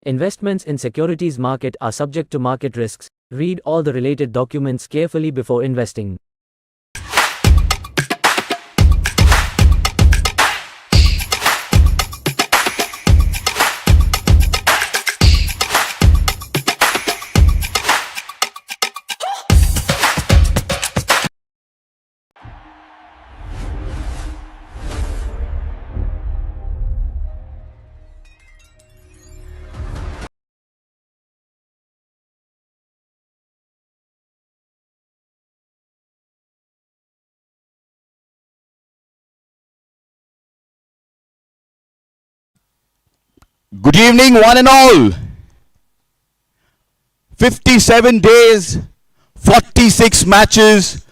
Investments in securities market are subject to market risks. Read all the related documents carefully before investing. Good evening, one and all. 57 days, 46 matches,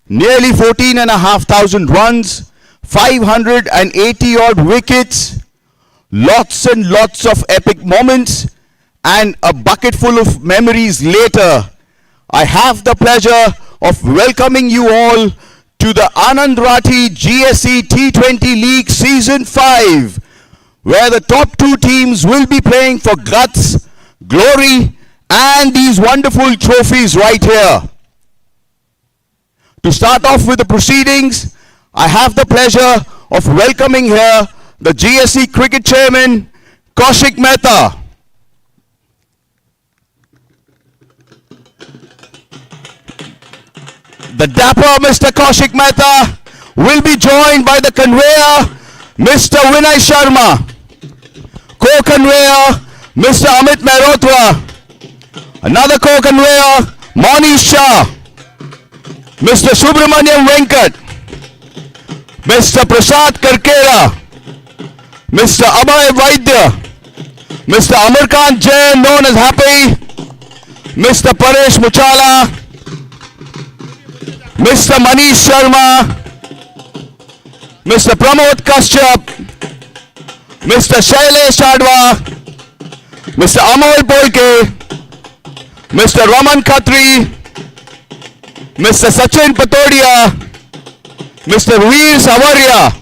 nearly 14,500 runs, 580 odd wickets, lots and lots of epic moments, and a bucket full of memories later. I have the pleasure of welcoming you all to the ANANDRATHI GSC T20 League Season 5. Where the top two teams will be playing for guts, glory, and these wonderful trophies right here. To start off with the proceedings, I have the pleasure of welcoming here the GSC Cricket Chairman, Kaushik Mehta. The dapper Mr. Kaushik Mehta will be joined by the conveyor, Mr. Vinay Sharma. Co-conveyor, Mr. Amit Mehrotra. Another co-conveyor, Monish Shah. Mr. Subramaniam Venkat. Mr. Prasad Karkera. Mr. Abhay Vaidya. Mr. Amarkant Jain, known as Happy. Mr. Paresh Muchala. Mr. Manish Sharma. Mr. Pramod Kashyap. Mr. Shailesh Adwa, Mr. Amol Polke, Mr. Raman Khatri, Mr. Sachin Patodia, Mr. Veer Savaria,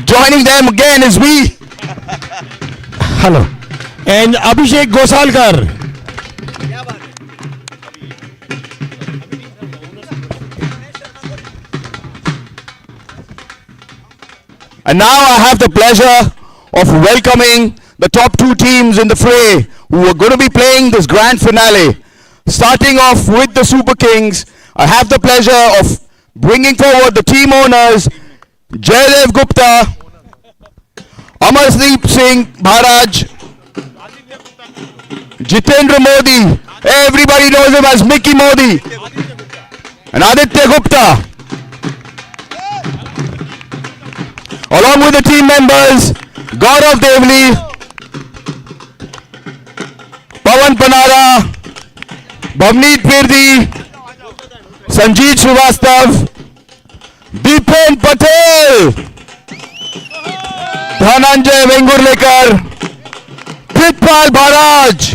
joining them again is we. Hello. And Abhishek Gosalkar. And now I have the pleasure of welcoming the top two teams in the fray who are going to be playing this grand finale. Starting off with the Superkings, I have the pleasure of bringing forward the team owners, Jaydev Gupta, Amardeep Singh Bharaj, Jitendra Modi, everybody knows him as Mickey Modi, and Aditya Gupta. Along with the team members, Gaurav Devli, Pawan Panara, Bhavneet Pirdi, Sanjeet Srivastav, Dipen Patel, Dhananjay Vengurlekar, Pritpal Bharaj,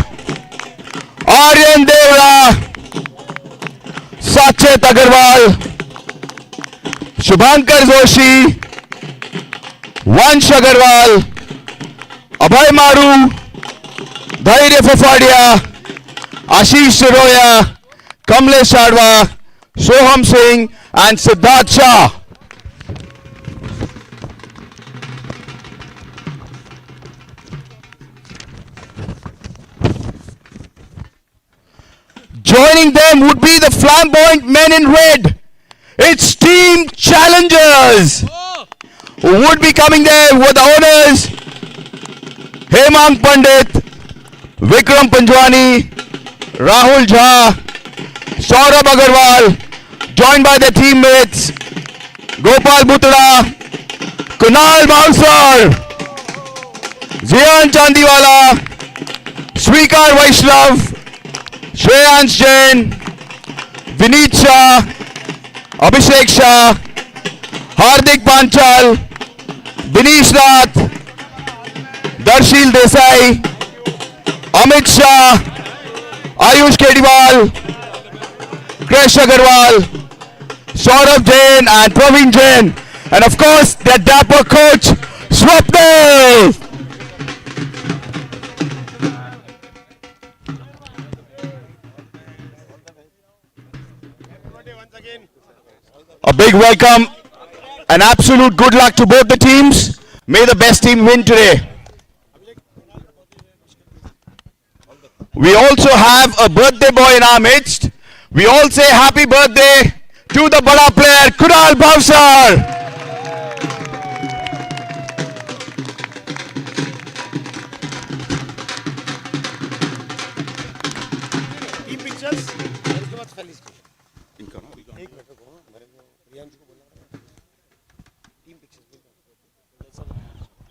Aryan Devra, Sachet Agarwal, Shubhankar Joshi, Vansh Agarwal, Abhay Maru, Dhairya Fafadia, Ashish Siroya, Kamlesh Adwa, Soham Singh, and Siddharth Shah. Joining them would be the flamboyant men in red. It's Team Challengers. Who would be coming there with the owners, Hemang Pandit, Vikram Panjwani, Rahul Jha, Saurabh Agarwal, joined by their teammates, Gopal Bhutra, Kunal Mausar, Ziyan Chandiwala, Srikar Vaishnav, Shreyans Jain, Vineet Shah, Abhishek Shah, Hardik Panchal, Dinesh Nath, Darshil Desai, Amit Shah, Ayush Kediwal, Krish Agarwal, Saurabh Jain and Praveen Jain, and of course their dapper coach Swapnil. A big welcome, an absolute good luck to both the teams. May the best team win today. We also have a birthday boy in our midst. We all say happy birthday to the bada player, Kunal Bhavsar.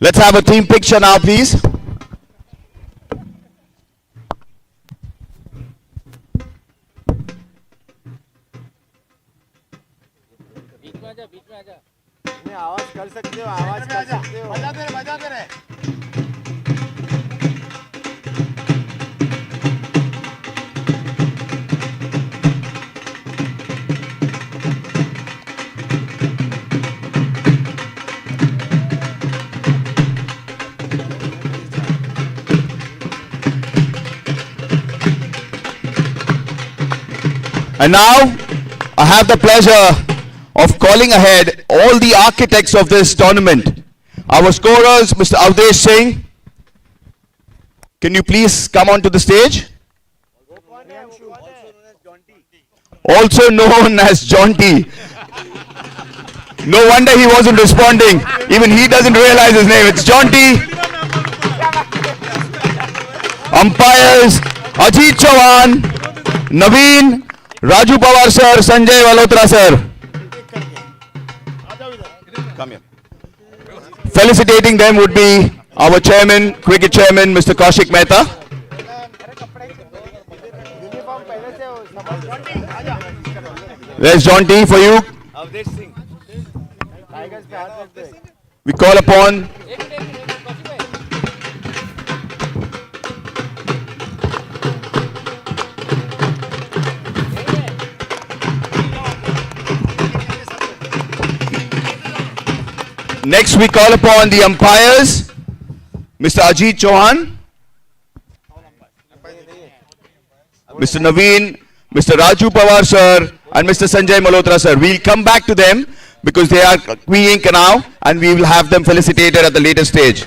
Let's have a team picture now, please. आवाज कर सकते हो, आवाज कर सकते हो, बजाते रहे। And now, I have the pleasure of calling ahead all the architects of this tournament. Our scorers, Mr. Avdesh Singh. Can you please come onto the stage? Also known as Jaunty. No wonder he wasn't responding. Even he doesn't realize his name. It's Jaunty. Umpires, Ajit Chauhan, Naveen, Raju Pawar sir, Sanjay Malhotra sir. Come here. Felicitating them would be our chairman, cricket chairman, Mr. Kaushik Mehta. There's John T for you. We call upon next we call upon the umpires, Mr. Ajit Chauhan, Mr. Naveen, Mr. Raju Pawar sir, and Mr. Sanjay Malhotra sir. We'll come back to them because they are queuing now and we will have them felicitated at the later stage.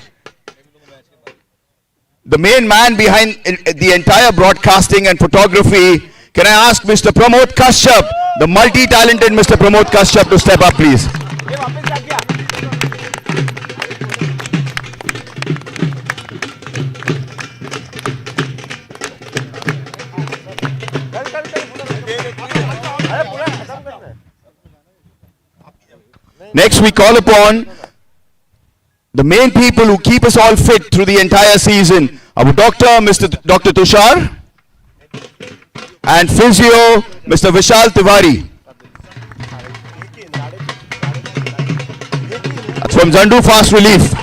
The main man behind the entire broadcasting and photography, can I ask Mr. Pramod Kashyap, the multi-talented Mr. Pramod Kashyap to step up please. Next we call upon the main people who keep us all fit through the entire season. Our doctor, Dr. Tushar, and physio, Mr. Vishal Tiwari. That's from Zandu Fast Relief.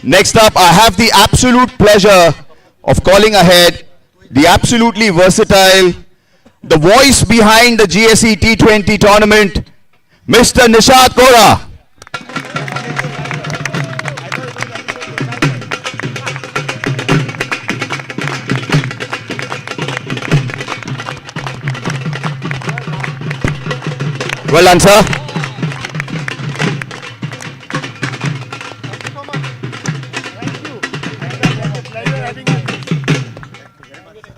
Next up, I have the absolute pleasure of calling ahead the absolutely versatile, the voice behind the GSC T20 tournament, Mr. Nishad Kora. Well done, sir.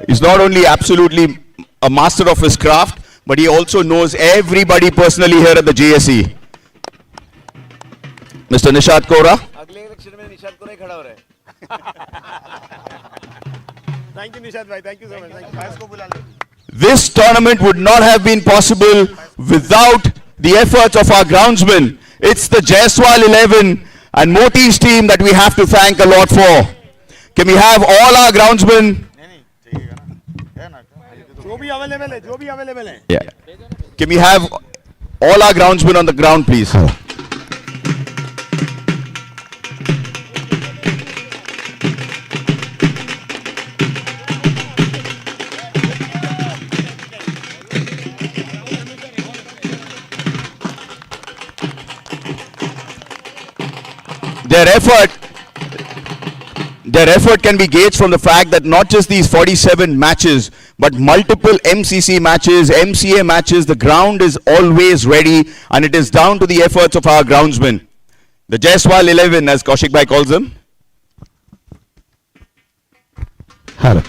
He's not only absolutely a master of his craft, but he also knows everybody personally here at the GSC. Mr. Nishad Kora. Thank you, Nishad bhai. Thank you so much. Thank you. This tournament would not have been possible without the efforts of our groundsmen. It's the Jaiswal 11 and Moti's team that we have to thank a lot for. Can we have all our groundsmen? जो भी available है Yeah. Can we have all our groundsmen on the ground, please? Their effort can be gauged from the fact that not just these 47 matches, but multiple MCC matches, MCA matches, the ground is always ready, and it is down to the efforts of our groundsmen. The Jaiswal 11, as Kaushik Bhai calls them. Hello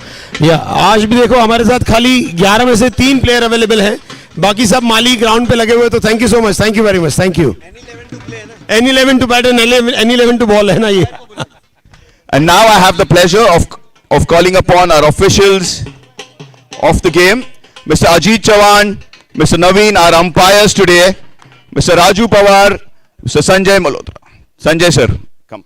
या आज भी देखो हमारे साथ खाली 11 में से 3 player available हैं, बाकी सब माली ग्राउंड पे लगे हुए, तो thank you so much, thank you very much, thank you. Any 11 to bat and any 11 to ball है ना ये. And now I have the pleasure of calling upon our officials of the game, Mr. Ajit Chavan, Mr. Naveen, our umpires today, Mr. Raju Pawar, Mr. Sanjay Malhotra. Sanjay sir, come.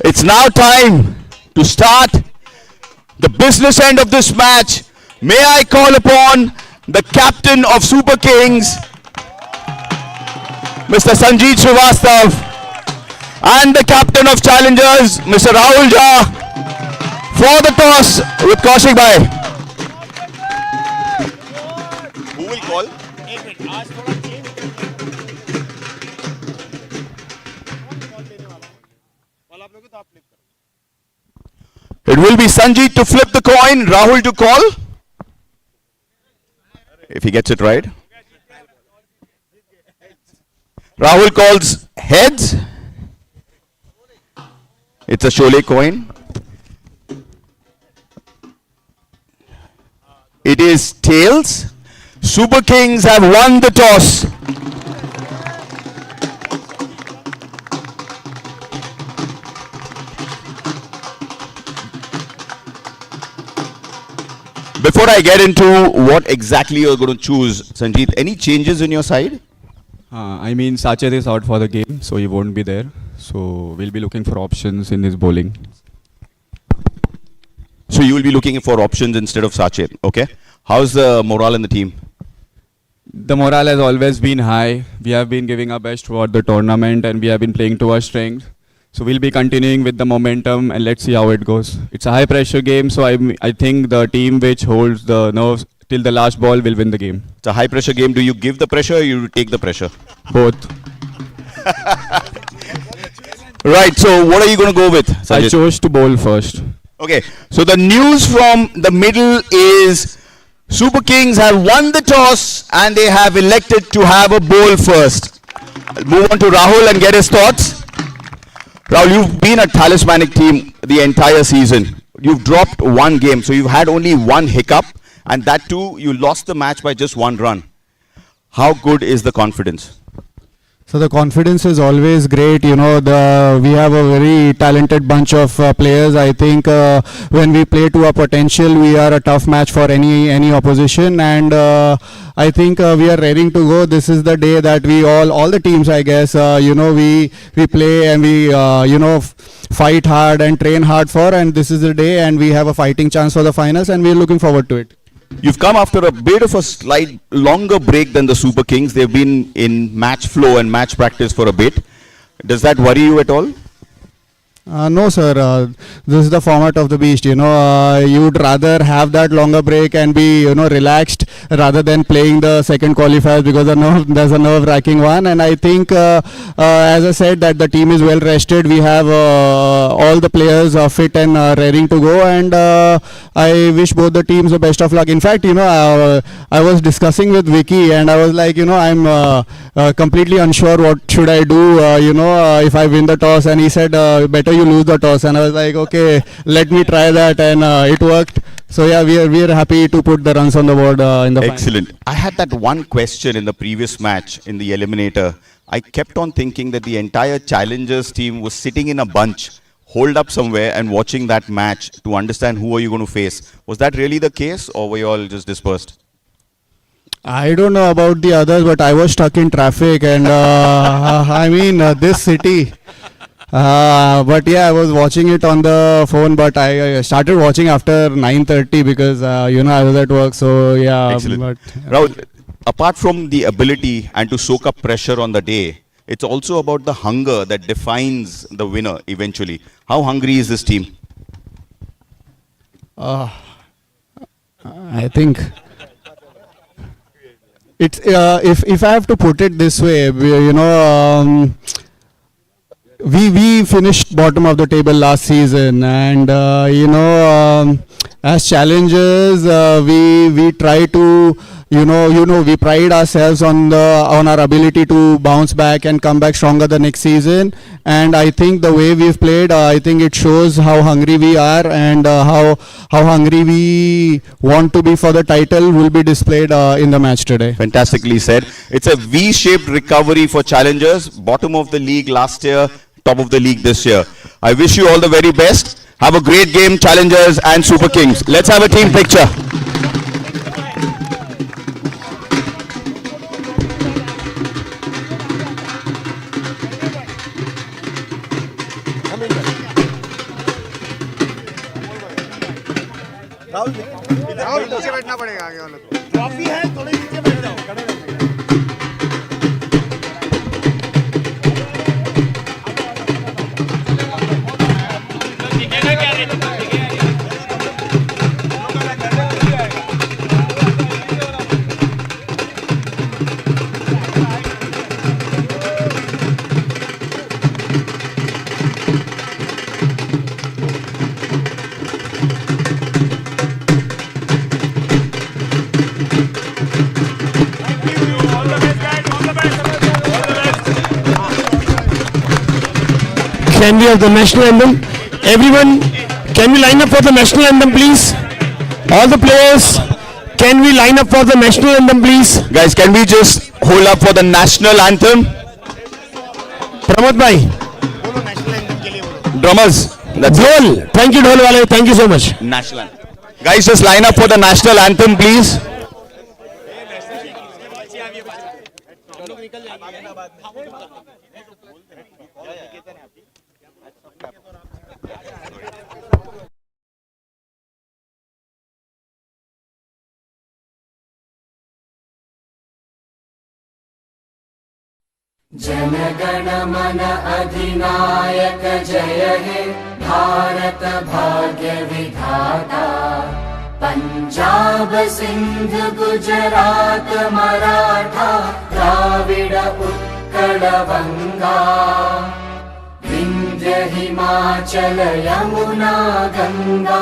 It's now time to start the business end of this match. May I call upon the captain of Superkings, Mr. Sanjeev Srivastav, and the captain of Challengers, Mr. Rahul Jha, for the toss with Kaushik Bhai. Who will call? It will be Sanjeev to flip the coin, Rahul to call. If he gets it right. Rahul calls heads. It's a Sholay coin. It is tails. Superkings have won the toss. Before I get into what exactly you're going to choose, Sanjeev, any changes in your side? I mean, Sachet is out for the game, so he won't be there. So we'll be looking for options in his bowling. So you will be looking for options instead of Sachet, okay? How's the morale in the team? The morale has always been high. We have been giving our best throughout the tournament and we have been playing to our strength. So we'll be continuing with the momentum and let's see how it goes. It's a high pressure game, so I think the team which holds the nerves till the last ball will win the game. It's a high pressure game. Do you give the pressure or you take the pressure? Both. Right, so what are you going to go with, Sanjay? I chose to bowl first. Okay, so the news from the middle is Superkings have won the toss and they have elected to have a bowl first. I'll move on to Rahul and get his thoughts. Rahul, you've been a talismanic team the entire season. You've dropped one game, so you've had only one hiccup, and that too, you lost the match by just one run. How good is the confidence? So the confidence is always great. You know, we have a very talented bunch of players. I think when we play to our potential, we are a tough match for any opposition. And I think we are ready to go. This is the day that we all the teams, I guess, we play and we fight hard and train hard for. And this is the day, and we have a fighting chance for the finals, and we are looking forward to it. You've come after a bit of a slight longer break than the Superkings. They've been in match flow and match practice for a bit. Does that worry you at all? No, sir. This is the format of the beast. You'd rather have that longer break and be, relaxed rather than playing the second qualifiers because there's a nerve-wracking one. And I think, as I said, that the team is well rested. We have all the players fit and raring to go. And I wish both the teams the best of luck. In fact, I was discussing with Vicky and I was like, I'm completely unsure what should I do, if I win the toss. And he said, better you lose the toss, and I was like, okay, let me try that, and it worked. So yeah, we are happy to put the runs on the board in the Excellent. I had that one question in the previous match in the eliminator. I kept on thinking that the entire challengers team was sitting in a bunch, holed up somewhere and watching that match to understand who are you going to face. Was that really the case, or were you all just dispersed? I don't know about the others, but I was stuck in traffic, and this city. But yeah, I was watching it on the phone, but I started watching after 9:30 because I was at work. So yeah. Excellent. But, Rahul, apart from the ability and to soak up pressure on the day, it's also about the hunger that defines the winner eventually. How hungry is this team? I think it's if I have to put it this way, we finished bottom of the table last season, and as challengers, we try to we pride ourselves on our ability to bounce back and come back stronger the next season. And I think the way we've played, I think it shows how hungry we are, and how hungry we want to be for the title will be displayed in the match today. Fantastically said. It's a V-shaped recovery for challengers. Bottom of the league last year, top of the league this year. I wish you all the very best. Have a great game, challengers and Super Kings. Let's have a team picture. Rahul नीचे बैठना पड़ेगा आगे वालों को। Trophy है, थोड़े नीचे बैठ जाओ। Can we have the national anthem? Everyone, can we line up for the national anthem, please? All the players, can we line up for the national anthem, please? Guys, can we just hold up for the national anthem? Pramod bhai, Drummers. That's it. Dhol. Thank you, Dhol wale. Thank you so much. National anthem. Guys, just line up for the national anthem, please. जनगण मन अधिनायक जय हे भारत भाग्य विधाता पंजाब सिंध गुजरात मराठा द्राविड उत्कल बंगा विंध्य हिमाचल यमुना गंगा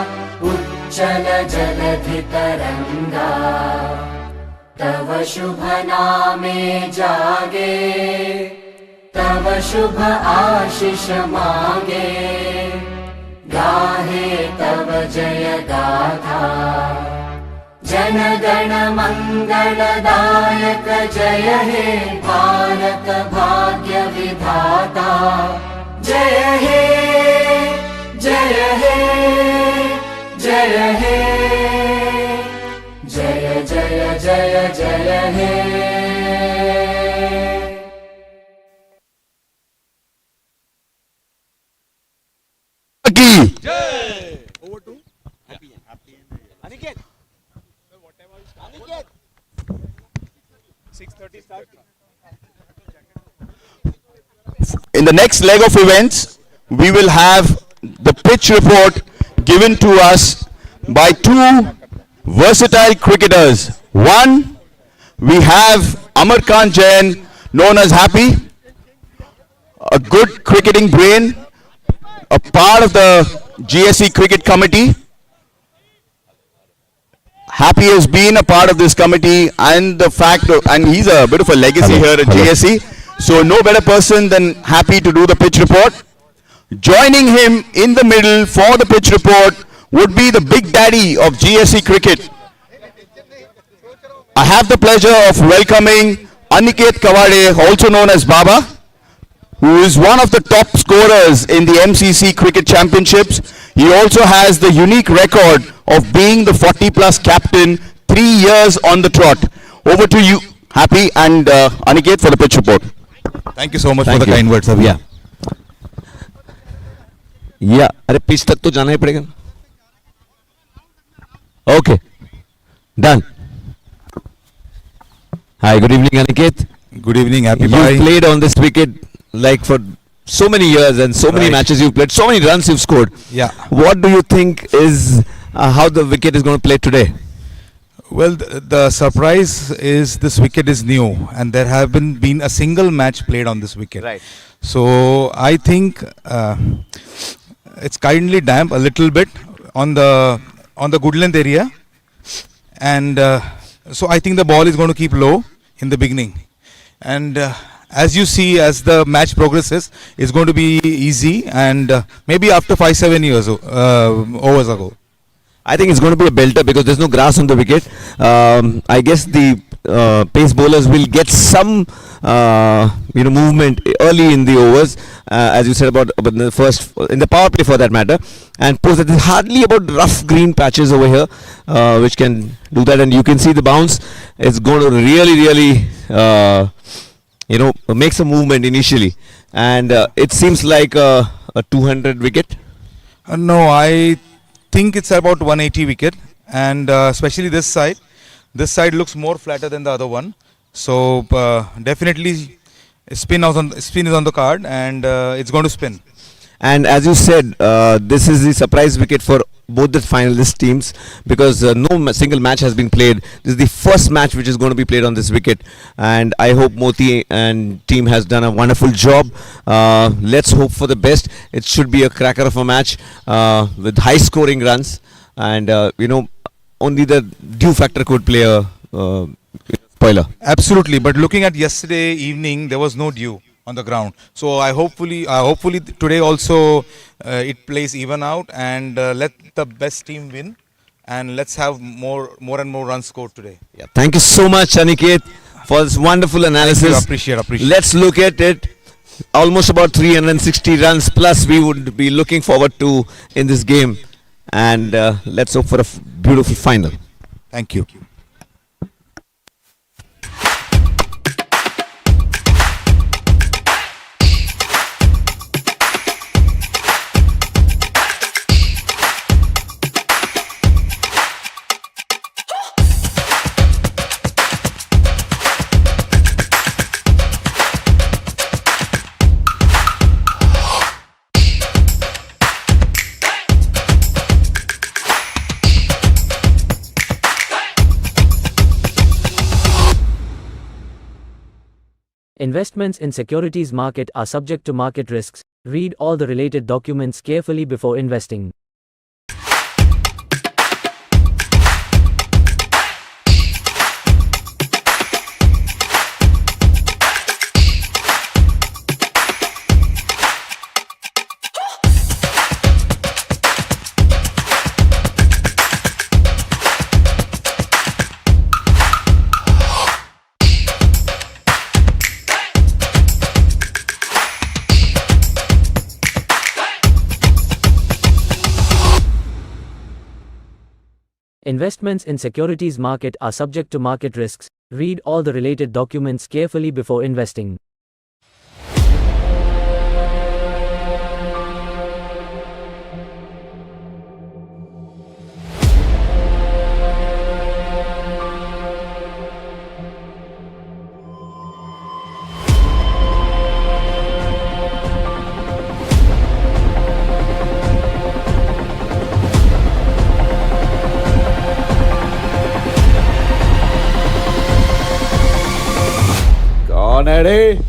उच्चल जलधि तरंगा तव शुभ नामे जागे तव शुभ आशीष मांगे गाहे तव जय गाथा जन गण मंगलदायक जय हे भारत भाग्य विधाता जय हे जय हे जय हे जय जय जय जय हे Aniket 6:30 start. In the next leg of events, we will have the pitch report given to us by two versatile cricketers. One, we have Amar Khan Jain, known as Happy, a good cricketing brain, a part of the GSC cricket committee. Happy has been a part of this committee and the fact of, and he's a bit of a legacy here at GSC. So no better person than Happy to do the pitch report. Joining him in the middle for the pitch report would be the big daddy of GSC cricket. I have the pleasure of welcoming Aniket Kawade, also known as Baba, who is one of the top scorers in the MCC Cricket Championships. He also has the unique record of being the 40-plus captain 3 years on the trot. Over to you, Happy and Aniket, for the pitch report. Thank you so much for the kind words, Abhi. या अरे pitch तक तो जाना ही पड़ेगा. Okay done. Hi, good evening, Aniket. Good evening, Happy You Bhai. played on this wicket like for so many years and so many Right. matches you've played, so many runs you've scored. Yeah. What do you think is how the wicket is going to play today? Well, the surprise is this wicket is new and there haven't been a single match played on this wicket. Right. So I think it's kindly damp a little bit on the good length area, and so I think the ball is going to keep low in the beginning, and as you see, as the match progresses, it's going to be easy, and maybe after 5-7 years overs ago. I think it's going to be a belter because there's no grass on the wicket. I guess the pace bowlers will get some movement early in the overs, as you said about the first in the power play for that matter, and post that there's hardly about rough green patches over here which can do that, and you can see the bounce is going to really make some movement initially, and it seems like a 200 wicket. No, I think it's about 180 wicket, and especially this side looks more flatter than the other one, so definitely spin is on the card, and it's going to spin. And as you said, this is the surprise wicket for both the finalist teams because no single match has been played. This is the first match which is going to be played on this wicket, and I hope Moti and team has done a wonderful job. Let's hope for the best. It should be a cracker of a match with high scoring runs, and only the dew factor could play a spoiler. Absolutely, but looking at yesterday evening, there was no dew on the ground. So I hopefully today also it plays even out, and let the best team win, and let's have more and more runs scored today. Yeah, thank you so much, Aniket, for this wonderful analysis. Appreciate. Let's look at it. Almost about 360 runs plus we would be looking forward to in this game, and let's hope for a beautiful final. Thank you. Investments in securities market are subject to market risks. Read all the related documents carefully before investing. Investments in securities market are subject to market risks. Read all the related documents carefully before investing. ready?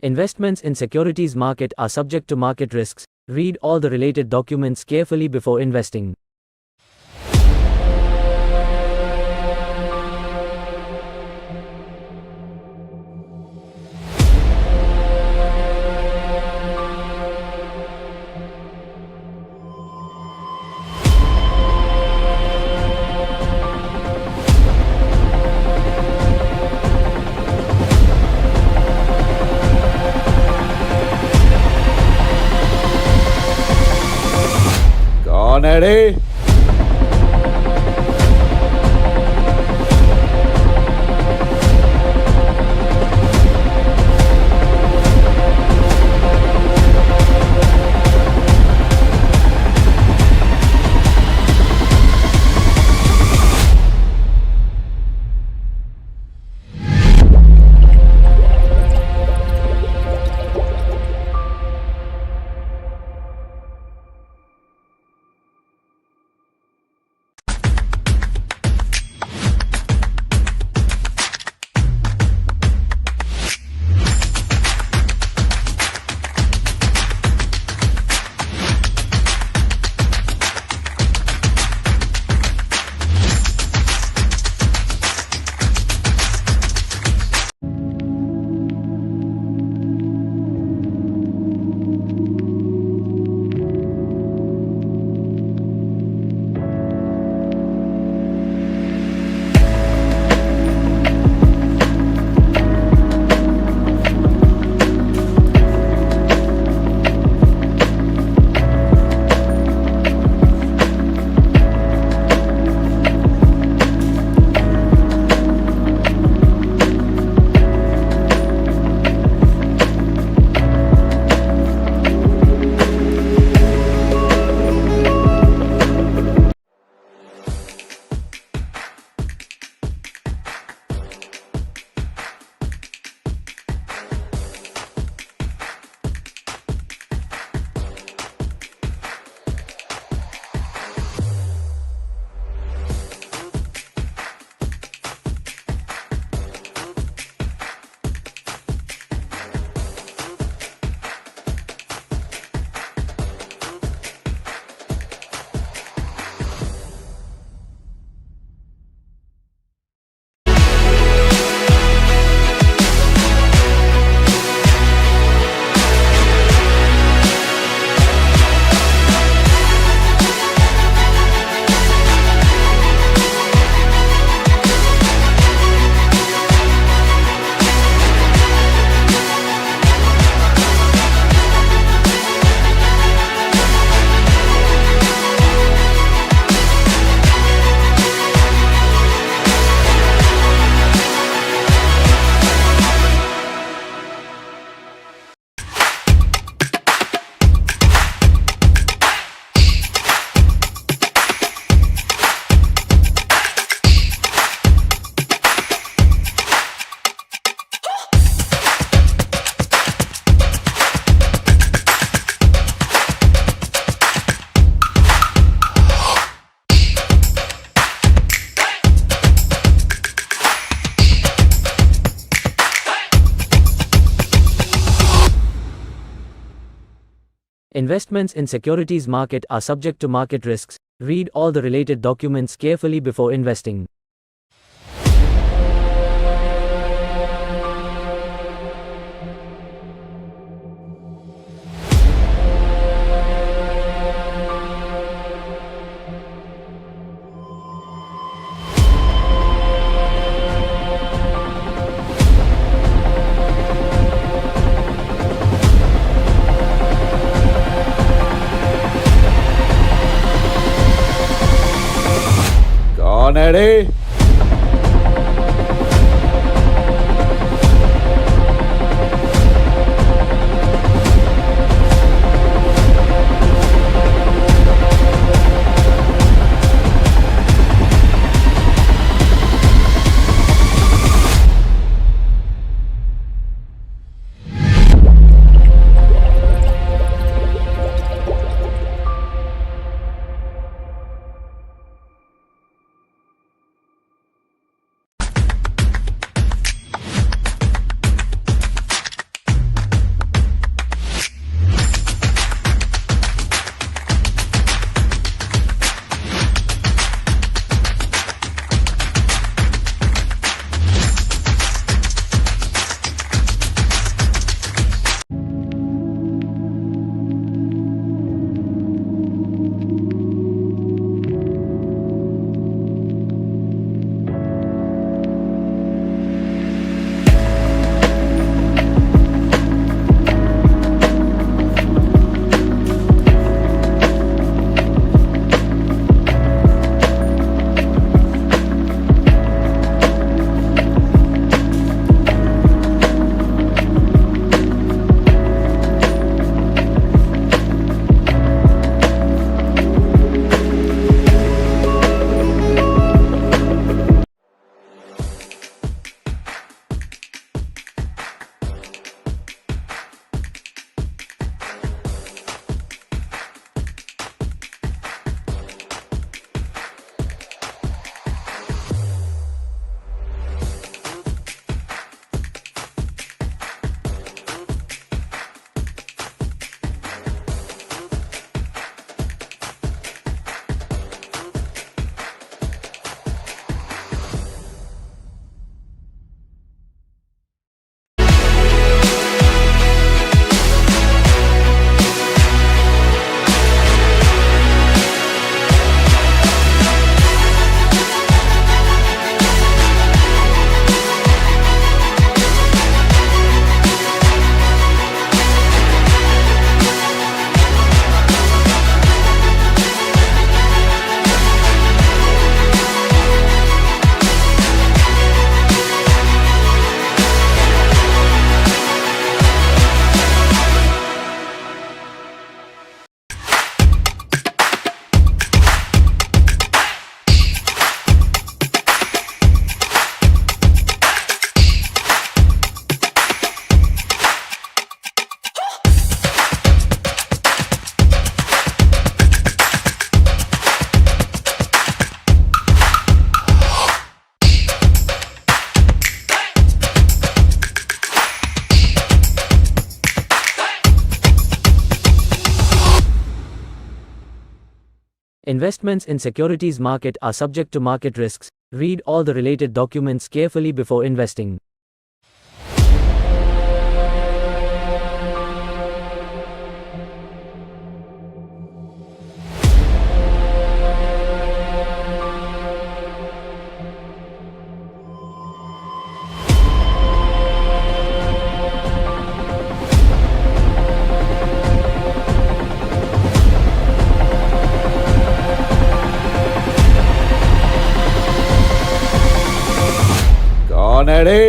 Investments in securities market are subject to market risks. Read all the related documents carefully before investing. Ready? Investments in securities market are subject to market risks. Read all the related documents carefully before investing. कौन है रे? Investments in securities market are subject to market risks. Read all the related documents carefully before investing. कौन है रे?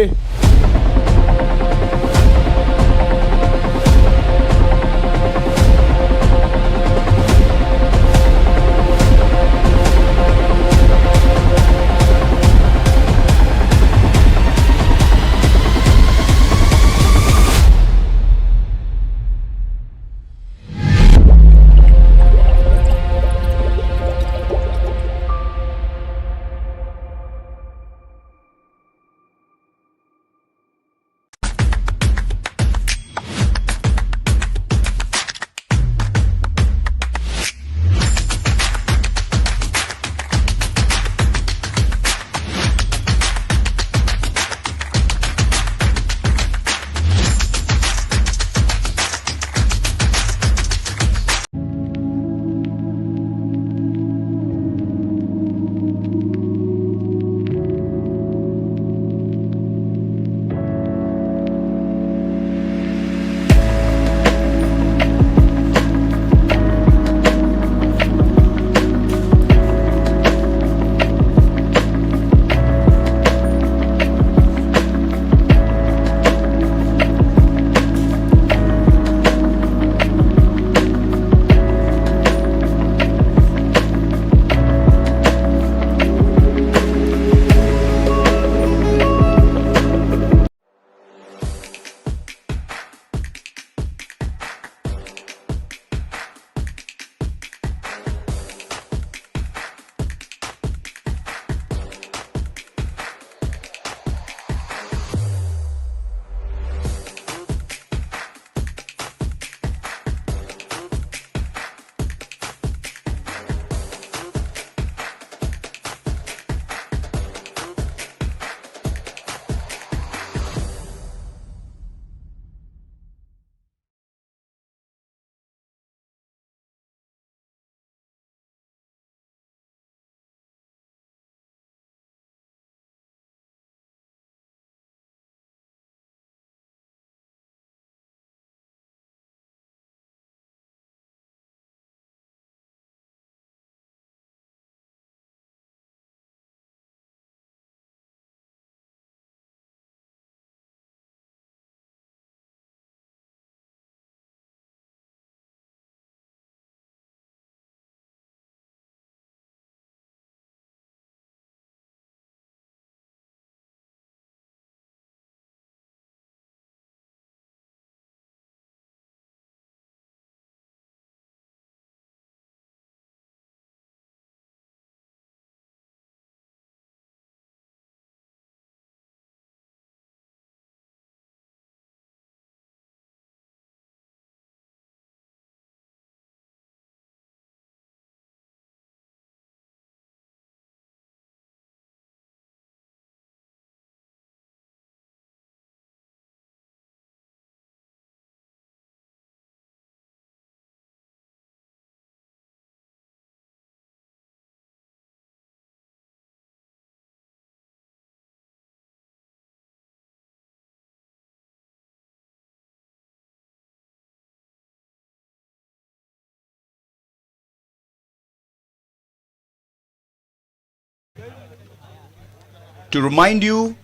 To remind you,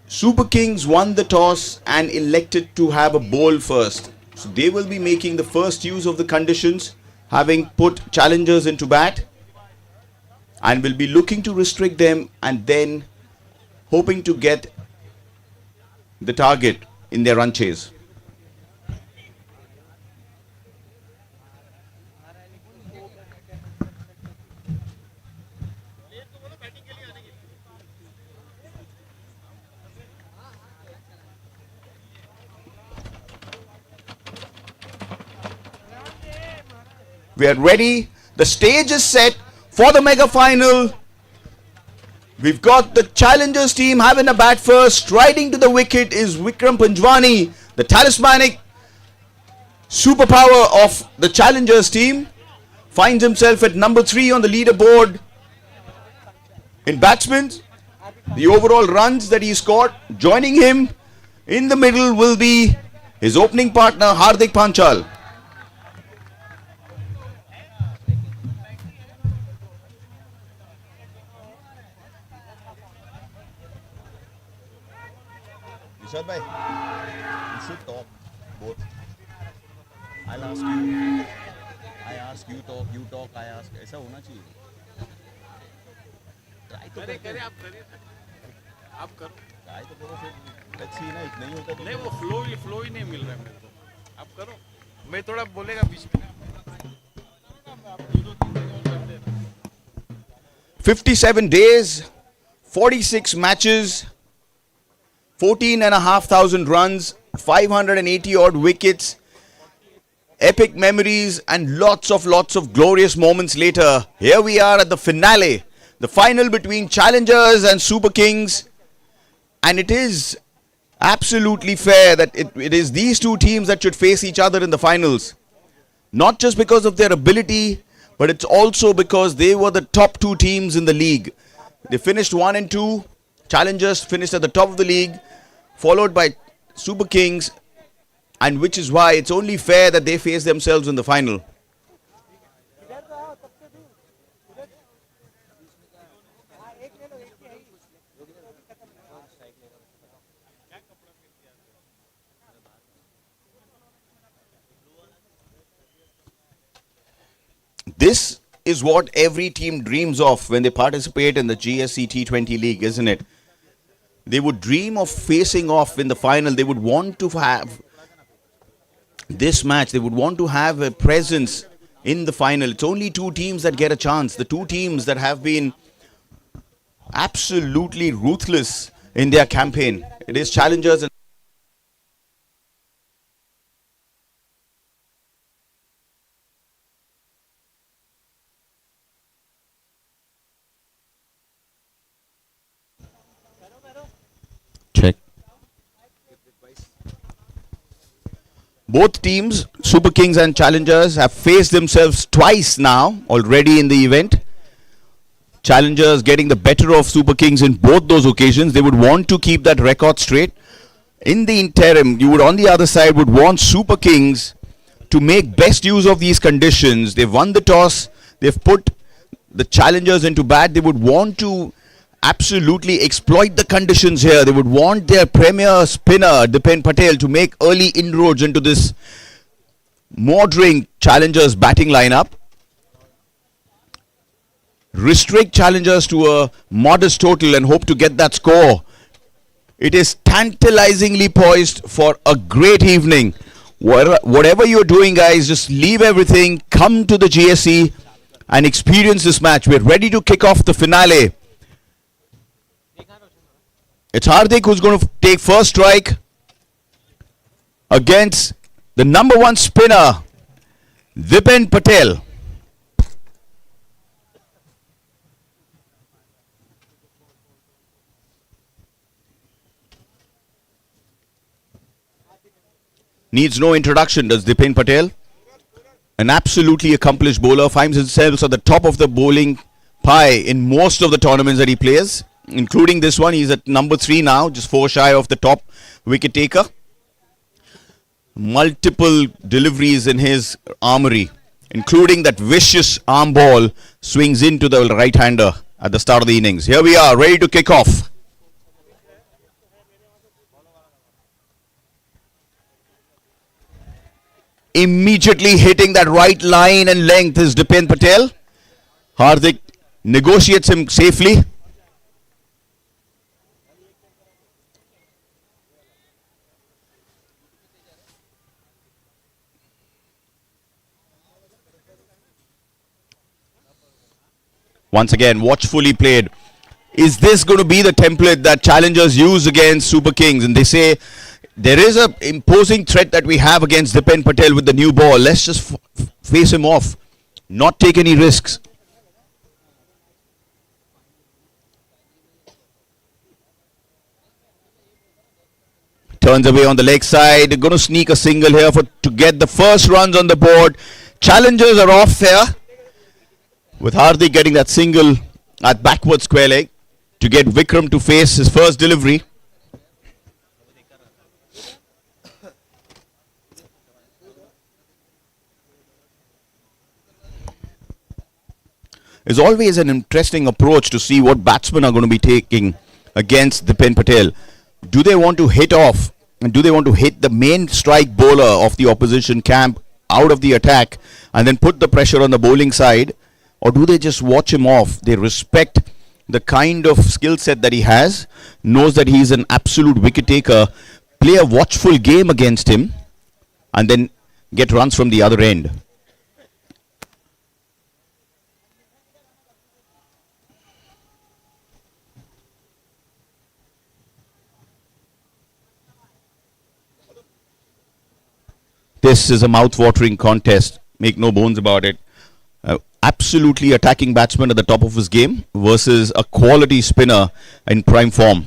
Superkings won the toss and elected to have a bowl first. So they will be making the first use of the conditions, having put challengers into bat, and will be looking to restrict them and then hoping to get the target in their run chase. We are ready. The stage is set for the mega final. We've got the challengers team having a bat first. Striding to the wicket is Vikram Panjwani, the talismanic superpower of the challengers team. Finds himself at number 3 on the leaderboard. In batsmen, the overall runs that he scored. Joining him in the middle will be his opening partner Hardik Panchal. Nishad bhai, you should talk both. I'll ask you. I ask you talk. You talk. I ask. ऐसा होना चाहिए. Try तो करें आप करिए. आप करो. Try तो करो फिर. Let's see ना नहीं होता तो. नहीं वो flow ही नहीं मिल रहा है मेरे को. आप करो. मैं थोड़ा बोलेगा बीच में. 57 days, 46 matches, 14,500 runs, 580 odd wickets, epic memories and lots of glorious moments later. Here we are at the finale, the final between challengers and Superkings, and it is absolutely fair that it is these two teams that should face each other in the finals. Not just because of their ability, but it's also because they were the top two teams in the league. They finished 1 and 2. Challengers finished at the top of the league, followed by Superkings, and which is why it's only fair that they face themselves in the final. This is what every team dreams of when they participate in the GSC T20 league, isn't it? They would dream of facing off in the final. They would want to have this match. They would want to have a presence in the final. It's only two teams that get a chance. The two teams that have been absolutely ruthless in their campaign. It is challengers and check. Both teams, Superkings and Challengers, have faced themselves twice now already in the event. Challengers getting the better of Superkings in both those occasions. They would want to keep that record straight. In the interim, you would on the other side would want Superkings to make best use of these conditions. They've won the toss. They've put the Challengers into bat. They would want to absolutely exploit the conditions here. They would want their premier spinner, Dipen Patel, to make early inroads into this motoring Challengers batting lineup. Restrict Challengers to a modest total and hope to get that score. It is tantalizingly poised for a great evening. Whatever you're doing, guys, just leave everything, come to the GSC and experience this match. We're ready to kick off the finale. It's Hardik who's going to take first strike against the number one spinner, Dipen Patel. Needs no introduction, does Dipen Patel. An absolutely accomplished bowler, finds himself at the top of the bowling pie in most of the tournaments that he plays, including this one. He's at number 3 now, just 4 shy of the top wicket taker. Multiple deliveries in his armory, including that vicious arm ball swings into the right-hander. at the start of the innings. Here we are, ready to kick off. Immediately hitting that right line and length is Dipen Patel. Hardik negotiates him safely. Once again, watchfully played. Is this going to be the template that challengers use against Super Kings? And they say there is an imposing threat that we have against Dipen Patel with the new ball. Let's just face him off, not take any risks. Turns away on the leg side. Going to sneak a single here to get the first runs on the board. Challengers are off here, with Hardik getting that single at backward square leg to get Vikram to face his first delivery. It's always an interesting approach to see what batsmen are going to be taking against Dipen Patel. Do they want to hit off, and do they want to hit the main strike bowler of the opposition camp out of the attack and then put the pressure on the bowling side? Or do they just watch him off? They respect the kind of skill set that he has, knows that he is an absolute wicket taker, play a watchful game against him, and then get runs from the other end. This is a mouth-watering contest, make no bones about it. Absolutely attacking batsman at the top of his game versus a quality spinner in prime form.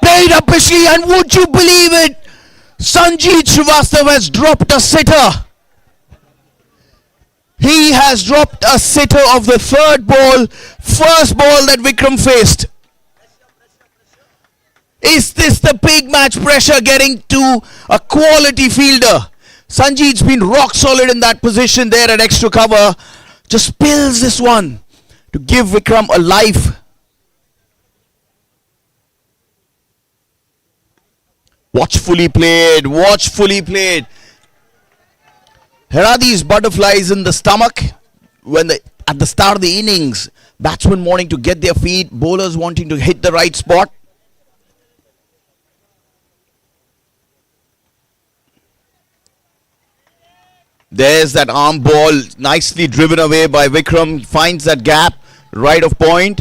Played up Pishi, and would you believe it? Sanjeev Srivastava has dropped a sitter. He has dropped a sitter of the third ball, first ball that Vikram faced. Is this the big match pressure getting to a quality fielder? Sanjeev's been rock solid in that position there at extra cover. Just spills this one to give Vikram a life. Watchfully played, watchfully played. Here are these butterflies in the stomach when at the start of the innings, batsmen wanting to get their feet, bowlers wanting to hit the right spot. There's that arm ball, nicely driven away by Vikram. Finds that gap, right of point.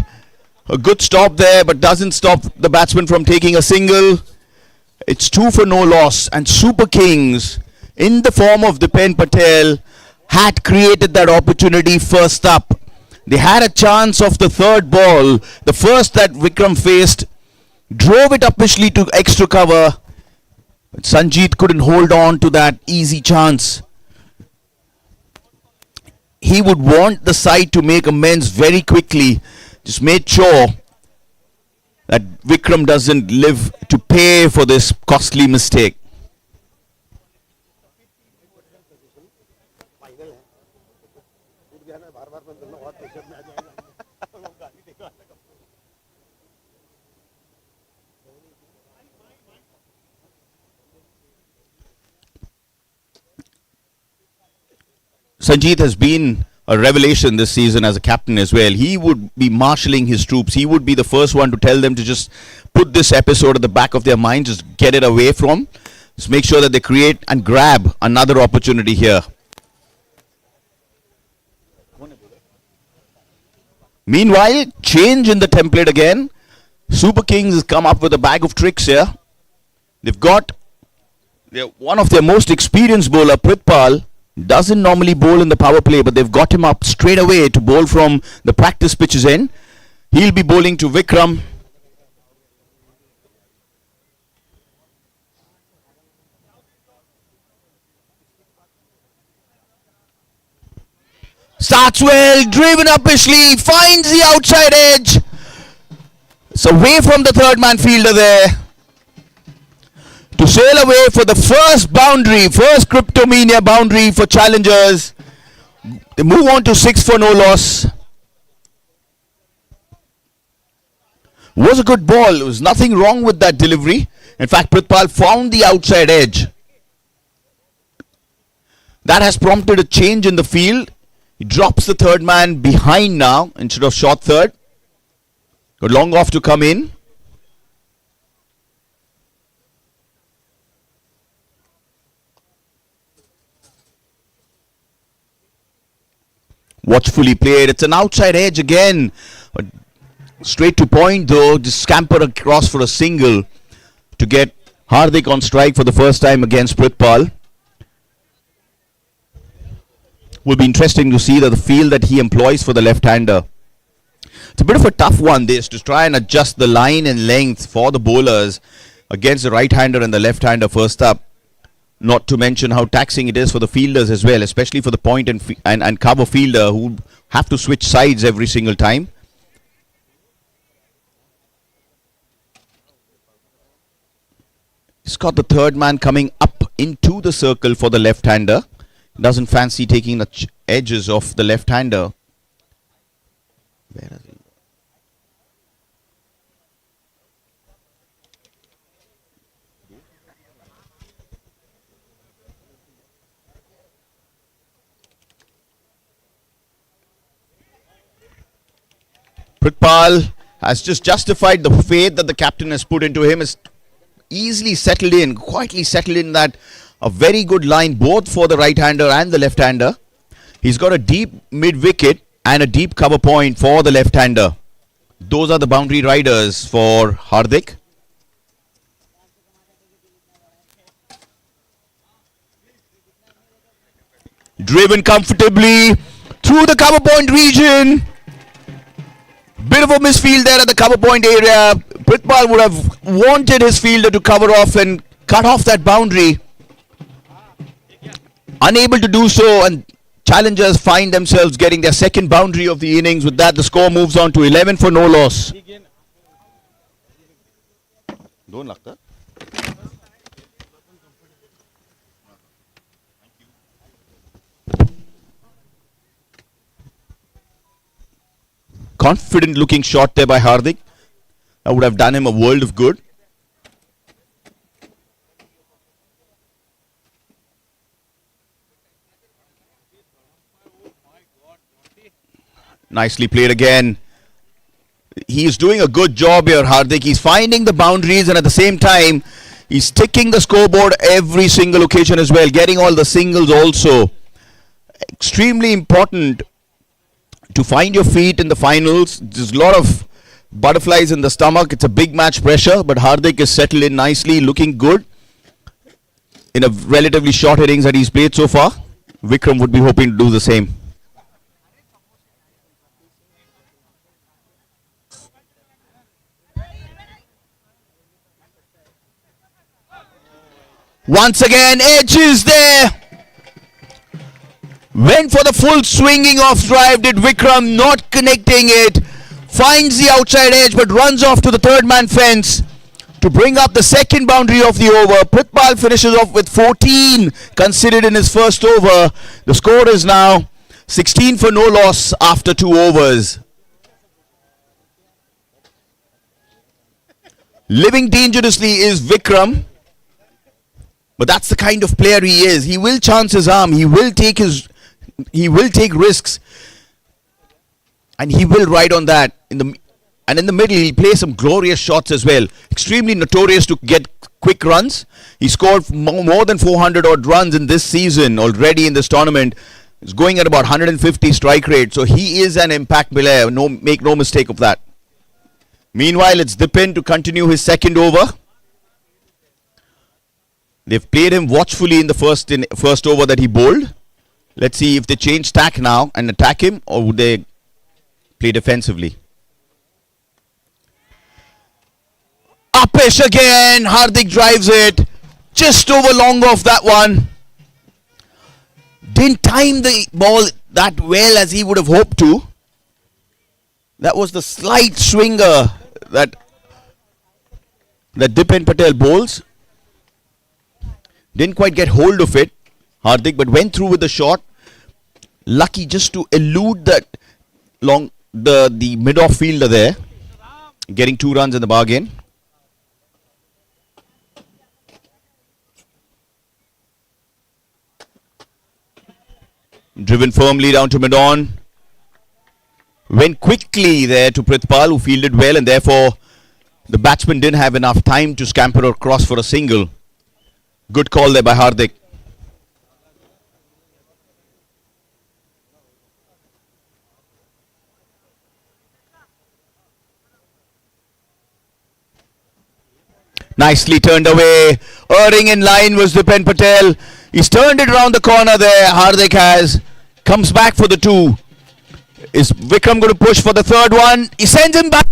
A good stop there, but doesn't stop the batsman from taking a single. It's 2 for no loss, and Super Kings, in the form of Dipen Patel, had created that opportunity first up. They had a chance of the third ball, the first that Vikram faced, drove it upishly to extra cover. But Sanjeev couldn't hold on to that easy chance. He would want the side to make amends very quickly. Just made sure that Vikram doesn't live to pay for this costly mistake. Sanjeev has been a revelation this season as a captain as well. He would be marshalling his troops. He would be the first one to tell them to just put this episode at the back of their mind, just get it away from. Just make sure that they create and grab another opportunity here. Meanwhile, change in the template again. Super Kings has come up with a bag of tricks here. They've got one of their most experienced bowler, Prithpal, doesn't normally bowl in the power play, but they've got him up straight away to bowl from the practice pitches end. He'll be bowling to Vikram. Starts well, driven up Ishley, finds the outside edge. It's away from the third man fielder there. To sail away for the first boundary, first Cryptomania boundary for challengers. They move on to 6 for no loss. Was a good ball. There was nothing wrong with that delivery. In fact, Prithpal found the outside edge. That has prompted a change in the field. He drops the third man behind now instead of short third. Got long off to come in. Watchfully played. It's an outside edge again. But straight to point though. Just scamper across for a single to get Hardik on strike for the first time against Prithpal. Will be interesting to see the field that he employs for the left-hander. It's a bit of a tough one this to try and adjust the line and length for the bowlers against the right-hander and the left-hander first up. Not to mention how taxing it is for the fielders as well, especially for the point and cover fielder who have to switch sides every single time. He's got the third man coming up into the circle for the left-hander. Doesn't fancy taking the edges of the left-hander. Where is he? Prithpal has just justified the faith that the captain has put into him. Has easily settled in, quietly settled in that a very good line both for the right-hander and the left-hander. He's got a deep mid-wicket and a deep cover point for the left-hander. Those are the boundary riders for Hardik. Driven comfortably through the cover point region. Bit of a misfield there at the cover point area. Prithpal would have wanted his fielder to cover off and cut off that boundary. Unable to do so, and challengers find themselves getting their second boundary of the innings. With that, the score moves on to 11 for no loss. Confident looking shot there by Hardik. That would have done him a world of good. Nicely played again. He is doing a good job here, Hardik. He's finding the boundaries and at the same time he's ticking the scoreboard every single occasion as well, getting all the singles also. Extremely important to find your feet in the finals. There's a lot of butterflies in the stomach. It's a big match pressure, but Hardik is settled in nicely, looking good in a relatively short innings that he's played so far. Vikram would be hoping to do the same. Once again, edges there. Went for the full swinging off drive, did Vikram, not connecting it. Finds the outside edge but runs off to the third man fence to bring up the second boundary of the over. Prithpal finishes off with 14 considered in his first over. The score is now 16 for no loss after 2 overs. Living dangerously is Vikram. But that's the kind of player he is. He will chance his arm. He will take risks. And he will ride on that. In the middle, he'll play some glorious shots as well. Extremely notorious to get quick runs. He scored more than 400 odd runs in this season already in this tournament. He's going at about 150 strike rate. So he is an impact player. Make no mistake of that. Meanwhile, it's Dipin to continue his second over. They've played him watchfully in the first over that he bowled. Let's see if they change tack now and attack him, or would they play defensively. Upish again. Hardik drives it. Just over long off that one. Didn't time the ball that well as he would have hoped to. That was the slight swinger that Dipin Patel bowls. Didn't quite get hold of it, Hardik, but went through with the shot. lucky just to elude that the mid-off fielder there, getting 2 runs in the bargain. Driven firmly down to mid-on. Went quickly there to Prithpal, who fielded well, and therefore the batsman didn't have enough time to scamper across for a single. Good call there by Hardik. Nicely turned away. Erring in line was Dipen Patel. He's turned it around the corner there. Hardik has. Comes back for the 2. Is Vikram going to push for the 3rd one? He sends him back.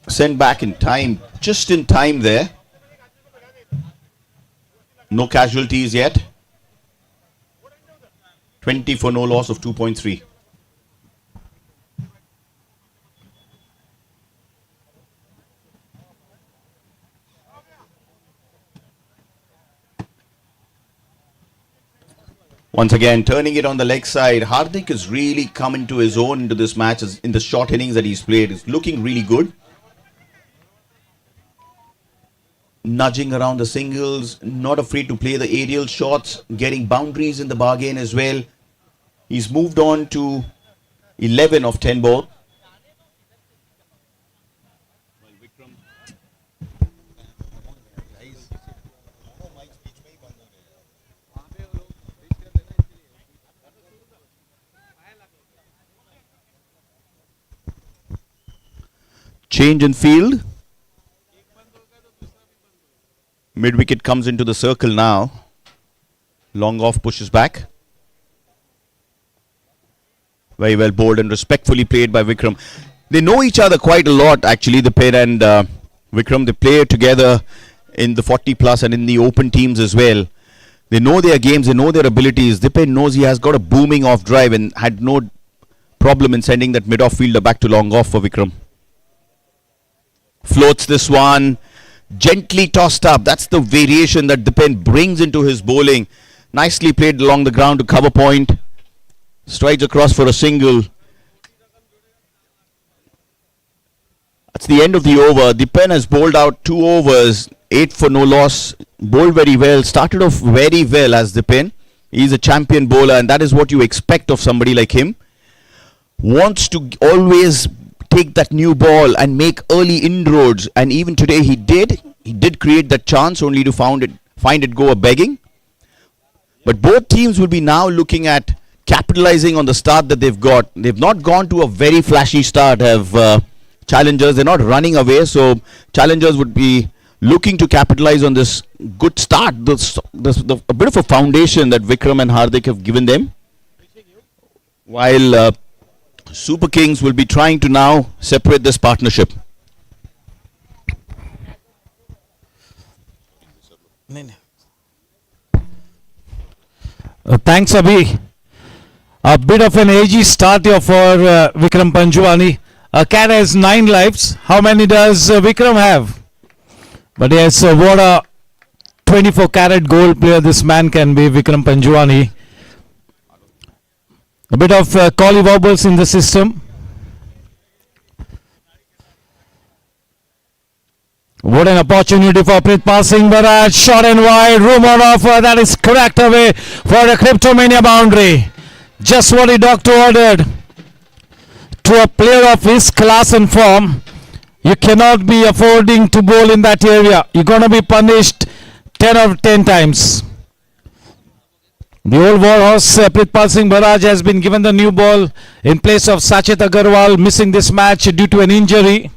Sent back in time. Just in time there. No casualties yet. 20 for no loss of 2.3. Once again, turning it on the leg side. Hardik has really come into his own into this match in the short innings that he's played. It's looking really good. Nudging around the singles, not afraid to play the aerial shots, getting boundaries in the bargain as well. He's moved on to 11 of 10 ball. Change in field. Mid-wicket comes into the circle now. Long off pushes back. Very well bowled and respectfully played by Vikram. They know each other quite a lot actually, the pair and Vikram. They play together in the 40 plus and in the open teams as well. They know their games, they know their abilities. Dipen knows he has got a booming off drive and had no problem in sending that mid-off fielder back to long off for Vikram. Floats this one. Gently tossed up. That's the variation that Dipen brings into his bowling. Nicely played along the ground to cover point. Strides across for a single. That's the end of the over. Dipen has bowled out 2 overs. 8 for no loss. Bowled very well. Started off very well as Dipen. He's a champion bowler and that is what you expect of somebody like him. Wants to always take that new ball and make early inroads, and even today he did create that chance only to find it go a begging. But both teams will be now looking at capitalizing on the start that they've got. They've not gone to a very flashy start, have challengers. They're not running away, so challengers would be looking to capitalize on this good start, a bit of a foundation that Vikram and Hardik have given them, while Superkings will be trying to now separate this partnership. Thanks, Abhi. A bit of an edgy start here for Vikram Panjwani. A cat has 9 lives. How many does Vikram have? But yes, what a 24-carat gold player this man can be, Vikram Panjwani. A bit of collie wobbles in the system. What an opportunity for Prithpal Singh Baraj. Short and wide. Room on offer. That is cracked away for a Cryptomania boundary. Just what the doctor ordered. To a player of his class and form, you cannot be affording to bowl in that area. You're going to be punished 10 out of 10 times. The old warhorse Prithpal Singh Baraj has been given the new ball in place of Sachet Agarwal, missing this match due to an injury.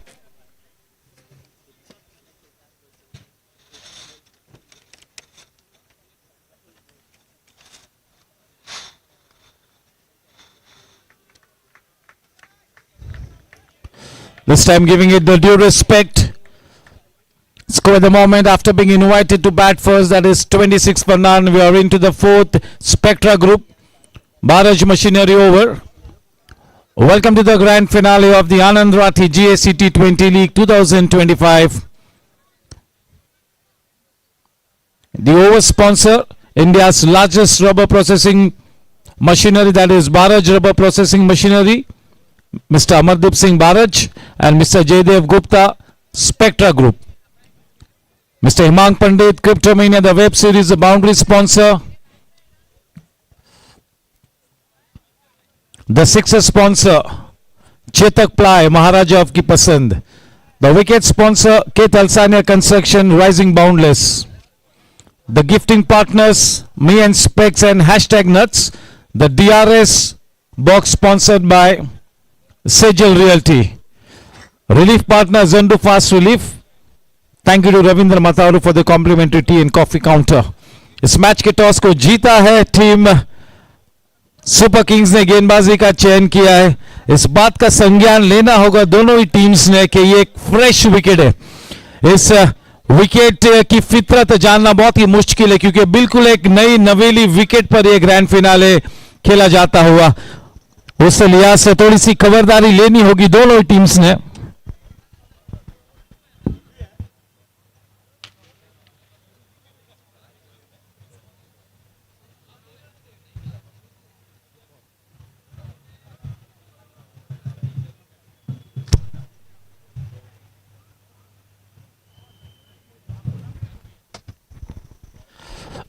This time giving it the due respect. Score at the moment after being invited to bat first, that is 26 for none. We are into the 4th Spectra group. Barrage machinery over. Welcome to the grand finale of the ANANDRAThi GSC T20 League 2025. The over sponsor, India's largest rubber processing machinery, that is Baraj Rubber Processing Machinery, Mr. Amardeep Singh Baraj, and Mr. Jaydev Gupta, Spectra Group. Mr. Himang Pandit, Cryptomania, the web series, the boundary sponsor. The sixer sponsor, Chetak Ply, Maharaja of Ki Pasand. The wicket sponsor, K. Talsania Construction, Rising Boundless. The gifting partners, Me and Specs and Hashtag Nuts. The DRS box sponsored by Sejal Realty. Relief partner, Zandu Fast Relief. Thank you to Ravindra Mataru for the complimentary tea and coffee counter. इस match के toss को जीता है team super Kings ने, गेंदबाजी का चयन किया है. इस बात का संज्ञान लेना होगा दोनों ही टीम्स ने कि ये एक फ्रेश विकेट है. इस विकेट की फितरत जानना बहुत ही मुश्किल है क्योंकि बिल्कुल एक नई नवेली विकेट पर यह ग्रैंड फिनाले खेला जाता हुआ. उस लिहाज से थोड़ी सी खबरदारी लेनी होगी दोनों ही टीम्स ने.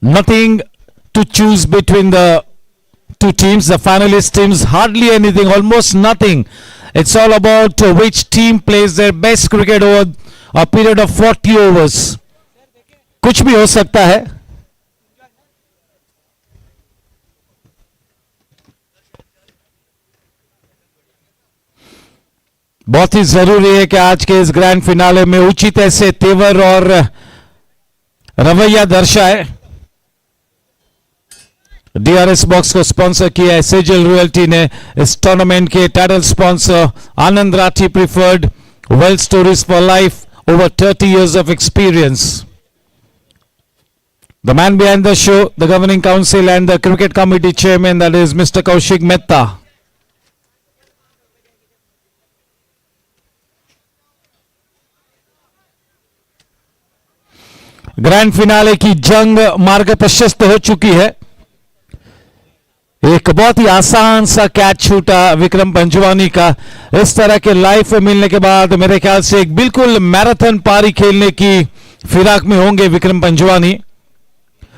Nothing to choose between the two teams, the finalist teams, hardly anything, almost nothing. It's all about which team plays their best cricket over a period of 40 overs. कुछ भी हो सकता है. बहुत ही जरूरी है कि आज के इस ग्रैंड फिनाले में उचित ऐसे तेवर और रवैया दर्शाए. डीआरएस बॉक्स को स्पॉन्सर किया है सेजल रॉयल्टी ने. इस टूर्नामेंट के title sponsor Anand Rathi preferred, wealth stories for life, over 30 years of experience. The man behind the show, the governing council and the cricket committee chairman, that is Mr. Kaushik Mehta. Grand finale की जंग मार्ग प्रशस्त हो चुकी है. एक बहुत ही आसान सा कैच छूटा विक्रम पंजवानी का. इस तरह के लाइफ मिलने के बाद मेरे ख्याल से एक बिल्कुल मैराथन पारी खेलने की फिराक में होंगे विक्रम पंजवानी.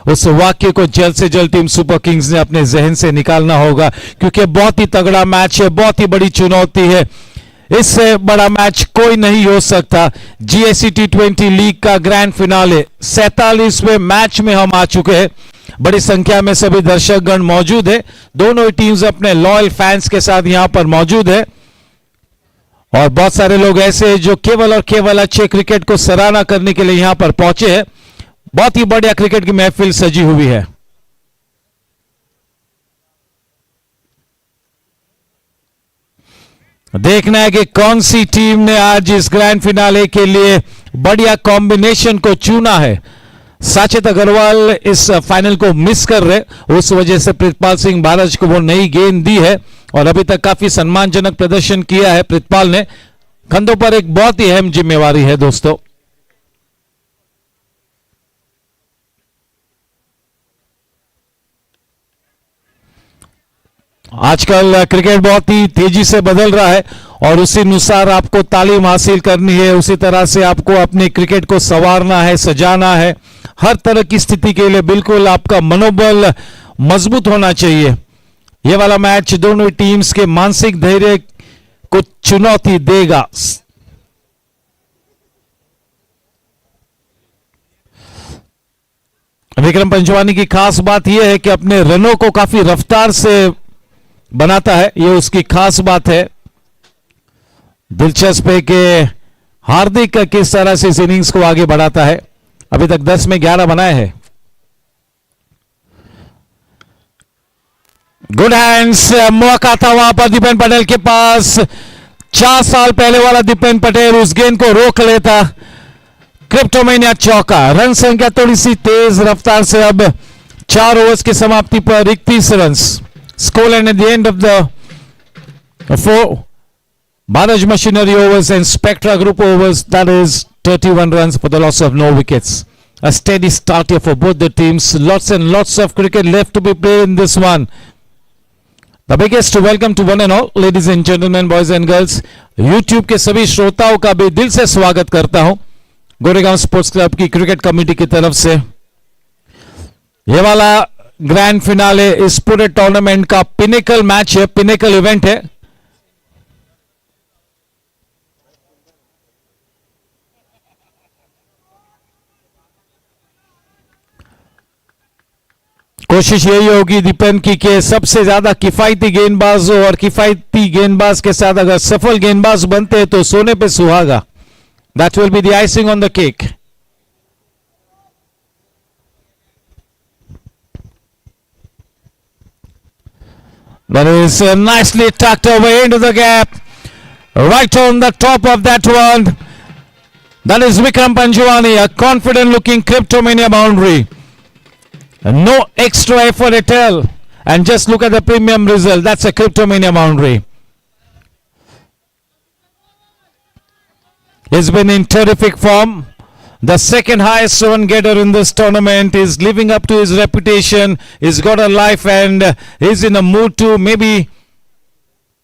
उस वाक्य को जल्द से जल्द टीम सुपर किंग्स ने अपने जहन से निकालना होगा क्योंकि बहुत ही तगड़ा मैच है, बहुत ही बड़ी चुनौती है. इससे बड़ा मैच कोई नहीं हो सकता. जीएससी T20 लीग का ग्रैंड फिनाले 47वें मैच में हम आ चुके हैं. बड़ी संख्या में सभी दर्शकगण मौजूद है. दोनों ही टीम्स अपने लॉयल फैंस के साथ यहां पर मौजूद है और बहुत सारे लोग ऐसे हैं जो केवल और केवल अच्छे क्रिकेट को सराहना करने के लिए यहां पर पहुंचे हैं. बहुत ही बढ़िया क्रिकेट की महफिल सजी हुई है. देखना है कि कौन सी टीम ने आज इस ग्रैंड फिनाले के लिए बढ़िया कॉम्बिनेशन को चुना है. साचित अग्रवाल इस फाइनल को मिस कर रहे, उस वजह से प्रितपाल सिंह भारज को वो नई गेंद दी है और अभी तक काफी सम्मानजनक प्रदर्शन किया है प्रितपाल ने. कंधों पर एक बहुत ही अहम जिम्मेवारी है दोस्तों. आजकल क्रिकेट बहुत ही तेजी से बदल रहा है और उसी अनुसार आपको तालीम हासिल करनी है. उसी तरह से आपको अपने क्रिकेट को संवारना है, सजाना है. हर तरह की स्थिति के लिए बिल्कुल आपका मनोबल मजबूत होना चाहिए. यह वाला मैच दोनों टीम्स के मानसिक धैर्य को चुनौती देगा. विक्रम पंजवानी की खास बात यह है कि अपने रनों को काफी रफ्तार से बनाता है. यह उसकी खास बात है. दिलचस्प है कि हार्दिक किस तरह से इस इनिंग्स को आगे बढ़ाता है. अभी तक 10 में 11 बनाए हैं. गुड हैंड्स, मौका था वहां पर दीपेन पटेल के पास. 4 साल पहले वाला दीपेन पटेल उस गेंद को रोक लेता. क्रिप्टोमेनिया चौका. रन संख्या थोड़ी सी तेज रफ्तार से अब 4 ओवर्स की समाप्ति पर 31 run. Scoreline at the end of the For Bajaj Machinery overs and Spectra Group overs, that is 31 runs for the loss of no wickets. A steady start here for both the teams. Lots and lots of cricket left to be played in this one. The biggest welcome to one and all, ladies and gentlemen, boys and girls. YouTube के सभी श्रोताओं का भी दिल से स्वागत करता हूं गोरेगांव स्पोर्ट्स क्लब की क्रिकेट कमेटी की तरफ से। ये वाला ग्रैंड फिनाले इस पूरे टूर्नामेंट का पिनेकल मैच है, पिनेकल इवेंट है। कोशिश यही होगी दीपन की कि सबसे ज्यादा किफायती गेंदबाज हो और किफायती गेंदबाज के साथ अगर सफल गेंदबाज बनते हैं तो सोने पे सुहागा। That will be the icing on the cake. That is nicely tucked away into the gap, right on the top of that one. That is Vikram Panjwani, a confident looking Cryptomania boundary. No extra effort at all. And just look at the premium result. That's a Cryptomania boundary. He's been in terrific form. The second highest run getter in this tournament is living up to his reputation. He's got a life and he's in a mood to maybe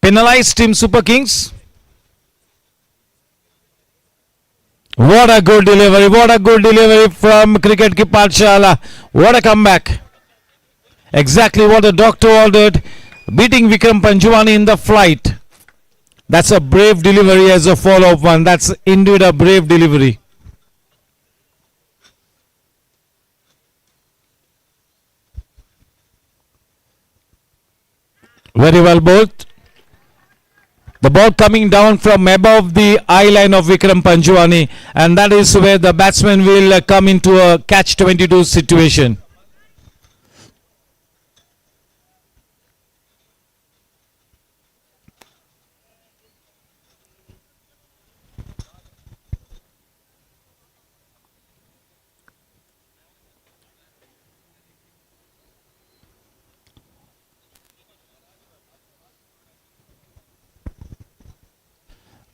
penalize Team Superkings. What a good delivery. What a good delivery from Cricket Ki Pathshala. What a comeback. Exactly what the doctor ordered. Beating Vikram Panjwani in the flight. That's a brave delivery as a follow-up one. That's indeed a brave delivery. Very well bowled. The ball coming down from above the eye line of Vikram Panjwani, and that is where the batsman will come into a catch-22 situation.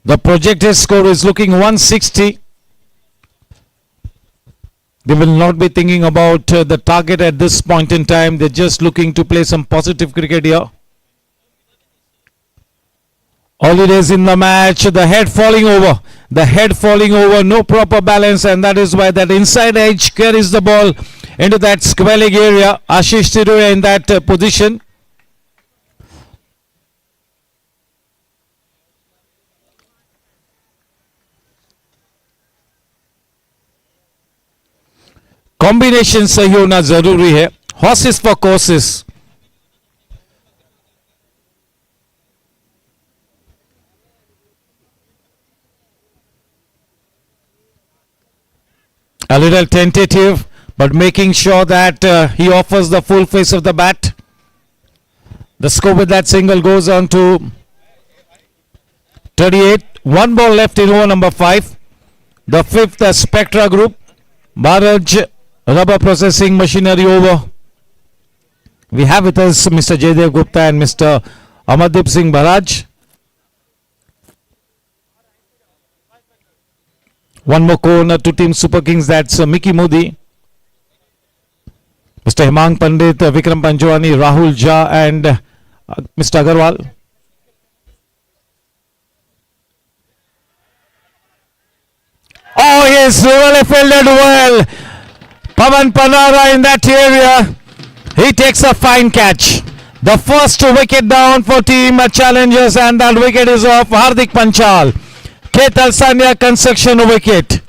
The projected score is looking 160. They will not be thinking about the target at this point in time. They're just looking to play some positive cricket here. Holidays in the match. The head falling over. The head falling over. No proper balance, and that is why that inside edge carries the ball into that square leg area. Ashish Tiruya in that position. Combination सही होना जरूरी है. Horses for courses. A little tentative, but making sure that he offers the full face of the bat. The score with that single goes on to 38. One ball left in over number 5. The fifth Spectra Group. Bajaj Rubber Processing Machinery over. We have with us Mr. Jaydev Gupta and Mr. Amardeep Singh Bharaj. One more corner to Team Superkings, that's Mickey Modi. Mr. Hemang Pandit, Vikram Panjwani, Rahul Jha and Mr. Agarwal. Oh yes, really fielded well. Pavan Panara in that area. He takes a fine catch. The first wicket down for Team Challengers, and that wicket is off Hardik Panchal. Ketal Sanya construction wicket.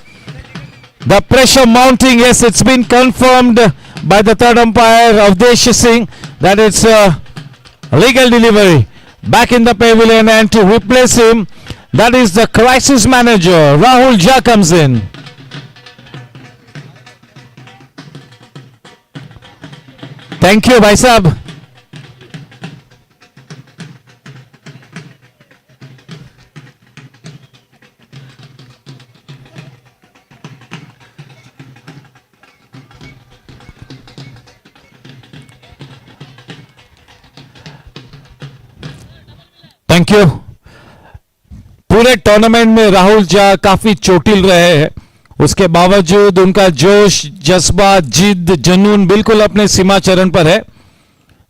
The pressure mounting, yes, it's been confirmed by the third umpire Avdesh Singh that it's a legal delivery. Back in the pavilion, and to replace him, that is the crisis manager Rahul Jha comes in. Thank you, Bhai Sahab. Thank you. पूरे tournament में राहुल झा काफी चोटिल रहे हैं, उसके बावजूद उनका जोश, जज्बा, जिद, जुनून बिल्कुल अपने सीमा चरण पर है।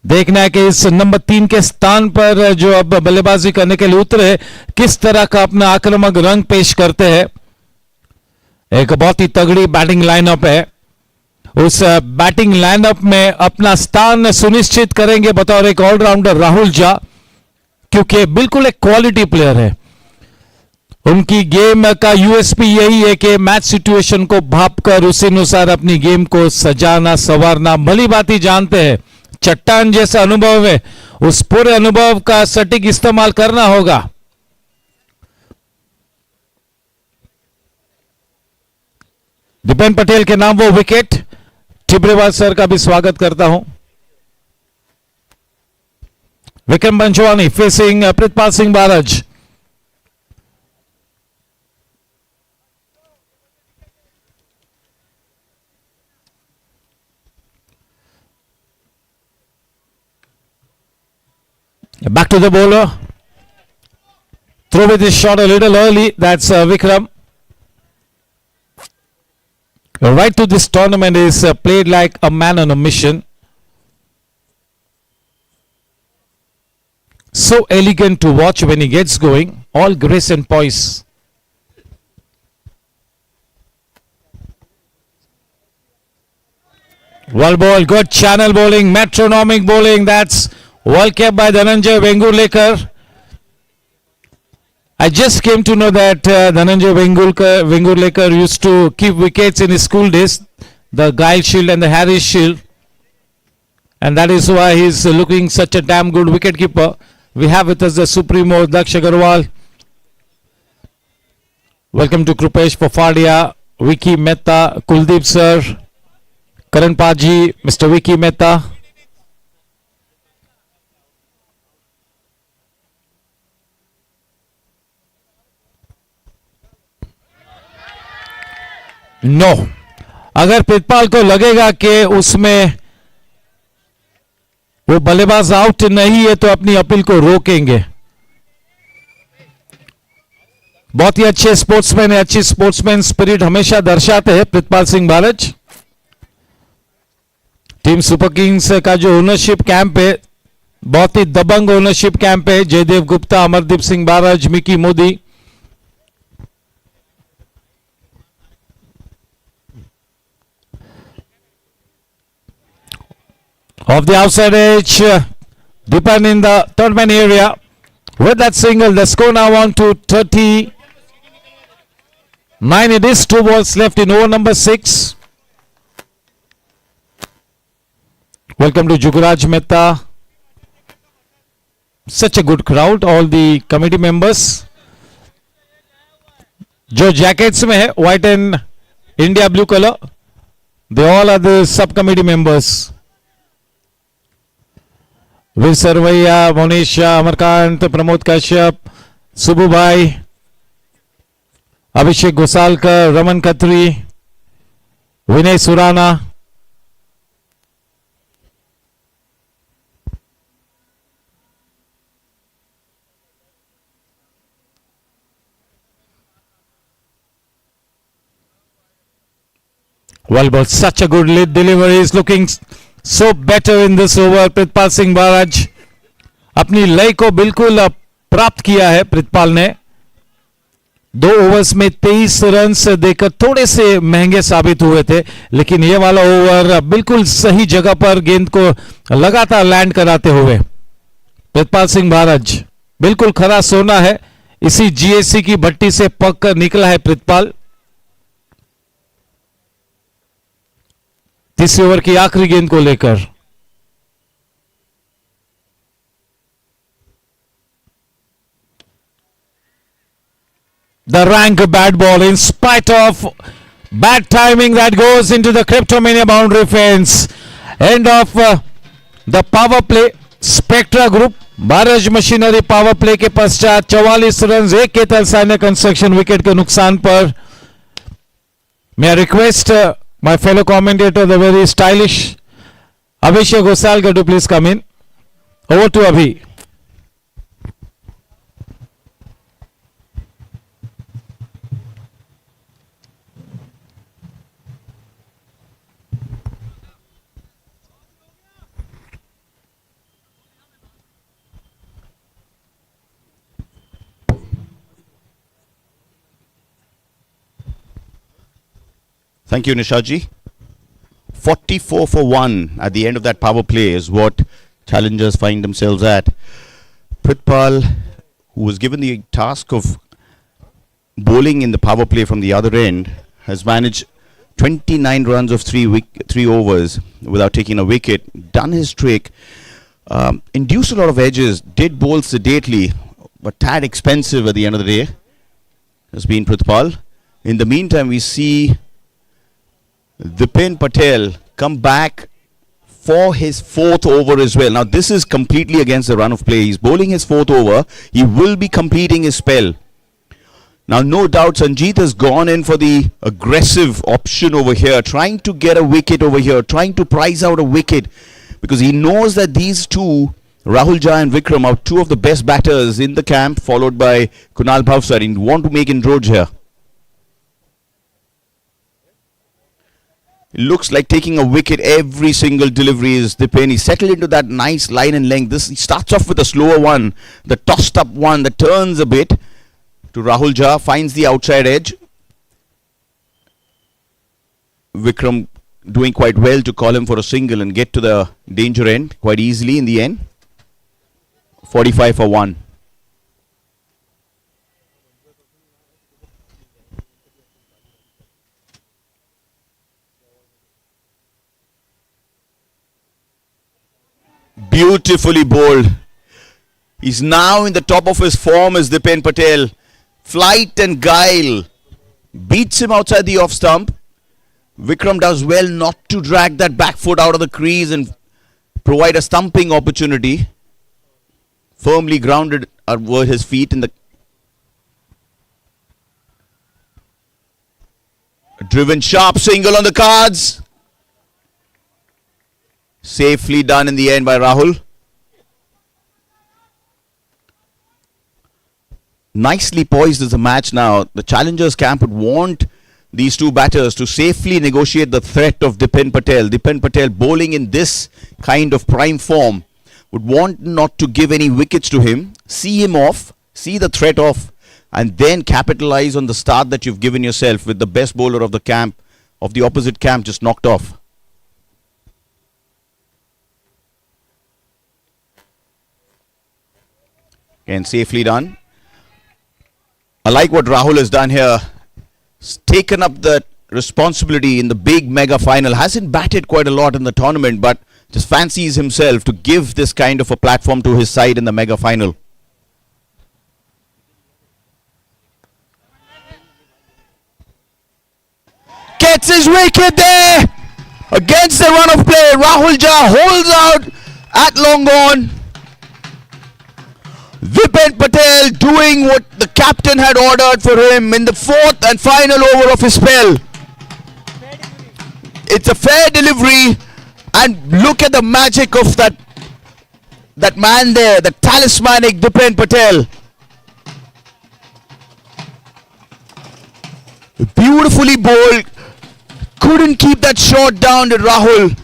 देखना है कि इस नंबर 3 के स्थान पर जो अब बल्लेबाजी करने के लिए उतरे, किस तरह का अपना आक्रामक रंग पेश करते हैं। एक बहुत ही तगड़ी बैटिंग लाइनअप है। उस बैटिंग लाइनअप में अपना स्थान सुनिश्चित करेंगे बतौर एक ऑलराउंडर राहुल झा, क्योंकि बिल्कुल एक क्वालिटी प्लेयर है। उनकी गेम का यूएसपी यही है कि मैच सिचुएशन को भांपकर उसी अनुसार अपनी गेम को सजाना संवारना भली भांति जानते हैं। चट्टान जैसा अनुभव है, उस पूरे अनुभव का सटीक इस्तेमाल करना होगा। दीपेन पटेल के नाम वो विकेट। टिब्रेवाल सर का भी स्वागत करता हूं। Vikram Panchwani facing Pritpal Singh Baraj. Back to the bowler. Throw with his shot a little early. That's Vikram. Right to this tournament is played like a man on a mission. So elegant to watch when he gets going. All grace and poise. Well ball, good channel bowling, metronomic bowling. That's well kept by Dhananjay Vengurlekar. I just came to know that Dhananjay Vengurlekar used to keep wickets in his school days, the Guile Shield and the Harris Shield, and that is why he's looking such a damn good wicketkeeper. We have with us the Supremo Daksh Agarwal. Welcome to Krupesh Pofadia, Vicky Mehta, Kuldeep sir, Karan Paji, Mr. Vicky Mehta. No अगर प्रितपाल को लगेगा कि उसमें वो बल्लेबाज out नहीं है तो अपनी अपील को रोकेंगे। बहुत ही अच्छे स्पोर्ट्समैन है, अच्छी स्पोर्ट्समैन स्पिरिट हमेशा दर्शाते हैं Pritpal Singh Baraj. Team super kings का जो ओनरशिप कैंप है बहुत ही दबंग ओनरशिप कैंप है। Jaidev Gupta, Amardeep Singh Baraj, Mickey Modi. Off the outside edge, Dipan in the third man area with that single. The score now on to 39. It is 2 balls left in over number 6. Welcome to Jugaraj Mehta. Such a good crowd, all the committee members. जो jackets में है white and India blue color, they all are the subcommittee members. वीर सरवैया, मोनिशा, अमरकांत, प्रमोद कश्यप, सुबू भाई, अभिषेक घोसालकर, रमन खत्री, विनय Surana. Well, but such a good lead delivery is looking so better in this over. Pritpal Singh बारज अपनी लय को बिल्कुल प्राप्त किया है। प्रितपाल ने 2 ओवर्स में 23 रन देकर थोड़े से महंगे साबित हुए थे, लेकिन ये वाला ओवर बिल्कुल सही जगह पर गेंद को लगातार लैंड कराते हुए प्रितपाल सिंह बारज बिल्कुल खरा सोना है। इसी जीएससी की भट्टी से पक कर निकला है प्रितपाल। तीसरे ओवर की आखिरी गेंद को लेकर the rank bad ball in spite of bad timing that goes into the Cryptomania boundary fence. End of the power play Spectra Group Baraj machinery power play के पश्चात 44 रन एक के तलसाने कंस्ट्रक्शन विकेट के नुकसान पर। मैं request my fellow commentator, the very stylish Abhishek Ghosalkar, to please come in. Over to Abhi. Thank you, Nishaji. 44 for 1 at the end of that power play is what challengers find themselves at. Prithpal, who was given the task of bowling in the power play from the other end, has managed 29 runs of 3 overs without taking a wicket, done his trick, induced a lot of edges, did bowl sedately, but tad expensive at the end of the day, has been Prithpal. In the meantime, we see Dipen Patel come back for his 4th over as well. Now this is completely against the run of play. He's bowling his 4th over. He will be completing his spell. Now no doubt Sanjeet has gone in for the aggressive option over here, trying to get a wicket over here, trying to prize out a wicket, because he knows that these two, Rahul Jha and Vikram, are two of the best batters in the camp, followed by Kunal Bhavsar. He want to make inroads here. It looks like taking a wicket every single delivery is Dipen. He settled into that nice line and length. He starts off with a slower one, the tossed up one that turns a bit to Rahul Jha, finds the outside edge. Vikram doing quite well to call him for a single and get to the danger end quite easily in the end. 45 for 1. Beautifully bowled. He's now in the top of his form as Dipen Patel. Flight and guile. Beats him outside the off stump. Vikram does well not to drag that back foot out of the crease and provide a stumping opportunity. Firmly grounded were his feet in the... A driven sharp single on the cards. Safely done in the end by Rahul. Nicely poised is the match now. The challengers camp would want these two batters to safely negotiate the threat of Dipen Patel. Dipen Patel bowling in this kind of prime form would want not to give any wickets to him. See him off, see the threat off, and then capitalize on the start that you've given yourself with the best bowler of the camp, of the opposite camp, just knocked off. And safely done. I like what Rahul has done here. He's taken up the responsibility in the big mega final. Hasn't batted quite a lot in the tournament, but just fancies himself to give this kind of a platform to his side in the mega final. Gets his wicket there! Against the run of play, Rahul Jha holds out at long on. Dipen Patel doing what the captain had ordered for him in the 4th and final over of his spell. It's a fair delivery, and look at the magic of that man there, the talismanic Dipen Patel. Beautifully bowled. Couldn't keep that shot down, did Rahul.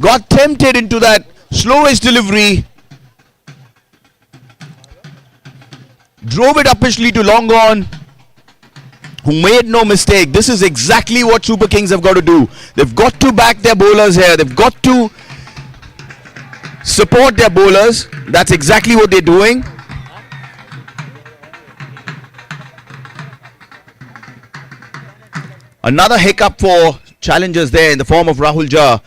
Got tempted into that slowest delivery. Drove it uppishly to long on, who made no mistake. This is exactly what Super Kings have got to do. They've got to back their bowlers here. They've got to support their bowlers. That's exactly what they're doing. Another hiccup for challengers there in the form of Rahul Jha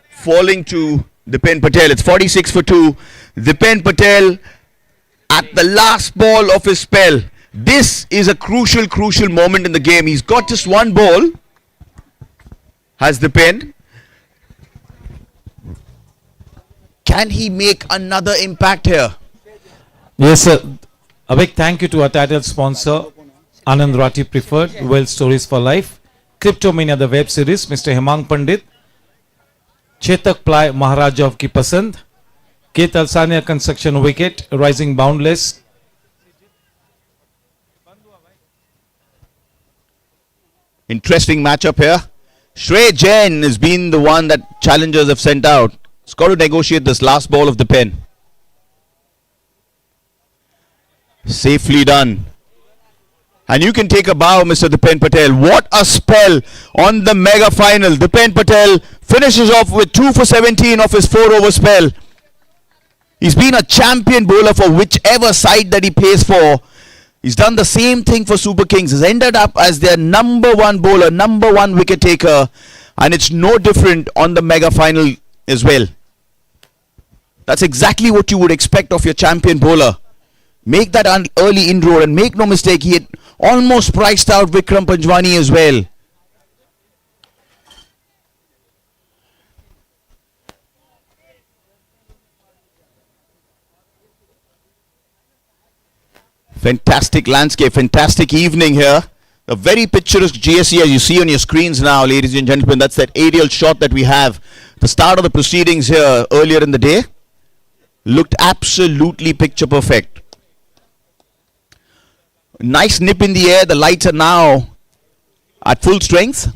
falling to Dipen Patel. It's 46 for 2. Dipen Patel at the last ball of his spell. This is a crucial moment in the game. He's got just one ball. Has Dipen. Can he make another impact here? Yes, sir. A big thank you to our title sponsor, ANANDRATHI Preferred, Wealth Stories for Life, Cryptomania the web series, Mr. Hemang Pandit, Chetak Ply Maharaja of Ki Pasand, K. Talsania Construction Wicket, Rising Boundless. Interesting matchup here. Shrey Jain has been the one that challengers have sent out. He's got to negotiate this last ball of the pen. Safely done. And you can take a bow, Mr. Dipen Patel. What a spell on the mega final. Dipen Patel finishes off with 2 for 17 of his 4-over spell. He's been a champion bowler for whichever side that he plays for. He's done the same thing for Super Kings. He's ended up as their number 1 bowler, number 1 wicket taker. And it's no different on the mega final as well. That's exactly what you would expect of your champion bowler. Make that early inroad, and make no mistake, he had almost priced out Vikram Panjwani as well. Fantastic landscape, fantastic evening here. A very picturesque GSC as you see on your screens now, ladies and gentlemen. That's that aerial shot that we have. The start of the proceedings here earlier in the day looked absolutely picture perfect. Nice nip in the air. The lights are now at full strength.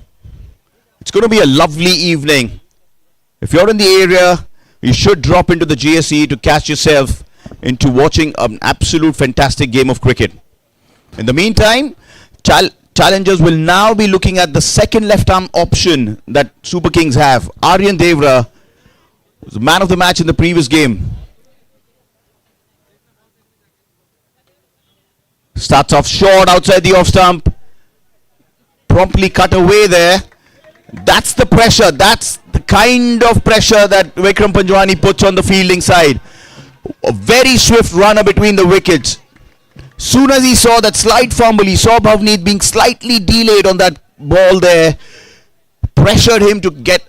It's going to be a lovely evening. If you're in the area, you should drop into the GSC to catch yourself into watching an absolute fantastic game of cricket. In the meantime, challengers will now be looking at the second left arm option that Super Kings have. Aryan Devra was the man of the match in the previous game. Starts off short outside the off stump. Promptly cut away there. That's the pressure. That's the kind of pressure that Vikram Panjwani puts on the fielding side. A very swift runner between the wickets. Soon as he saw that slight fumble, he saw Bhavneet being slightly delayed on that ball there. Pressured him to get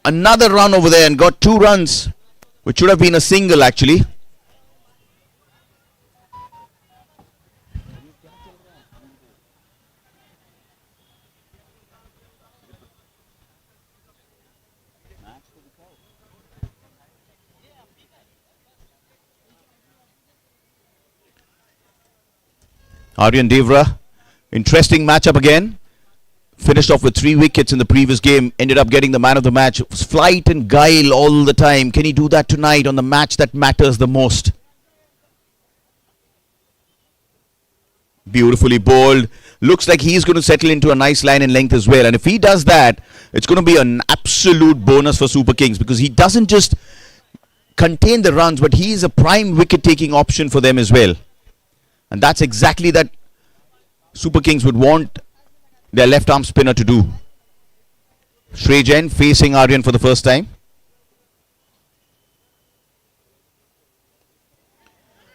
another run over there and got 2 runs, which should have been a single actually. Aryan Devra, interesting matchup again. Finished off with 3 wickets in the previous game. Ended up getting the man of the match. It was flight and guile all the time. Can he do that tonight on the match that matters the most? Beautifully bowled. Looks like he's going to settle into a nice line and length as well. And if he does that, it's going to be an absolute bonus for Super Kings, because he doesn't just contain the runs, but he is a prime wicket-taking option for them as well. And that's exactly that Super Kings would want their left arm spinner to do. Shrey Jain facing Aryan for the first time.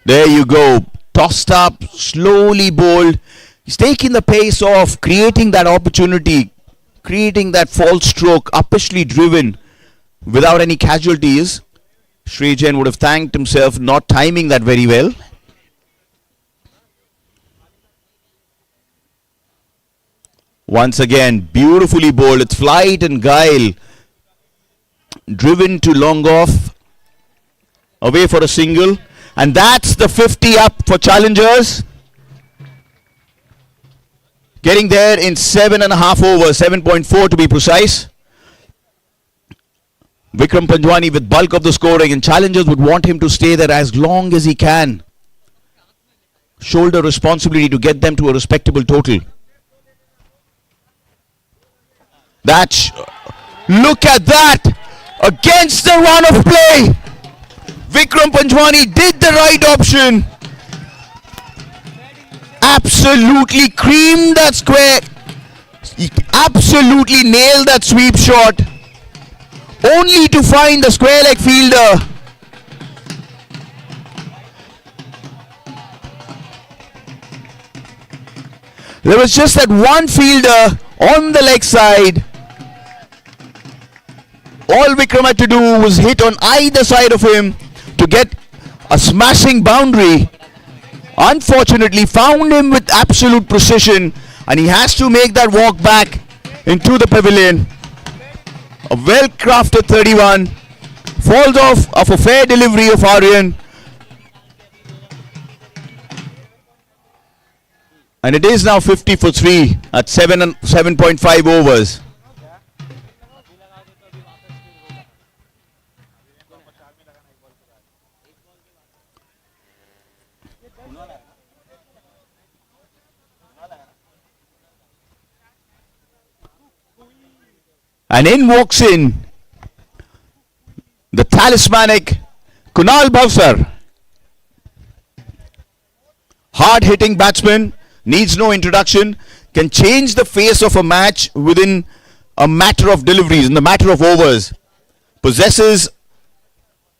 There you go. Tossed up, slowly bowled. He's taking the pace off, creating that opportunity, creating that false stroke, uppishly driven without any casualties. Shrey Jain would have thanked himself not timing that very well. Once again, beautifully bowled. It's flight and guile. Driven to long off. Away for a single. And that's the 50 up for challengers. Getting there in 7.5 overs. 7.4 to be precise. Vikram Panjwani with bulk of the scoring. And challengers would want him to stay there as long as he can. Shoulder responsibility to get them to a respectable total. Look at that! Against the run of play! Vikram Panjwani did the right option. Absolutely creamed that square. He absolutely nailed that sweep shot. Only to find the square leg fielder. There was just that one fielder on the leg side. All Vikram had to do was hit on either side of him to get a smashing boundary. Unfortunately, found him with absolute precision, and he has to make that walk back into the pavilion. A well-crafted 31. Falls off of a fair delivery of Aryan. And it is now 50 for 3 at 7.5 overs. And in walks in the talismanic Kunal Bhavsar. Hard-hitting batsman, needs no introduction, can change the face of a match within a matter of deliveries, in the matter of overs. Possesses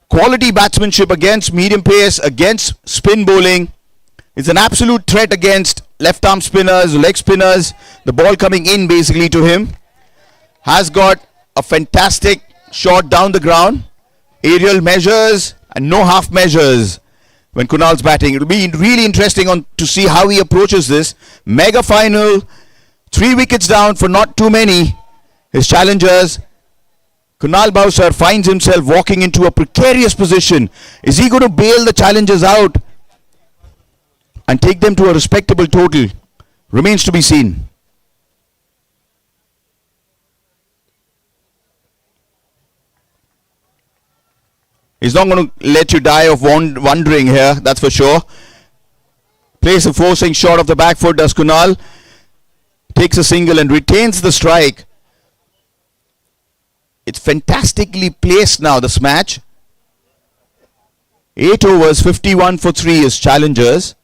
quality batsmanship against medium pace, against spin bowling. It's an absolute threat against left-arm spinners, leg spinners. The ball coming in basically to him. Has got a fantastic shot down the ground. Aerial measures and no half measures when Kunal's batting. It will be really interesting to see how he approaches this. Mega final, 3 wickets down for not too many. His challengers. Kunal Bhavsar finds himself walking into a precarious position. Is he going to bail the challengers out and take them to a respectable total? Remains to be seen. He's not going to let you die of wondering here, that's for sure. Plays a forcing shot of the back foot, does Kunal. Takes a single and retains the strike. It's fantastically placed now, this match. 8 overs, 51 for 3 is challengers.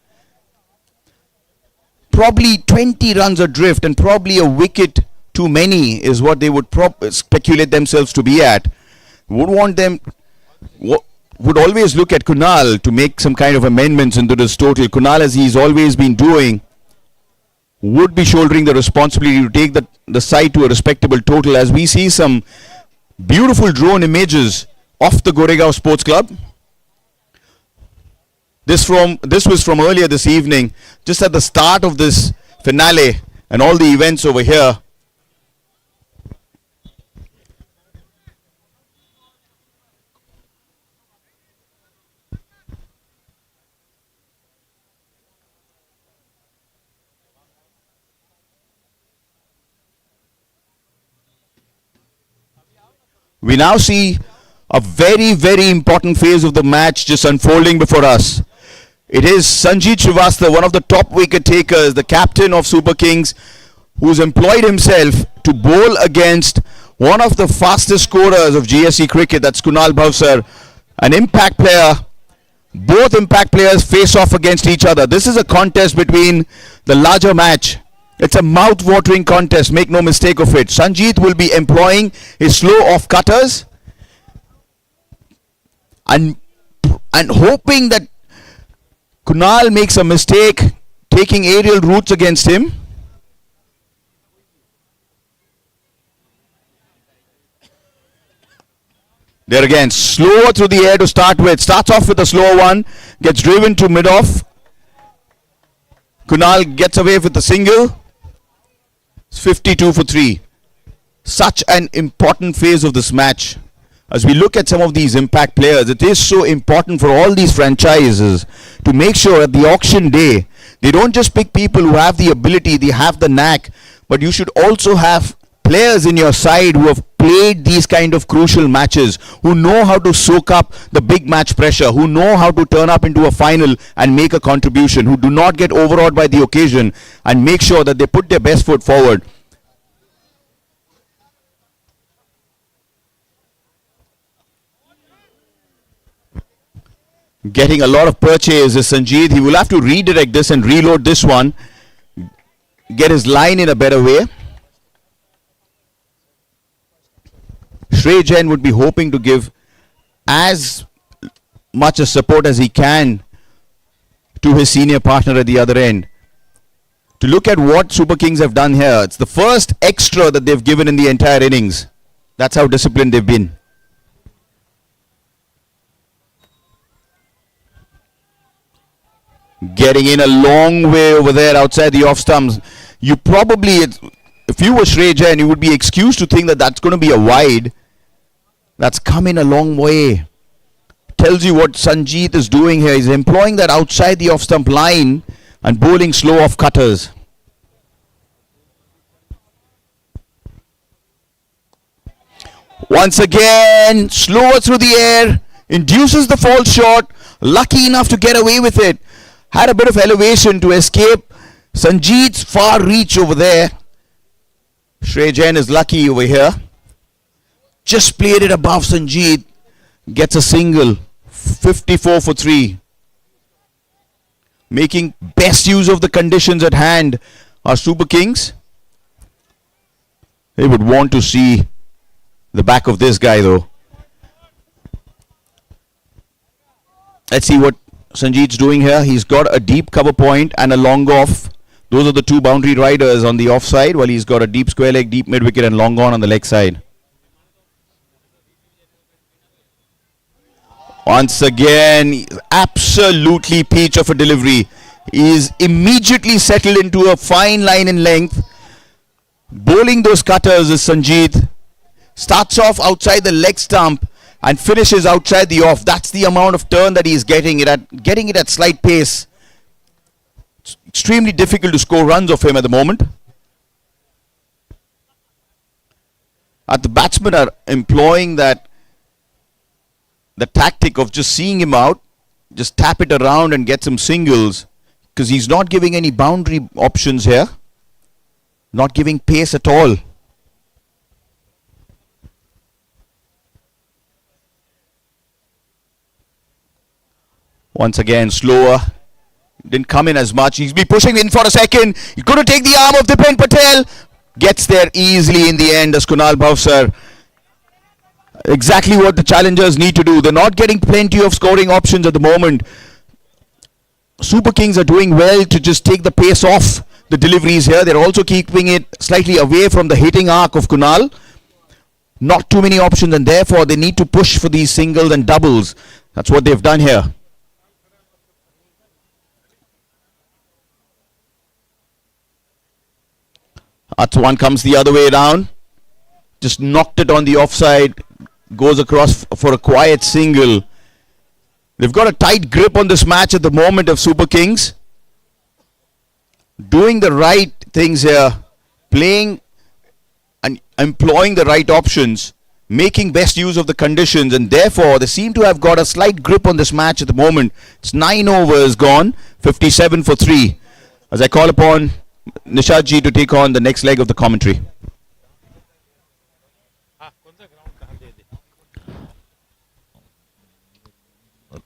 Probably 20 runs adrift and probably a wicket too many is what they would speculate themselves to be at. Would always look at Kunal to make some kind of amendments into this total. Kunal, as he's always been doing, would be shouldering the responsibility to take the side to a respectable total, as we see some beautiful drone images of the Goregaon Sports Club. This was from earlier this evening, just at the start of this finale and all the events over here. We now see a very, very important phase of the match just unfolding before us. It is Sanjeet Srivastava, one of the top wicket takers, the captain of Superkings, who's employed himself to bowl against one of the fastest scorers of GSC cricket, that's Kunal Bhavsar, an impact player. Both impact players face off against each other. This is a contest between the larger match. It's a mouth-watering contest, make no mistake of it. Sanjeet will be employing his slow off cutters and hoping that Kunal makes a mistake taking aerial routes against him. There again, slower through the air to start with. Starts off with a slower one, gets driven to mid-off. Kunal gets away with a single. 52 for 3. Such an important phase of this match. As we look at some of these impact players, it is so important for all these franchises to make sure at the auction day, they don't just pick people who have the ability, they have the knack, but you should also have players in your side who have played these kind of crucial matches, who know how to soak up the big match pressure, who know how to turn up into a final and make a contribution, who do not get overawed by the occasion and make sure that they put their best foot forward. Getting a lot of purchase is Sanjeet. He will have to redirect this and reload this one, get his line in a better way. Shrey Jain would be hoping to give as much a support as he can to his senior partner at the other end. To look at what Superkings have done here, it's the first extra that they've given in the entire innings. That's how disciplined they've been. Getting in a long way over there outside the off stumps. You probably, if you were Shrey Jain, you would be excused to think that that's going to be a wide. That's come in a long way. Tells you what Sanjeet is doing here. He's employing that outside the off stump line and bowling slow off cutters. Once again, slower through the air, induces the false shot, lucky enough to get away with it. Had a bit of elevation to escape Sanjeet's far reach over there. Shrey Jain is lucky over here. just played it above Sanjeev. Gets a single. 54 for 3. Making best use of the conditions at hand are Super Kings. They would want to see the back of this guy though. Let's see what Sanjeev's doing here. He's got a deep cover point and a long off. Those are the two boundary riders on the offside, while he's got a deep square leg, deep mid wicket and long on the leg side. Once again, absolutely peach of a delivery. He is immediately settled into a fine line in length. Bowling those cutters is Sanjeev. Starts off outside the leg stump and finishes outside the off. That's the amount of turn that he is getting it at slight pace. It's extremely difficult to score runs off him at the moment. The batsmen are employing the tactic of just seeing him out, just tap it around and get some singles, because he's not giving any boundary options here, not giving pace at all. Once again, slower. Didn't come in as much. He's been pushing in for a second. He's going to take the arm of Dipen Patel. Gets there easily in the end as Kunal Bhavsar. Exactly what the challengers need to do. They're not getting plenty of scoring options at the moment. Super Kings are doing well to just take the pace off the deliveries here. They're also keeping it slightly away from the hitting arc of Kunal. Not too many options, and therefore they need to push for these singles and doubles. That's what they've done here. That one comes the other way around. Just knocked it on the offside. Goes across for a quiet single. They've got a tight grip on this match at the moment of Super Kings. Doing the right things here. Playing and employing the right options. Making best use of the conditions. And therefore, they seem to have got a slight grip on this match at the moment. It's 9 overs gone. 57 for 3. As I call upon Nishad ji to take on the next leg of the commentary.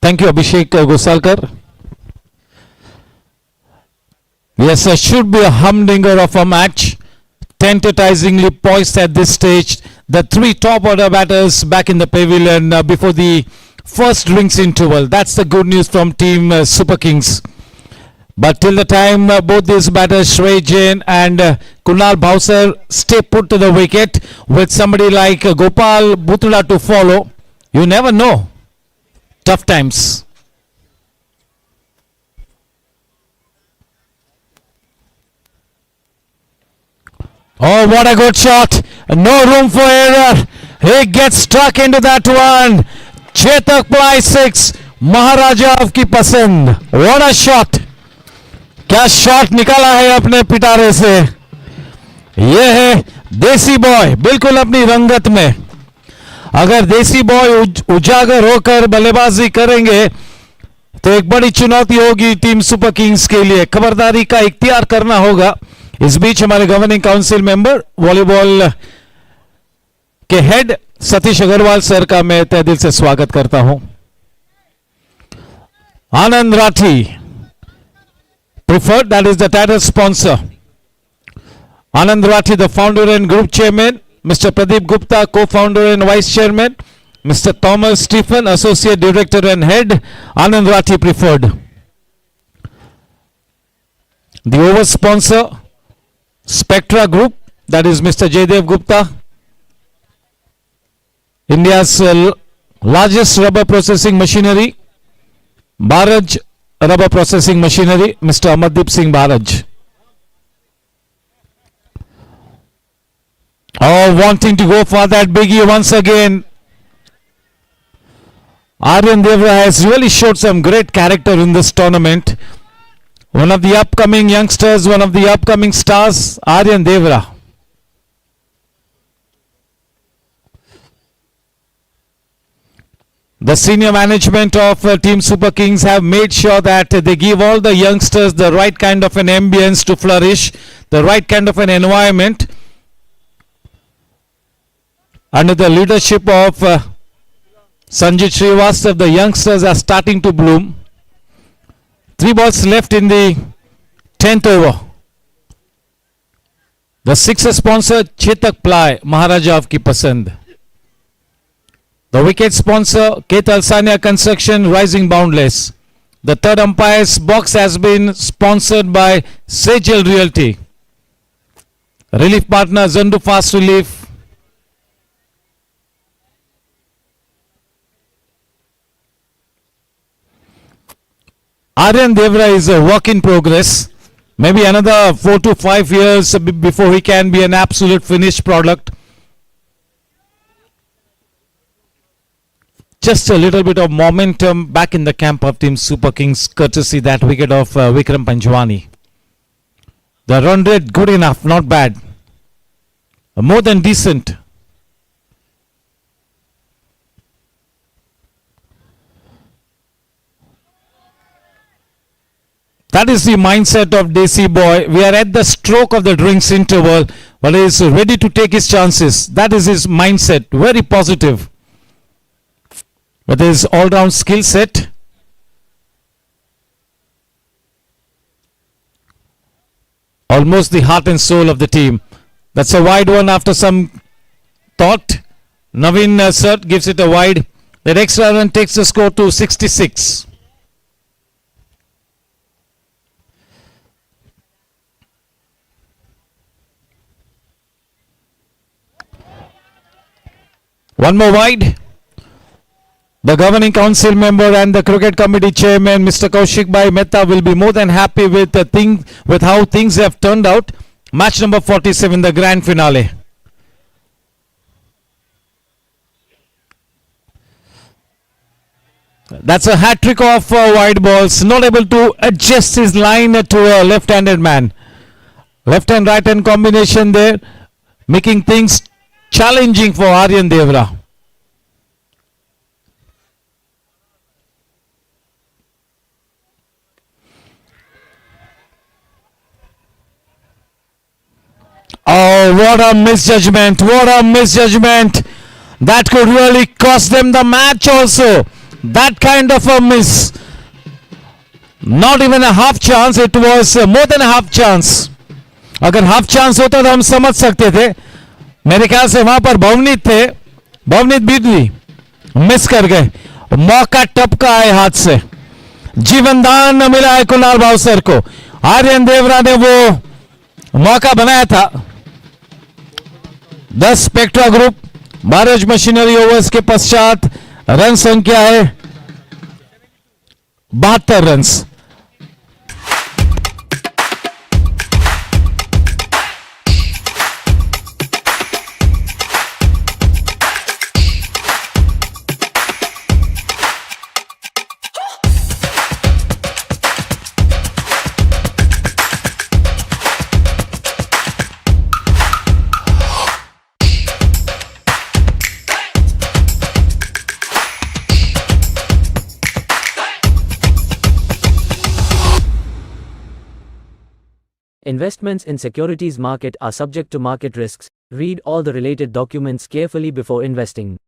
Thank you, Abhishek Gosalkar. Yes, it should be a humdinger of a match. Tantalizingly poised at this stage. The three top order batters back in the pavilion before the first drinks interval. That's the good news from Team Super Kings. But till the time both these batters, Shrey Jain and Kunal Bhavsar, stay put to the wicket with somebody like Gopal Butla to follow, you never know. Tough times. Oh, what a good shot. No room for error. He gets stuck into that one. Chetak Ply 6. Maharaja of की पसंद. What a shot. क्या shot निकाला है अपने पिटारे से. ये है देसी बॉय बिल्कुल अपनी रंगत में. अगर देसी बॉय उजागर होकर बल्लेबाजी करेंगे तो एक बड़ी चुनौती होगी टीम सुपर किंग्स के लिए. खबरदारी का इख्तियार करना होगा. इस बीच हमारे गवर्निंग काउंसिल मेंबर वॉलीबॉल के हेड सतीश अग्रवाल सर का मैं तहे दिल से स्वागत करता हूं. आनंद Rathi preferred, that is the title sponsor. Anand Rathi, the founder and group chairman. Mr. Pradeep Gupta, co-founder and vice chairman. Mr. Thomas Stephen, associate director and head. Anand Rathi preferred. The over sponsor, Spectra Group, that is Mr. Jaydev Gupta, India's largest rubber processing machinery. Bharaj Rubber Processing Machinery, Mr. Amardeep Singh Bharaj. Oh, wanting to go for that biggie once again. Aryan Devra has really showed some great character in this tournament. One of the upcoming youngsters, one of the upcoming stars, Aryan Devra. The senior management of Team Super Kings have made sure that they give all the youngsters the right kind of an ambience to flourish, the right kind of an environment. under the leadership of Sanjit Srivastav, the youngsters are starting to bloom. 3 balls left in the 10th over. The sixer sponsor Chetak Play, Maharaja of Ki Pasand. The wicket sponsor Ketal Sania Construction, Rising Boundless. The third umpire's box has been sponsored by Sejal Realty. Relief partner Zandu Fast Relief. Aryan Devra is a work in progress. Maybe another 4 to 5 years before he can be an absolute finished product. Just a little bit of momentum back in the camp of Team Superkings, courtesy that wicket of Vikram Panjwani. The run rate good enough, not bad. More than decent. That is the mindset of Desi Boy. We are at the stroke of the drinks interval, but he is ready to take his chances. That is his mindset. Very positive. With his all-round skill set. Almost the heart and soul of the team. That's a wide one after some thought. Naveen Sir gives it a wide. That extra run takes the score to 66. One more wide. The governing council member and the cricket committee chairman, Mr. Kaushik Mehta, will be more than happy with how things have turned out. Match number 47, the grand finale. That's a hat trick of wide balls. Not able to adjust his line to a left-handed man. Left and right hand combination there, making things challenging for Aryan Devra. Oh, what a misjudgment. What a misjudgment. That could really cost them the match also. That kind of a miss. Not even a half chance. It was more than a half chance. अगर half chance होता तो हम समझ सकते थे. मेरे ख्याल से वहां पर भवनीत थे. भवनीत बीतली मिस कर गए. मौका टपका है हाथ से. जीवन दान मिला है कुणाल भावसर को. आर्यन देवरा ने वो मौका बनाया था. 10 spectra group Bharat machinery overs के पश्चात रन संख्या है 72 runs. Investments in securities market are subject to market risks. Read all the related documents carefully before investing.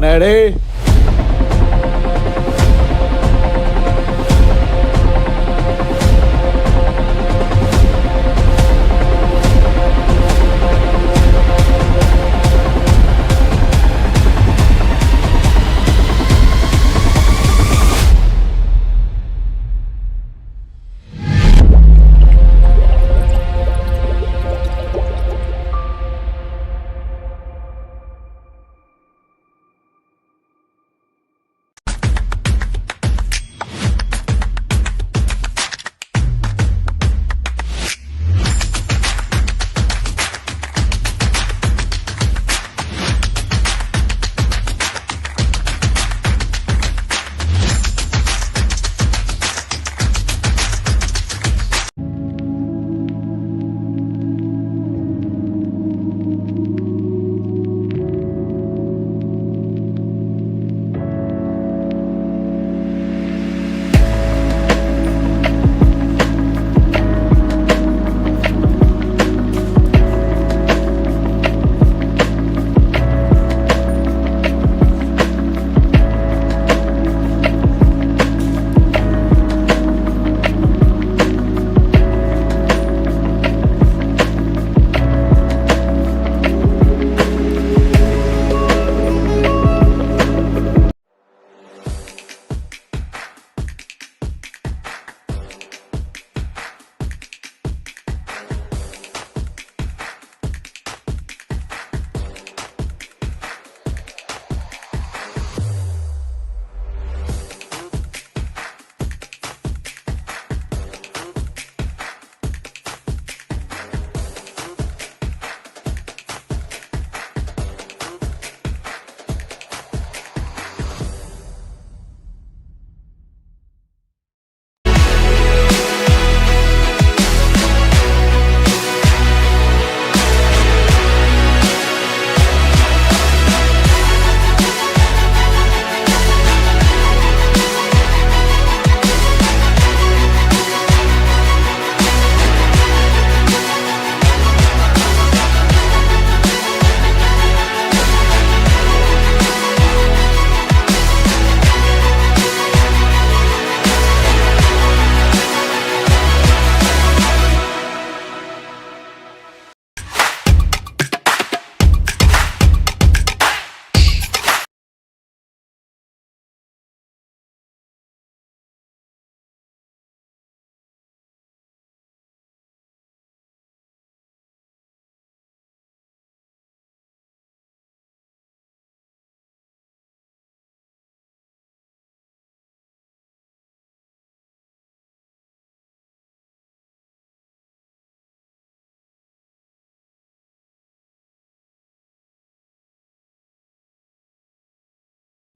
Ready?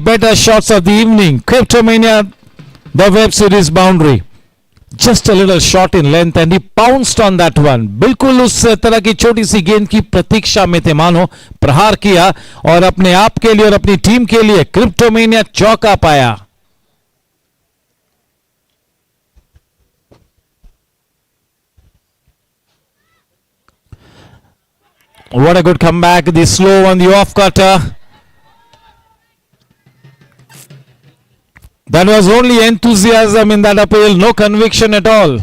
better shots of the evening. Cryptomania, the web series boundary. Just a little short in length and he pounced on that one. बिल्कुल उस तरह की छोटी सी गेंद की प्रतीक्षा में थे मानो, प्रहार किया और अपने आप के लिए और अपनी टीम के लिए क्रिप्टोमेनिया चौका पाया. What a good comeback. The slow on the off cutter. That was only enthusiasm in that appeal, no conviction at all.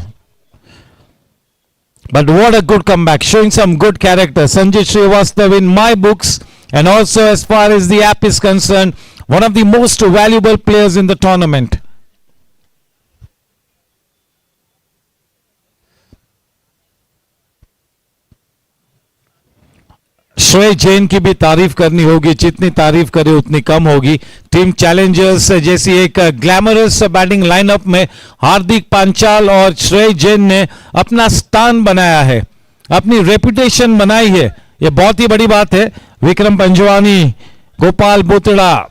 But what a good comeback, showing some good character. Sanjay Srivastav in my books, and also as far as the app is concerned, one of the most valuable players in the tournament. श्रेय जैन की भी तारीफ करनी होगी, जितनी तारीफ करे उतनी कम होगी. टीम चैलेंजर्स जैसी एक ग्लैमरस बैटिंग लाइनअप में हार्दिक पांचाल और श्रेय जैन ने अपना स्थान बनाया है, अपनी रेपुटेशन बनाई है. ये बहुत ही बड़ी बात है. विक्रम पंजवानी, गोपाल बोतड़ा,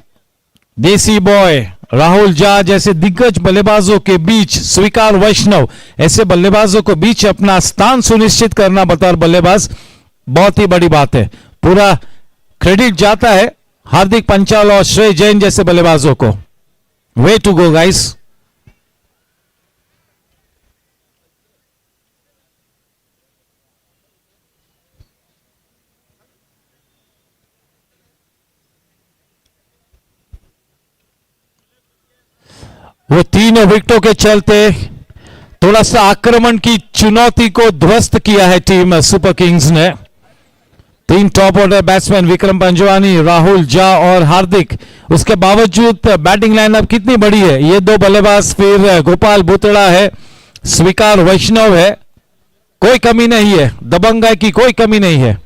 देसी बॉय, राहुल झा जैसे दिग्गज बल्लेबाजों के बीच स्वीकार वैष्णव ऐसे बल्लेबाजों को बीच अपना स्थान सुनिश्चित करना बतौर बल्लेबाज बहुत ही बड़ी बात है. पूरा क्रेडिट जाता है हार्दिक पंचाल और श्रेय जैन जैसे बल्लेबाजों को. Way to go guys. वो तीनों विकेटों के चलते थोड़ा सा आक्रमण की चुनौती को ध्वस्त किया है टीम सुपर किंग्स ने. तीन top order batsman Vikram Panjwani, Rahul Jha और हार्दिक, उसके बावजूद बैटिंग लाइनअप कितनी बड़ी है. ये दो बल्लेबाज, फिर गोपाल बोतड़ा है, स्वीकार वैष्णव है, कोई कमी नहीं है, दबंगाई की कोई कमी नहीं है.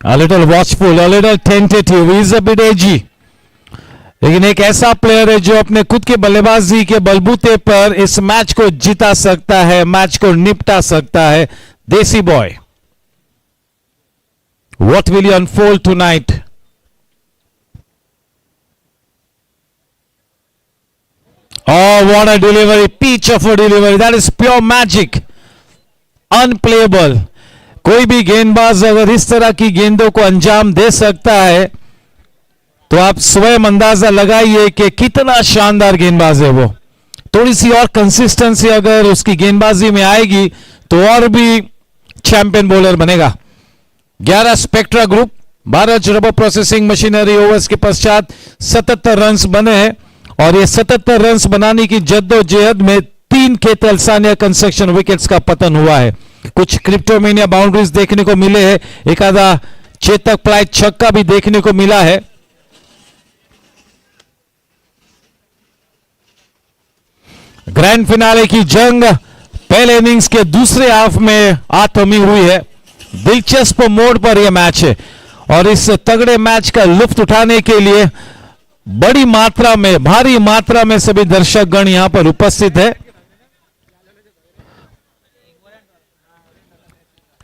A little watchful, a little tentative, he is a bit edgy. लेकिन एक ऐसा प्लेयर है जो अपने खुद के बल्लेबाजी के बलबूते पर इस मैच को जिता सकता है, मैच को निपटा सकता है. देसी boy, what will you unfold tonight? Oh, what a delivery, peach of a delivery, that is pure magic, unplayable. कोई भी गेंदबाज अगर इस तरह की गेंदों को अंजाम दे सकता है तो आप स्वयं अंदाजा लगाइए कि कितना शानदार गेंदबाज है वो. थोड़ी सी और कंसिस्टेंसी अगर उसकी गेंदबाजी में आएगी तो और भी चैंपियन बॉलर बनेगा. 11 spectra group, 12 rubber processing machinery overs के पश्चात 77 रन्स बने हैं और ये 77 रन्स बनाने की जद्दोजहद में 3 खेत अल्सानिया कंस्ट्रक्शन विकेट्स का पतन हुआ है. कुछ क्रिप्टोमेनिया बाउंड्रीज देखने को मिले हैं, एक आधा चेतक प्लाय छक्का भी देखने को मिला है. ग्रैंड फिनाले की जंग पहले इनिंग्स के दूसरे हाफ में आथमी हुई है. दिलचस्प मोड़ पर यह मैच है और इस तगड़े मैच का लुत्फ उठाने के लिए बड़ी मात्रा में, भारी मात्रा में सभी दर्शकगण यहां पर उपस्थित है.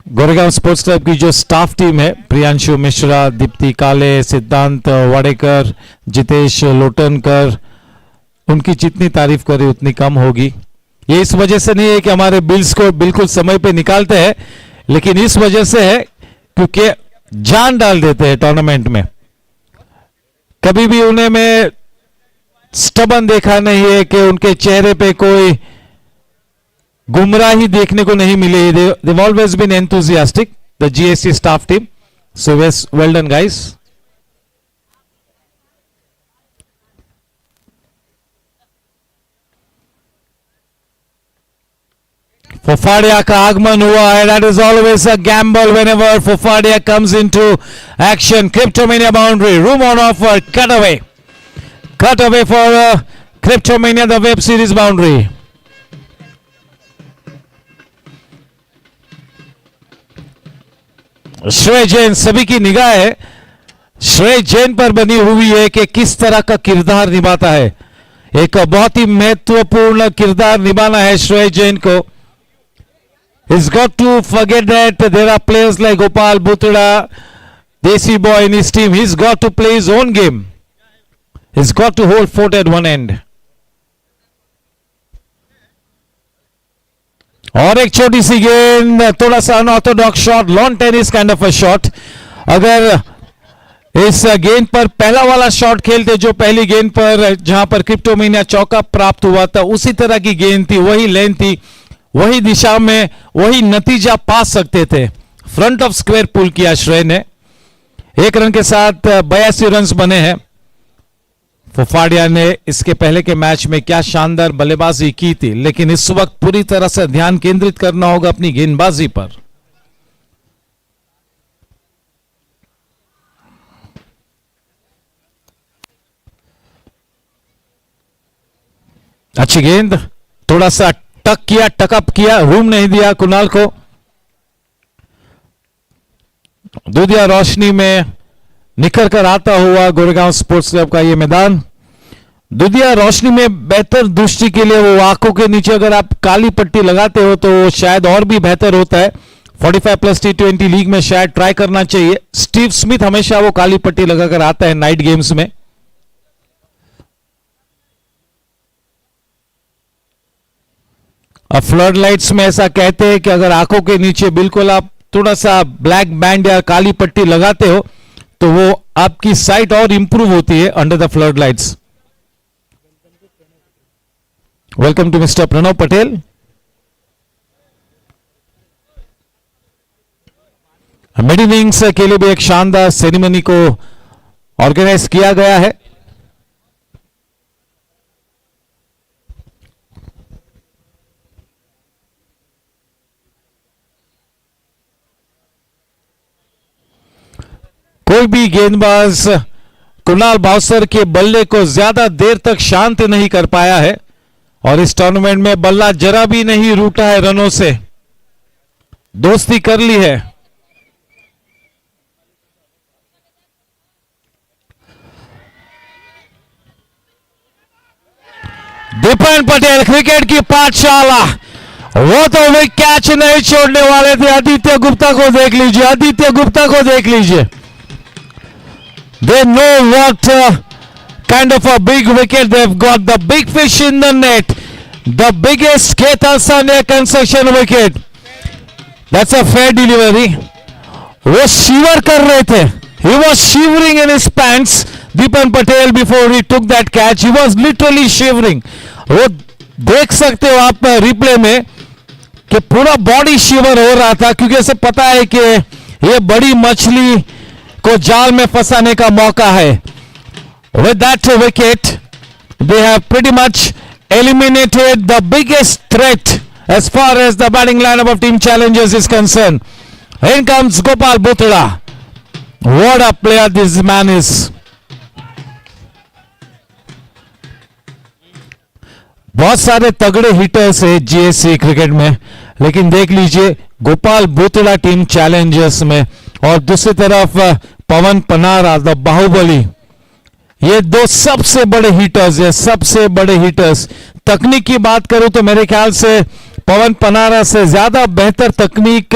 गोरेगांव स्पोर्ट्स क्लब की जो स्टाफ टीम है, प्रियांशु मिश्रा, दीप्ति काले, सिद्धांत वाडेकर, जितेश लोटनकर, उनकी जितनी तारीफ करें उतनी कम होगी. ये इस वजह से नहीं है कि हमारे बिल्स को बिल्कुल समय पे निकालते हैं, लेकिन इस वजह से है क्योंकि जान डाल देते हैं टूर्नामेंट में. कभी भी उन्हें में स्टबन देखा नहीं है कि उनके चेहरे पे कोई गुमराही देखने को नहीं मिली. They've always been enthusiastic, the GSC staff team. So well done guys. फोफाडिया का आगमन हुआ है. That is always a gamble whenever Fofadia comes into action. Cryptomania boundary, room on offer, cut away for Cryptomania, the web series boundary. श्रेय जैन, सभी की निगाह है श्रेय जैन पर बनी हुई है कि किस तरह का किरदार निभाता है. एक बहुत ही महत्वपूर्ण किरदार निभाना है श्रेय जैन को. He's got to forget that there are players like Gopal Bhutra, Desi boy in his team. He's got to play his own game. He's got to hold fort at one end. और एक छोटी सी गेंद, थोड़ा सा unorthodox shot, lawn tennis kind of a shot. अगर इस गेंद पर पहला वाला शॉट खेलते जो पहली गेंद पर जहां पर क्रिप्टोमेनिया चौका प्राप्त हुआ था, उसी तरह की गेंद थी, वही लेंथ थी, वही दिशा में वही नतीजा पा सकते थे. फ्रंट ऑफ स्क्वायर पुल किया श्रेय ने. 1 रन के साथ 82 रन बने हैं. फोफाडिया ने इसके पहले के मैच में क्या शानदार बल्लेबाजी की थी, लेकिन इस वक्त पूरी तरह से ध्यान केंद्रित करना होगा अपनी गेंदबाजी पर. अच्छी गेंद, थोड़ा सा टक किया, टकअप किया, रूम नहीं दिया कुणाल को. दूधिया रोशनी में निखर कर आता हुआ गोरेगांव स्पोर्ट्स क्लब का ये मैदान. दूधिया रोशनी में बेहतर दृष्टि के लिए वो आंखों के नीचे अगर आप काली पट्टी लगाते हो तो शायद और भी बेहतर होता है. 45+ T20 लीग में शायद ट्राई करना चाहिए. स्टीव स्मिथ हमेशा वो काली पट्टी लगाकर आता है नाइट गेम्स में. अब फ्लड लाइट्स में ऐसा कहते हैं कि अगर आंखों के नीचे बिल्कुल आप थोड़ा सा ब्लैक बैंड या काली पट्टी लगाते हो तो वो आपकी साइट और इंप्रूव होती है under the flood lights. Welcome to mister Pranav Patel. Mid innings के लिए भी एक शानदार सेरेमनी को ऑर्गेनाइज किया गया है. कोई भी गेंदबाज कुणाल भावसर के बल्ले को ज्यादा देर तक शांत नहीं कर पाया है और इस टूर्नामेंट में बल्ला जरा भी नहीं रूठा है रनों से. दोस्ती कर ली है. दीपन पटेल क्रिकेट की पाठशाला, वो तो वे कैच नहीं छोड़ने वाले थे. आदित्य गुप्ता को देख लीजिए, आदित्य गुप्ता को देख लीजिए. They know what kind of a big wicket they've got. The big fish in the net. The biggest Ketan Sanya construction wicket. That's a fair delivery. वो शिवर कर रहे थे. He was shivering in his pants. Deepan Patel before he took that catch. He was literally shivering. वो देख सकते हो आप replay में कि पूरा बॉडी शिवर हो रहा था क्योंकि उसे पता है कि ये बड़ी मछली को जाल में फंसाने का मौका है. With that wicket, they have pretty much eliminated the biggest threat as far as the batting lineup of Team Challengers is concerned. In comes Gopal Bhutra. What a player this man is. बहुत सारे तगड़े hitters है GSC cricket में, लेकिन देख लीजिए Gopal बुतड़ा team Challengers में और दूसरी तरफ पवन पनारा द बाहुबली. ये दो सबसे बड़े हिटर्स है, सबसे बड़े हिटर्स. तकनीक की बात करूं तो मेरे ख्याल से पवन पनारा से ज्यादा बेहतर तकनीक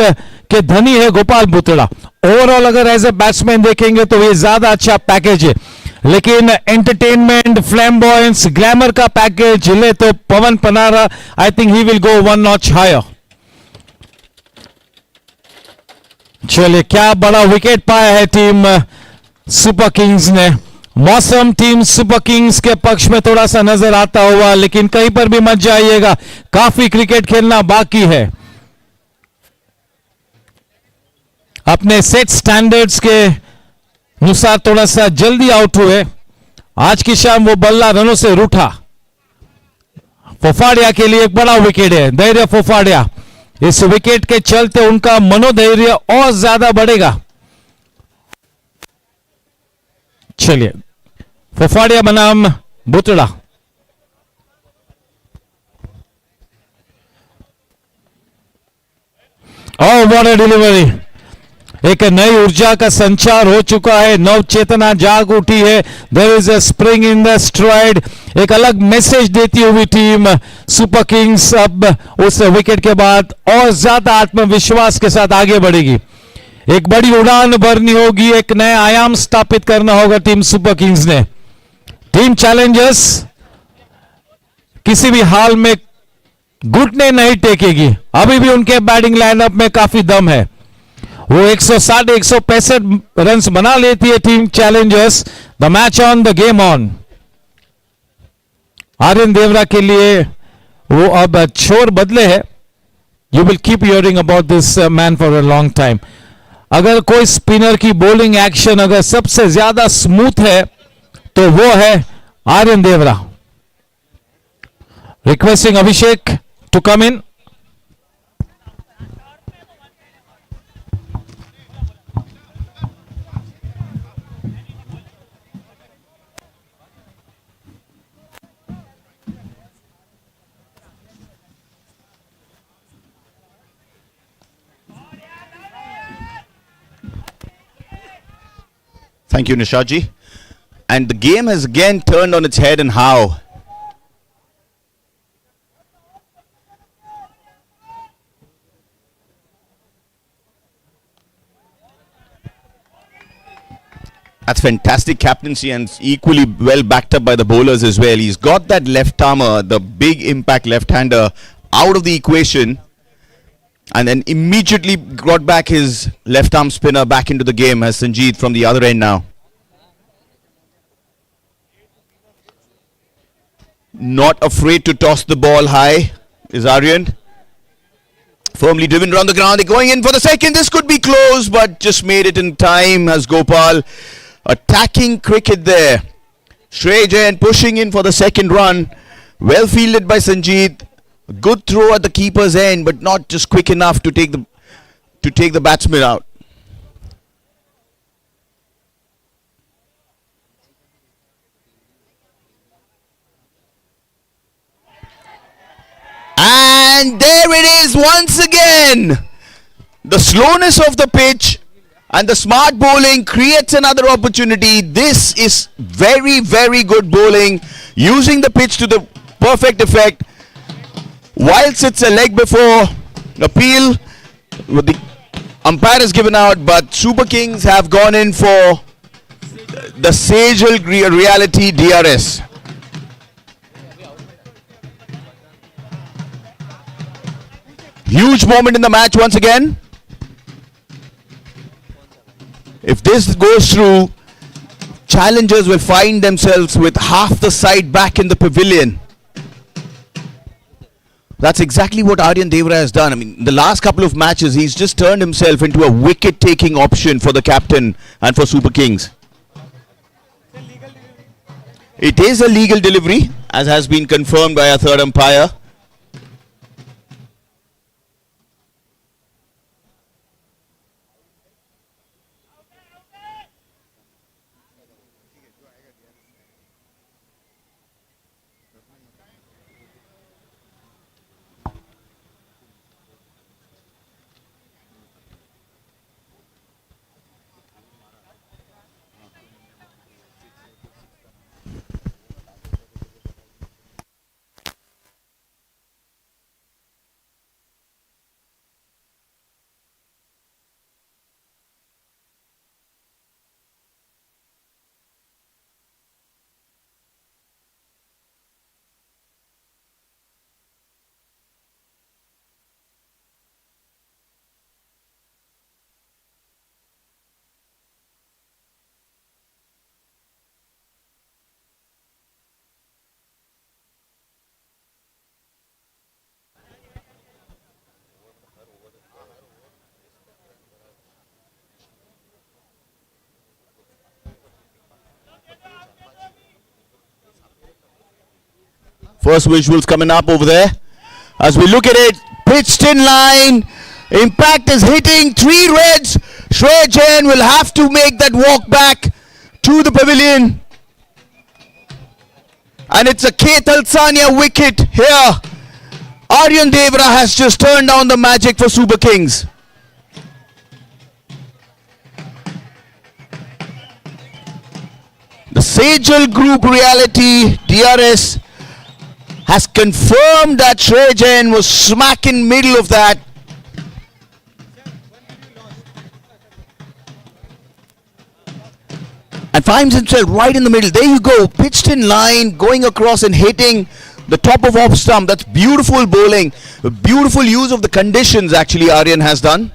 के धनी है गोपाल बुतड़ा. ओवरऑल अगर एज ए बैट्समैन देखेंगे तो ये ज्यादा अच्छा पैकेज है, लेकिन एंटरटेनमेंट, फ्लैम्बॉयंस, ग्लैमर का पैकेज ले तो Pawan Panara I think he will go 1 notch higher. चलिए, क्या बड़ा विकेट पाया है टीम सुपर किंग्स ने. मौसम टीम सुपर किंग्स के पक्ष में थोड़ा सा नजर आता हुआ, लेकिन कहीं पर भी मत जाइएगा, काफी क्रिकेट खेलना बाकी है. अपने सेट स्टैंडर्ड्स के अनुसार थोड़ा सा जल्दी आउट हुए. आज की शाम वो बल्ला रनों से रूठा. फोफाडिया के लिए एक बड़ा विकेट है. धैर्य फोफाडिया, इस विकेट के चलते उनका मनोधैर्य और ज्यादा बढ़ेगा. चलिए, फोफाडिया बनाम बुतड़ा. ओह, व्हाट अ डिलीवरी. एक नई ऊर्जा का संचार हो चुका है, नव चेतना जाग उठी है. There is a spring in the stride. एक अलग मैसेज देती हुई टीम सुपर किंग्स अब उस विकेट के बाद और ज्यादा आत्मविश्वास के साथ आगे बढ़ेगी। एक बड़ी उड़ान भरनी होगी, एक नया आयाम स्थापित करना होगा टीम सुपर किंग्स ने। टीम चैलेंजर्स किसी भी हाल में घुटने नहीं टेकेगी। अभी भी उनके बैटिंग लाइनअप में काफी दम है। वो 160-165 रन्स बना लेती है team challengers. The match on, the game on. Aryan Devra के लिए वो अब छोर बदले है। You will keep hearing about this man for a long time. अगर कोई स्पिनर की बॉलिंग एक्शन अगर सबसे ज्यादा स्मूथ है तो वो है Aryan Devra. Requesting Abhishek to come in. Thank you, Nishaji. And the game has again turned on its head, and how? That's fantastic captaincy and equally well backed up by the bowlers as well. He's got that left armer, the big impact left-hander, out of the equation, and then immediately got back his left arm spinner back into the game as Sanjeev from the other end now. Not afraid to toss the ball high is Aryan. Firmly driven around the ground. They're going in for the second. This could be close, but just made it in time as Gopal. Attacking cricket there. Shrey Jain pushing in for the second run. Well fielded by Sanjeev. Good throw at the keeper's end, but not just quick enough to take the batsman out. And there it is once again. The slowness of the pitch and the smart bowling creates another opportunity. This is very, very good bowling, using the pitch to the perfect effect. Whilst it's a leg before appeal, the umpire has given out, but Super Kings have gone in for the Sejal reality DRS. Huge moment in the match once again. If this goes through, challengers will find themselves with half the side back in the pavilion. That's exactly what Aryan Devra has done. I mean, the last couple of matches, he's just turned himself into a wicket-taking option for the captain and for Super Kings. It is a legal delivery, as has been confirmed by a third umpire. First visuals coming up over there. As we look at it, pitched in line. Impact is hitting 3 reds. Shrey Jain will have to make that walk back to the pavilion. And it's a K. Talsania wicket here. Aryan Devra has just turned down the magic for Super Kings. The Sejal Group Reality DRS has confirmed that Shrey Jain was smack in middle of that. And finds himself right in the middle. There you go, pitched in line, going across and hitting the top of off stump. That's beautiful bowling. A beautiful use of the conditions actually Aryan has done.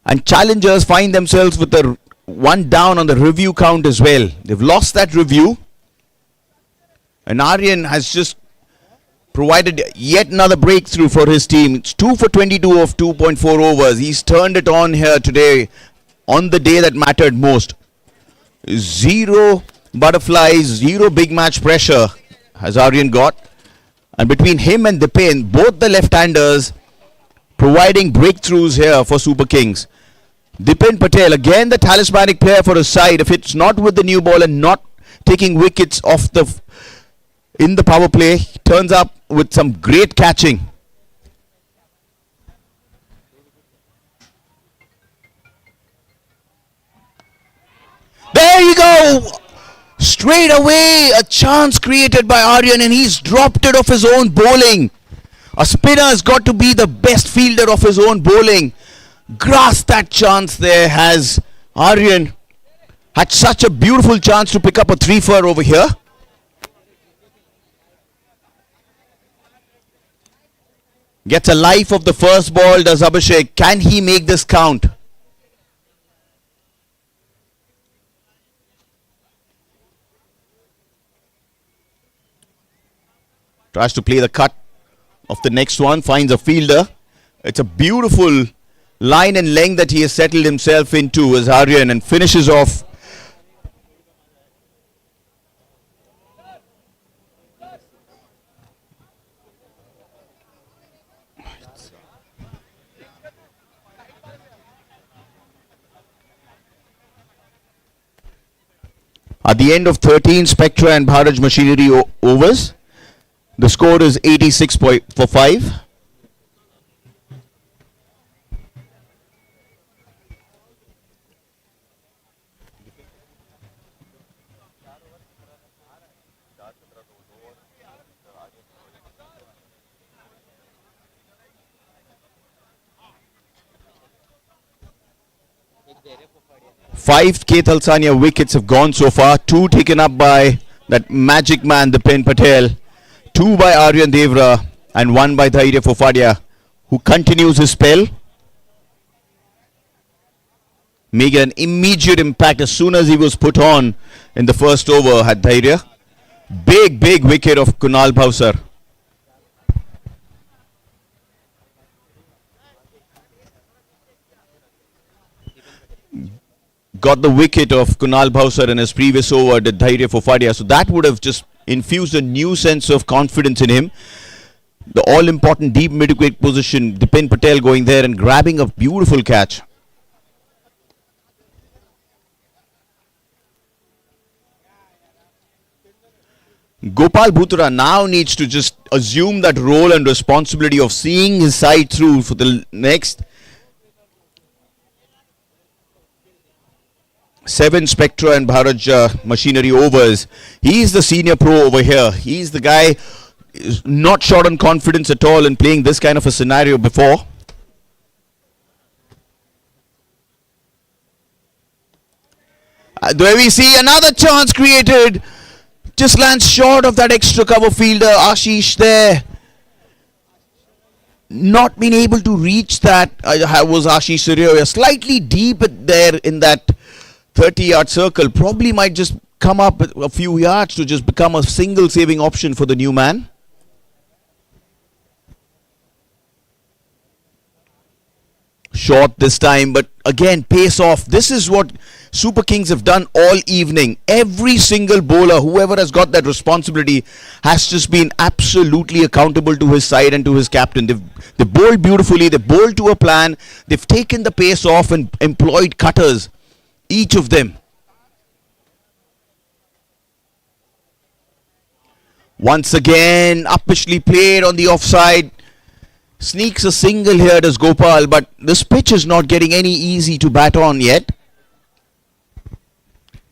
And challengers find themselves with the one down on the review count as well. They've lost that review. And Aryan has just provided yet another breakthrough for his team. It's 2 for 22 of 2.4 overs. He's turned it on here today on the day that mattered most. Zero butterflies, zero big match pressure has Aryan got. And between him and Dipen, both the left-handers providing breakthroughs here for Super Kings. Dipen Patel, again the talismanic player for his side. If it's not with the new ball and not taking wickets off in the power play, he turns up with some great catching. There you go! Straight away, a chance created by Aryan, and he's dropped it off his own bowling. A spinner has got to be the best fielder of his own bowling. Grasped that chance there has Aryan. Had such a beautiful chance to pick up a 3-4 over here. Gets a life of the first ball, does Abhishek. Can he make this count? Tries to play the cut of the next one, finds a fielder. It's a beautiful line and length that he has settled himself into as Aryan, and finishes off. At the end of 13 Spectra and Bharat Machinery overs, the score is 86 for 5. Five K. Thalsania wickets have gone so far. 2 taken up by that magic man, Dipen Patel. 2 by Aryan Devra and 1 by Dhairya Fofadia, who continues his spell. Making an immediate impact as soon as he was put on in the first over had Dhairya. Big wicket of Kunal Bhavsar. Got the wicket of Kunal Bhavsar in his previous over, did Dhairya Fofadia. So that would have just infused a new sense of confidence in him. The all-important deep mid-wicket position, Dipen Patel going there and grabbing a beautiful catch. Gopal Bhutra now needs to just assume that role and responsibility of seeing his side through for the next 7 Spectra and Bharat Machinery overs. He's the senior pro over here. He's the guy not short on confidence at all in playing this kind of a scenario before. There we see another chance created. Just lands short of that extra cover fielder. Ashish there. Not been able to reach that. Was Ashish Surya slightly deep there in that 30-yard circle. Probably might just come up a few yards to just become a single saving option for the new man. Short this time, but again pace off. This is what Super Kings have done all evening. Every single bowler, whoever has got that responsibility, has just been absolutely accountable to his side and to his captain. They've bowled beautifully. They bowled to a plan. They've taken the pace off and employed cutters, each of them. Once again, uppishly played on the offside. Sneaks a single here, does Gopal, but this pitch is not getting any easy to bat on yet.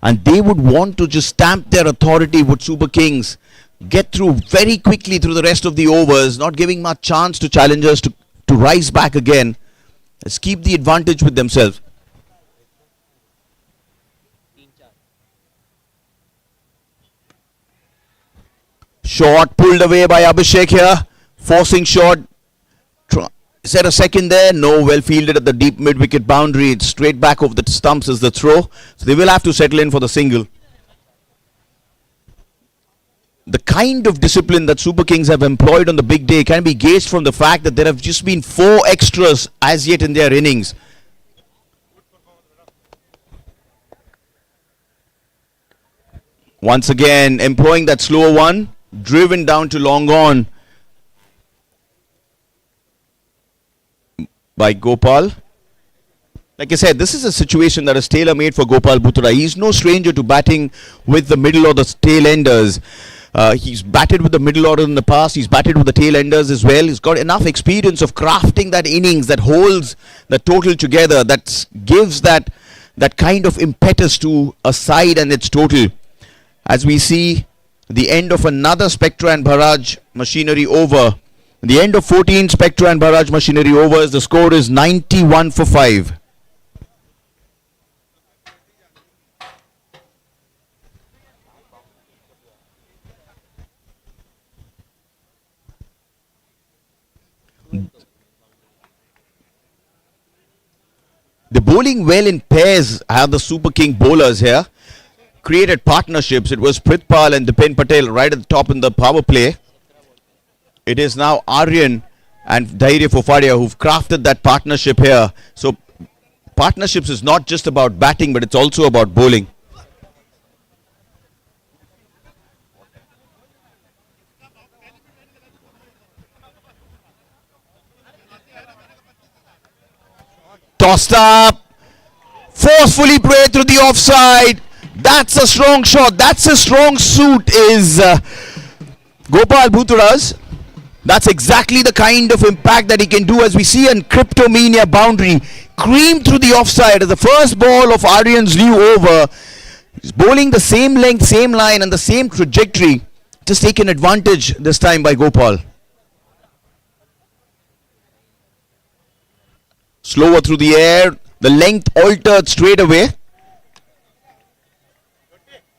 and they would want to just stamp their authority with Super Kings, get through very quickly through the rest of the overs, not giving much chance to challengers to rise back again. Let's keep the advantage with themselves. Shot pulled away by Abhishek here, forcing shot. Is there a second there? No, well fielded at the deep mid-wicket boundary. It's straight back over the stumps as the throw. So they will have to settle in for the single. The kind of discipline that Super Kings have employed on the big day can be gauged from the fact that there have just been 4 extras as yet in their innings. Once again, employing that slower one, driven down to long on by Gopal. Like I said, this is a situation that is tailor-made for Gopal Bhutra. He's no stranger to batting with the middle or the tail enders. He's batted with the middle order in the past. He's batted with the tail enders as well. He's got enough experience of crafting that innings that holds the total together, that gives that kind of impetus to a side and its total. As we see the end of another Spectra and Bharaj machinery over. The end of 14 Spectra and Bharaj machinery overs. The score is 91 for 5. The bowling well in pairs have the Super King bowlers here. Created partnerships. It was Prithpal and Dipen Patel right at the top in the power play. It is now Aryan and Dhairya Fofadia who've crafted that partnership here. So partnerships is not just about batting, but it's also about bowling. Tossed up, forcefully played through the offside. That's a strong shot. That's a strong suit is Gopal Bhutra's. That's exactly the kind of impact that he can do, as we see a Cryptomania boundary cream through the offside as the first ball of Aryan's new over. He's bowling the same length, same line and the same trajectory. Just taken advantage this time by Gopal. Slower through the air, the length altered straight away.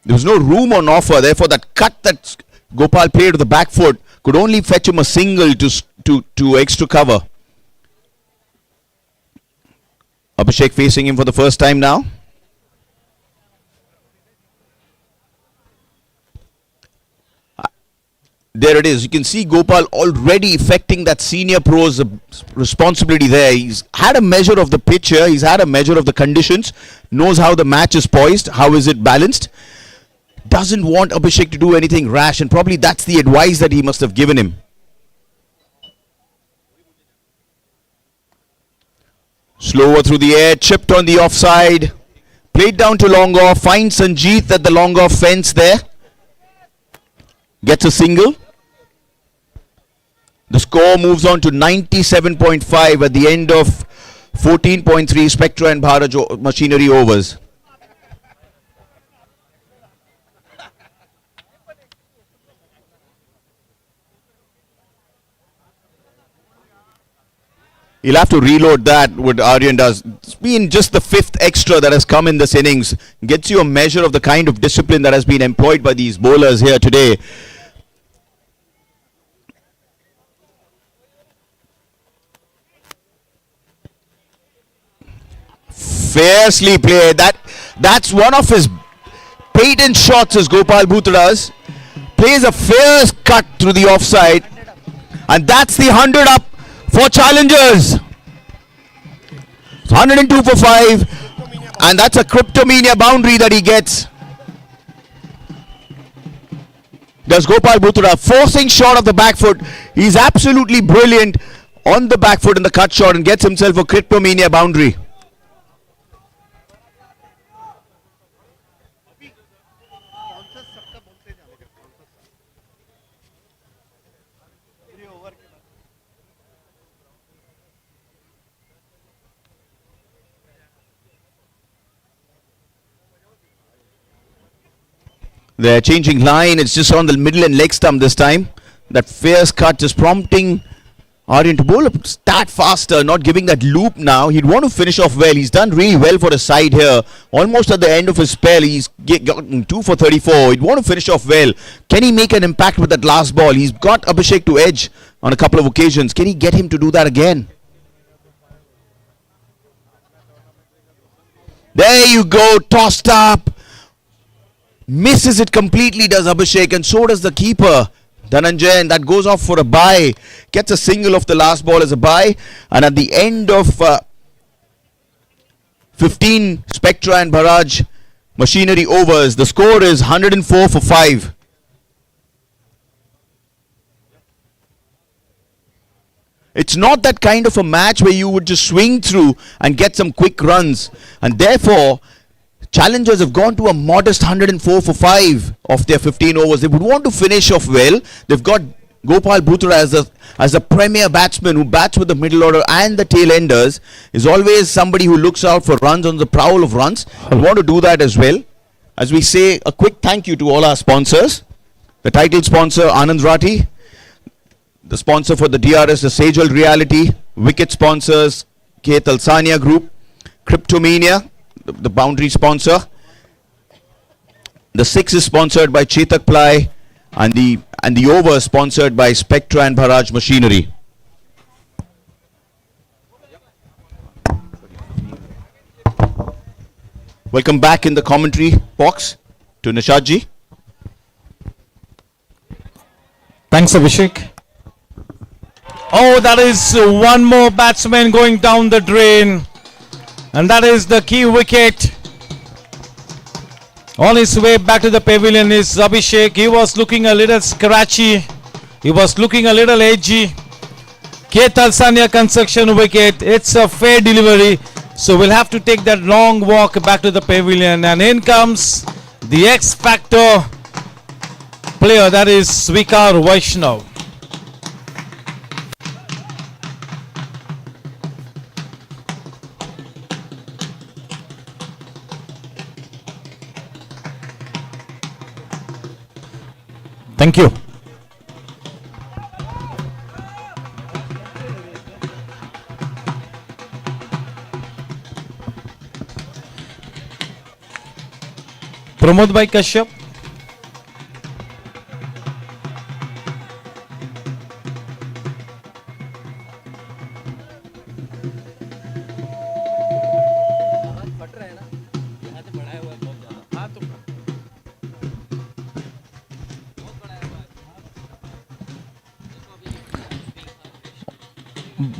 There was no room on offer, therefore that cut that Gopal played to the back foot could only fetch him a single to extra cover. Abhishek facing him for the first time now. There it is. You can see Gopal already effecting that senior pro's responsibility there. He's had a measure of the pitch here. He's had a measure of the conditions. Knows how the match is poised. How is it balanced. Doesn't want Abhishek to do anything rash. And probably that's the advice that he must have given him. Slower through the air. Chipped on the offside. Played down to long off. Finds Sanjeet at the long off fence there. Gets a single. The score moves on to 97.5 at the end of 14.3 Spectra and Bharaj machinery overs. He'll have to reload that, what Aryan does. It's been just the 5th extra that has come in this innings. Gets you a measure of the kind of discipline that has been employed by these bowlers here today. Fiercely played. That's one of his patent shots as Gopal Bhutra does. Plays a fierce cut through the offside. And that's the 100 up for challengers. 102 for 5. And that's a Cryptomania boundary that he gets. Does Gopal Bhutra forcing shot of the back foot. He's absolutely brilliant on the back foot in the cut shot and gets himself a Cryptomania boundary. They're changing line. It's just on the middle and leg stump this time. That fierce cut is prompting Aryan to bowl a start faster, not giving that loop now. He'd want to finish off well. He's done really well for his side here. Almost at the end of his spell, he's gotten 2 for 34. He'd want to finish off well. Can he make an impact with that last ball? He's got Abhishek to edge on a couple of occasions. Can he get him to do that again? There you go, tossed up. Misses it completely, does Abhishek, and so does the keeper, Dhananjay, and that goes off for a bye. Gets a single of the last ball as a bye, and at the end of 15 Spectra and Barrage machinery overs, the score is 104 for 5. It's not that kind of a match where you would just swing through and get some quick runs, and therefore challengers have gone to a modest 104 for 5 of their 15 overs. They would want to finish off well. They've got Gopal Bhutra as a premier batsman who bats with the middle order and the tail enders. Is always somebody who looks out for runs on the prowl of runs. They want to do that as well. As we say, a quick thank you to all our sponsors. The title sponsor, ANANDRAThi. The sponsor for the DRS, the Sejal Reality. Wicket sponsors, K. Talsania Group. Cryptomania, the boundary sponsor. The 6 is sponsored by Chetak Ply, and the over sponsored by Spectra and Bharaj Machinery. Welcome back in the commentary box to Nishadji. Thanks, Abhishek. Oh, that is one more batsman going down the drain. And that is the key wicket. On his way back to the pavilion is Abhishek. He was looking a little scratchy. He was looking a little edgy. K. Talsania construction wicket. It's a fair delivery. So we'll have to take that long walk back to the pavilion. And in comes the X Factor player. That is Svikar Vaishnav. Thank you. Pramod Bhai Kashyap.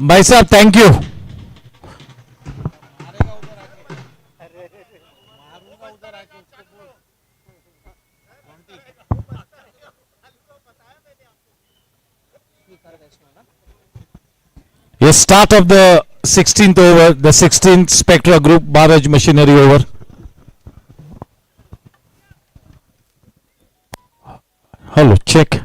भाई साहब thank you. Yes, start of the 16th over, the 16th Spectra Group Barrage Machinery over. Hello, check.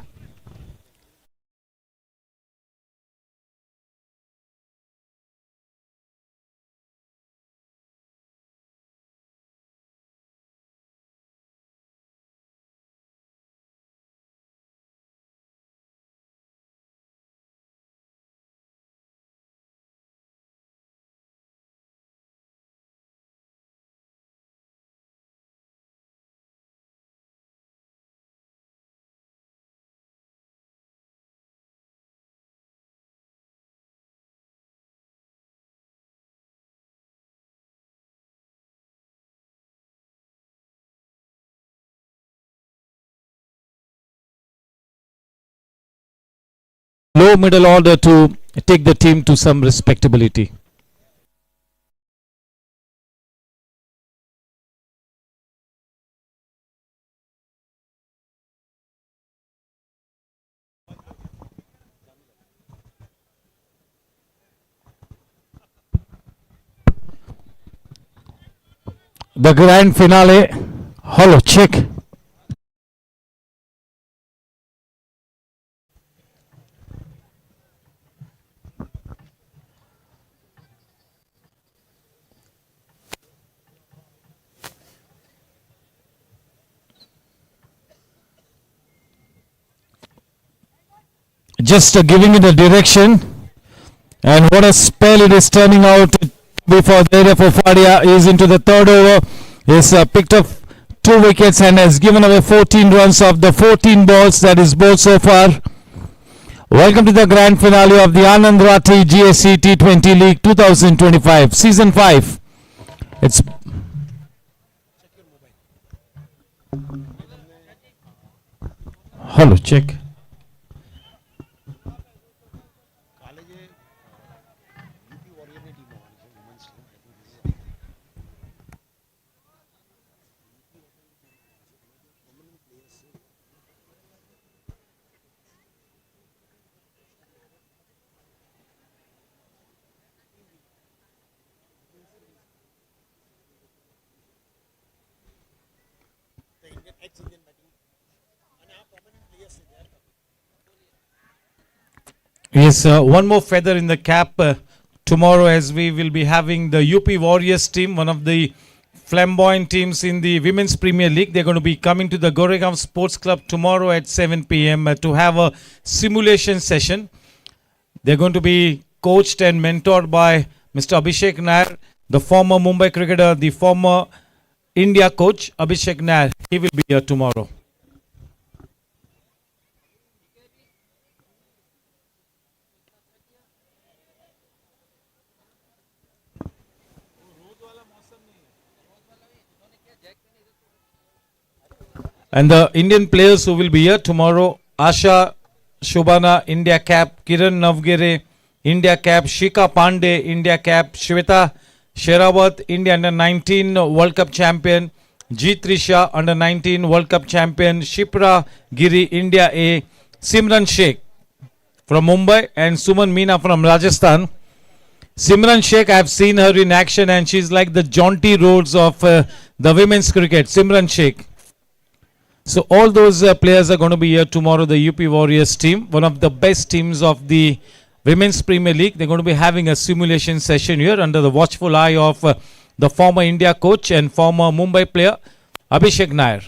Low middle order to take the team to some respectability. The grand finale. Hello, check. just giving it a direction. And what a spell it is turning out before Dede Fofadia is into the third over. He's picked up 2 wickets and has given away 14 runs of the 14 balls that is bowled so far. Welcome to the grand finale of the ANANDRATHI GSC T20 League 2025 Season 5. It's hello, check. Yes, one more feather in the cap tomorrow, as we will be having the UP Warriors team, one of the flamboyant teams in the Women's Premier League. They're going to be coming to the Goregaon Sports Club tomorrow at 7 p.m. To have a simulation session. They're going to be coached and mentored by Mr. Abhishek Nair, the former Mumbai cricketer, the former India coach, Abhishek Nair. He will be here tomorrow. And the Indian players who will be here tomorrow: Asha Shobana, India cap; Kiran Navgire, India cap; Shika Pandey, India cap; Shweta Sherawat, India under-19 World Cup champion; Jeet Risha, under-19 World Cup champion; Shipra Giri, India A; Simran Sheikh from Mumbai; and Suman Meena from Rajasthan. Simran Sheikh, I have seen her in action and she's like the jaunty roads of the women's cricket. Simran Sheikh. So all those players are going to be here tomorrow, the UP Warriors team, one of the best teams of the Women's Premier League. They're going to be having a simulation session here under the watchful eye of the former India coach and former Mumbai player Abhishek Nair.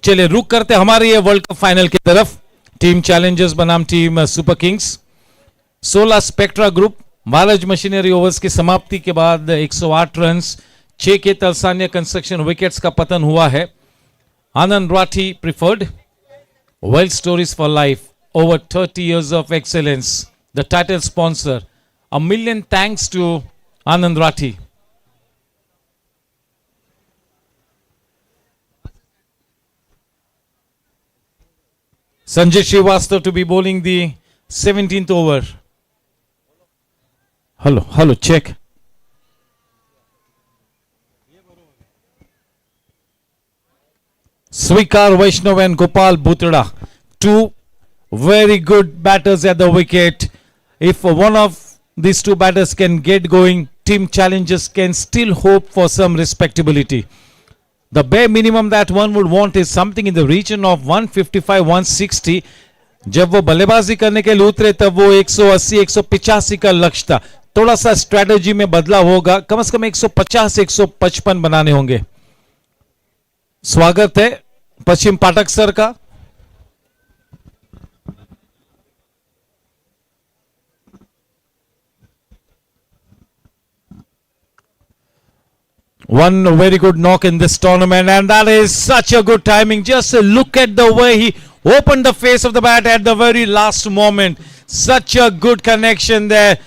चलिए रुक करते हमारे ये world cup final की तरफ. Team challengers बनाम team super kings. 16 Spectra group Maharaj machinery overs की समाप्ति के बाद 108 रन्स, 6 के तलसानिया कंस्ट्रक्शन विकेट्स का पतन हुआ है. ANANDRATHI preferred. Wild Stories for Life. Over 30 years of excellence. The title sponsor. A million thanks to ANANDRATHI. Sanjay Srivastava to be bowling the 17th over. Hello, check. Svikar Vaishnav and Gopal Bhutra, 2 very good batters at the wicket. If one of these 2 batters can get going, team challengers can still hope for some respectability. The bare minimum that one would want is something in the region of 155-160. जब वो बल्लेबाजी करने के लिए उतरे तब वो 180-185 का लक्ष्य था. थोड़ा सा स्ट्रेटजी में बदलाव होगा, कम से कम 150-155 बनाने होंगे. स्वागत है पश्चिम पाठक सर का. One very good knock in this tournament, and that is such a good timing. Just look at the way he opened the face of the bat at the very last moment. Such a good connection there.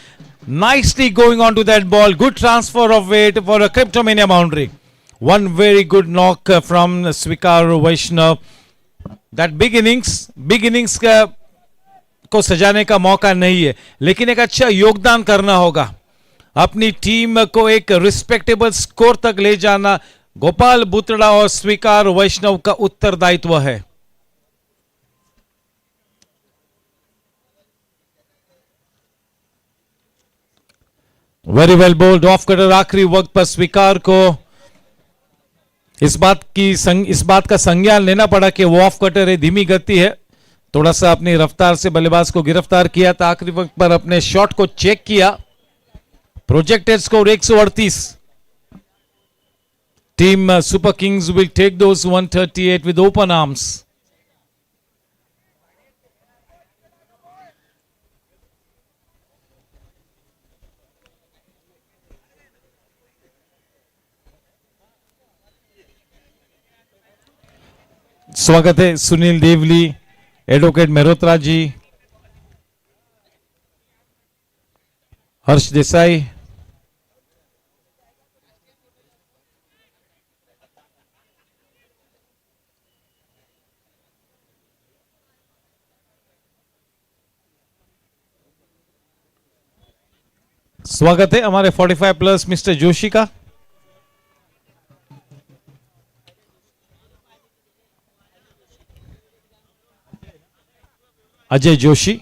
Nicely going on to that ball. Good transfer of weight for a Cryptomania boundary. One very good knock from Svikar Vaishnav. That big innings को सजाने का मौका नहीं है, लेकिन एक अच्छा योगदान करना होगा. अपनी टीम को एक रिस्पेक्टेबल स्कोर तक ले जाना गोपाल बुतड़ा और स्वीकार वैष्णव का उत्तरदायित्व है. Very well bowled off cutter. आखिरी वक्त पर स्वीकार को इस बात का संज्ञान लेना पड़ा कि वो ऑफ कटर है, धीमी गति है. थोड़ा सा अपनी रफ्तार से बल्लेबाज को गिरफ्तार किया था. आखिरी वक्त पर अपने शॉट को चेक किया. Projected score 138. Team super Kings will take those 138 with open arms. स्वागत है सुनील देवली, एडवोकेट मेहरोत्रा जी, हर्ष देसाई, स्वागत है हमारे 45 प्लस मिस्टर जोशी का। Ajay Joshi.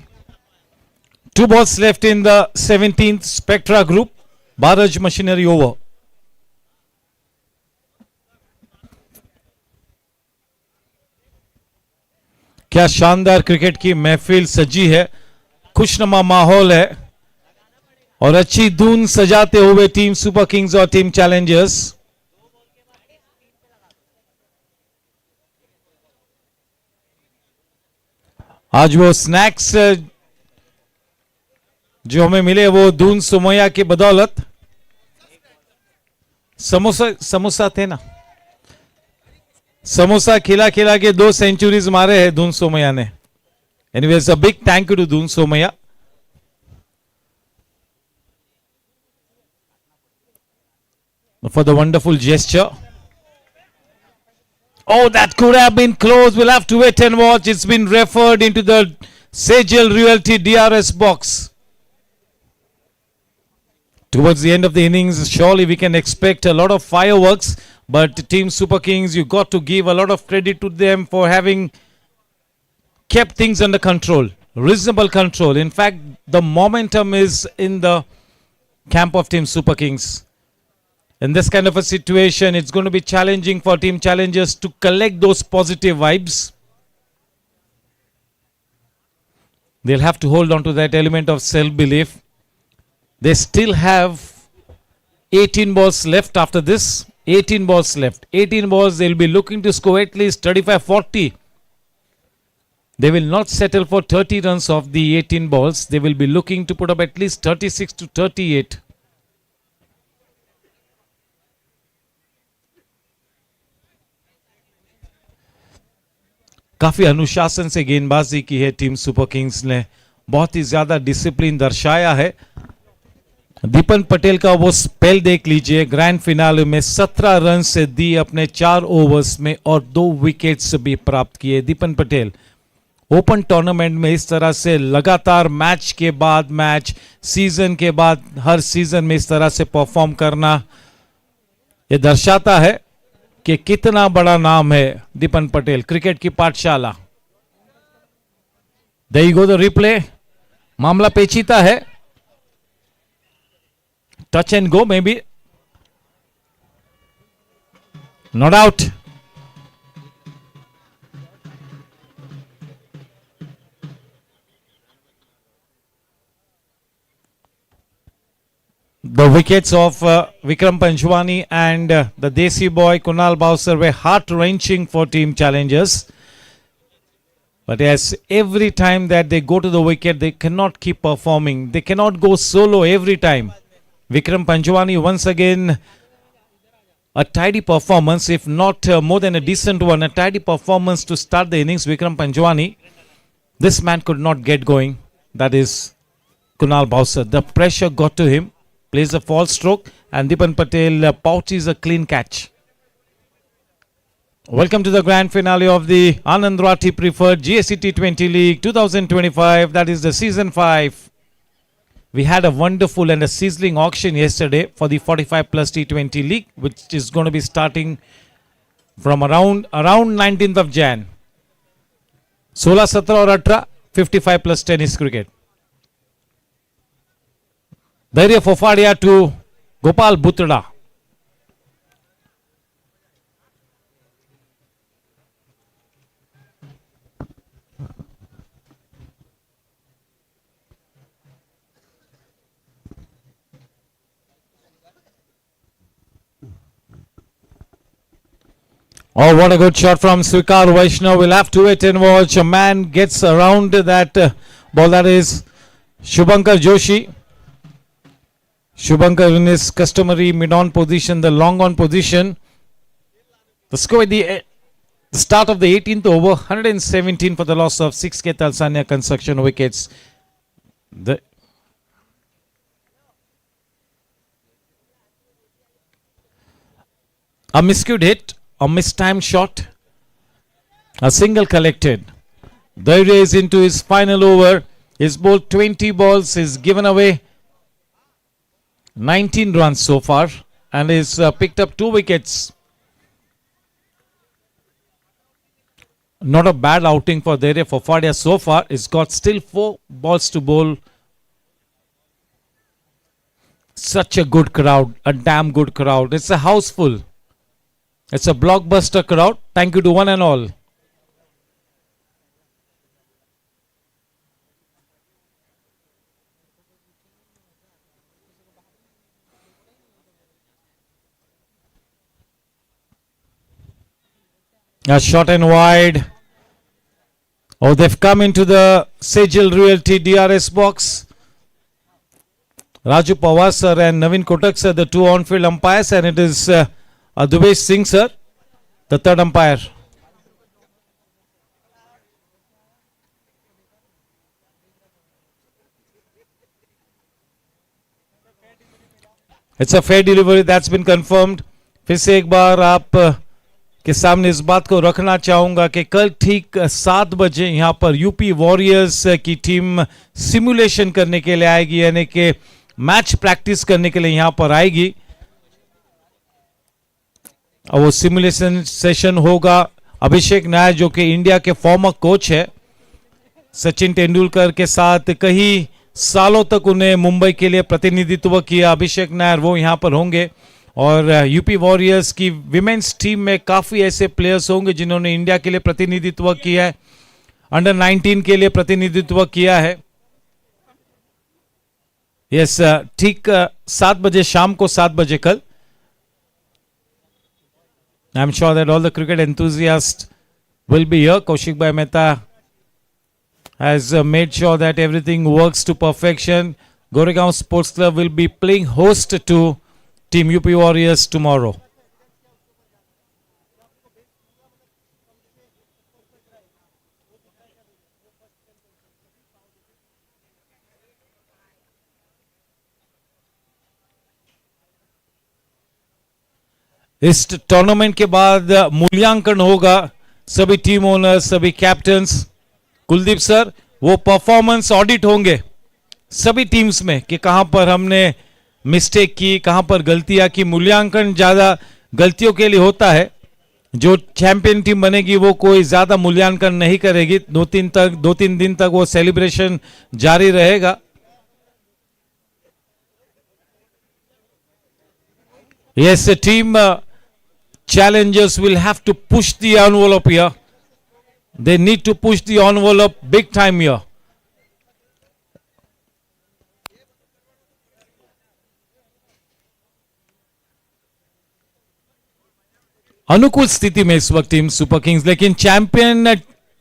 2 balls left in the 17th Spectra group. Barrage machinery over. क्या शानदार क्रिकेट की महफिल सजी है, खुशनुमा माहौल है और अच्छी धुन सजाते हुए टीम सुपर किंग्स और टीम चैलेंजर्स। आज वो स्नैक्स जो हमें मिले वो दून सुमैया की बदौलत। समोसा थे ना, समोसा खिला खिला के 2 सेंचुरीज मारे हैं दून सोमैया ने। Anyways a big thank you to Doon Somaiya. For the wonderful gesture. Oh, that could have been close. We'll have to wait and watch. It's been referred into the Sejal Realty DRS box. Towards the end of the innings, surely we can expect a lot of fireworks. But Team Super Kings, you got to give a lot of credit to them for having kept things under control. Reasonable control. In fact, the momentum is in the camp of Team Super Kings. In this kind of a situation, it's going to be challenging for team challengers to collect those positive vibes. They'll have to hold on to that element of self-belief. They still have 18 balls left after this. 18 balls left. 18 balls, they'll be looking to score at least 35-40. They will not settle for 30 runs off the 18 balls. They will be looking to put up at least 36 to 38. काफी अनुशासन से गेंदबाजी की है team super Kings ने, बहुत ही ज्यादा discipline दर्शाया है। दीपन पटेल का वो स्पेल देख लीजिए, ग्रैंड फिनाले में 17 रन से दी अपने 4 ओवर्स में और 2 विकेट्स भी प्राप्त किए। दीपन पटेल ओपन टूर्नामेंट में इस तरह से लगातार मैच के बाद मैच, सीजन के बाद हर सीजन में इस तरह से परफॉर्म करना, ये दर्शाता है कि कितना बड़ा नाम है दीपन पटेल, क्रिकेट की पाठशाला। There you go the replay. मामला पेचीदा है, touch and go may be, not out. The wickets of Vikram Panchwani and the Desi boy Kunal Bowser were heart-wrenching for team challengers. But yes, every time that they go to the wicket, they cannot keep performing. They cannot go solo every time. Vikram Panchwani once again a tidy performance, if not more than a decent one, a tidy performance to start the innings. Vikram Panchwani, this man could not get going. That is Kunal Bowser. The pressure got to him. Plays a false stroke and Dipan Patel pouches a clean catch. Welcome to the grand finale of the ANANDRAThi Preferred GSC T20 League 2025. That is the season 5. We had a wonderful and a sizzling auction yesterday for the 45 plus T20 League, which is going to be starting from around 19th of Jan. 16, 17 और 18 55 plus tennis cricket. Dhairya Fofadia to Gopal Butada. Oh, what a good shot from Swikar Vaishnav. We'll have to wait and watch. A man gets around that ball. That is Shubhankar Joshi. Shubhankar in his customary mid-on position, the long-on position. The The start of the 18th over, 117 for the loss of 6K Talsania Construction wickets. A miscued hit, a mistimed shot, a single collected. There is into his final over. He's bowled 20 balls, he's given away 19 runs so far and he's picked up 2 wickets. Not a bad outing for Dere Fofadia so far. He's got still 4 balls to bowl. Such a good crowd, a damn good crowd. It's a house full. It's a blockbuster crowd. Thank you to one and all. A short and wide. Oh, they've come into the Sejal Realty DRS box. Raju Pawar sir and Naveen Kotak sir, the 2 on-field umpires, and it is Dubesh Singh sir, the 3rd umpire. It's a fair delivery, that's been confirmed. फिर से एक बार आप के सामने इस बात को रखना चाहूंगा कि कल ठीक 7 बजे यहाँ पर यूपी वॉरियर्स की टीम सिमुलेशन करने के लिए आएगी, यानी कि मैच प्रैक्टिस करने के लिए यहाँ पर आएगी और वो सिमुलेशन सेशन होगा. अभिषेक नायर जो कि इंडिया के फॉर्मर कोच है, सचिन तेंदुलकर के साथ कई सालों तक उन्हें मुंबई के लिए प्रतिनिधित्व किया. अभिषेक नायर वो यहाँ पर होंगे और यूपी वॉरियर्स की विमेंस टीम में काफी ऐसे प्लेयर्स होंगे जिन्होंने इंडिया के लिए प्रतिनिधित्व किया है, अंडर 19 के लिए प्रतिनिधित्व किया है. यस, ठीक 7 बजे, शाम को 7 बजे कल. I am sure that all the cricket enthusiast will be here. Kaushik भाई Mehta has made sure that everything works to perfection. Goregaon Sports Club will be playing host to Team UP Warriors tomorrow. इस tournament के बाद मूल्यांकन होगा. सभी team owners, सभी captains, Kuldeep sir, वो performance audit होंगे सभी टीम्स में कि कहां पर हमने मिस्टेक की, कहां पर गलतियां की. मूल्यांकन ज्यादा गलतियों के लिए होता है. जो चैंपियन टीम बनेगी वो कोई ज्यादा मूल्यांकन नहीं करेगी. 2-3 दिन तक वो सेलिब्रेशन जारी रहेगा. Yes, the team challengers will have to push the envelope here. They need to push the envelope big time here. अनुकूल स्थिति में इस वक्त टीम सुपर किंग्स, लेकिन चैंपियन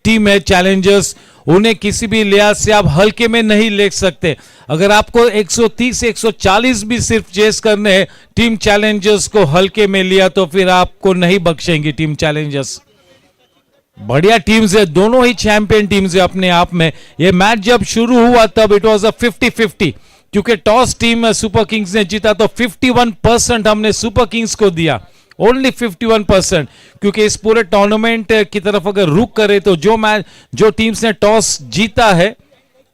टीम है चैलेंजर्स, उन्हें किसी भी लिहाज से आप हल्के में नहीं ले सकते. अगर आपको 130 से 140 भी सिर्फ चेस करने हैं, टीम चैलेंजर्स को हल्के में लिया तो फिर आपको नहीं बख्शेंगी टीम चैलेंजर्स. बढ़िया टीम्स है, दोनों ही चैंपियन टीम्स है अपने आप में. ये मैच जब शुरू हुआ तब इट वाज अ 50-50, क्योंकि टॉस टीम सुपर किंग्स ने जीता तो 51% हमने सुपर किंग्स को दिया. ओनली 51%, क्योंकि इस पूरे टूर्नामेंट की तरफ अगर रुक करे तो जो टीम्स ने टॉस जीता है,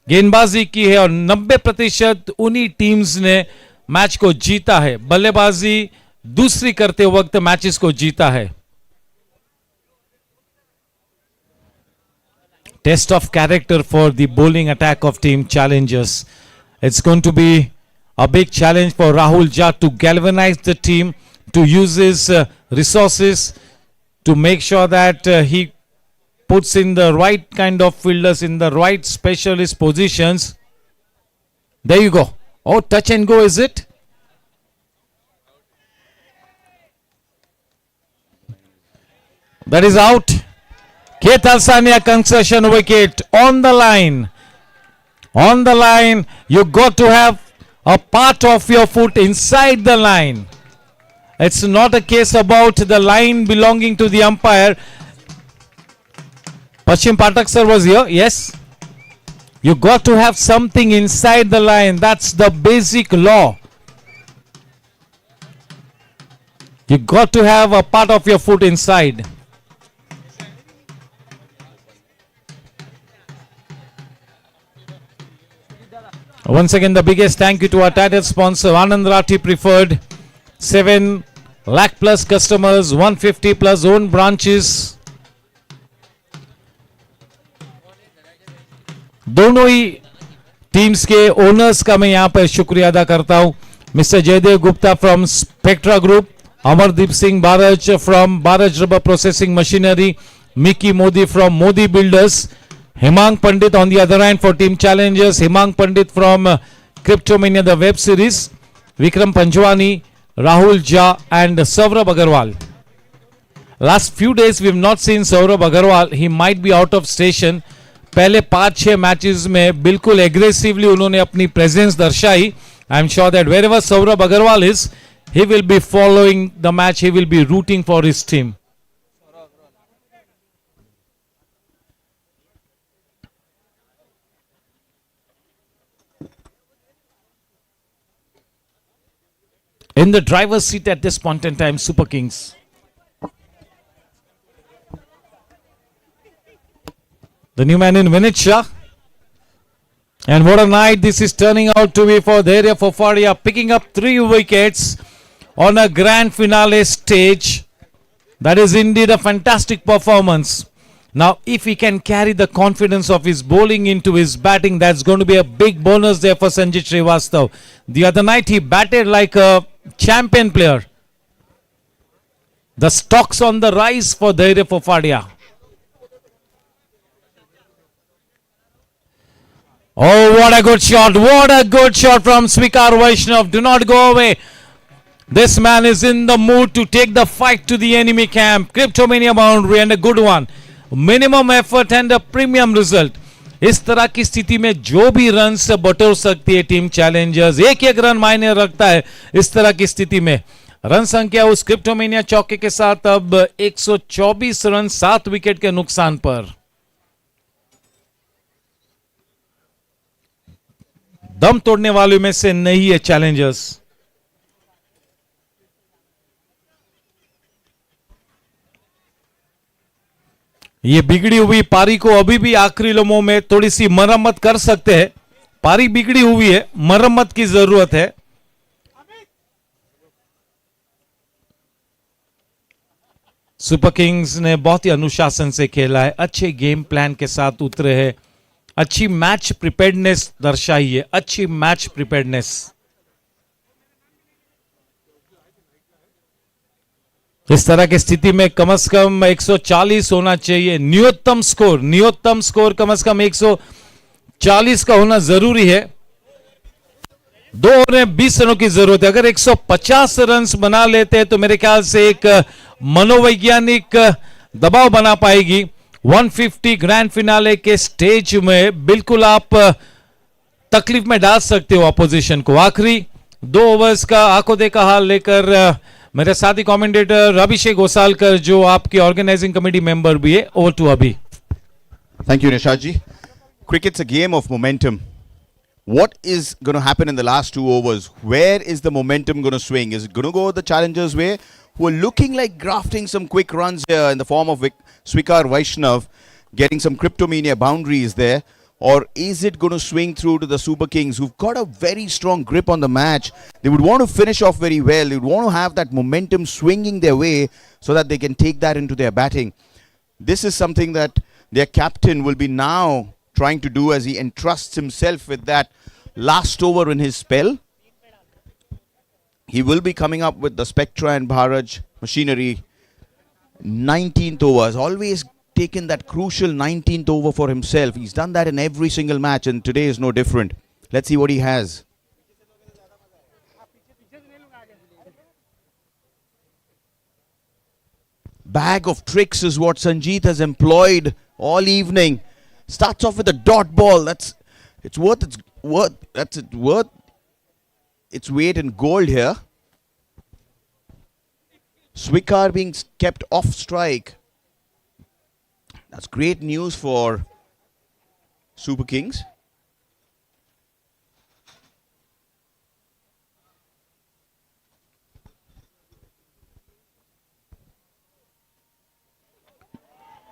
गेंदबाजी की है, और 90% उन्हीं टीम्स ने मैच को जीता है. बल्लेबाजी दूसरी करते वक्त मैचेस को जीता है. Test of character for the bowling attack of team challengers. It's going to be a big challenge for Rahul Jha to galvanize the team, to use his resources to make sure that he puts in the right kind of fielders in the right specialist positions. There you go. Oh, touch and go, is it? That is out. K. Talsania concession wicket on the line. On the line, you got to have a part of your foot inside the line. It's not a case about the line belonging to the umpire. Pashim Patak sir was here. Yes. You got to have something inside the line. That's the basic law. You got to have a part of your foot inside. Once again, the biggest thank you to our title sponsor, ANANDRAThi Preferred. 7 lakh plus customers, 150 plus own branches. दोनों ही teams के owners का मैं यहां पर शुक्रिया अदा करता हूं. Mister Jaidev Gupta from Spectra group, Amardeep Singh Baraj from Baraj rubber processing machinery, Mickey Modi from Modi builders, Hemang Pandit on the other end for Team Challengers, Hemang Pandit from Cryptomania the web series, Vikram Panjwani, Rahul Jha and Saurabh Agarwal. Last few days we have not seen Saurabh Agarwal. He might be out of station. पहले 5-6 matches में बिल्कुल aggressively उन्होंने अपनी presence दर्शाई. I am sure that wherever Saurabh Agarwal is, he will be following the match, he will be rooting for his team. In the driver's seat at this point in time, Superkings. The new man in Vinitsha. And what a night this is turning out to be for Dhairya Fofadia, picking up 3 wickets on a grand finale stage. That is indeed a fantastic performance. Now, if he can carry the confidence of his bowling into his batting, that's going to be a big bonus there for Sanjit Srivastav. The other night he batted like a champion player. The stocks on the rise for Dhairya Fofadia. Oh, what a good shot. What a good shot from Swikar Vaishnav. Do not go away. This man is in the mood to take the fight to the enemy camp. Cryptomania boundary and a good one. Minimum effort and a premium result. इस तरह की स्थिति में जो भी run से बटोर सकती है टीम चैलेंजर्स, एक एक रन मायने रखता है. इस तरह की स्थिति में रन संख्या उस क्रिप्टोमेनिया चौके के साथ अब 124 रन 7 विकेट के नुकसान पर. दम तोड़ने वालों में से नहीं है चैलेंजर्स. ये बिगड़ी हुई पारी को अभी भी आखिरी लम्हों में थोड़ी सी मरम्मत कर सकते हैं. पारी बिगड़ी हुई है, मरम्मत की जरूरत है. सुपर किंग्स ने बहुत ही अनुशासन से खेला है, अच्छे गेम प्लान के साथ उतरे हैं, अच्छी मैच प्रिपेयर्डनेस दर्शाई है, अच्छी मैच प्रिपेयर्डनेस. इस तरह की स्थिति में कम से कम 140 होना चाहिए. न्यूनतम स्कोर कम से कम 140 का होना जरूरी है. 2 ओवर में 20 रनों की जरूरत है. अगर 150 रन बना लेते हैं तो मेरे ख्याल से एक मनोवैज्ञानिक दबाव बना पाएगी. 150 ग्रैंड फिनाले के स्टेज में बिल्कुल आप तकलीफ में डाल सकते हो अपोजिशन को. आखिरी 2 ओवर्स का आंखों देखा हाल लेकर मेरे साथी कमेंटेटर अभिषेक गोसालकर जो आपकी ऑर्गेनाइजिंग कमेटी मेंबर भी है. ओवर टू अभी. Thank you, Nishaji. Cricket's a game of momentum. What is going to happen in the last 2 overs? Where is the momentum going to swing? Is it going to go the challengers' way, who are looking like grafting some quick runs here in the form of Swikar Vaishnav, getting some Cryptomania boundaries there? Or is it going to swing through to the Super Kings, who've got a very strong grip on the match? They would want to finish off very well. They would want to have that momentum swinging their way so that they can take that into their batting. This is something that their captain will be now trying to do as he entrusts himself with that last over in his spell. He will be coming up with the Spectra and Bharaj machinery. 19th overs, always taken that crucial 19th over for himself. He's done that in every single match, and today is no different. Let's see what he has. Bag of tricks is what Sanjeet has employed all evening. Starts off with a dot ball. It's worth its weight in gold here. Swikar being kept off strike. That's great news for Superkings.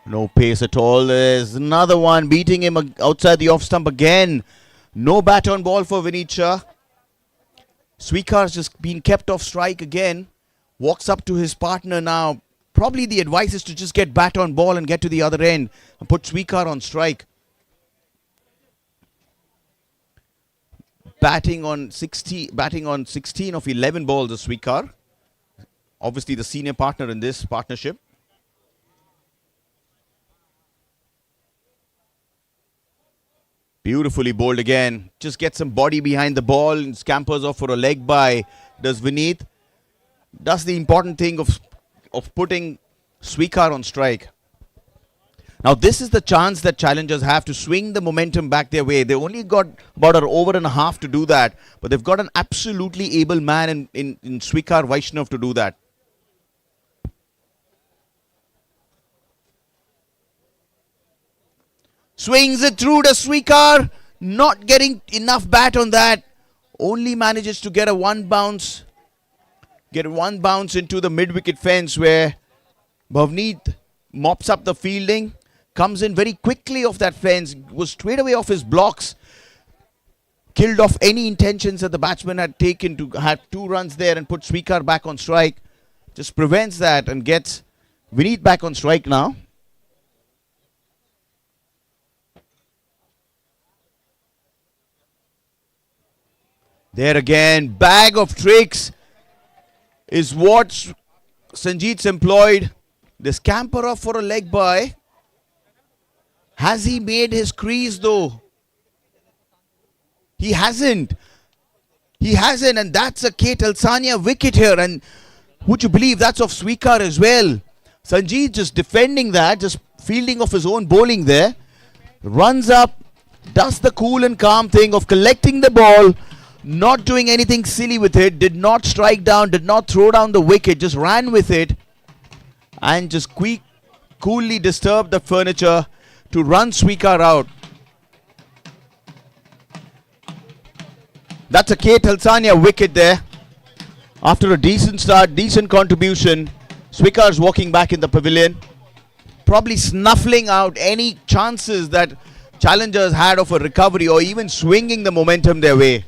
No pace at all. There's another one beating him outside the off stump again. No bat on ball for Vineet Shah. Swikar's just been kept off strike again. Walks up to his partner now. Probably the advice is to just get bat on ball and get to the other end and put Swikar on strike. Batting on 16 of 11 balls is Swikar. Obviously the senior partner in this partnership. Beautifully bowled again. Just gets some body behind the ball and scampers off for a leg by does Vineet. Does the important thing of putting Swikar on strike. Now this is the chance that challengers have to swing the momentum back their way. They only got about an over and a half to do that. But they've got an absolutely able man in Swikar Vaishnav to do that. Swings it through to Swikar. Not getting enough bat on that. Only manages to get a one bounce. Get one bounce into the mid-wicket fence where Bhavneet mops up the fielding. Comes in very quickly off that fence. Was straight away off his blocks. Killed off any intentions that the batsman had taken to have 2 runs there and put Swikar back on strike. Just prevents that and gets Vineet back on strike now. There again, bag of tricks is what Sanjeet's employed. The scamper off for a leg by. Has he made his crease though? He hasn't. He hasn't, and that's a K. Talsania wicket here. And would you believe that's of Swikar as well? Sanjeet just defending that, just fielding off his own bowling there. Runs up, does the cool and calm thing of collecting the ball. Not doing anything silly with it, did not strike down, did not throw down the wicket, just ran with it and just coolly disturbed the furniture to run Swikar out. That's a K. Talsania wicket there. After a decent start, decent contribution, Swikar's walking back in the pavilion, probably snuffling out any chances that challengers had of a recovery or even swinging the momentum their way.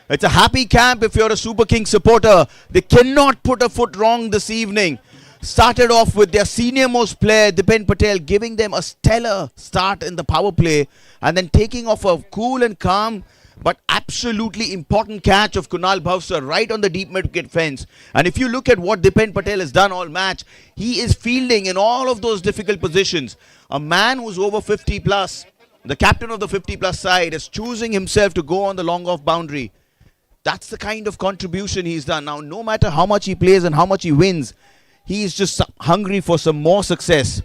It's a happy camp if you're a Super Kings supporter. They cannot put a foot wrong this evening. Started off with their senior most player, Dipen Patel, giving them a stellar start in the power play and then taking off a cool and calm but absolutely important catch of Kunal Bhavsar right on the deep mid-wicket fence. And if you look at what Dipen Patel has done all match, he is fielding in all of those difficult positions. A man who's over 50 plus, the captain of the 50 plus side, is choosing himself to go on the long off boundary. That's the kind of contribution he's done. Now, no matter how much he plays and how much he wins, he is just hungry for some more success.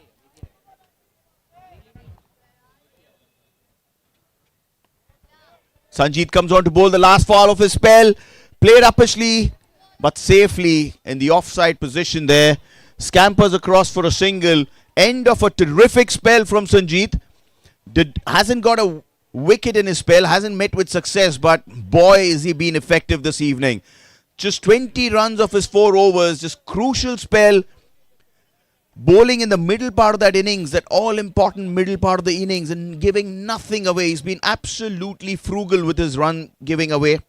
Sanjeet comes on to bowl the last foul of his spell. Played uppishly, but safely in the offside position there. Scampers across for a single. End of a terrific spell from Sanjeet. Hasn't got a wicket in his spell, hasn't met with success, but boy is he been effective this evening. Just 20 runs of his 4 overs, just crucial spell. Bowling in the middle part of that innings, that all important middle part of the innings, and giving nothing away. He's been absolutely frugal with his run giving away.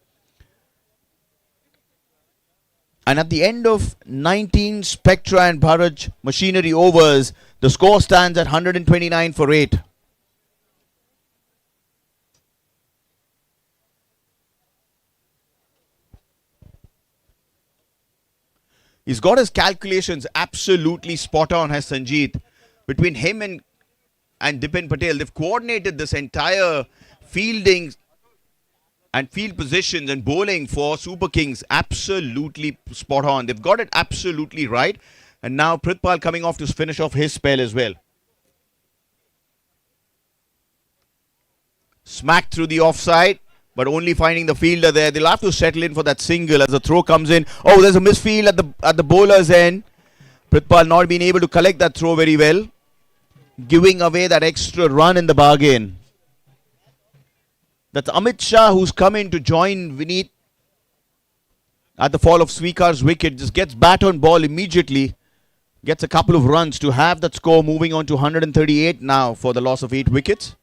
And at the end of 19 Spectra and Bharat machinery overs, the score stands at 129 for 8. He's got his calculations absolutely spot on, has Sanjeet. Between him and Dipen Patel, they've coordinated this entire fielding and field positions and bowling for Super Kings absolutely spot on. They've got it absolutely right. And now Prithpal coming off to finish off his spell as well. Smacked through the offside, but only finding the fielder there. They'll have to settle in for that single as the throw comes in. Oh, there's a misfield at the bowler's end. Prithpal not being able to collect that throw very well, giving away that extra run in the bargain. That's Amit Shah who's come in to join Vineet at the fall of Swikar's wicket. Just gets bat on ball immediately, gets a couple of runs to have that score moving on to 138 now for the loss of 8 wickets.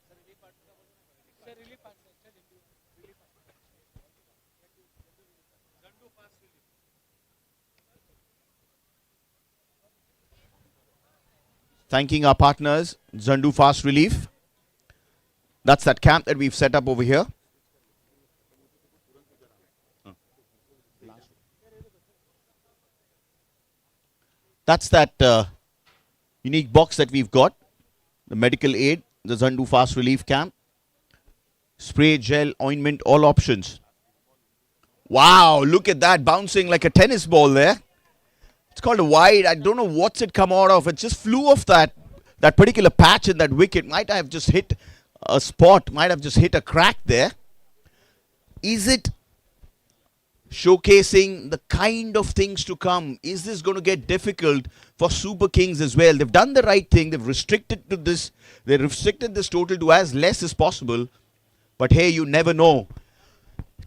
Thanking our partners, Zandu Fast Relief. That's that camp that we've set up over here. That's that unique box that we've got. The medical aid, the Zandu Fast Relief camp. Spray, gel, ointment, all options. Wow, look at that, bouncing like a tennis ball there. It's called a wide. I don't know what's it come out of. It just flew off that particular patch in that wicket. Might have just hit a spot. Might have just hit a crack there. Is it showcasing the kind of things to come? Is this going to get difficult for Super Kings as well? They've done the right thing. They've restricted to this. They restricted this total to as less as possible. But hey, you never know.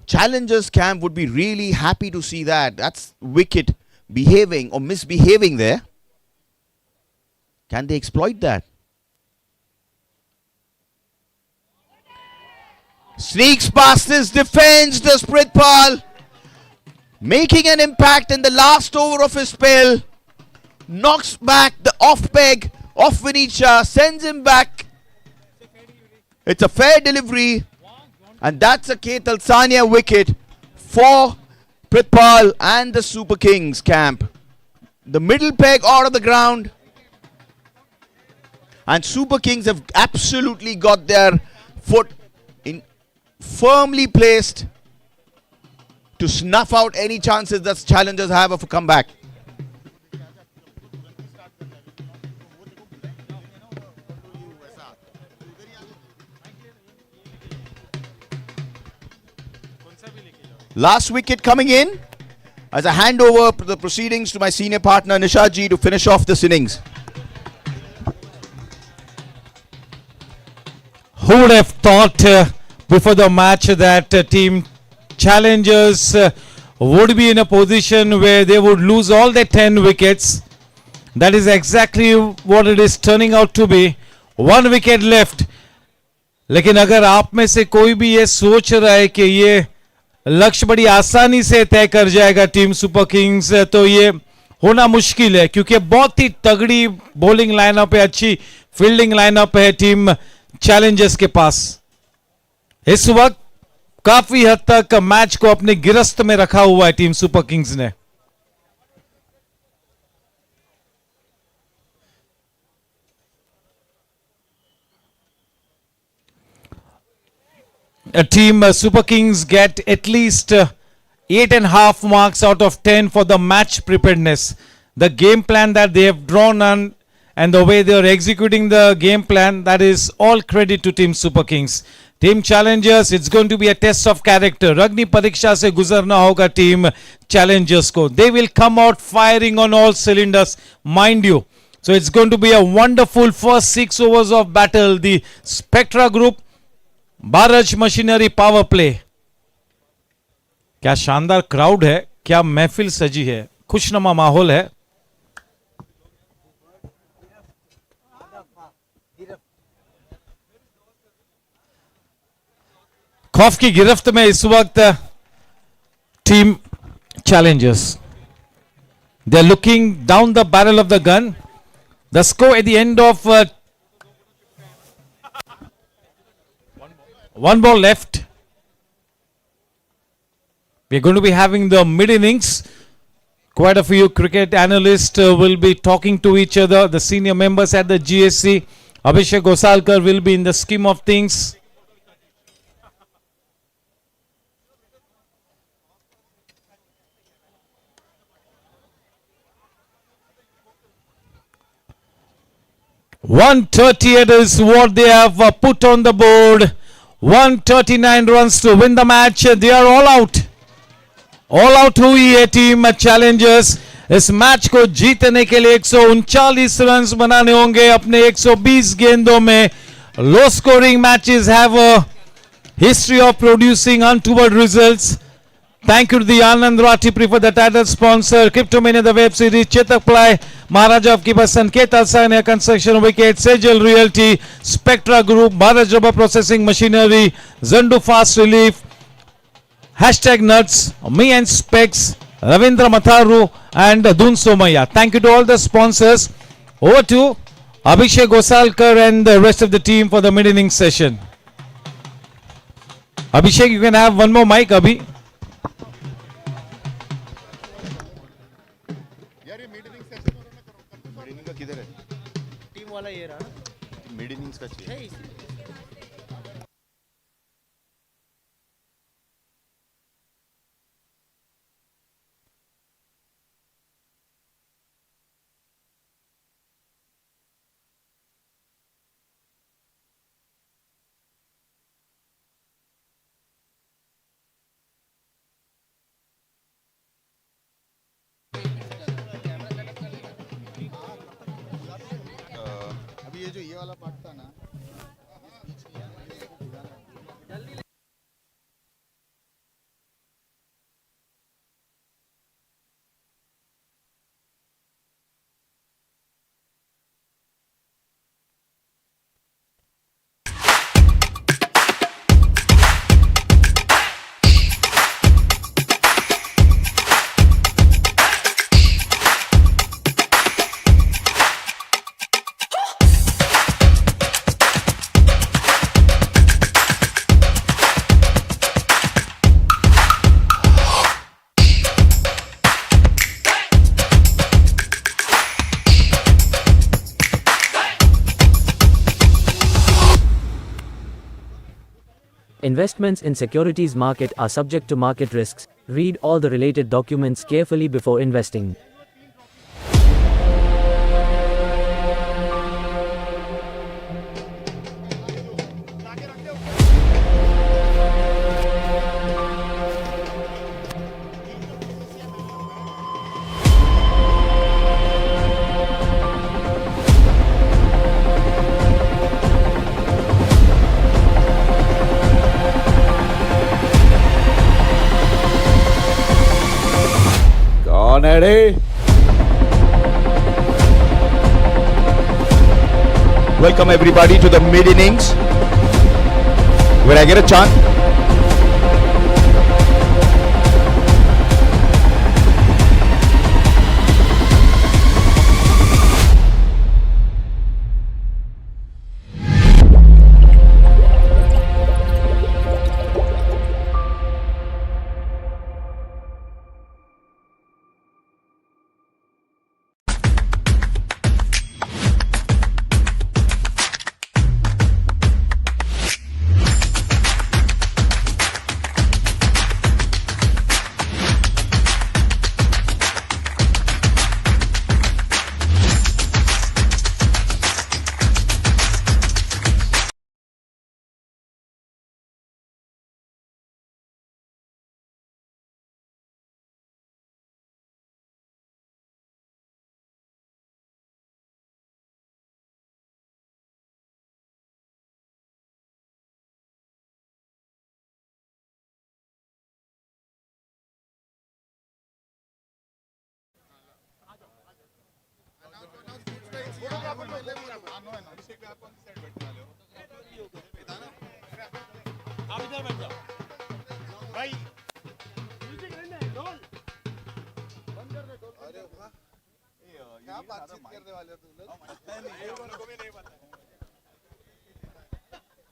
Challengers camp would be really happy to see that. That's wicket behaving or misbehaving there. Can they exploit that? Sneaks past his defense, does Prithpal. Making an impact in the last over of his spell. Knocks back the off peg of Vineet, sends him back. It's a fair delivery. And that's a Ketal Sania wicket for Prithpal and the Super Kings camp. The middle peg out of the ground. And Super Kings have absolutely got their foot in firmly placed to snuff out any chances that challengers have of a comeback. Last wicket coming in as I hand over the proceedings to my senior partner Nishaji to finish off this innings. Who would have thought before the match that team challengers would be in a position where they would lose all their 10 wickets. That is exactly what it is turning out to be. 1 wicket left. लेकिन अगर आप में से कोई भी ये सोच रहा है कि ये लक्ष्य बड़ी आसानी से तय कर जाएगा टीम सुपर किंग्स, तो ये होना मुश्किल है क्योंकि बहुत ही तगड़ी बॉलिंग लाइनअप है, अच्छी फील्डिंग लाइनअप है टीम चैलेंजर्स के पास. इस वक्त काफी हद तक मैच को अपने गिरफ्त में रखा हुआ है टीम सुपर किंग्स ने. A team Super Kings get at least 8.5 marks out of 10 for the match preparedness. The game plan that they have drawn on and the way they are executing the game plan, that is all credit to team Super Kings. Team challengers, it's going to be a test of character. Ragni Pariksha se guzarna hoga team challengers ko. They will come out firing on all cylinders, mind you. So it's going to be a wonderful first 6 overs of battle. The Spectra group, Baraj machinery power play. क्या शानदार crowd है, क्या महफिल सजी है, खुशनुमा माहौल है. खौफ की गिरफ्त में इस वक्त team Challengers. They are looking down the barrel of the gun. The score at the end of 1 ball left. We are going to be having the mid-innings. Quite a few cricket analysts will be talking to each other. The senior members at the GSC. Abhishek Gosalkar will be in the scheme of things. .138 is what they have put on the board. 139 runs to win the match. They are all out. All out हुई है team Challengers. इस match को जीतने के लिए 139 run बनाने होंगे अपने 120 गेंदों में. Low scoring matches have a history of producing untoward results. Thank you to the ANANDRAThi T20, the title sponsor, Cryptomania, the web series, Chetak Ply, Maharaja of Keepers, Sanket Alsania Construction Wicket, Sejal Realty, Spectra Group, Bharat Rubber Processing Machinery, Zandu Fast Relief, Hashtag Nuts, Me and Specs, Ravindra Matharu, and Dun Somaya. Thank you to all the sponsors. Over to Abhishek Gosalkar and the rest of the team for the mid-innings session. Abhishek, you can have one more mic, Abhi. Team वाला ये रहा mid innings का चाहिए. अभी ये जो ये वाला पार्ट था ना. Investments in securities market are subject to market risks. Read all the related documents carefully before investing. Ready? Welcome everybody to the mid innings where I get a chance. क्या बातचीत करने वाले हो तुम लोग? नहीं उनको भी नहीं पता.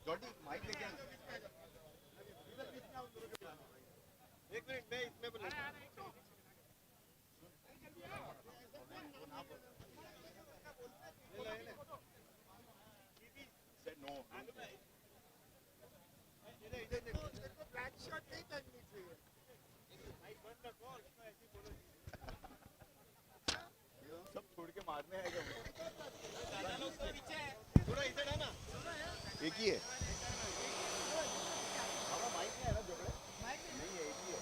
जॉर्डी माइक लेके आना. एक मिनट मैं इसमें बोलूँ. नो. फ्लैट शॉट नहीं करनी चाहिए. माइक बंद रखो और इसमें ऐसे बोलो. सब छोड़ के मारने आएगा. थोड़ा इधर है ना. एक ही है. माइक नहीं है ना जोड़े. नहीं है एक ही है.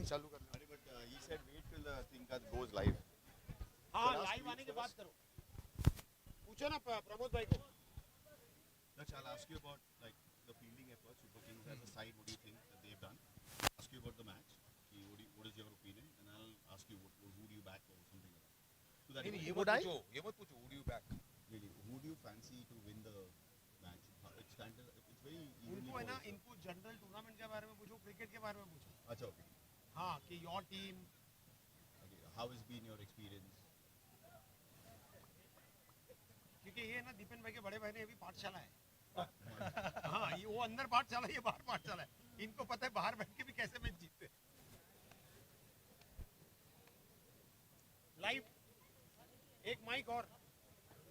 he said wait till the thing goes live. हाँ लाइव आने के बाद करो पूछो ना प्रमोद भाई को I'll ask you about like the fielding efforts, Superkings as a side. What do you think that they've done? Ask you about the match. What is your opinion? And I'll ask you who do you back or something like that. So that ये मत पूछो who do you back? really, who do you fancy to win the match? It's very उनको है ना इनको general tournament के बारे में पूछो क्रिकेट के बारे में पूछो अच्छा okay. हाँ कि your team How has been your experience? क्योंकि ये ना दीपेन भाई के बड़े भाई ने अभी पाठशाला है हाँ ये वो अंदर पाठशाला ये बाहर पाठशाला है इनको पता है बाहर बैठ के भी कैसे मैच जीतते लाइव एक माइक और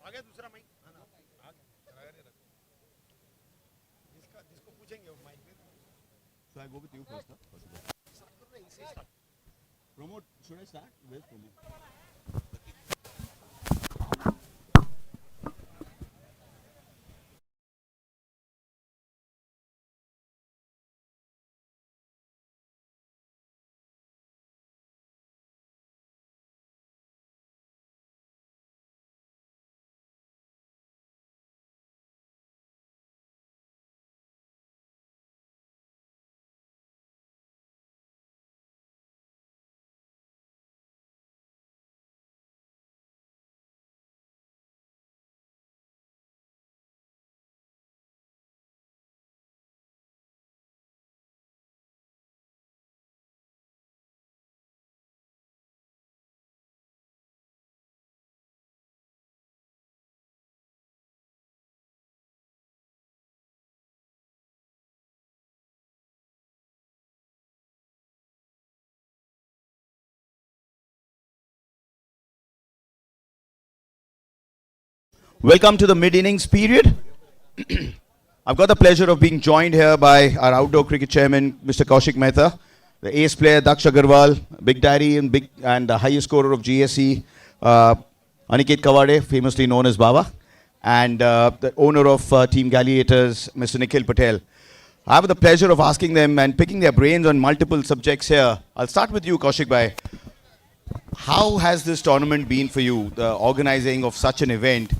आगे दूसरा माइक जिसको पूछेंगे वो माइक में So I go with you first. Promote. Should I start? Where's Promote? Welcome to the mid-innings period. I've got the pleasure of being joined here by our outdoor cricket chairman, Mr. Kaushik Mehta, the ace player, Daksh Agarwal, Big Daddy and the highest scorer of GSC, Aniket Kawade, famously known as Baba, and the owner of Team Gladiators, Mr. Nikhil Patel. I have the pleasure of asking them and picking their brains on multiple subjects here. I'll start with you, Kaushik Bhai. How has this tournament been for you, the organizing of such an event?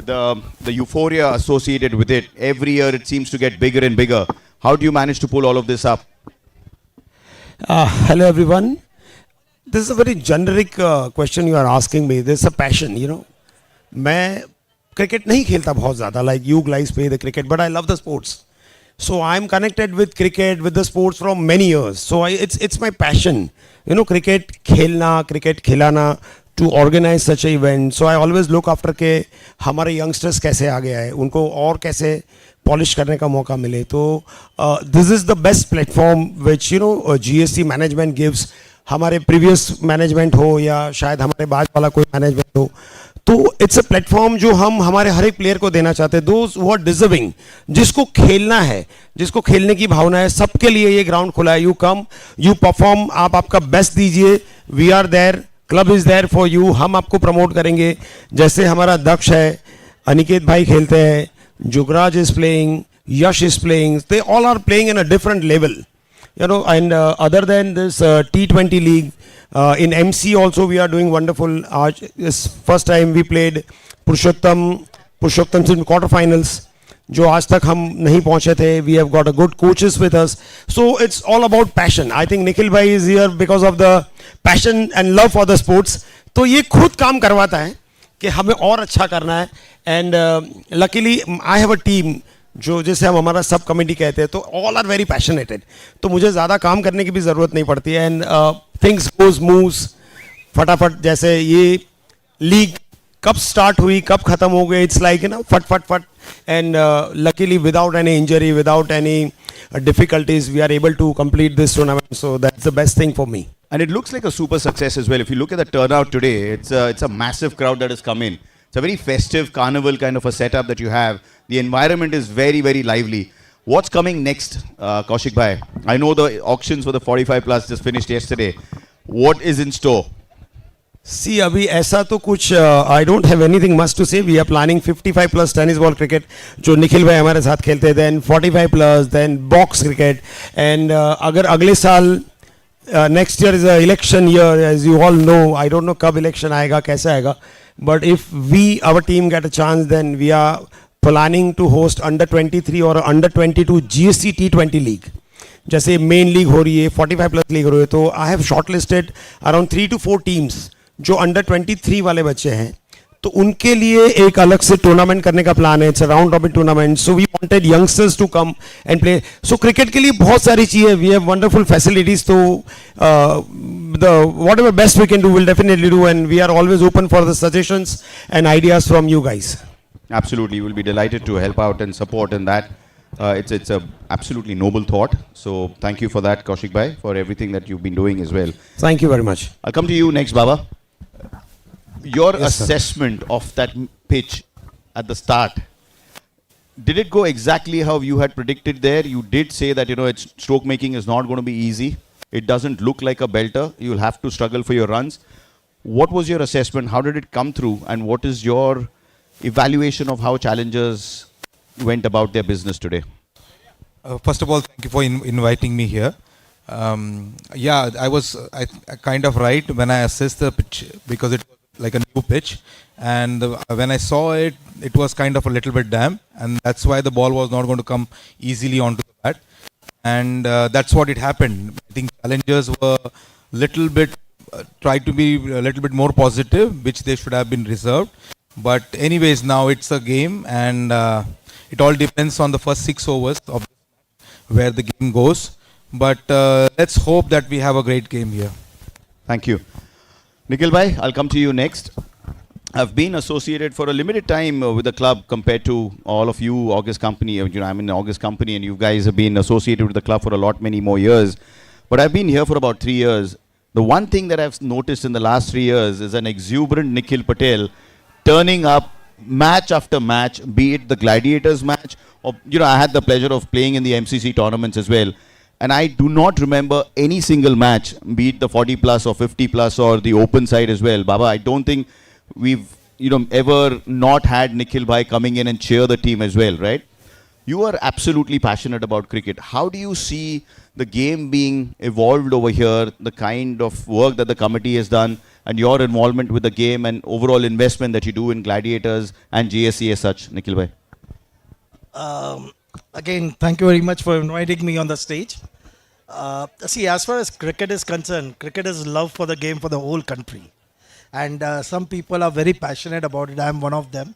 The euphoria associated with it. Every year it seems to get bigger and bigger. How do you manage to pull all of this up? Hello everyone. This is a very generic question you are asking me. There's a passion, you know. मैं cricket नहीं खेलता बहुत ज़्यादा like you guys play the cricket, but I love the sports. So I'm connected with cricket, with the sports from many years. So it's my passion. You know, cricket खेलना, cricket खिलाना, to organize such an event. So I always look after के हमारे youngsters कैसे आगे आए, उनको और कैसे polish करने का मौका मिले. तो this is the best platform which you know GSC management gives. हमारे previous management हो या शायद हमारे बाद वाला कोई management हो, तो it's a platform जो हम हमारे हर एक player को देना चाहते हैं. Those who are deserving, जिसको खेलना है, जिसको खेलने की भावना है, सबके लिए ये ground खुला है. You come, you perform, आप आपका best दीजिए. We are there. Club is there for you. हम आपको प्रमोट करेंगे. जैसे हमारा दक्ष है, अनिकेत भाई खेलते हैं, Jugraj is playing, Yash is playing. They all are playing in a different level, you know, and other than this T20 league, in MC also we are doing wonderful. This first time we played Purushottam in quarterfinals, जो आज तक हम नहीं पहुंचे थे. We have got a good coaches with us. So it's all about passion. I think Nikhil bhai is here because of the passion and love for the sports. तो ये खुद काम करवाता है कि हमें और अच्छा करना है. And luckily I have a team जो जैसे हम हमारा सब कमेटी कहते हैं, तो all are very passionate. तो मुझे ज़्यादा काम करने की भी ज़रूरत नहीं पड़ती है. And things goes moves फटाफट. जैसे ये लीग कब स्टार्ट हुई, कब खत्म हो गई, इट्स लाइक यू नो फट फट फट. And luckily without any injury, without any difficulties, we are able to complete this tournament. So that's the best thing for me. And it looks like a super success as well. If you look at the turnout today, it's a massive crowd that has come in. It's a very festive carnival kind of a setup that you have. The environment is very, very lively. What's coming next, Kaushik bhai? I know the auctions for the 45 plus just finished yesterday. What is in store? See, अभी ऐसा तो कुछ I don't have anything much to say. We are planning 55 plus tennis ball cricket जो निखिल भाई हमारे साथ खेलते हैं. Then 45 plus, then box cricket. And अगर अगले साल next year is an election year, as you all know. I don't know kab election aayega, kaise aayega. But if our team get a chance, then we are planning to host under 23 or under 22 GSC T20 league. जैसे main league हो रही है, 45 plus league हो रही है, तो I have shortlisted around 3 to 4 teams जो under 23 वाले बच्चे हैं, तो उनके लिए एक अलग से टूर्नामेंट करने का प्लान है. It's a round robin tournament, so we wanted youngsters to come and play. So cricket के लिए बहुत सारी चीज़ें, वी हैव वंडरफुल फैसिलिटीज, तो the whatever best we can do will definitely do, and we are always open for the suggestions and ideas from you guys. Absolutely, we'll be delighted to help out and support in that. It's a absolutely noble thought. So thank you for that, Kaushik Bhai, for everything that you've been doing as well. Thank you very much. I'll come to you next, Baba. Your assessment of that pitch at the start, did it go exactly how you had predicted there? You did say that, it's stroke making is not going to be easy. It doesn't look like a belter. You'll have to struggle for your runs. What was your assessment? How did it come through? And what is your evaluation of how challengers went about their business today? First of all, thank you for inviting me here. I was kind of right when I assessed the pitch, because it was like a new pitch, and when I saw it, it was kind of a little bit damp, and that's why the ball was not going to come easily onto the bat, and that's what it happened. I think challengers were little bit tried to be a little bit more positive, which they should have been reserved. But anyways, now it's a game, and it all depends on the first 6 overs of where the game goes. But let's hope that we have a great game here. Thank you. Nikhil Bhai, I'll come to you next. I've been associated for a limited time with the club compared to all of you, August Company. I'm in August Company, and you guys have been associated with the club for a lot many more years. But I've been here for about 3 years. The one thing that I've noticed in the last 3 years is an exuberant Nikhil Patel turning up match after match, be it the Gladiators match, or I had the pleasure of playing in the MCC tournaments as well, and I do not remember any single match, be it the 40 plus or 50 plus or the open side as well. Baba, I don't think we've ever not had Nikhil Bhai coming in and cheer the team as well, right? You are absolutely passionate about cricket. How do you see the game being evolved over here, the kind of work that the committee has done, and your involvement with the game and overall investment that you do in Gladiators and GSC as such, Nikhil Bhai? Again, thank you very much for inviting me on the stage. See, as far as cricket is concerned, cricket is love for the game for the whole country. And some people are very passionate about it. I am one of them.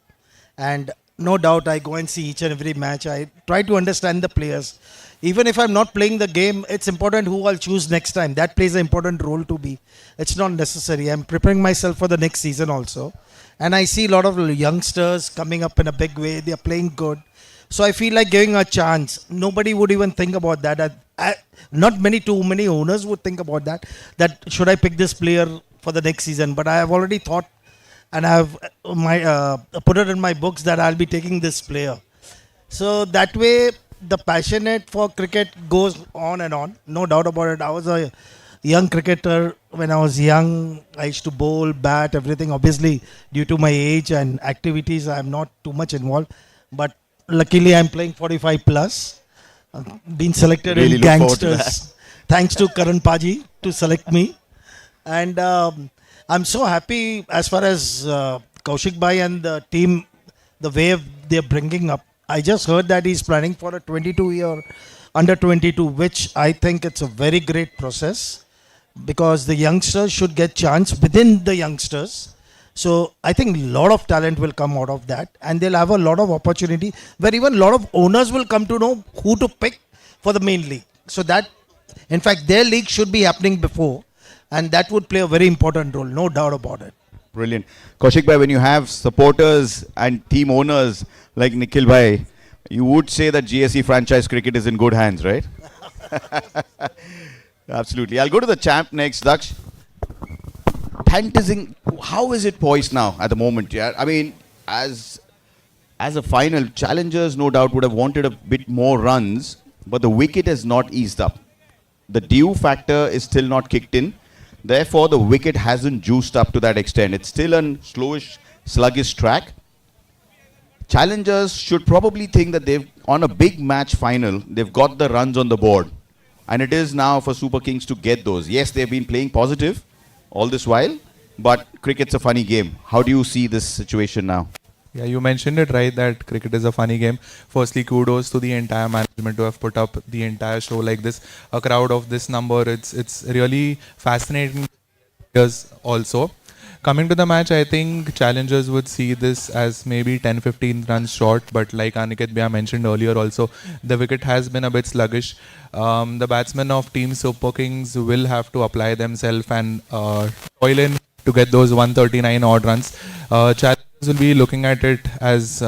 And no doubt I go and see each and every match. I try to understand the players. Even if I'm not playing the game, it's important who I'll choose next time. That plays an important role to be. It's not necessary. I'm preparing myself for the next season also. And I see a lot of youngsters coming up in a big way. They're playing good. So I feel like giving a chance. Nobody would even think about that. Not too many owners would think about that. That should I pick this player for the next season? But I have already thought, and I have put it in my books that I'll be taking this player. So that way, the passionate for cricket goes on and on. No doubt about it. I was a young cricketer when I was young. I used to bowl, bat, everything. Obviously, due to my age and activities, I'm not too much involved. But luckily, I'm playing 45 plus. Been selected Really in look forward to gangsters. Thanks to Karan Paji to select me. And I'm so happy as far as Kaushik Bhai and the team, the way they're bringing up. I just heard that he's planning for a 22-year under 22, which I think it's a very great process, because the youngsters should get chance within the youngsters. So I think a lot of talent will come out of that, and they'll have a lot of opportunity where even a lot of owners will come to know who to pick for the main league. So that, in fact, their league should be happening before, and that would play a very important role, no doubt about it. Brilliant. Kaushik Bhai, when you have supporters and team owners like Nikhil Bhai, you would say that GSC franchise cricket is in good hands, right? Absolutely. I'll go to the champ next, Daksh. Fantasing, how is it poised now at the moment? Yeah, I mean, as a final, challengers no doubt would have wanted a bit more runs, but the wicket has not eased up. The dew factor is still not kicked in. Therefore, the wicket hasn't juiced up to that extent. It's still a slowish, sluggish track. Challengers should probably think that they've, on a big match final, they've got the runs on the board. And it is now for Super Kings to get those. Yes, they've been playing positive all this while, but cricket's a funny game. How do you see this situation now? Yeah, you mentioned it right that cricket is a funny game. Firstly, kudos to the entire management to have put up the entire show like this. A crowd of this number, it's really fascinating also. Coming to the match, I think challengers would see this as maybe 10-15 runs short, but like Aniket Bhaiya mentioned earlier also, the wicket has been a bit sluggish. The batsmen of Team Super Kings will have to apply themselves and toil in to get those 139 odd runs. Challengers will be looking at it as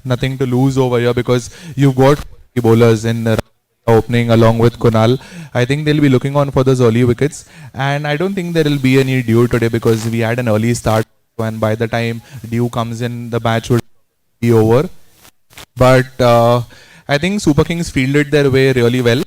nothing to lose over here because you've got bowlers in the opening along with Kunal. I think they'll be looking on for those early wickets, and I don't think there will be any dew today because we had an early start, and by the time dew comes in, the match would be over. But I think Super Kings fielded their way really well.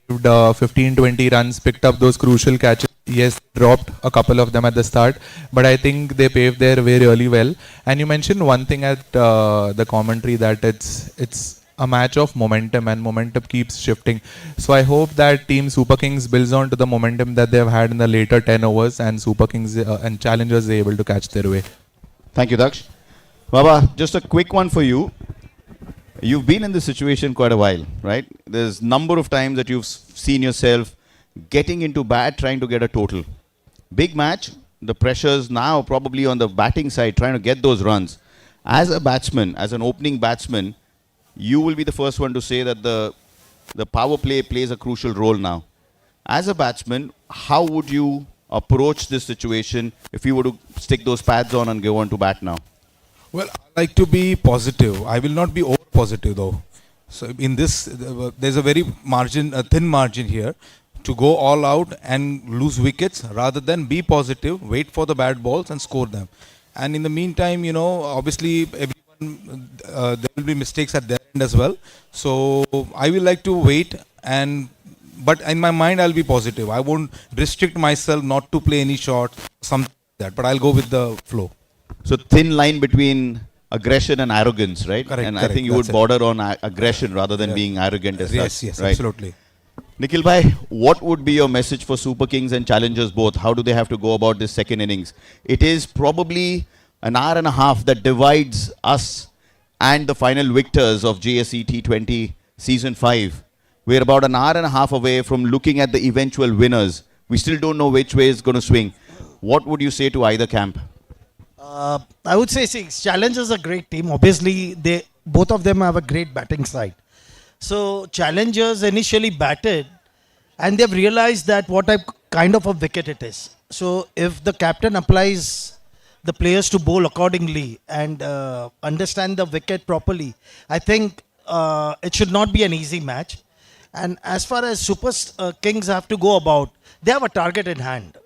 15-20 runs, picked up those crucial catches. Yes, dropped a couple of them at the start, but I think they paved their way really well. And you mentioned one thing at the commentary that it's a match of momentum, and momentum keeps shifting. So I hope that Team Super Kings builds on to the momentum that they've had in the later 10 overs, and Super Kings and challengers are able to catch their way. Thank you, Daksh. Baba, just a quick one for you. You've been in this situation quite a while, right? There's number of times that you've seen yourself getting into bat, trying to get a total. Big match, the pressure's now probably on the batting side, trying to get those runs. As a batsman, as an opening batsman, you will be the first one to say that the power play plays a crucial role now. As a batsman, how would you approach this situation if you were to stick those pads on and go on to bat now? Well, I like to be positive. I will not be over positive though. So in this, there's a very thin margin here to go all out and lose wickets rather than be positive, wait for the bad balls and score them. And in the meantime, you know, obviously everyone, there will be mistakes at their end as well. So I will like to wait, but in my mind I'll be positive. I won't restrict myself not to play any shots, something like that, but I'll go with the flow. So thin line between aggression and arrogance, right? Correct, and correct, I think you would border on aggression rather than being arrogant as Yes, such. yes, right? absolutely. Nikhil bhai, what would be your message for Super Kings and challengers both? How do they have to go about this second innings? It is probably an hour and a half that divides us and the final victors of GSC T20 Season 5. We're about an hour and a half away from looking at the eventual winners. We still don't know which way it's going to swing. What would you say to either camp? I would say, challengers are a great team. Obviously, both of them have a great batting side. So challengers initially batted, and they've realized that what kind of a wicket it is. So if the captain applies the players to bowl accordingly and understand the wicket properly, I think it should not be an easy match. And as far as Super Kings have to go about, they have a target in hand.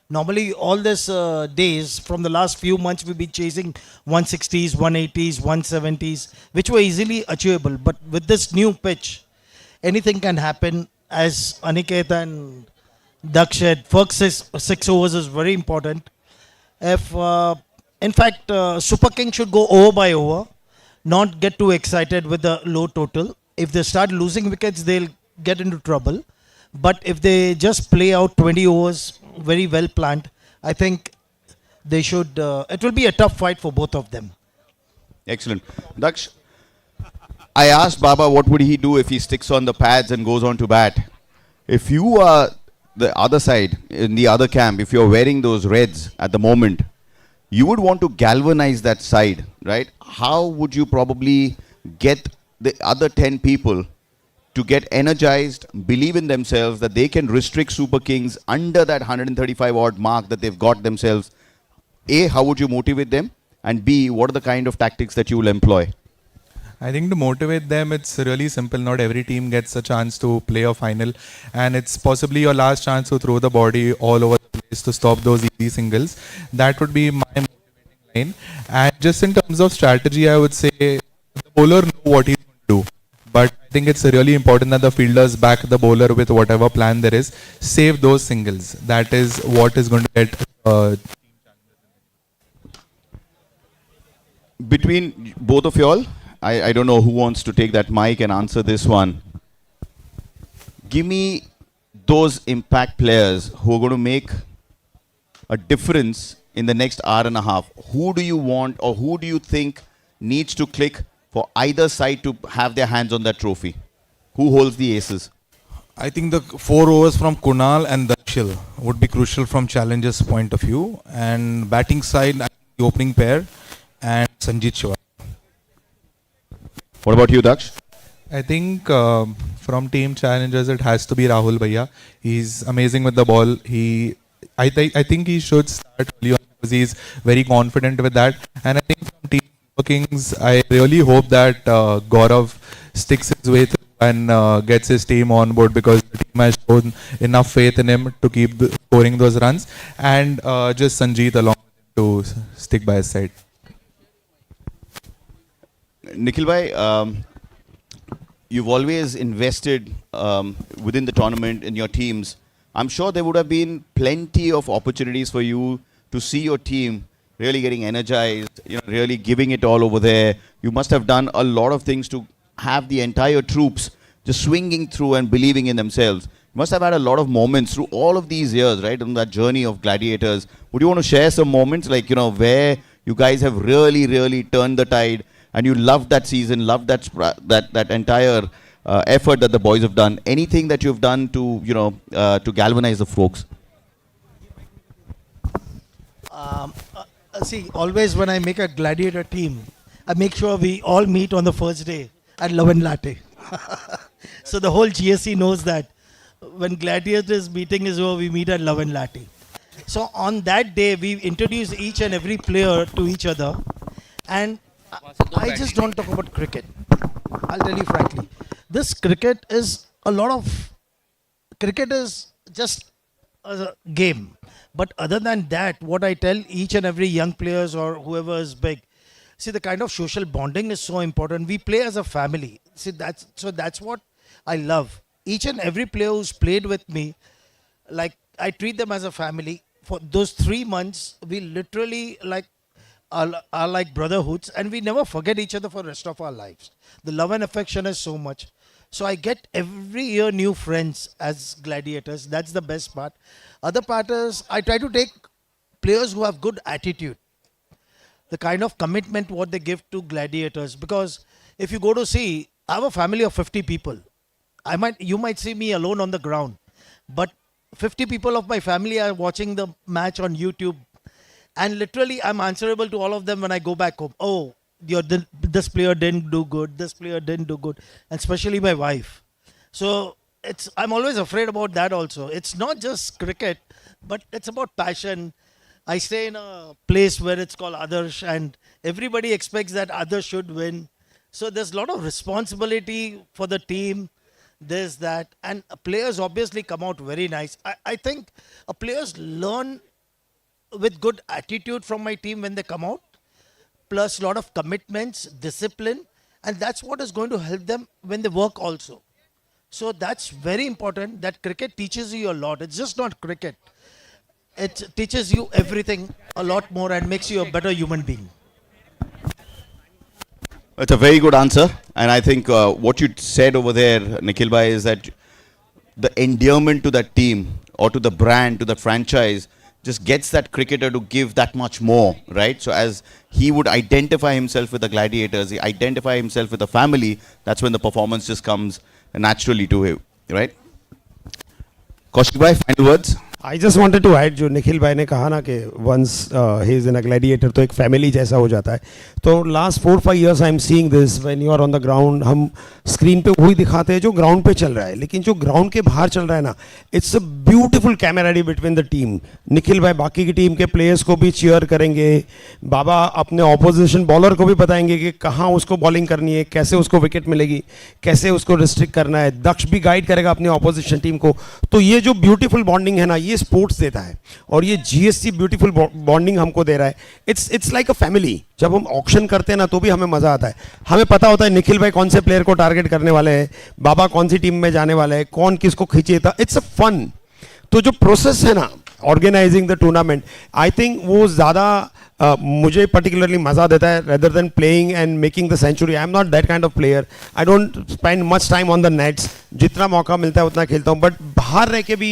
Normally, all these days from the last few months, we've been chasing 160s, 180s, 170s, which were easily achievable. But with this new pitch, anything can happen. As Aniket and Daksh said, first six overs is very important. In fact, Super King should go over by over, not get too excited with the low total. If they start losing wickets, they'll get into trouble. But if they just play out 20 overs, very well planned, I think they should. It will be a tough fight for both of them. Excellent. Daksh, I asked Baba what would he do if he sticks on the pads and goes on to bat. If you are the other side, in the other camp, if you're wearing those reds at the moment, you would want to galvanize that side, right? How would you probably get the other 10 people to get energized, believe in themselves, that they can restrict Super Kings under that 135 odd mark that they've got themselves? A, how would you motivate them? And B, what are the kind of tactics that you will employ? I think to motivate them, it's really simple. Not every team gets a chance to play a final, and it's possibly your last chance to throw the body all over the place to stop those easy singles. That would be my motivating line. And just in terms of strategy, I would say the bowler knows what he's going to do. But I think it's really important that the fielders back the bowler with whatever plan there is. Save those singles. That is what is going to get between both of y'all, I don't know who wants to take that mic and answer this one. Give me those impact players who are going to make a difference in the next hour and a half. Who do you want, or who do you think needs to click for either side to have their hands on that trophy? Who holds the aces? I think the 4 overs from Kunal and Dakshil would be crucial from challenger's point of view. And batting side, I think the opening pair and Sanjeet Shiva. What about you, Daksh? I think from team challengers it has to be Rahul Bhaiya. He's amazing with the ball. I think he should start early on because he's very confident with that. And I think from team Superkings, I really hope that Gaurav sticks his way through and gets his team on board, because the team has shown enough faith in him to keep scoring those runs, and just Sanjeet along with him to stick by his side. Nikhil bhai, you've always invested within the tournament in your teams. I'm sure there would have been plenty of opportunities for you to see your team really getting energized, really giving it all over there. You must have done a lot of things to have the entire troops just swinging through and believing in themselves. You must have had a lot of moments through all of these years, right, on that journey of Gladiators. Would you want to share some moments, like, where you guys have really, really turned the tide and you loved that season, loved that entire effort that the boys have done? Anything that you've done to, to galvanize the folks? See, always when I make a Gladiator team, I make sure we all meet on the first day at Love and Latte. So the whole GSC knows that when Gladiators meeting is over, we meet at Love and Latte. So on that day, we introduce each and every player to each other. And I just don't talk about cricket. I'll tell you frankly. This cricket is cricket is just a game. But other than that, what I tell each and every young players or whoever is big, see, the kind of social bonding is so important. We play as a family. See, that's what I love. Each and every player who's played with me, like, I treat them as a family. For those 3 months, we literally are like brotherhoods, and we never forget each other for the rest of our lives. The love and affection is so much. So I get every year new friends as Gladiators. That's the best part. Other part is I try to take players who have good attitude. The kind of commitment what they give to Gladiators. Because if you go to see, I have a family of 50 people. You might see me alone on the ground. But 50 people of my family are watching the match on YouTube. And literally I'm answerable to all of them when I go back home. Oh, this player didn't do good. This player didn't do good. And especially my wife. So I'm always afraid about that also. It's not just cricket, but it's about passion. I stay in a place where it's called Adarsh, and everybody expects that Adarsh should win. So there's a lot of responsibility for the team. There's that. And players obviously come out very nice. I think players learn with good attitude from my team when they come out. Plus a lot of commitments, discipline. And that's what is going to help them when they work also. So that's very important, that cricket teaches you a lot. It's just not cricket. It teaches you everything a lot more and makes you a better human being. It's a very good answer. And I think what you said over there, Nikhil bhai, is that the endearment to that team or to the brand, to the franchise, just gets that cricketer to give that much more, right? So as he would identify himself with the Gladiators, he identify himself with the family, that's when the performance just comes naturally to him, right? Kaushik bhai, final words? I just wanted to add, जो निखिल भाई ने कहा ना कि once he is in a gladiator तो एक family जैसा हो जाता है. तो last 4-5 years I am seeing this when you are on the ground. हम screen पे वही दिखाते हैं जो ground पे चल रहा है, लेकिन जो ground के बाहर चल रहा है ना, it's a beautiful camaraderie between the team. Nikhil भाई बाकी की टीम के players को भी cheer करेंगे, बाबा अपने opposition bowler को भी बताएंगे कि कहाँ उसको bowling करनी है, कैसे उसको wicket मिलेगी, कैसे उसको restrict करना है. दक्ष भी guide करेगा अपनी opposition team को. तो ये जो beautiful bonding है ना, ये स्पोर्ट्स देता है और ये जीएससी ब्यूटीफुल बॉन्डिंग हमको दे रहा है. It's like a family. जब हम ऑक्शन करते हैं ना तो भी हमें मजा आता है. हमें पता होता है निखिल भाई कौन से प्लेयर को टारगेट करने वाले हैं, बाबा कौन सी टीम में जाने वाले हैं, कौन किसको खींचे था. It's a fun. तो जो प्रोसेस है ना organizing the tournament, I think वो ज़्यादा मुझे पर्टिकुलरली मज़ा देता है rather than playing and making the century. I am not that kind of player. I don't spend much time on the nets. जितना मौका मिलता है उतना खेलता हूँ, बट बाहर रह के भी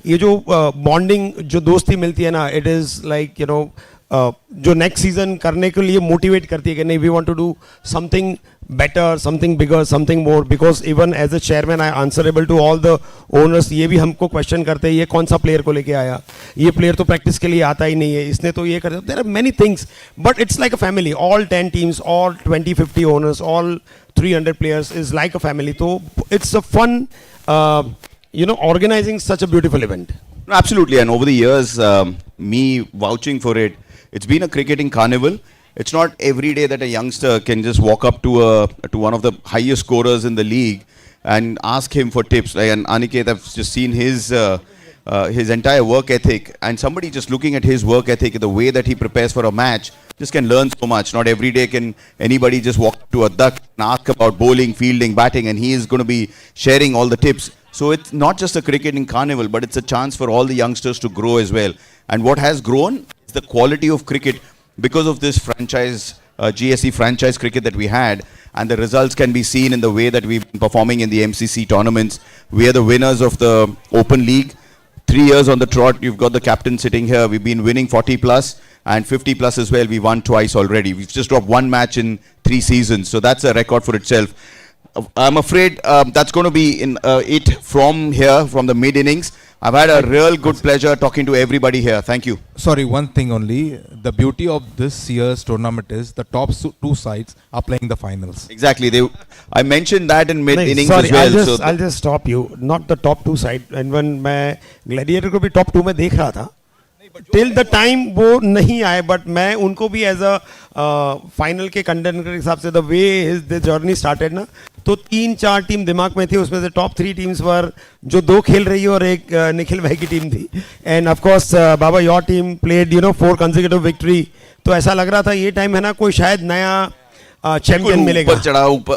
ये जो बॉन्डिंग जो दोस्ती मिलती है ना, it is like you know जो नेक्स्ट सीजन करने के लिए मोटिवेट करती है कि नहीं, we want to do something better, something bigger, something more, because even as a chairman I answerable to all the owners. ये भी हमको क्वेश्चन करते हैं, ये कौन सा प्लेयर को लेके आया, ये प्लेयर तो प्रैक्टिस के लिए आता ही नहीं है, इसने तो ये कर दिया. There are many things, but it's like a family. All 10 teams, all 20-50 owners, all 300 players is like a family. So it's a fun, organizing such a beautiful event. Absolutely, and over the years, me vouching for it, it's been a cricketing carnival. It's not every day that a youngster can just walk up to one of the highest scorers in the league and ask him for tips. Like, and Aniket, I've just seen his entire work ethic, and somebody just looking at his work ethic, the way that he prepares for a match, just can learn so much. Not every day can anybody just walk up to a duck and ask about bowling, fielding, batting, and he is going to be sharing all the tips. So it's not just a cricketing carnival, but it's a chance for all the youngsters to grow as well. And what has grown is the quality of cricket because of this franchise, GSC franchise cricket that we had. And the results can be seen in the way that we've been performing in the MCC tournaments. We are the winners of the Open League. 3 years on the trot, you've got the captain sitting here. We've been winning 40 plus and 50 plus as well. We won twice already. We've just dropped 1 match in 3 seasons. So that's a record for itself. I'm afraid that's going to be it from here, from the mid-innings. I've had a real good pleasure talking to everybody here. Thank you. Sorry, one thing only. The beauty of this year's tournament is the top 2 sides are playing the finals. Exactly. I mentioned that in mid-innings sorry, as well. I'll just stop you. Not the top 2 side. And when मैं Gladiator को भी top 2 में देख रहा था, till the time वो नहीं आए, but मैं उनको भी as a final के contender के हिसाब से the way the journey started ना, तो 3-4 टीम दिमाग में थी, उसमें से टॉप 3 टीम्स पर जो 2 खेल रही है और एक निखिल भाई की टीम थी. And of course Baba your team played 4 consecutive victory. तो ऐसा लग रहा था ये टाइम है ना, कोई शायद नया चैंपियन मिलेगा.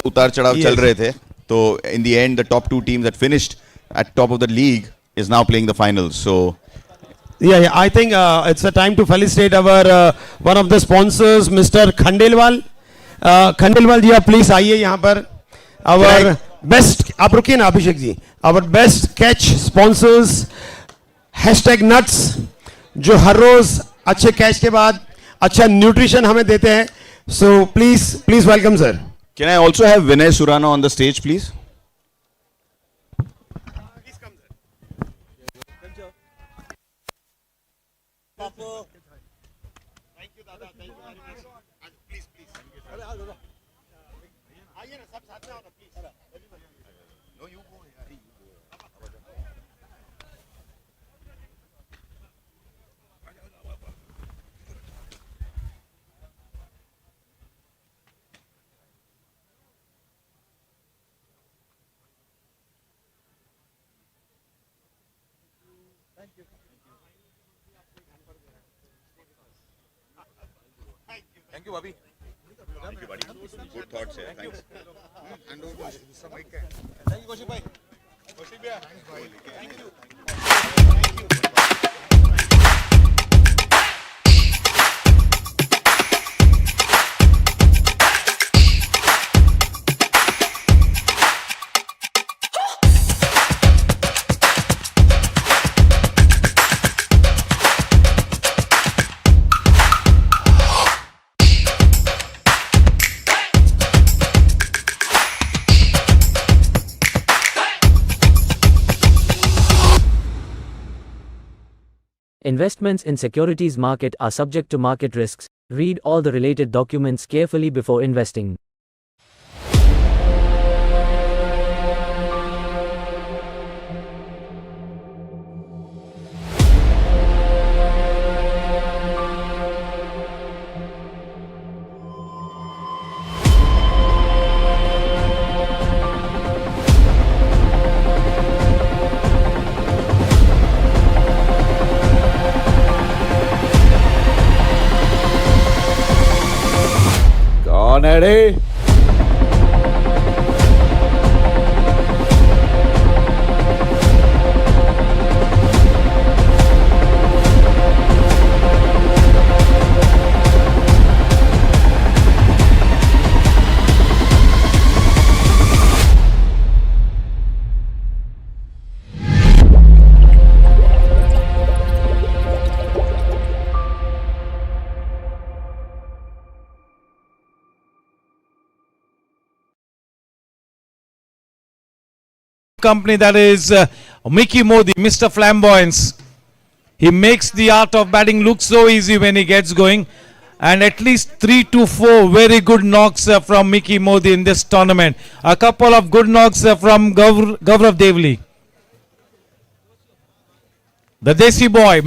उतार चढ़ाव चल रहे थे. तो in the end the top 2 teams that finished eight top of the league is now playing the finals. So Yeah, I think it's a time to felicitate our one of the sponsors, Mr. Khandelwal. Khandelwal जी, आप please आइए यहाँ पर. Our best, आप रुकिए ना Abhishek ji. Our best catch sponsors, #nuts, जो हर रोज अच्छे catch के बाद अच्छा न्यूट्रिशन हमें देते हैं. So please welcome sir. Can I also have Vinay Surana on the stage, please? Thank you दादा, thank you very much. Please. आइए ना, सब साथ में आओ ना, please. No, you go. Thank you, Bobby. Thank you, buddy. Good thoughts here. Thanks. Hand over to Mr. Mike. Thank you, Kaushik bhai. Kaushik bhai. Thank you. Investments in securities market are subject to market risks. Read all the related documents carefully before investing. Ready? company, that is Mickey Modi, Mr. Flamboyance. He makes the art of batting look so easy when he gets going. And at least 3 to 4 very good knocks from Mickey Modi in this tournament. A couple of good knocks from Gaurav Devli. The Desi boy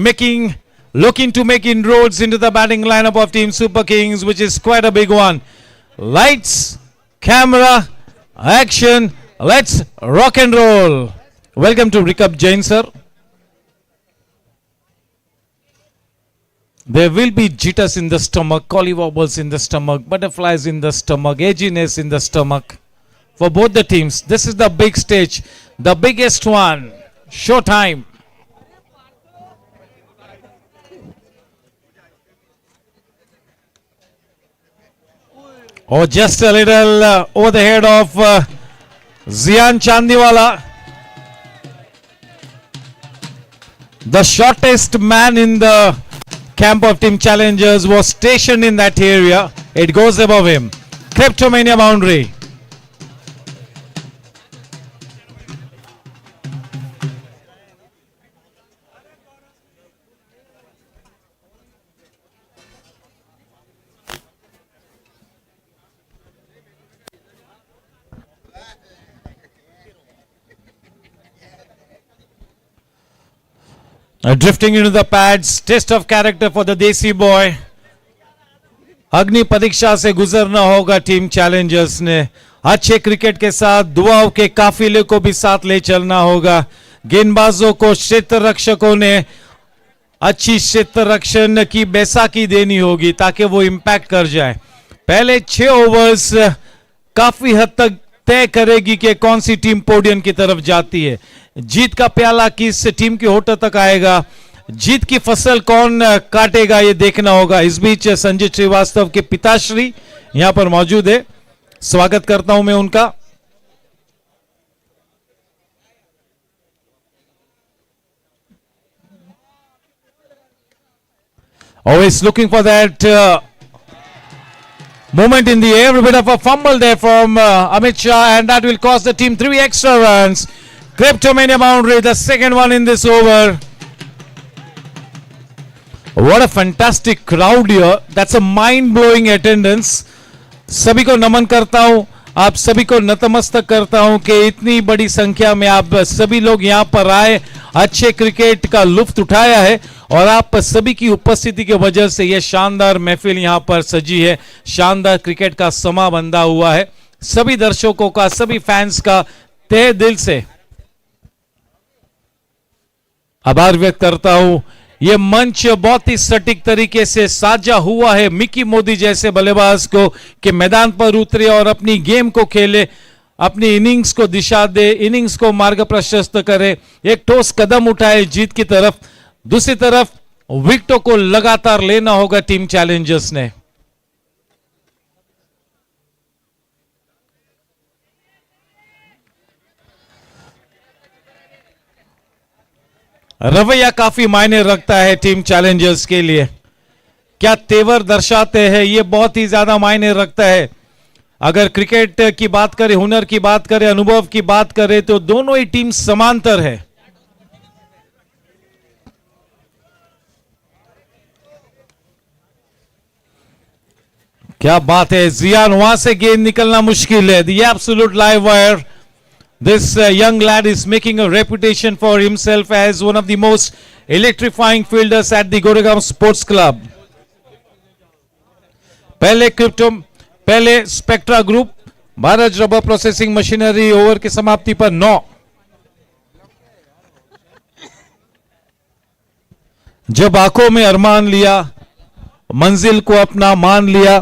looking to make inroads into the batting lineup of Team Super Kings, which is quite a big one. Lights, camera, action. Let's rock and roll. Welcome to Rikab Jain, sir. There will be jitters in the stomach, collywobbles in the stomach, butterflies in the stomach, edginess in the stomach. For both the teams, this is the big stage, the biggest one. Showtime. Oh, just a little over the head of Zian Chandiwala. The shortest man in the camp of Team Challengers was stationed in that area. It goes above him. Kleptomania boundary. Drifting into the pads, test of character for the Desi boy. अग्नि परीक्षा से गुजरना होगा team Challengers ने. अच्छे cricket के साथ दुआओं के काफिले को भी साथ ले चलना होगा. गेंदबाजों को क्षेत्र रक्षकों ने अच्छी क्षेत्र रक्षण की बैसाखी देनी होगी ताकि वो इंपैक्ट कर जाए. पहले 6 ओवर्स काफी हद तक तय करेगी कि कौन सी टीम पोडियम की तरफ जाती है. जीत का प्याला किस टीम के होठ तक आएगा, जीत की फसल कौन काटेगा, ये देखना होगा. इस बीच संजय श्रीवास्तव के पिताश्री यहां पर मौजूद है. स्वागत करता हूं मैं उनका. Always looking for that moment in the air. A bit of a fumble there from Amit Shah, and that will cost the team 3 extra runs. Kleptomania boundary, the second one in this over. What a fantastic crowd here. That's a mind-blowing attendance. सभी को नमन करता हूं, आप सभी को नतमस्तक करता हूं कि इतनी बड़ी संख्या में आप सभी लोग यहां पर आए, अच्छे क्रिकेट का लुत्फ उठाया है और आप सभी की उपस्थिति की वजह से यह शानदार महफिल यहां पर सजी है. शानदार क्रिकेट का समा बंधा हुआ है. सभी दर्शकों का, सभी फैंस का तहे दिल से आभार व्यक्त करता हूं. यह मंच बहुत ही सटीक तरीके से साजा हुआ है मिकी मोदी जैसे बल्लेबाज को कि मैदान पर उतरे और अपनी गेम को खेले, अपनी इनिंग्स को दिशा दे, इनिंग्स को मार्ग प्रशस्त करे, एक ठोस कदम उठाए जीत की तरफ. दूसरी तरफ विकेटों को लगातार लेना होगा टीम चैलेंजर्स ने. रवैया काफी मायने रखता है टीम चैलेंजर्स के लिए. क्या तेवर दर्शाते हैं, यह बहुत ही ज्यादा मायने रखता है. अगर क्रिकेट की बात करें, हुनर की बात करें, अनुभव की बात करें तो दोनों ही टीम समांतर है. क्या बात है, जियान वहां से गेंद निकलना मुश्किल है. The absolute live wire. This young lad is making a reputation for himself as one of the most electrifying fielders at the Goregaon Sports Club. पहले spectra group, Bharat rubber processing machinery over की समाप्ति पर 9. जब आंखों में अरमान लिया, मंजिल को अपना मान लिया,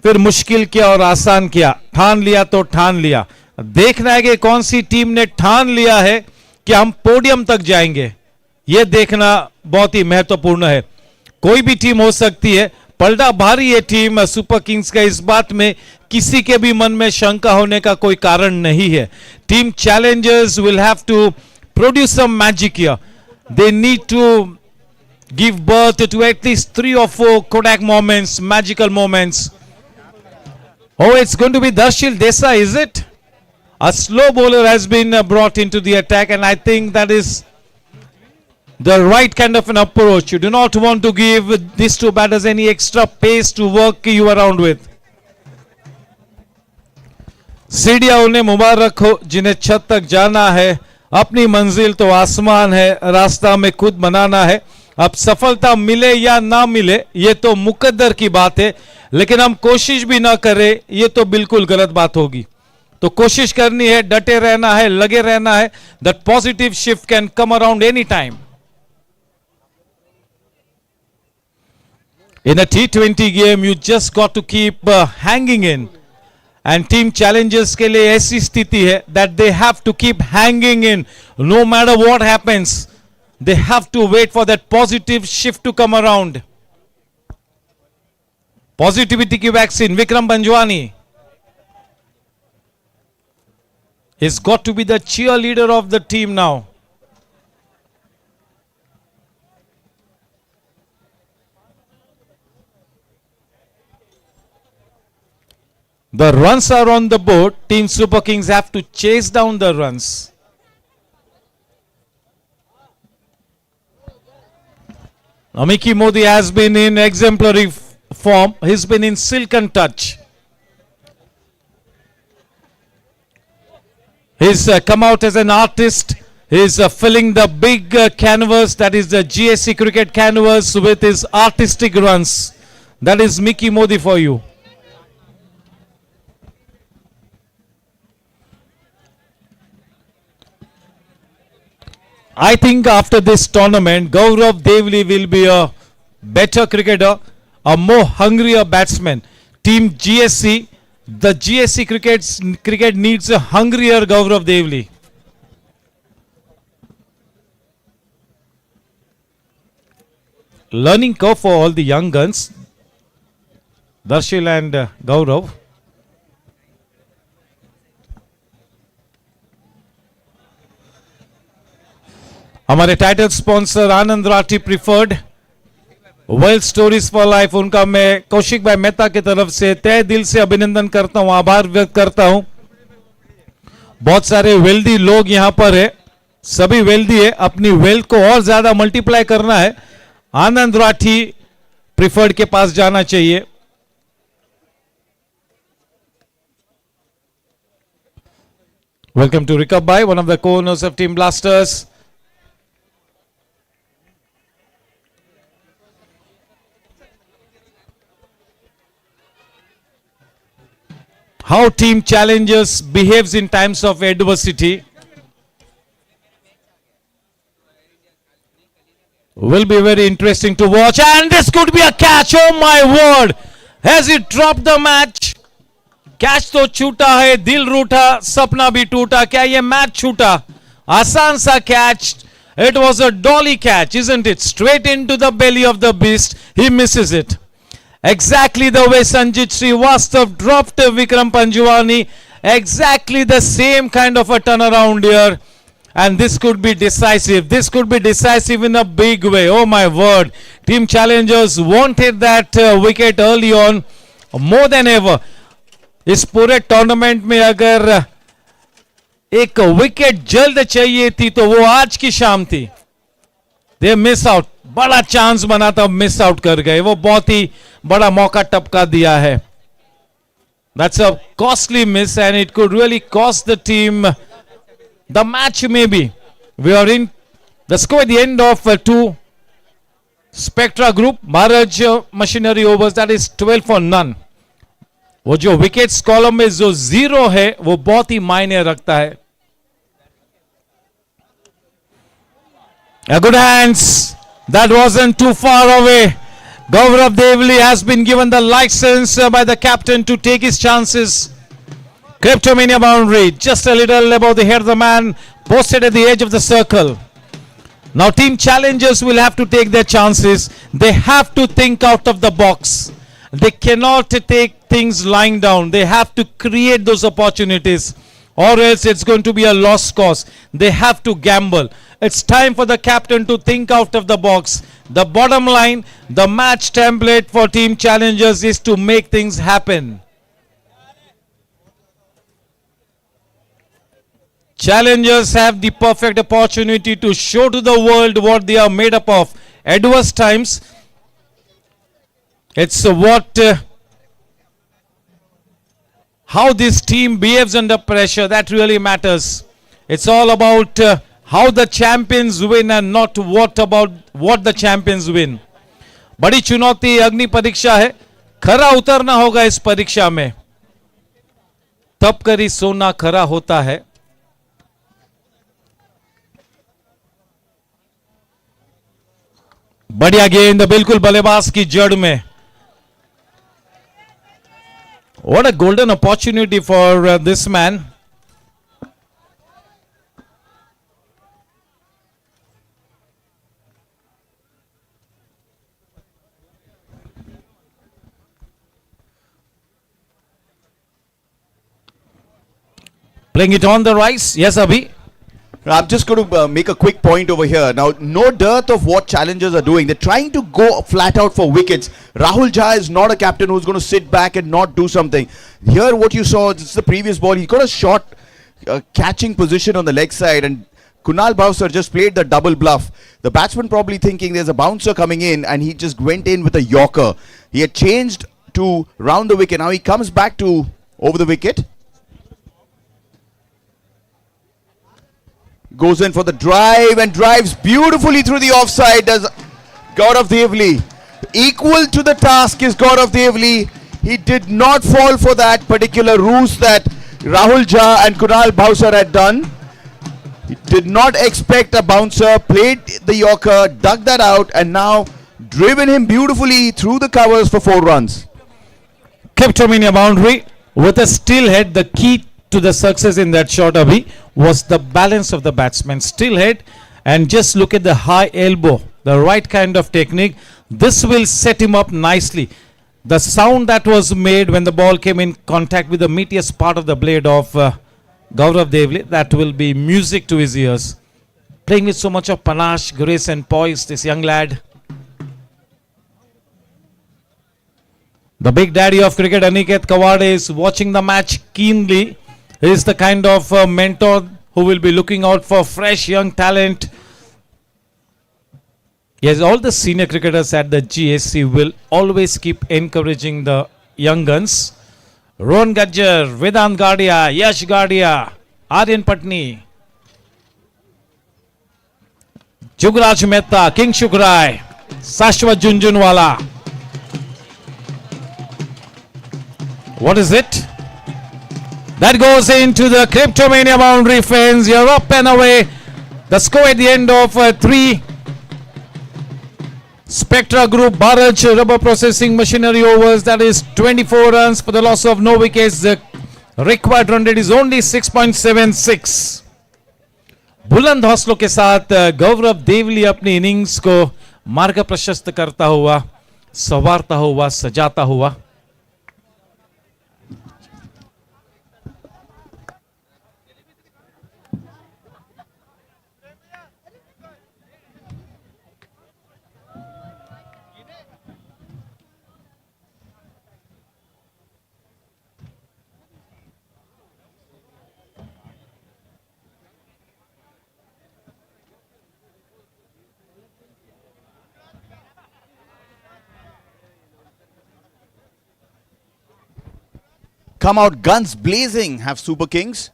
फिर मुश्किल किया और आसान किया, ठान लिया तो ठान लिया. देखना है कि कौन सी टीम ने ठान लिया है कि हम पोडियम तक जाएंगे. यह देखना बहुत ही महत्वपूर्ण है. कोई भी टीम हो सकती है, पलटा भारी है टीम सुपर किंग्स का, इस बात में किसी के भी मन में शंका होने का कोई कारण नहीं है. Team challengers will have to produce some magic here. They need to give birth to at least 3 or 4 Kodak moments, magical moments. Oh, it's going to be Darshil Desai, is it? A slow bowler has been brought into the attack, and I think that is the right kind of an approach. You do not want to give these two batters any extra pace to work you around with. सीढ़ियां उन्हें मुबारक हो जिन्हें छत तक जाना है, अपनी मंजिल तो आसमान है, रास्ता में खुद बनाना है. अब सफलता मिले या ना मिले ये तो मुकद्दर की बात है, लेकिन हम कोशिश भी ना करें ये तो बिल्कुल गलत बात होगी. तो कोशिश करनी है, डटे रहना है, लगे रहना है. That positive shift can come around any time. In a T20 game, you just got to keep hanging in. And team challenges के लिए ऐसी स्थिति है that they have to keep hanging in no matter what happens. They have to wait for that positive shift to come around. Positivity की vaccine, Vikram Banjwani has got to be the cheerleader of the team now. The runs are on the board. Team Superkings have to chase down the runs. Miki Modi has been in exemplary form. He's been in silken touch. He's come out as an artist. He's filling the big canvas, that is the GSC cricket canvas, with his artistic runs. That is Miki Modi for you. I think after this tournament, Gaurav Devli will be a better cricketer, a more hungrier batsman. Team GSC, the GSC cricket needs a hungrier Gaurav Devli. Learning curve for all the young guns, Darshil and Gaurav. हमारे title sponsor Anand Rathi preferred wealth stories for life, उनका मैं कौशिक भाई मेहता की तरफ से तहे दिल से अभिनंदन करता हूं, आभार व्यक्त करता हूं. बहुत सारे वेल्दी लोग यहां पर है, सभी वेल्दी है, अपनी वेल्थ को और ज्यादा मल्टीप्लाई करना है, आनंदराठी प्रिफर्ड के पास जाना चाहिए. वेलकम टू रिकब भाई, one of the co-owners of team blasters. How team challenges behaves in times of adversity will be very interesting to watch. And this could be a catch. Oh my word! Has he dropped the match? Catch तो छूटा है, दिल रूठा, सपना भी टूटा. क्या ये match छूटा? आसान सा catch. It was a dolly catch, isn't it? Straight into the belly of the beast. He misses it. Exactly the way Sanjit Srivastav dropped Vikram Panjwani. Exactly the same kind of a turnaround here. And this could be decisive. This could be decisive in a big way. Oh my word. Team challengers wanted that wicket early on more than ever. इस पूरे tournament में अगर एक wicket जल्द चाहिए थी तो वो आज की शाम थी. They miss out. बड़ा चांस बना था, मिस आउट कर गए. वो बहुत ही बड़ा मौका टपका दिया है. That's a costly miss and it could really cost the team the match maybe. We are in the score at the end of two Spectra group. Maharaj machinery overs, that is 12 for none. वो जो wickets column में जो zero है वो बहुत ही मायने रखता है. A good hands. That wasn't too far away. Gaurav Devli has been given the license by the captain to take his chances. Cryptomania boundary, just a little above the head of the man, posted at the edge of the circle. Now team challengers will have to take their chances. They have to think out of the box. They cannot take things lying down. They have to create those opportunities, or else it's going to be a lost cause. They have to gamble. It's time for the captain to think out of the box. The bottom line, the match template for team challengers is to make things happen. Challengers have the perfect opportunity to show to the world what they are made up of. Adverse times, it's how this team behaves under pressure that really matters. It's all about how the champions win and not what the champions win. बड़ी चुनौती अग्नि परीक्षा है, खरा उतरना होगा इस परीक्षा में, तब करी सोना खरा होता है. बढ़िया गेंद बिल्कुल बल्लेबाज की जड़ में. What a golden opportunity for this man. Playing it on the rise. Yes, Abhi. I'm just going to make a quick point over here. Now, no dearth of what challengers are doing. They're trying to go flat out for wickets. Rahul Jha is not a captain who's going to sit back and not do something. Here, what you saw, this is the previous ball. He got a shot catching position on the leg side, and Kunal Bhavsar just played the double bluff. The batsman probably thinking there's a bouncer coming in, and he just went in with a yorker. He had changed to round the wicket. Now he comes back to over the wicket. Goes in for the drive and drives beautifully through the offside. Does Gaurav Devli. Equal to the task is Gaurav Devli. He did not fall for that particular ruse that Rahul Jha and Kunal Bhavsar had done. He did not expect a bouncer, played the yorker, dug that out, and now driven him beautifully through the covers for 4 runs. Kleptomania boundary with a still head. The key to the success in that shot, Abhi, was the balance of the batsman. Still head, and just look at the high elbow, the right kind of technique. This will set him up nicely. The sound that was made when the ball came in contact with the meatiest part of the blade of Gaurav Devli, that will be music to his ears. Playing with so much of panache, grace and poise, this young lad. The big daddy of cricket, Aniket Kawade, is watching the match keenly. He is the kind of mentor who will be looking out for fresh young talent. Yes, all the senior cricketers at the GSC will always keep encouraging the young guns. Rohan Gajjar, Vedant Gadia, Yash Gadia, Aryan Patni, Jugraj Mehta, King Shukrai, Sashwat Junjunwala. What is it? That goes into the Kleptomania boundary fence. You're up and away. The score at the end of 3. Spectra Group Bharat Rubber Processing Machinery overs. That is 24 runs for the loss of no wickets. The required run rate is only 6.76. बुलंद हौसलों के साथ गौरव देवली अपनी innings को मार्ग प्रशस्त करता हुआ, संवारता हुआ, सजाता हुआ. Come out guns blazing, have Superkings.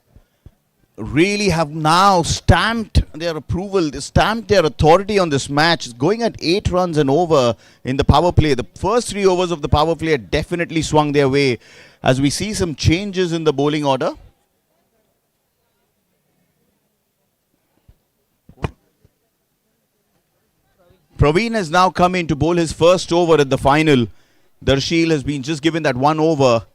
Really have now stamped their approval, stamped their authority on this match. It's going at 8 runs and over in the power play. The first 3 overs of the power play had definitely swung their way as we see some changes in the bowling order. Praveen has now come in to bowl his first over at the final. Darshil has been just given that 1 over.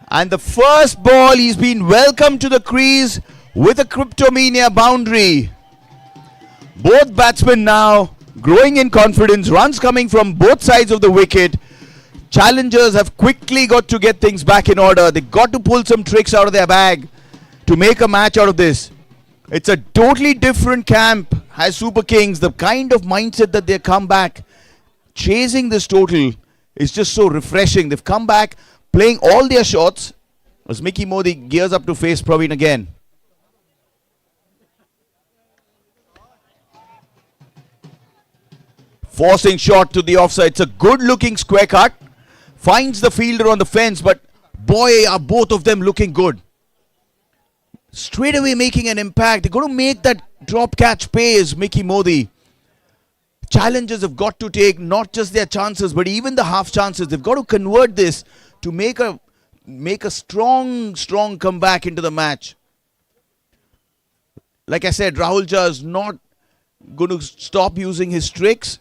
And the first ball, he's been welcomed to the crease with a Kleptomania boundary. Both batsmen now growing in confidence. Runs coming from both sides of the wicket. Challengers have quickly got to get things back in order. They got to pull some tricks out of their bag to make a match out of this. It's a totally different camp as Superkings. The kind of mindset that they come back chasing this total is just so refreshing. They've come back playing all their shots as Mickey Modi gears up to face Praveen again. Forcing shot to the offside. It's a good looking square cut. Finds the fielder on the fence, but boy, are both of them looking good. Straight away making an impact. They're going to make that drop catch pay as Mickey Modi. Challengers have got to take not just their chances, but even the half chances. They've got to convert this to make a strong comeback into the match. Like I said, Rahul Jha is not going to stop using his tricks.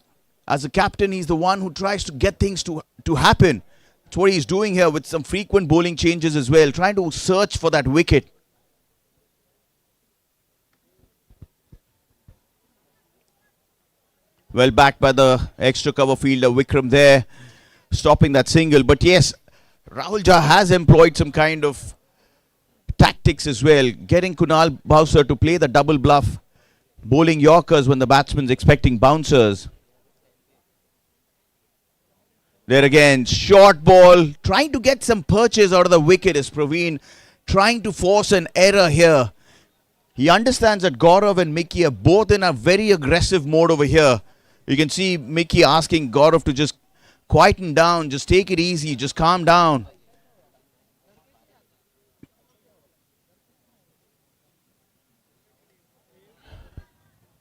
As a captain, he's the one who tries to get things to happen. That's what he's doing here with some frequent bowling changes as well, trying to search for that wicket. Well backed by the extra cover fielder Vikram there, stopping that single. But yes, Rahul Jha has employed some kind of tactics as well, getting Kunal Bowser to play the double bluff, bowling Yorkers when the batsman's expecting bouncers. There again, short ball, trying to get some purchase out of the wicket is Praveen, trying to force an error here. He understands that Gaurav and Mickey are both in a very aggressive mode over here. You can see Mickey asking Gaurav to just quieten down, just take it easy, just calm down.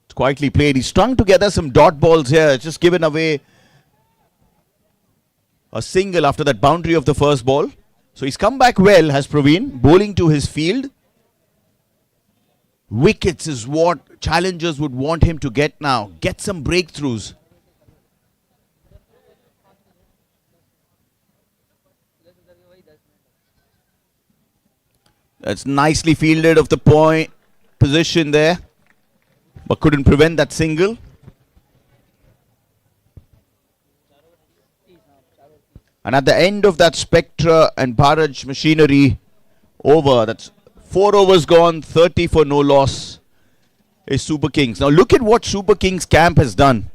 It's quietly played. He strung together some dot balls here, just given away a single after that boundary of the first ball. So he's come back well, has Praveen, bowling to his field. Wickets is what challengers would want him to get now. Get some breakthroughs. That's nicely fielded of the point position there, but couldn't prevent that single. And at the end of that Spectra and Bharaj machinery over, that's 4 overs gone, 30 for no loss, is Super Kings. Now look at what Super Kings camp has done.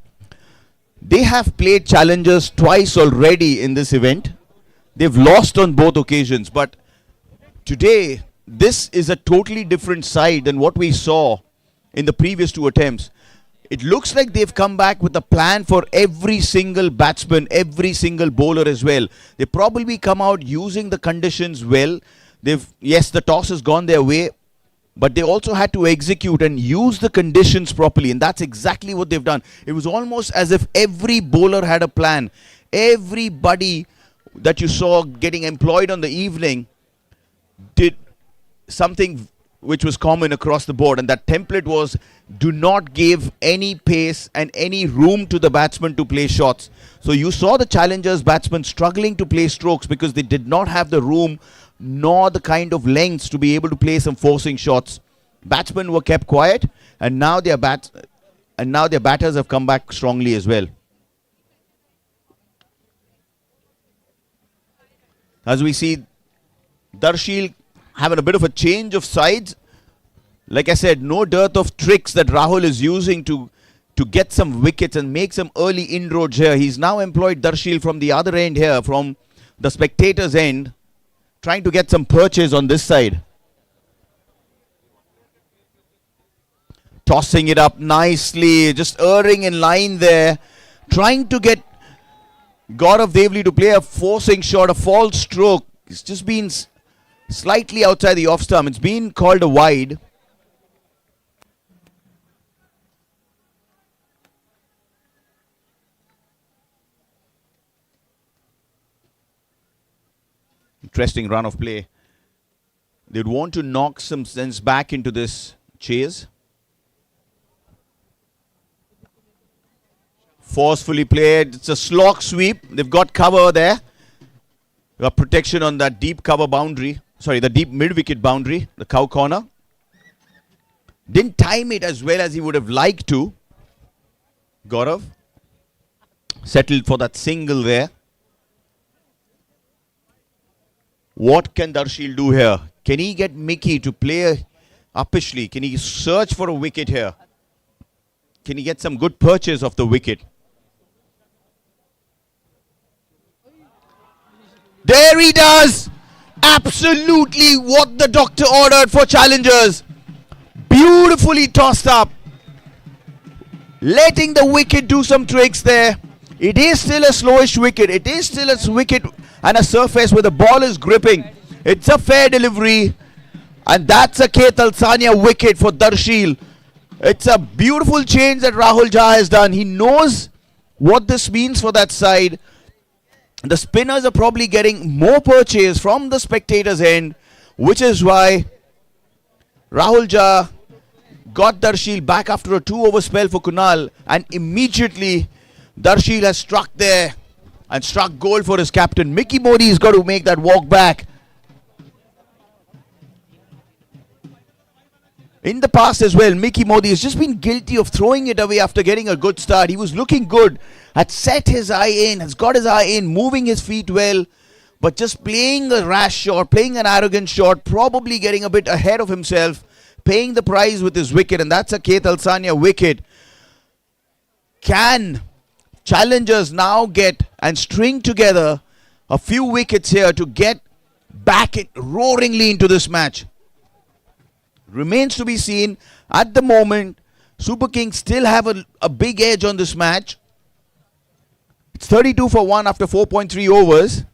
They have played challengers twice already in this event. They've lost on both occasions, but today this is a totally different side than what we saw in the previous 2 attempts. It looks like they've come back with a plan for every single batsman, every single bowler as well. They probably come out using the conditions well. Yes, the toss has gone their way, but they also had to execute and use the conditions properly, and that's exactly what they've done. It was almost as if every bowler had a plan. Everybody that you saw getting employed on the evening did something which was common across the board, and that template was do not give any pace and any room to the batsman to play shots. So you saw the challengers batsmen struggling to play strokes because they did not have the room nor the kind of lengths to be able to play some forcing shots. Batsmen were kept quiet, and now their batters have come back strongly as well. As we see Darshil having a bit of a change of sides. Like I said, no dearth of tricks that Rahul is using to get some wickets and make some early inroads here. He's now employed Darshil from the other end here, from the spectators' end, trying to get some purchase on this side. Tossing it up nicely, just erring in line there, trying to get Gaurav Devli to play a forcing shot, a false stroke. It's just been slightly outside the off stump. It's been called a wide. Interesting run of play. They'd want to knock some sense back into this chase. Forcefully played. It's a slog sweep. They've got cover there. Got protection on that deep cover boundary. Sorry, the deep mid-wicket boundary, the cow corner. Didn't time it as well as he would have liked to. Gaurav settled for that single there. What can Darshil do here? Can he get Mickey to play uppishly? Can he search for a wicket here? Can he get some good purchase of the wicket? There he does. Absolutely what the doctor ordered for challengers. Beautifully tossed up. Letting the wicket do some tricks there. It is still a slowish wicket. It is still a wicket and a surface where the ball is gripping. It's a fair delivery. And that's a K. Talsania wicket for Darshil. It's a beautiful change that Rahul Jha has done. He knows what this means for that side. The spinners are probably getting more purchase from the spectators' end, which is why Rahul Jha got Darshil back after a 2-over spell for Kunal, and immediately Darshil has struck there and struck goal for his captain. Mickey Modi has got to make that walk back. In the past as well, Mickey Modi has just been guilty of throwing it away after getting a good start. He was looking good, had set his eye in, has got his eye in, moving his feet well, but just playing a rash shot, playing an arrogant shot, probably getting a bit ahead of himself, paying the price with his wicket, and that's a K. Talsania wicket. Can challengers now get and string together a few wickets here to get back roaringly into this match? Remains to be seen. At the moment, Super Kings still have a big edge on this match. It's 32 for 1 after 4.3 overs.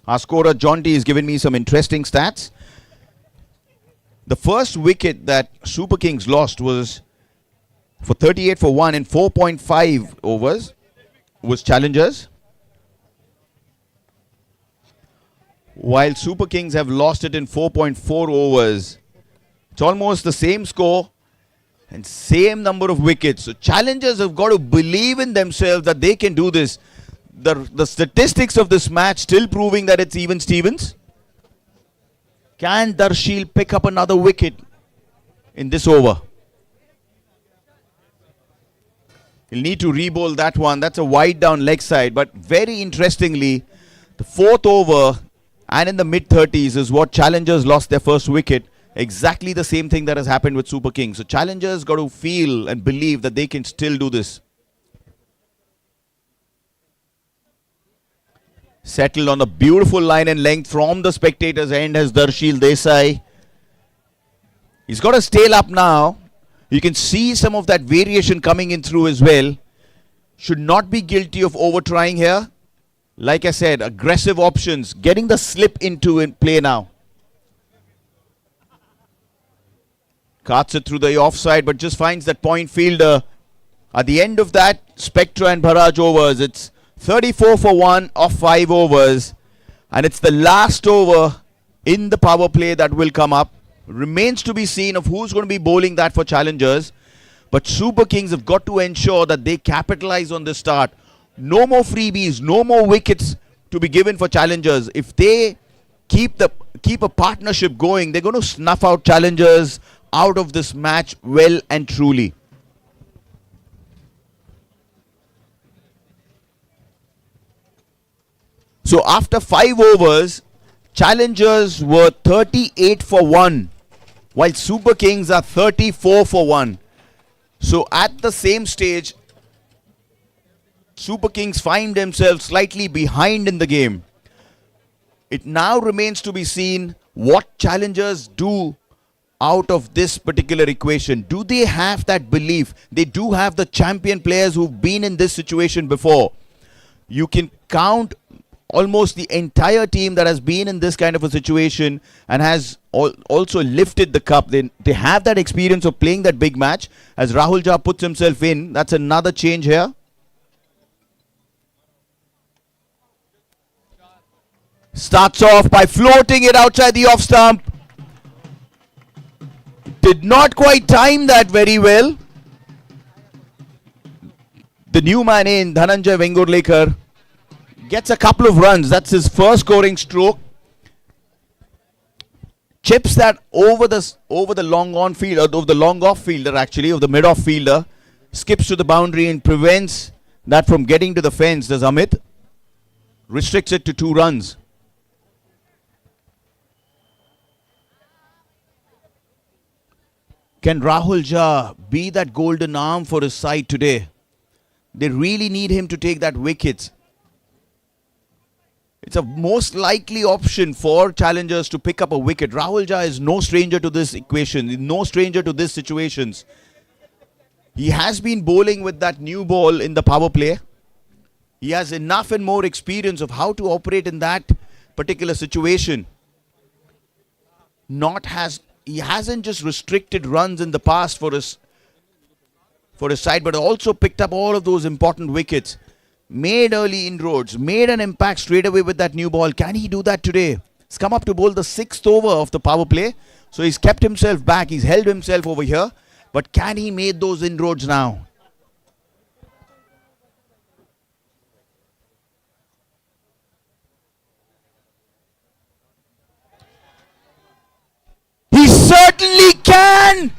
Our scorer John T has given me some interesting stats. The first wicket that Super Kings lost was for 38 for 1 in 4.5 overs was challengers. While Super Kings have lost it in 4.4 overs. It's almost the same score and same number of wickets. So challengers have got to believe in themselves that they can do this. The statistics of this match still proving that it's even Stevens. Can Darshil pick up another wicket in this over? He'll need to re-bowl that one. That's a wide down leg side. But very interestingly, the fourth over and in the mid-30s is what challengers lost their first wicket. Exactly the same thing that has happened with Super Kings. So challengers got to feel and believe that they can still do this. Settled on a beautiful line and length from the spectators' end as Darshil Desai. He's got a tail up now. You can see some of that variation coming in through as well. Should not be guilty of over-trying here. Like I said, aggressive options. Getting the slip into in play now. Cuts it through the offside but just finds that point fielder. At the end of that, Spectra and Bharaj overs, it's 34 for 1 of 5 overs, and it's the last over in the power play that will come up. Remains to be seen of who's going to be bowling that for challengers, but Super Kings have got to ensure that they capitalize on this start. No more freebies, no more wickets to be given for challengers. If they keep a partnership going, they're going to snuff out challengers out of this match well and truly. So after 5 overs, challengers were 38 for 1, while Super Kings are 34 for 1. So at the same stage, Super Kings find themselves slightly behind in the game. It now remains to be seen what challengers do out of this particular equation. Do they have that belief? They do have the champion players who've been in this situation before. You can count almost the entire team that has been in this kind of a situation and has also lifted the cup. They have that experience of playing that big match. As Rahul Jha puts himself in, that's another change here. Starts off by floating it outside the off stump. Did not quite time that very well. The new man in, Dhananjay Vengurlekar, gets a couple of runs. That's his first scoring stroke. Chips that over the long on field, or over the long off fielder actually, of the mid off fielder. Skips to the boundary and prevents that from getting to the fence. Does Amit? Restricts it to 2 runs. Can Rahul Jha be that golden arm for his side today? They really need him to take that wicket. It's a most likely option for challengers to pick up a wicket. Rahul Jha is no stranger to this equation, no stranger to these situations. He has been bowling with that new ball in the power play. He has enough and more experience of how to operate in that particular situation. He hasn't just restricted runs in the past for his side, but also picked up all of those important wickets. Made early inroads, made an impact straight away with that new ball. Can he do that today? He's come up to bowl the 6th over of the power play. So he's kept himself back. He's held himself over here. But can he make those inroads now? He certainly can!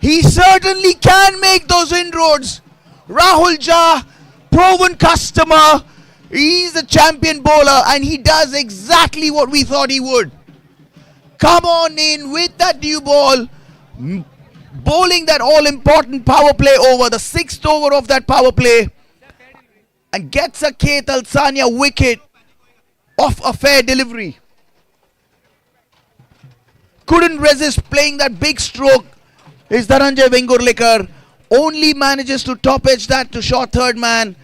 He certainly can make those inroads. Rahul Jha, proven customer. He's a champion bowler and he does exactly what we thought he would. Come on in with that new ball. Bowling that all-important power play over, the 6th over of that power play. And gets a Keith Alsania wicket off a fair delivery. Couldn't resist playing that big stroke. Is Dhananjay Vengurlikar. Only manages to top edge that to short third man.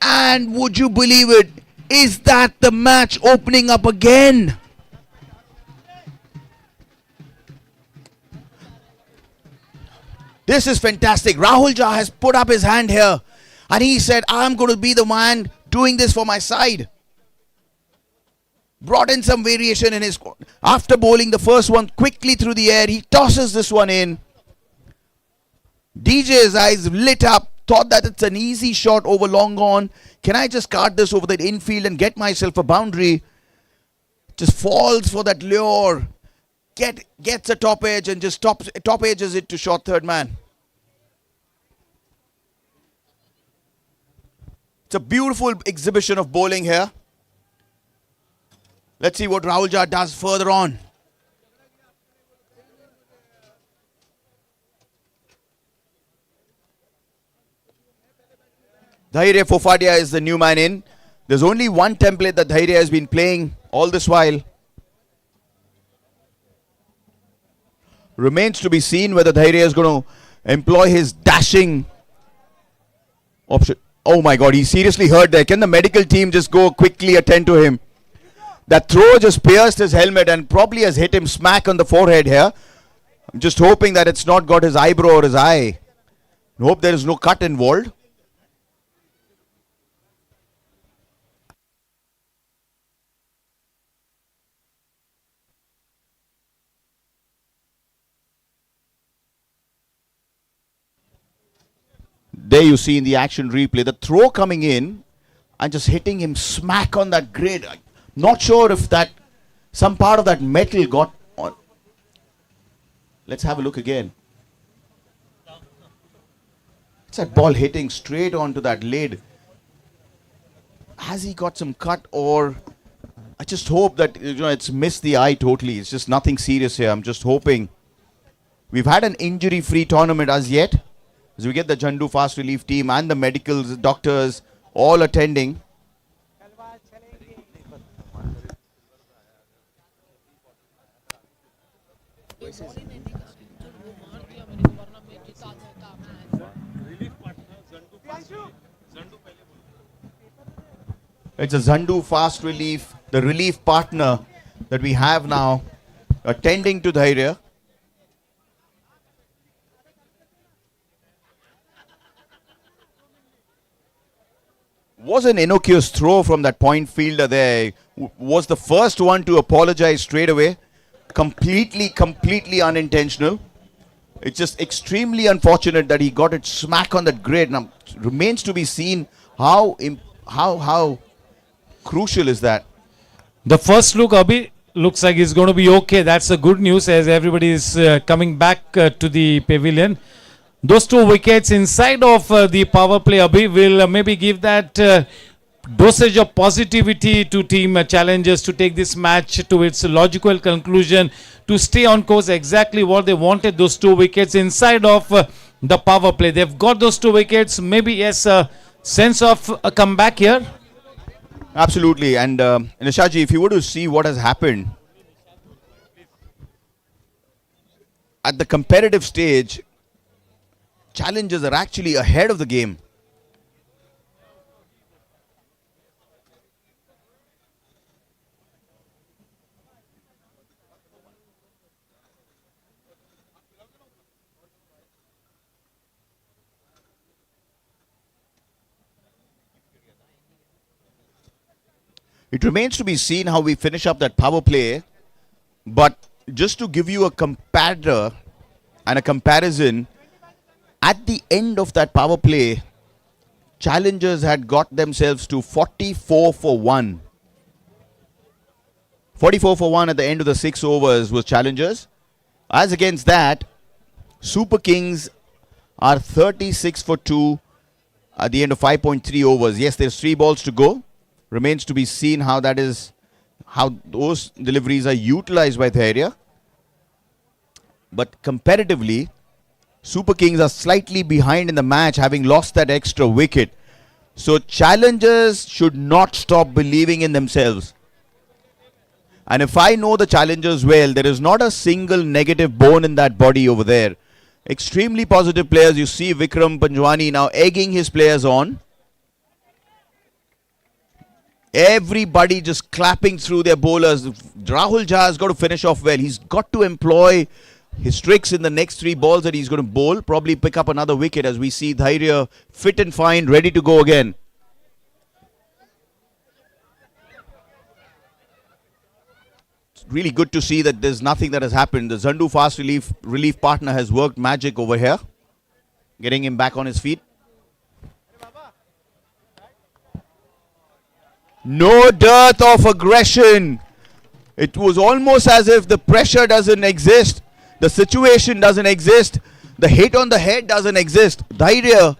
And would you believe it? Is that the match opening up again? This is fantastic. Rahul Jha has put up his hand here. And he said, I'm going to be the man doing this for my side. Brought in some variation in his... After bowling the first one quickly through the air, he tosses this one in. DJ's eyes lit up. Thought that it's an easy shot over long on. Can I just cart this over the infield and get myself a boundary? Just falls for that lure. Gets a top edge and just top edges it to short third man. It's a beautiful exhibition of bowling here. Let's see what Rahul Jha does further on. Dhairya Fofadia is the new man in. There's only one template that Dhairya has been playing all this while. Remains to be seen whether Dhairya is going to employ his dashing option. Oh my God, he's seriously hurt there. Can the medical team just go quickly attend to him? That throw just pierced his helmet and probably has hit him smack on the forehead here. I'm just hoping that it's not got his eyebrow or his eye. I hope there is no cut involved. There you see in the action replay, the throw coming in and just hitting him smack on that grid. Not sure if that some part of that metal got on. Let's have a look again. It's that ball hitting straight onto that lid. Has he got some cut, or I just hope that it's missed the eye totally. It's just nothing serious here. I'm just hoping. We've had an injury-free tournament as yet. As we get the Jandu fast relief team and the medicals, doctors all attending. It's a Zandu fast relief, the relief partner that we have now attending to Dhairya. Was an innocuous throw from that point fielder there. Was the first one to apologize straight away. Completely unintentional. It's just extremely unfortunate that he got it smack on that grid. Now, remains to be seen how crucial is that. The first look, Abhi, looks like it's going to be okay. That's the good news as everybody is coming back to the pavilion. Those two wickets inside of the power play, Abhi, will maybe give that dosage of positivity to team challengers to take this match to its logical conclusion, to stay on course exactly what they wanted, those 2 wickets inside of the power play. They've got those 2 wickets. Maybe yes, a sense of a comeback here. Absolutely. And Nishaji, if you were to see what has happened at the competitive stage, challengers are actually ahead of the game. It remains to be seen how we finish up that power play. But just to give you a comparator and a comparison, at the end of that power play, challengers had got themselves to 44 for 1. 44 for 1 at the end of the 6 overs was challengers. As against that, Super Kings are 36 for 2 at the end of 5.3 overs. Yes, there's 3 balls to go. Remains to be seen how that is, how those deliveries are utilized by Dhairya. But comparatively, Super Kings are slightly behind in the match, having lost that extra wicket. So challengers should not stop believing in themselves. And if I know the challengers well, there is not a single negative bone in that body over there. Extremely positive players. You see Vikram Panjwani now egging his players on. Everybody just clapping through their bowlers. Rahul Jha has got to finish off well. He's got to employ his tricks in the next 3 balls that he's going to bowl. Probably pick up another wicket as we see Dhairya fit and fine, ready to go again. It's really good to see that there's nothing that has happened. The Zandu fast relief partner has worked magic over here, getting him back on his feet. No dearth of aggression. It was almost as if the pressure doesn't exist. The situation doesn't exist. The hit on the head doesn't exist. Dhairya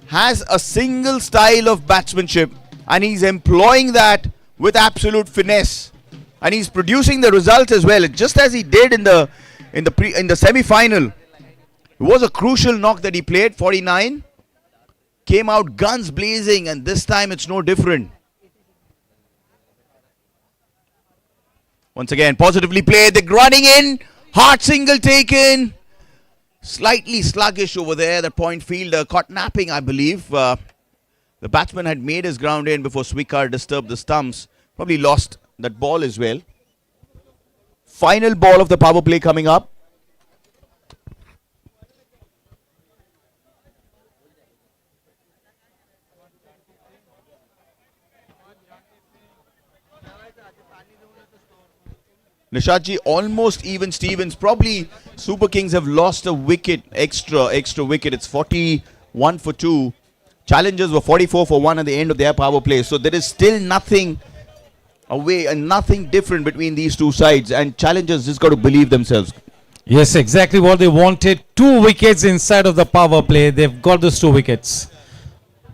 has a single style of batsmanship and he's employing that with absolute finesse. And he's producing the results as well, just as he did in the semi-final. It was a crucial knock that he played, 49. Came out guns blazing, and this time it's no different. Once again, positively played. They're running in. Hard single taken. Slightly sluggish over there. The point fielder caught napping, I believe. The batsman had made his ground in before Swikar disturbed the stumps. Probably lost that ball as well. Final ball of the power play coming up. Nishadji, almost even Stevens. Probably Super Kings have lost a wicket, extra wicket. It's 41 for 2. Challengers were 44 for 1 at the end of their power play. So there is still nothing away and nothing different between these two sides. And challengers just got to believe themselves. Yes, exactly what they wanted. 2 wickets inside of the power play. They've got those 2 wickets.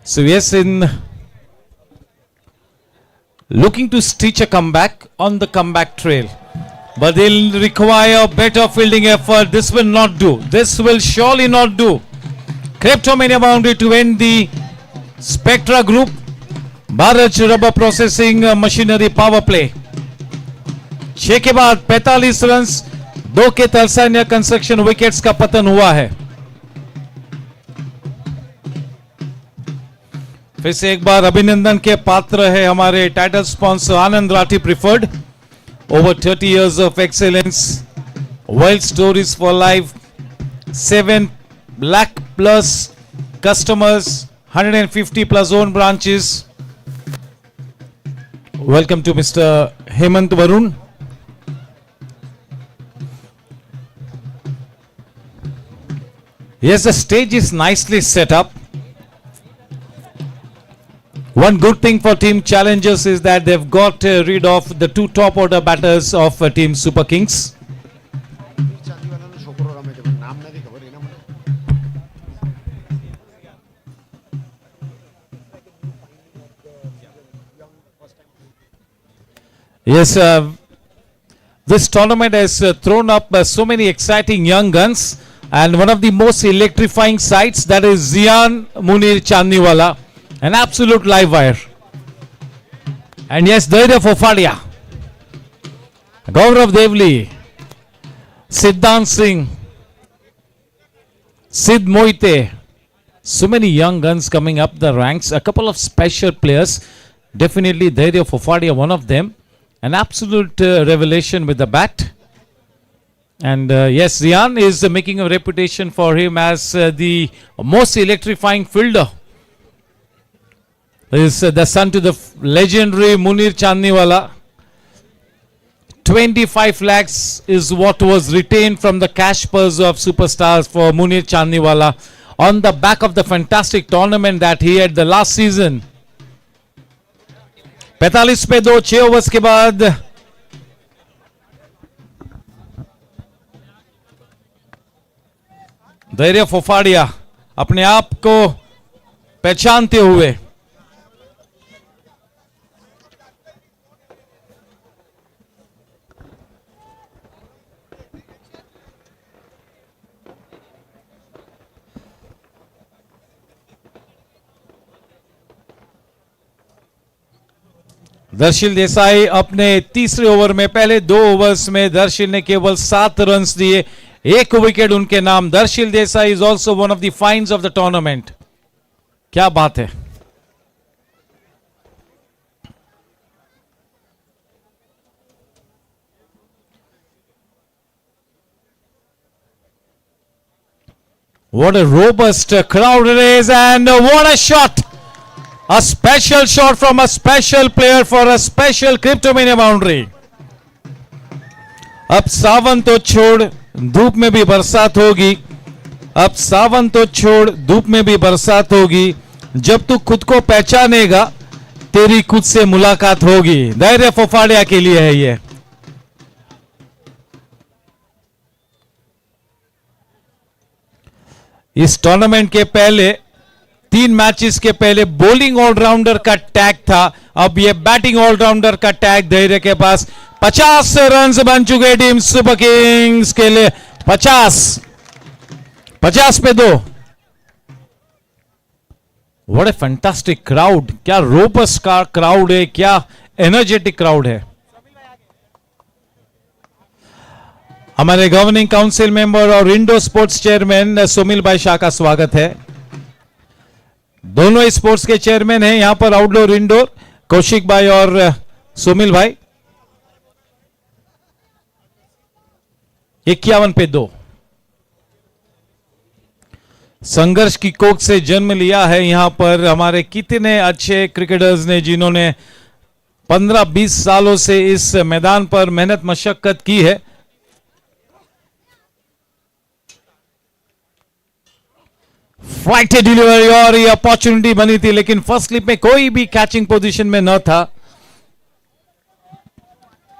So yes, in looking to stitch a comeback on the comeback trail. But they'll require better fielding effort. This will not do. This will surely not do. Kleptomania boundary to end the Spectra group. Bharat rubber processing machinery power play. 6 के बाद 45 runs 2 के Talsania construction wickets का पतन हुआ है. फिर से एक बार अभिनंदन के पात्र है हमारे title sponsor Anand Rathi preferred. Over 30 years of excellence, Wild Stories for Life, 7 lakh plus customers, 150 plus own branches. Welcome to Mr. Hemant Varun. Yes, the stage is nicely set up. One good thing for Team Challengers is that they've got rid of the 2 top order batters of Team Super Kings. Yes, this tournament has thrown up so many exciting young guns, and one of the most electrifying sights, that is Zian Munir Chandniwala, an absolute live wire. And yes, Dhairya Fofadia, Gaurav Devli, Siddhant Singh, Sid Moite, so many young guns coming up the ranks. A couple of special players, definitely Dhairya Fofadia, one of them. An absolute revelation with the bat. And yes, Zian is making a reputation for him as the most electrifying fielder. He is the son to the legendary Munir Chandniwala. 25 lakhs is what was retained from the cash purse of superstars for Munir Chandniwala on the back of the fantastic tournament that he had the last season. 45 पे 2, 6 overs के बाद धैर्य फोफाडिया अपने आप को पहचानते हुए दर्शिल देसाई अपने तीसरे ओवर में, पहले 2 ओवर्स में दर्शिल ने केवल 7 रन्स दिए, 1 विकेट उनके नाम. Darsheel Desai is also one of the finds of the tournament. क्या बात है. What a robust crowd it is, and what a shot. A special shot from a special player for a special Cryptomania boundary. अब सावन तो छोड़ धूप में भी बरसात होगी. अब सावन तो छोड़ धूप में भी बरसात होगी. जब तू खुद को पहचानेगा तेरी खुद से मुलाकात होगी. धैर्य फोफाडिया के लिए है ये. इस टूर्नामेंट के पहले 3 मैचेस के पहले बॉलिंग ऑलराउंडर का टैग था. अब ये बैटिंग ऑलराउंडर का टैग धैर्य के पास. 50 रन बन चुके टीम सुपर किंग्स के लिए. 50 पे 2. What A fantastic crowd. क्या रोबस्ट का क्राउड है, क्या एनर्जेटिक क्राउड है. हमारे गवर्निंग काउंसिल मेंबर और इंडोर स्पोर्ट्स चेयरमैन सुमिल भाई शाह का स्वागत है. दोनों स्पोर्ट्स के चेयरमैन हैं यहां पर, आउटडोर इंडोर, कौशिक भाई और सुमिल भाई. 51 पे 2. संघर्ष की कोख से जन्म लिया है यहां पर हमारे कितने अच्छे क्रिकेटर्स ने, जिन्होंने 15-20 सालों से इस मैदान पर मेहनत मशक्कत की है. फ्लाइट डिलीवरी और ये अपॉर्चुनिटी बनी थी, लेकिन फर्स्ट स्लिप में कोई भी कैचिंग पोजीशन में न था.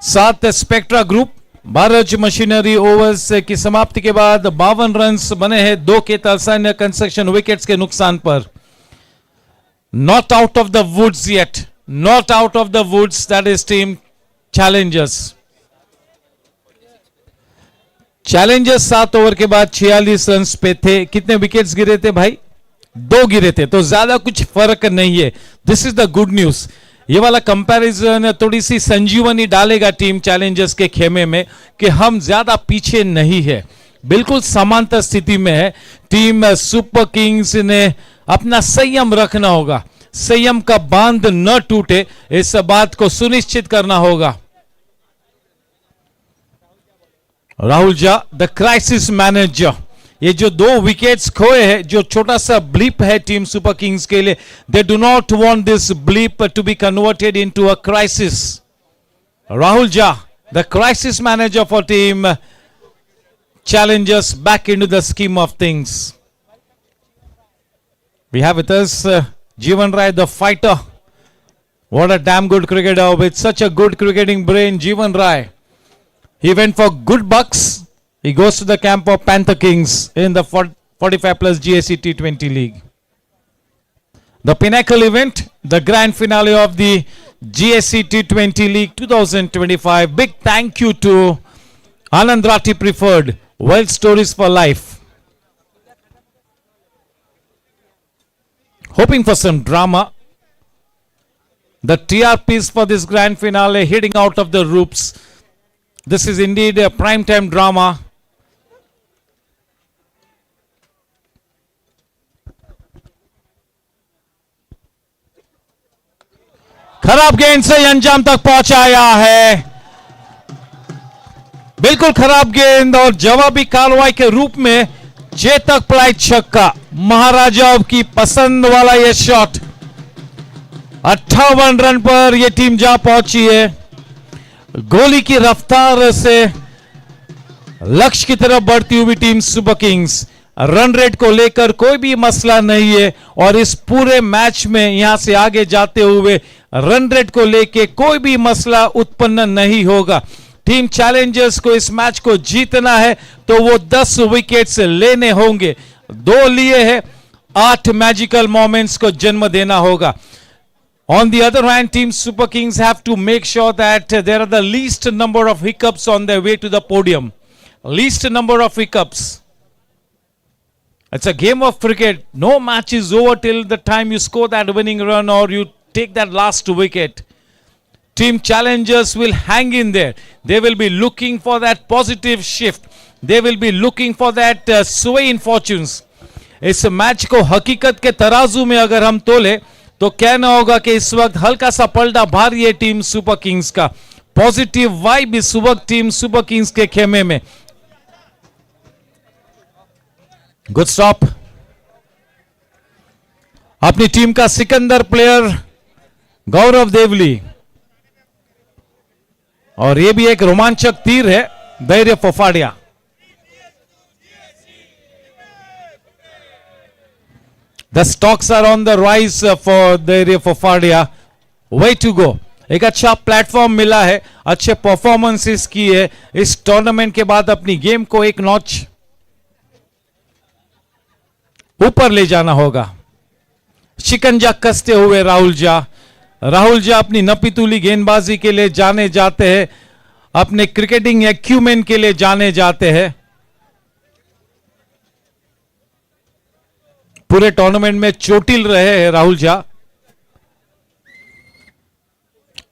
7 spectra group, Bharat machinery overs की समाप्ति के बाद 52 रन्स बने हैं 2 के तरसान्य कंस्ट्रक्शन विकेट्स के नुकसान पर. Not out of the woods yet, not out of the woods, that is team challengers. Challengers 7 over के बाद 46 रन पे थे. कितने विकेट्स गिरे थे भाई? 2 गिरे थे, तो ज्यादा कुछ फर्क नहीं है. This is the good news. ये वाला कंपैरिजन थोड़ी सी संजीवनी डालेगा टीम चैलेंजर्स के खेमे में कि हम ज्यादा पीछे नहीं है, बिल्कुल समांतर स्थिति में है. टीम सुपर किंग्स ने अपना संयम रखना होगा, संयम का बांध न टूटे, इस बात को सुनिश्चित करना होगा. Rahul Jha the crisis manager. ये जो 2 विकेट्स खोए हैं, जो छोटा सा ब्लीप है टीम सुपर किंग्स के लिए, they do not want this blip to be converted into a crisis. Rahul Jha the crisis manager for team challengers, back into the scheme of things. We have with us Jeevan Rai the fighter. What a damn good cricketer with such a good cricketing brain. Jeevan Rai, he went for good bucks. He goes to the camp of Panther Kings in the 45 plus GSC T20 league. The pinnacle event, the grand finale of the GSC T20 League 2025. Big thank you to ANANDRAThi Preferred, Wealth Stories for Life. Hoping for some drama. The TRPs for this grand finale hitting out of the roofs. This is indeed a prime-time drama. खराब गेंद से अंजाम तक पहुंचाया है, बिल्कुल खराब गेंद और जवाबी कार्रवाई के रूप में चेतक प्लाई छक्का। महाराजाओं की पसंद वाला यह शॉट। 58 रन पर यह टीम जा पहुंची है। गोली की रफ्तार से लक्ष्य की तरफ बढ़ती हुई team super Kings. Run rate को लेकर कोई भी मसला नहीं है और इस पूरे मैच में यहां से आगे जाते हुए रन रेट को लेकर कोई भी मसला उत्पन्न नहीं होगा। टीम चैलेंजर्स को इस मैच को जीतना है तो वो 10 विकेट्स लेने होंगे। 2 लिए हैं, 8 मैजिकल मोमेंट्स को जन्म देना होगा। On the other hand, Team Super Kings have to make sure that there are the least number of hiccups on their way to the podium. Least number of hiccups. It's a game of cricket. No match is over till the time you score that winning run or you take that last wicket. Team challengers will hang in there. They will be looking for that positive shift. They will be looking for that sway in fortunes. इस match को हकीकत के तराजू में अगर हम तोले तो कहना होगा कि इस वक्त हल्का सा पलटा भारी है टीम सुपर किंग्स का। पॉजिटिव वाइब इस वक्त टीम सुपर किंग्स के खेमे में। Good stop. अपनी टीम का सिकंदर प्लेयर गौरव देवली, और यह भी एक रोमांचक तीर है धैर्य फोफाडिया। The stocks are on the rise for the area for Fardia. Way to go. एक अच्छा प्लेटफॉर्म मिला है, अच्छे परफॉर्मेंसेस की है। इस टूर्नामेंट के बाद अपनी गेम को एक नॉच ऊपर ले जाना होगा। शिकंजा कसते हुए राहुल झा अपनी नपीतुली गेंदबाजी के लिए जाने जाते हैं, अपने क्रिकेटिंग एक्यूमेन के लिए जाने जाते हैं। पूरे टूर्नामेंट में चोटिल रहे हैं राहुल झा।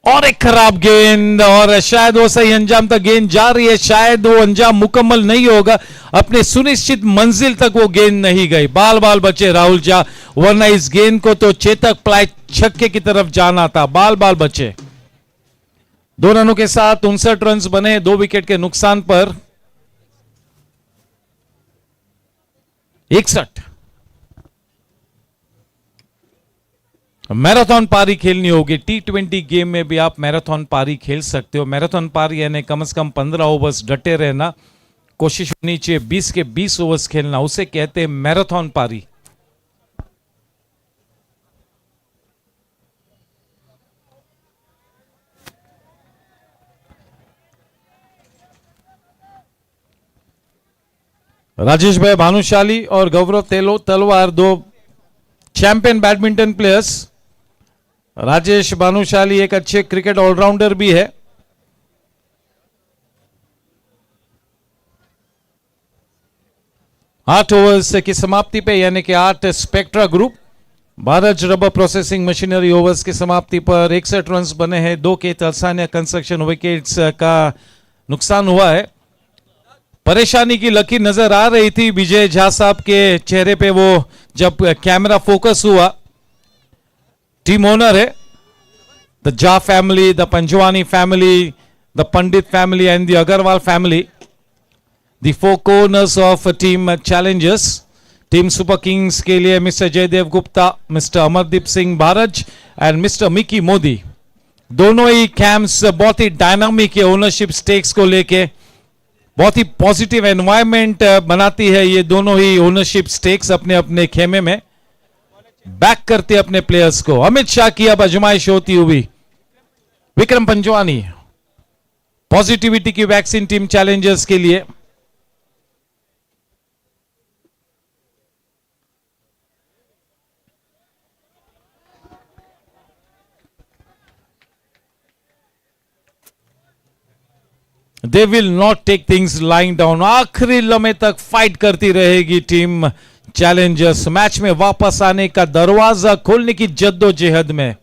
और एक खराब गेंद और शायद वो सही अंजाम तक गेंद जा रही है, शायद वो अंजाम मुकम्मल नहीं होगा। अपने सुनिश्चित मंजिल तक वो गेंद नहीं गई। बाल बाल बचे राहुल झा, वरना इस गेंद को तो चेतक प्लाई छक्के की तरफ जाना था। बाल बाल बचे। 2 रनों के साथ 59 रन बने 2 विकेट के नुकसान पर। 61 मैराथन पारी खेलनी होगी। T20 गेम में भी आप मैराथन पारी खेल सकते हो। मैराथन पारी यानी कम से कम 15 ओवर्स डटे रहना, कोशिश होनी चाहिए 20 के 20 ओवर्स खेलना, उसे कहते हैं मैराथन पारी। राजेश भाई भानुशाली और गौरव तलवार 2 champion badminton players. Rajesh Bhanushali एक अच्छे क्रिकेट ऑलराउंडर भी है। आठ ओवर्स की समाप्ति पे यानी कि 8 spectra group Bharat rubber processing machinery overs की समाप्ति पर 61 रन बने हैं। 2 के तलसानिया कंस्ट्रक्शन विकेट्स का नुकसान हुआ है। परेशानी की लकीर नजर आ रही थी विजय झा साहब के चेहरे पे वो जब कैमरा फोकस हुआ। टीम ओनर है the Jha family, the Panjwani family, the Pandit family and the Agarwal family, the 4 corners of team challengers. Team super kings के लिए mister Jaidev Gupta, mister Amardeep Singh Bharaj and mister Mickey Modi. दोनों ही कैंप्स बहुत ही डायनामिक है ओनरशिप स्टेक्स को लेके। बहुत ही पॉजिटिव एनवायरनमेंट बनाती है ये दोनों ही ओनरशिप स्टेक्स। अपने अपने खेमे में बैक करते अपने प्लेयर्स को। अमित शाह की अब आजमाइश होती हुई। विक्रम पंजवानी, पॉजिटिविटी की वैक्सीन टीम चैलेंजर्स के लिए। They will not take things lying down. आखिरी लम्हे तक फाइट करती रहेगी टीम चैलेंजर्स. मैच में वापस आने का दरवाजा खोलने की जद्दोजहद में.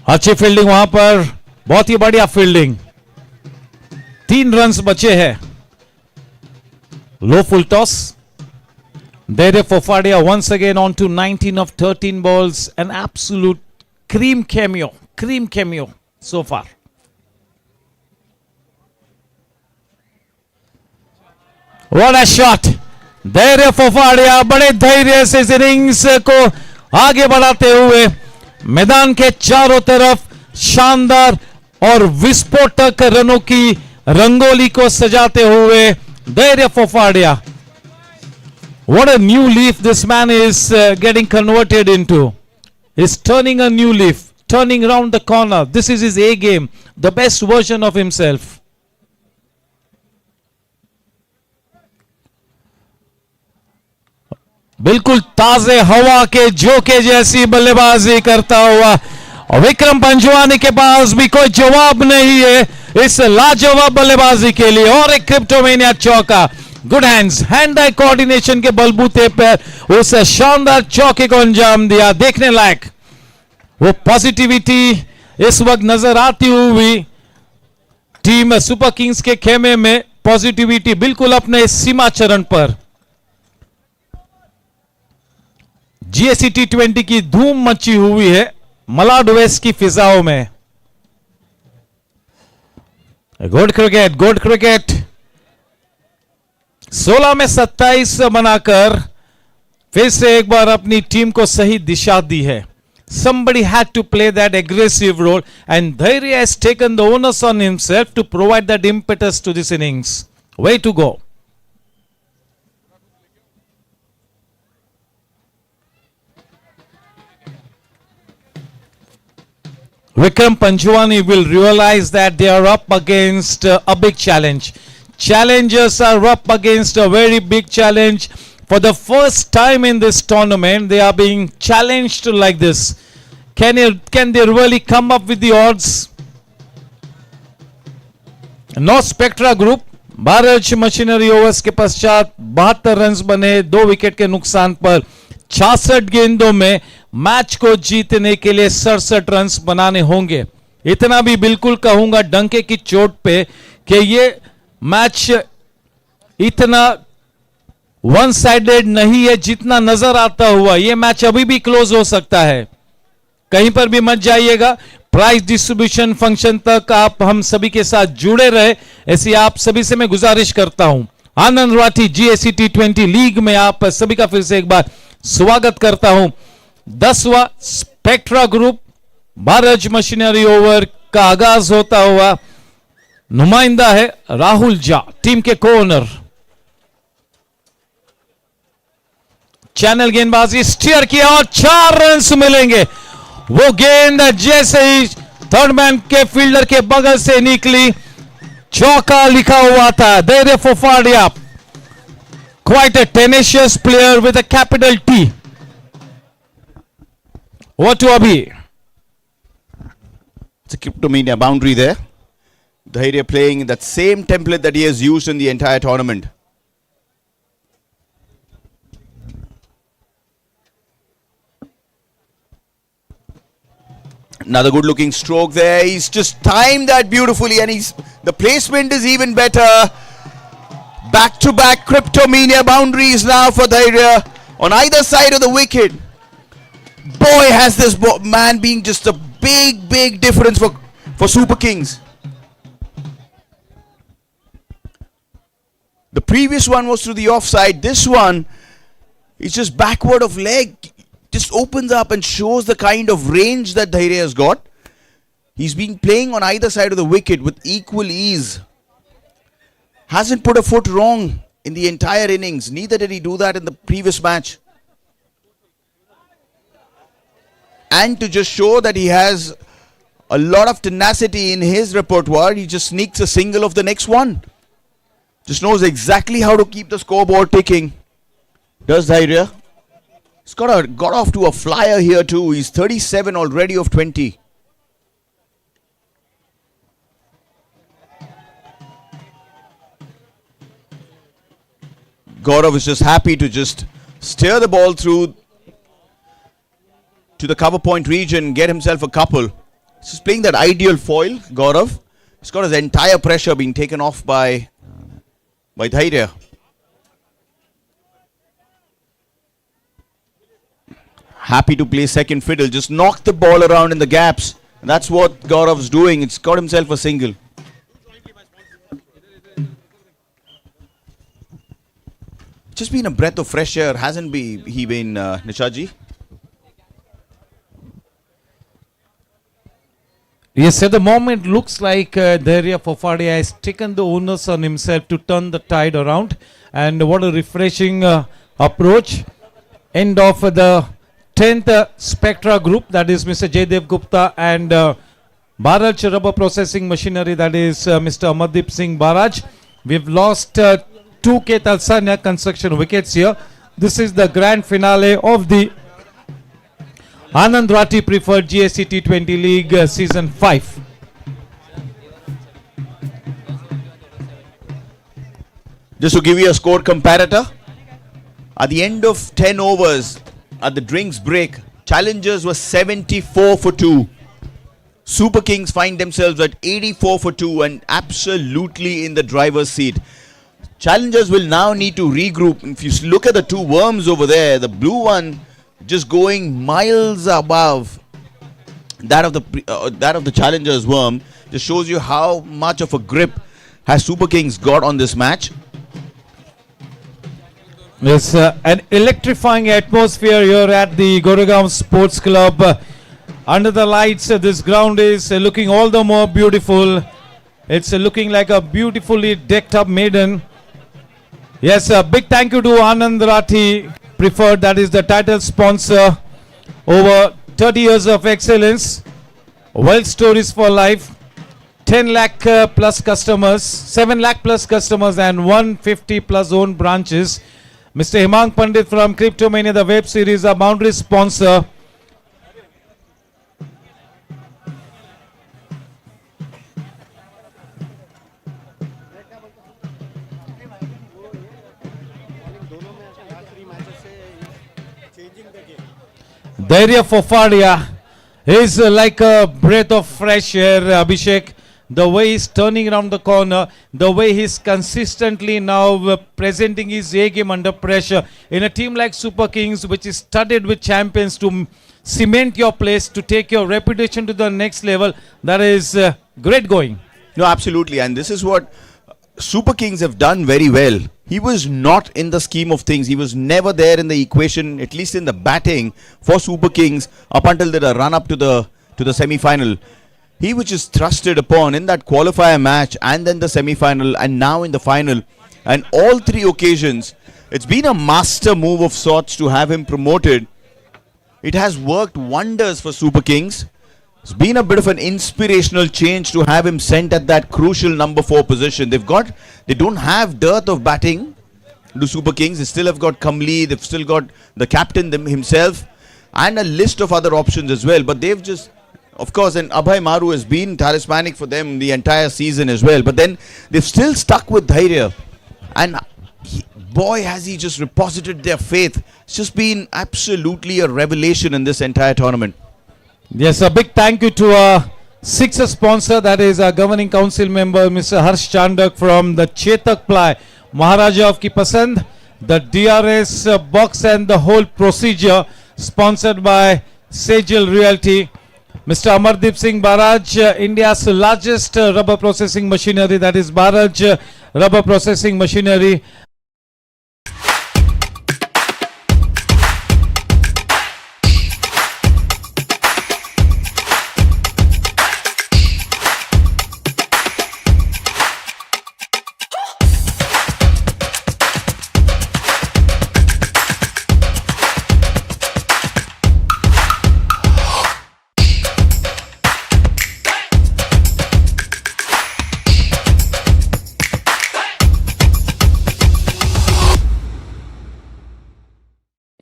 अच्छी फील्डिंग वहां पर, बहुत ही बढ़िया फील्डिंग. 3 रन्स बचे हैं. Low full toss. There Fofadia once again on to 19 of 13 balls. An absolute cream cameo so far. What a shot. There Fofadia बड़े धैर्य से इस इनिंग्स को आगे बढ़ाते हुए मैदान के चारों तरफ शानदार और विस्फोटक रनों की रंगोली को सजाते हुए धैर्य फोफाडिया. What a new leaf this man is getting converted into. He's turning a new leaf, turning around the corner. This is his A game, the best version of himself. बिल्कुल ताजे हवा के झोंके जैसी बल्लेबाजी करता हुआ विक्रम पंजवानी के पास भी कोई जवाब नहीं है इस लाजवाब बल्लेबाजी के लिए. और एक क्रिप्टोमेनिया चौका. Good hands, hand eye coordination के बलबूते पर उस शानदार चौके को अंजाम दिया. देखने लायक वो पॉजिटिविटी इस वक्त नजर आती हुई टीम सुपर किंग्स के खेमे में. पॉजिटिविटी बिल्कुल अपने सीमा चरण पर. GSC T20 की धूम मची हुई है मलाड वेस्ट की फिजाओं में. Good cricket. 16 में 27 बनाकर फिर से एक बार अपनी टीम को सही दिशा दी है. Somebody had to play that aggressive role and Dhairya has taken the onus on himself to provide that impetus to this innings. Way to go. Vikram Panjwani will realize that they are up against a big challenge. Challengers are up against a very big challenge. For the first time in this tournament, they are being challenged like this. Can they really come up with the odds? No Spectra Group. Bharat machinery overs के पश्चात 72 run बने 2 wicket के नुकसान पर. 66 गेंदों में match को जीतने के लिए 67 रन बनाने होंगे. इतना भी बिल्कुल कहूंगा डंके की चोट पे कि ये मैच इतना वन साइडेड नहीं है जितना नजर आता हुआ. ये मैच अभी भी क्लोज हो सकता है. कहीं पर भी मत जाइएगा. प्राइज डिस्ट्रीब्यूशन फंक्शन तक आप हम सभी के साथ जुड़े रहे ऐसी आप सभी से मैं गुजारिश करता हूं. आनंद राठी GSC T20 लीग में आप सभी का फिर से एक बार स्वागत करता हूं. 10वां Spectra group Bharat machinery over का आगाज होता हुआ. नुमाइंदा है राहुल झा टीम के कोनर. चैनल गेंदबाजी स्टीयर किया और 4 रन मिलेंगे. वो गेंद जैसे ही थर्ड मैन के फील्डर के बगल से निकली चौका लिखा हुआ था. धैर्य फोफाडिया, quite a tenacious player with a capital T. What to Abhi? It's a cryptomania boundary there. Dhairya playing in that same template that he has used in the entire tournament. Another good looking stroke there. He's just timed that beautifully and the placement is even better. Back to back cryptomania boundaries now for Dhairya on either side of the wicket. Boy, has this man been just a big difference for Super Kings. The previous one was through the offside. This one is just backward of leg. Just opens up and shows the kind of range that Dhairya has got. He's been playing on either side of the wicket with equal ease. Hasn't put a foot wrong in the entire innings. Neither did he do that in the previous match. And to just show that he has a lot of tenacity in his repertoire, he just sneaks a single of the next one. Just knows exactly how to keep the scoreboard ticking. Does Dhairya? He's got off to a flyer here too. He's 37 already of 20. Gaurav is just happy to just steer the ball through to the cover point region, get himself a couple. He's just playing that ideal foil, Gaurav. He's got his entire pressure being taken off by Dhairya. Happy to play second fiddle, just knock the ball around in the gaps. And that's what Gaurav's doing. It's got himself a single. Just been a breath of fresh air, hasn't he been, Nishaji? Yes, at the moment looks like Dhairya Fofadia has taken the onus on himself to turn the tide around. And what a refreshing approach. End of the 10th Spectra group, that is Mr. Jaydev Gupta and Bharaj Rubber Processing Machinery, that is Mr. Amardeep Singh Baraj. We've lost 2K Talsanya construction wickets here. This is the grand finale of the ANANDRAThi Preferred GSC T20 League Season 5. Just to give you a score comparator, at the end of 10 overs, at the drinks break, Challengers were 74 for 2. Superkings find themselves at 84 for 2 and absolutely in the driver's seat. Challengers will now need to regroup. If you look at the two worms over there, the blue one just going miles above that of the Challengers worm, just shows you how much of a grip has Superkings got on this match. It's an electrifying atmosphere here at the Goregaon Sports Club. Under the lights, this ground is looking all the more beautiful. It's looking like a beautifully decked up maiden. Yes, a big thank you to ANANDRAThi Preferred, that is the title sponsor. Over 30 years of excellence, wealth stories for life, 10 lakh plus customers, 7 lakh plus customers and 150 plus own branches. Mr. Himang Pandit from Cryptomania, the web series, a boundary sponsor. Dhairya Fofadia is like a breath of fresh air, Abhishek. The way he's turning around the corner, the way he's consistently now presenting his A game under pressure in a team like Superkings, which is studded with champions to cement your place, to take your reputation to the next level. That is great going. No, absolutely. And this is what Superkings have done very well. He was not in the scheme of things. He was never there in the equation, at least in the batting for Superkings up until the run up to the semi-final. He was just thrusted upon in that qualifier match and then the semi-final and now in the final. And all three occasions, it's been a master move of sorts to have him promoted. It has worked wonders for Superkings. It's been a bit of an inspirational change to have him sent at that crucial number 4 position. They don't have dearth of batting to Superkings. They still have got Kamli, they've still got the captain himself and a list of other options as well. But they've just, of course, and Abhay Maru has been talismanic for them the entire season as well. But then they've still stuck with Dhairya. And boy, has he just reposited their faith. It's just been absolutely a revelation in this entire tournament. Yes, a big thank you to our sixth sponsor, that is our governing council member, Mr. Harsh Chandak from the Chetak Ply, Maharaja of Kipasand, the DRS box and the whole procedure, sponsored by Sejal Realty. Mr. Amardeep Singh Baraj, India's largest rubber processing machinery, that is Baraj Rubber Processing Machinery.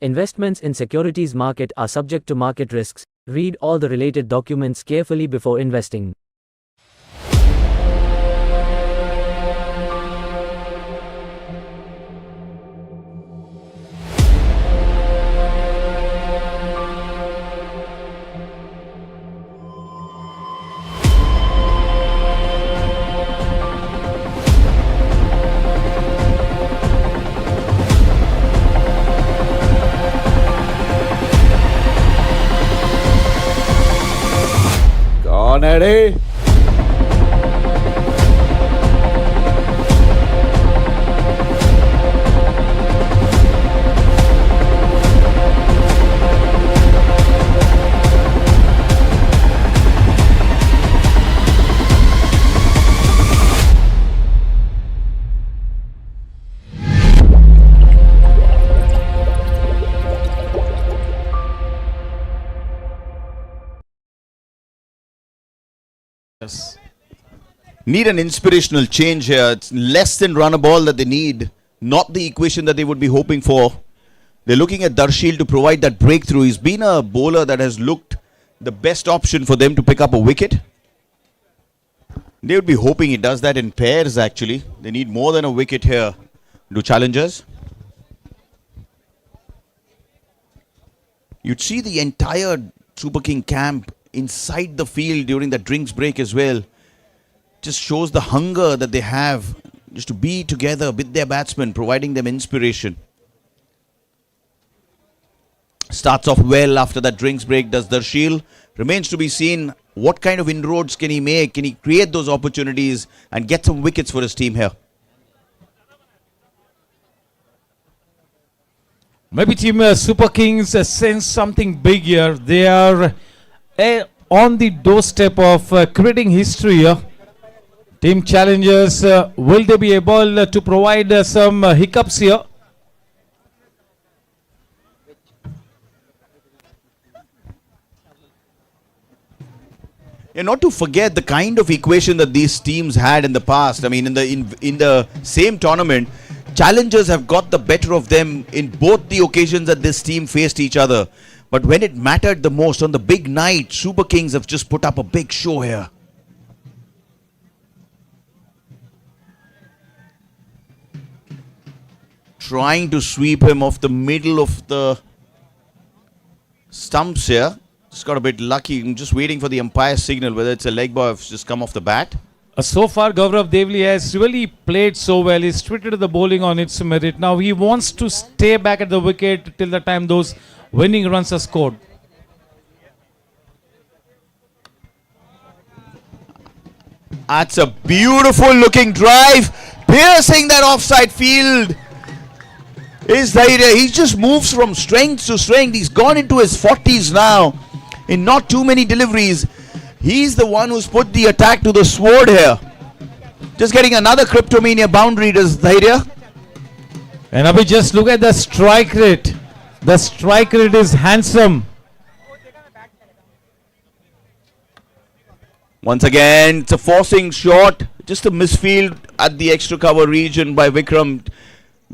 Investments in securities market are subject to market risks. Read all the related documents carefully before investing. Ready? Need an inspirational change here. It's less than run a ball that they need, not the equation that they would be hoping for. They're looking at Darshil to provide that breakthrough. He's been a bowler that has looked the best option for them to pick up a wicket. They would be hoping he does that in pairs actually. They need more than a wicket here to challengers. You'd see the entire Super King camp inside the field during the drinks break as well. Just shows the hunger that they have just to be together with their batsmen, providing them inspiration. Starts off well after that drinks break, does Darshil. Remains to be seen what kind of inroads can he make. Can he create those opportunities and get some wickets for his team here? Maybe team Super Kings sense something big here. They are on the doorstep of creating history here. Team challengers, will they be able to provide some hiccups here? And not to forget the kind of equation that these teams had in the past. I mean, in the same tournament, challengers have got the better of them in both the occasions that this team faced each other. But when it mattered the most, on the big night, Super Kings have just put up a big show here. Trying to sweep him off the middle of the stumps here. Just got a bit lucky. I'm just waiting for the umpire signal, whether it's a leg ball or if just come off the bat. So far, Gaurav Devli has really played so well. He's treated the bowling on its merit. Now he wants to stay back at the wicket till the time those winning runs are scored. That's a beautiful looking drive. Piercing that offside field. Is the idea. He just moves from strength to strength. He's gone into his 40s now. In not too many deliveries. He's the one who's put the attack to the sword here. Just getting another Cryptomania boundary, does Dhairya. And Abhi, just look at the strike rate. The strike rate is handsome. Once again, it's a forcing shot. Just a misfield at the extra cover region by Vikram.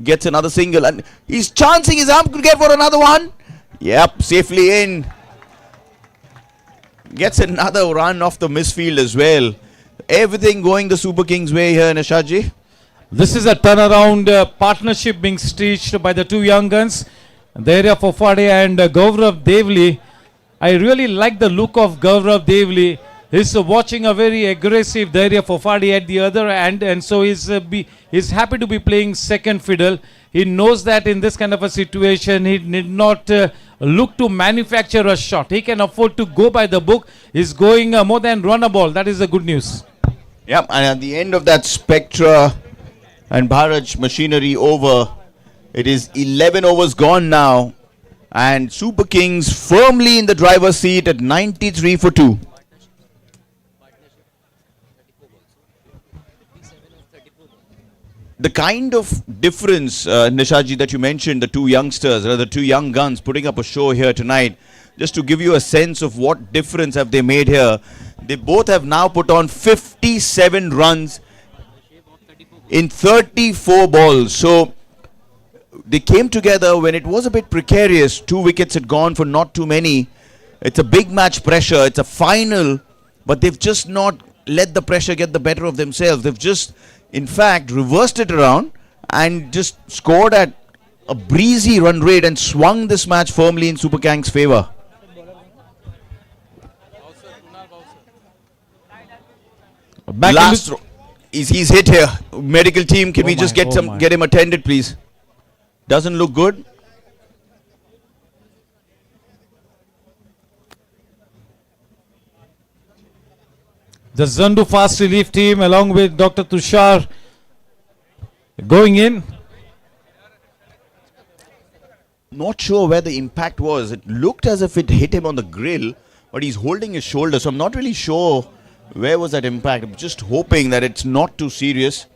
Gets another single and he's chancing his arm to get for another one. Yep, safely in. Gets another run off the misfield as well. Everything going the Super Kings way here, Nishaji. This is a turnaround partnership being stitched by the two young guns, Dhairya Fofade and Gaurav Devli. I really like the look of Gaurav Devli. He's watching a very aggressive Dhairya Fofade at the other end, and so he's happy to be playing second fiddle. He knows that in this kind of a situation, he need not look to manufacture a shot. He can afford to go by the book. He's going more than run a ball. That is the good news. Yep, and at the end of that Spectra and Bharat machinery over, it is 11 overs gone now, and Super Kings firmly in the driver's seat at 93 for 2. The kind of difference, Nishaji, that you mentioned, the two youngsters, or the two young guns putting up a show here tonight, just to give you a sense of what difference have they made here. They both have now put on 57 runs in 34 balls. So they came together when it was a bit precarious. 2 wickets had gone for not too many. It's a big match pressure. It's a final, but they've just not let the pressure get the better of themselves. They've just, in fact, reversed it around and just scored at a breezy run rate and swung this match firmly in Superkings' favour. Last throw. He's hit here. Medical team, can we just get him attended, please? Doesn't look good. The Zandu fast relief team along with Dr. Tushar going in. Not sure where the impact was. It looked as if it hit him on the grill, but he's holding his shoulder, so I'm not really sure where was that impact. I'm just hoping that it's not too serious.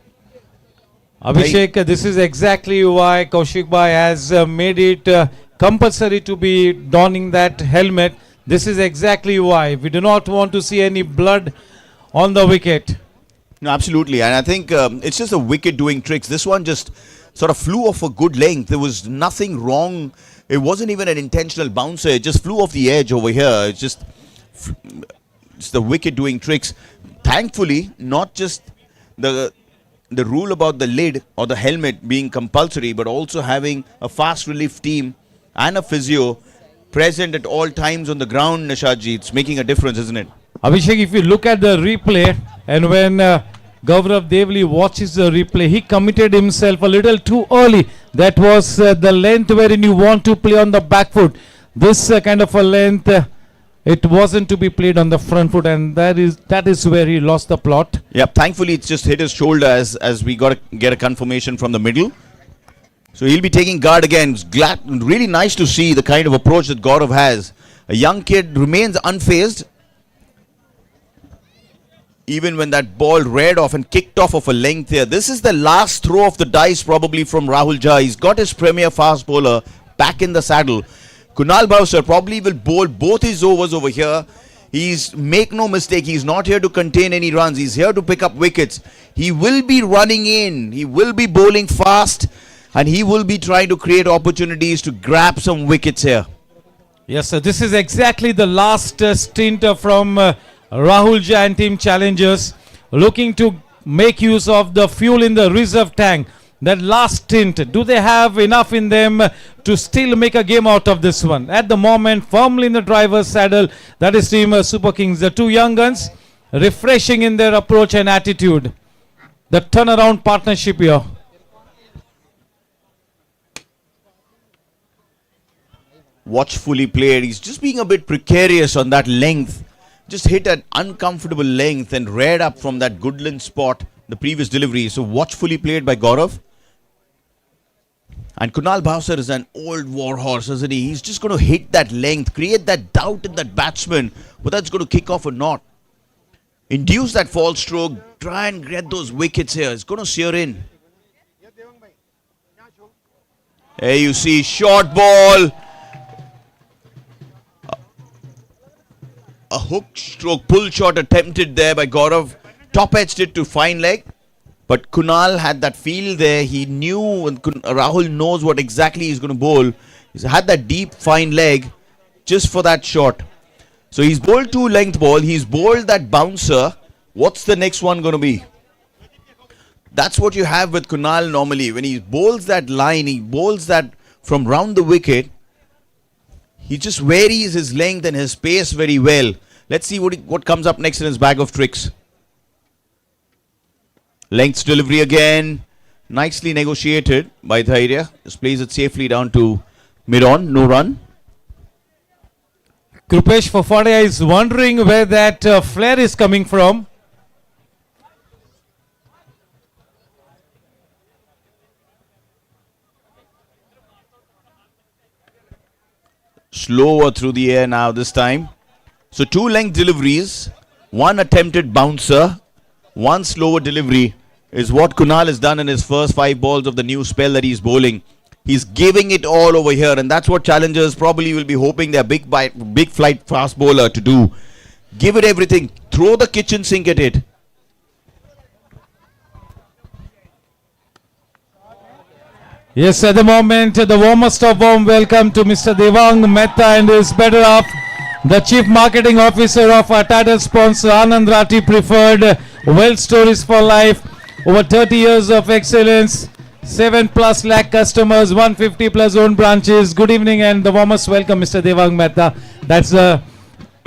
Abhishek, this is exactly why Kaushik Bhai has made it compulsory to be donning that helmet. This is exactly why. We do not want to see any blood on the wicket. No, absolutely. And I think it's just a wicket doing tricks. This one just sort of flew off a good length. There was nothing wrong. It wasn't even an intentional bouncer. It just flew off the edge over here. It's just it's the wicket doing tricks. Thankfully, not just the rule about the lid or the helmet being compulsory, but also having a fast relief team and a physio present at all times on the ground, Nishadji. It's making a difference, isn't it? Abhishek, if you look at the replay, and when Gaurav Devli watches the replay, he committed himself a little too early. That was the length wherein you want to play on the back foot. This kind of a length, it wasn't to be played on the front foot, and that is where he lost the plot. Yeah, thankfully it's just hit his shoulder as we got to get a confirmation from the middle. So he'll be taking guard again. It's really nice to see the kind of approach that Gaurav has. A young kid remains unfazed, even when that ball reared off and kicked off of a length here. This is the last throw of the dice probably from Rahul Jha. He's got his premier fast bowler back in the saddle. Kunal Bhausar probably will bowl both his overs over here. Make no mistake, he's not here to contain any runs. He's here to pick up wickets. He will be running in. He will be bowling fast. And he will be trying to create opportunities to grab some wickets here. Yes, sir. This is exactly the last stint from Rahul Jha and team challengers, looking to make use of the fuel in the reserve tank. That last stint, do they have enough in them to still make a game out of this one? At the moment, firmly in the driver's saddle, that is team Super Kings. The two young guns, refreshing in their approach and attitude. The turnaround partnership here. Watchfully played. He's just being a bit precarious on that length. Just hit an uncomfortable length and reared up from that Goodland spot, the previous delivery. So watchfully played by Gaurav. And Kunal Bhausar is an old war horse, isn't he? He's just going to hit that length, create that doubt in that batsman, whether it's going to kick off or not. Induce that false stroke, try and get those wickets here. It's going to sear in. There you see, short ball. A hook stroke pull shot attempted there by Gaurav. Top edged it to fine leg. But Kunal had that feel there. He knew, and Rahul knows what exactly he's going to bowl. He's had that deep fine leg just for that shot. So he's bowled 2 length ball. He's bowled that bouncer. What's the next one going to be? That's what you have with Kunal normally. When he bowls that line, he bowls that from round the wicket. He just varies his length and his pace very well. Let's see what comes up next in his bag of tricks. Lengths delivery again. Nicely negotiated by Dhairya. Just plays it safely down to mid-on. No run. Krupesh Fafadia is wondering where that flare is coming from. Slower through the air now this time. So 2 length deliveries, 1 attempted bouncer, 1 slower delivery is what Kunal has done in his first 5 balls of the new spell that he's bowling. He's giving it all over here, and that's what challengers probably will be hoping their big flight fast bowler to do. Give it everything. Throw the kitchen sink at it. Yes, at the moment, the warmest of warm welcome to Mr. Devang Mehta and his better half, the Chief Marketing Officer of our title sponsor, ANANDRATHI Preferred, Well Stories for Life, over 30 years of excellence, 7+ lakh customers, 150+ own branches. Good evening and the warmest welcome, Mr. Devang Mehta. That's the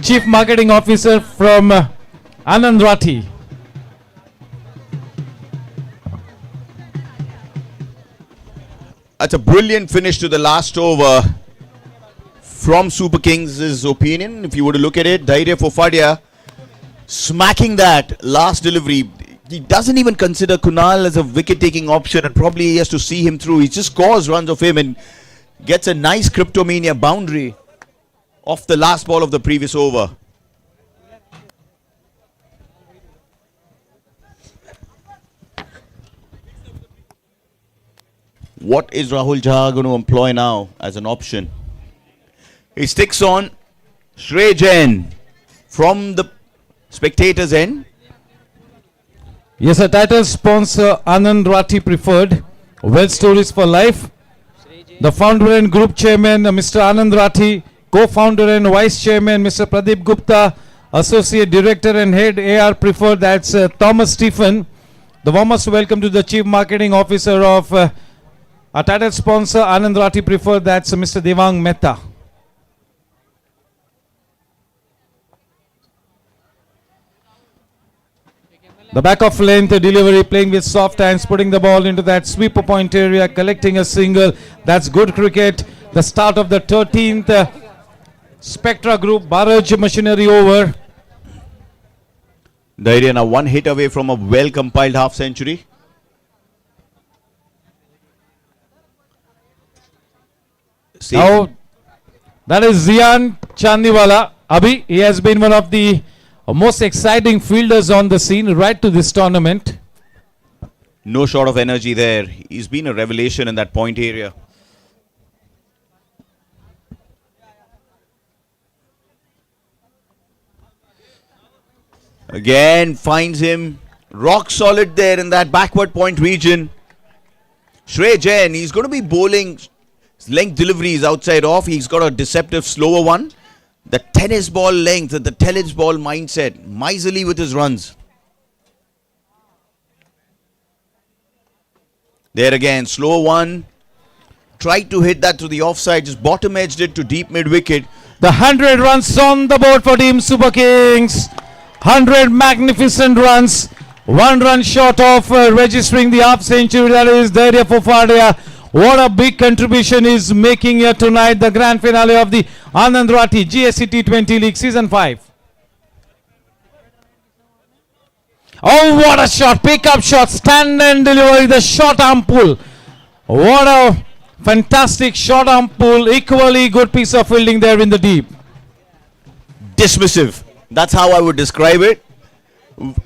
Chief Marketing Officer from ANANDRATHI. That's a brilliant finish to the last over from Superkings' opinion. If you were to look at it, Dhairya Fofadia smacking that last delivery. He doesn't even consider Kunal as a wicket-taking option, and probably he has to see him through. He just scores runs of him and gets a nice Cryptomania boundary off the last ball of the previous over. What is Rahul Jha going to employ now as an option? He sticks on Shrey Jain from the spectators' end. Yes, a title sponsor, ANANDRATHI Preferred, Well Stories for Life. The founder and group chairman, Mr. ANANDRATHI, co-founder and vice chairman, Mr. Pradeep Gupta, associate director and head AR Preferred, that's Thomas Stephen. The warmest welcome to the chief marketing officer of our title sponsor, ANANDRATHI Preferred, that's Mr. Devang Mehta. The back of length delivery, playing with soft hands, putting the ball into that sweeper point area, collecting a single. That's good cricket. The start of the 13th Spectra Group barrage machinery over. Dhairya now one hit away from a well-compiled half-century. Now, that is Zian Chandiwala. Abhi, he has been one of the most exciting fielders on the scene right to this tournament. No short of energy there. He's been a revelation in that point area. Again finds him rock solid there in that backward point region. Shrey Jain, he's going to be bowling length deliveries outside off. He's got a deceptive slower one. The tennis ball length, the tennis ball mindset, miserly with his runs. There again, slow one. Tried to hit that to the offside, just bottom edged it to deep mid wicket. The 100 runs on the board for Team Superkings. 100 magnificent runs. 1 run short of registering the half century. That is Dhairya Fofadia. What a big contribution is making here tonight, the grand finale of the ANANDRATHI GSC T20 League Season 5. Oh, what a shot, pick-up shot, stand and delivery, the short arm pull. What a fantastic short arm pull, equally good piece of fielding there in the deep. Dismissive, that's how I would describe it.